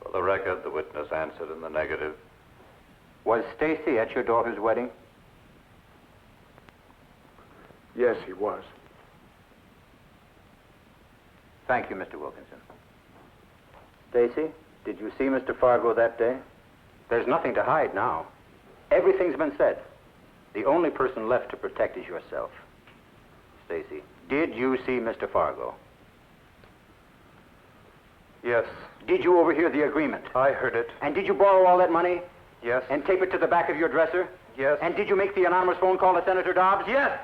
Speaker 13: For the record, the witness answered in the negative.
Speaker 11: Was Stacy at your daughter's wedding?
Speaker 22: Yes, he was.
Speaker 11: Thank you, Mr. Wilkinson. Stacy, did you see Mr. Fargo that day? There's nothing to hide now. Everything's been said. The only person left to protect is yourself. Stacy, did you see Mr. Fargo?
Speaker 2: Yes.
Speaker 11: Did you overhear the agreement?
Speaker 2: I heard it.
Speaker 11: And did you borrow all that money?
Speaker 2: Yes.
Speaker 11: And tape it to the back of your dresser?
Speaker 2: Yes.
Speaker 11: And did you make the anonymous phone call to Senator Dobbs?
Speaker 2: Yes.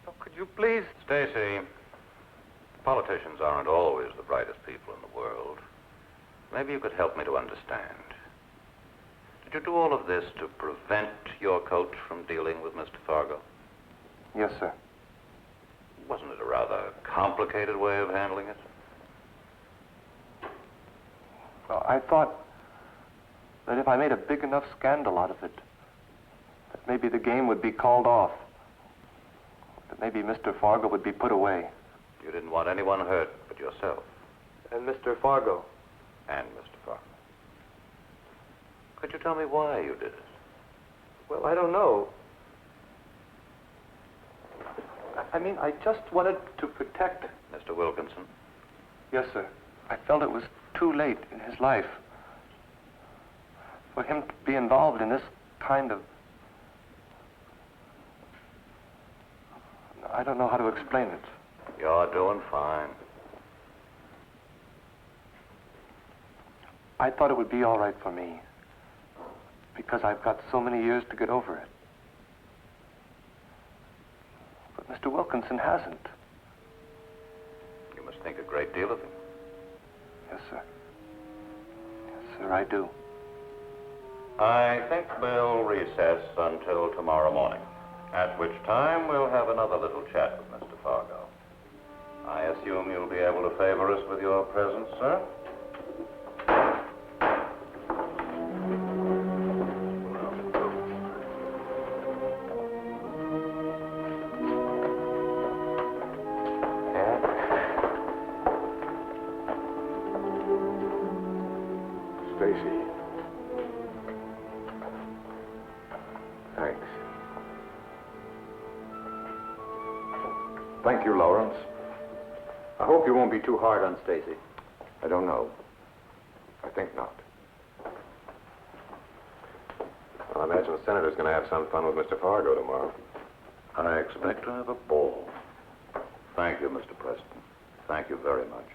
Speaker 2: Oh, could you please?
Speaker 13: Stacy, politicians aren't always the brightest people in the world. Maybe you could help me to understand. Did you do all of this to prevent your coach from dealing with Mr. Fargo?
Speaker 2: Yes, sir.
Speaker 13: Wasn't it a rather complicated way of handling it?
Speaker 2: Well, I thought that if I made a big enough scandal out of it, that maybe the game would be called off. That maybe Mr. Fargo would be put away.
Speaker 13: You didn't want anyone hurt but yourself.
Speaker 2: And Mr. Fargo.
Speaker 13: And Mr. Fargo. Could you tell me why you did it?
Speaker 2: Well, I don't know. I mean, I just wanted to protect...
Speaker 13: Mr. Wilkinson?
Speaker 2: Yes, sir. I felt it was too late in his life for him to be involved in this kind of... I don't know how to explain it.
Speaker 13: You're doing fine.
Speaker 2: I thought it would be all right for me because I've got so many years to get over it. But Mr. Wilkinson hasn't.
Speaker 13: You must think a great deal of him.
Speaker 2: Yes, sir. Yes, sir, I do.
Speaker 13: I think we'll recess until tomorrow morning, at which time we'll have another little chat with Mr. Fargo. I assume you'll be able to favor us with your presence, sir?
Speaker 5: Stacy. Thanks. Thank you, Lawrence.
Speaker 11: I hope you won't be too hard on Stacy.
Speaker 5: I don't know. I think not.
Speaker 2: Well, I imagine the senator's going to have some fun with Mr. Fargo tomorrow.
Speaker 13: I expect to have a ball. Thank you, Mr. Preston. Thank you very much.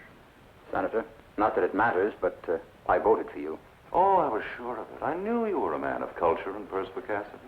Speaker 11: Senator, not that it matters, but I voted for you.
Speaker 13: Oh, I was sure of it. I knew you were a man of culture and perspicacity.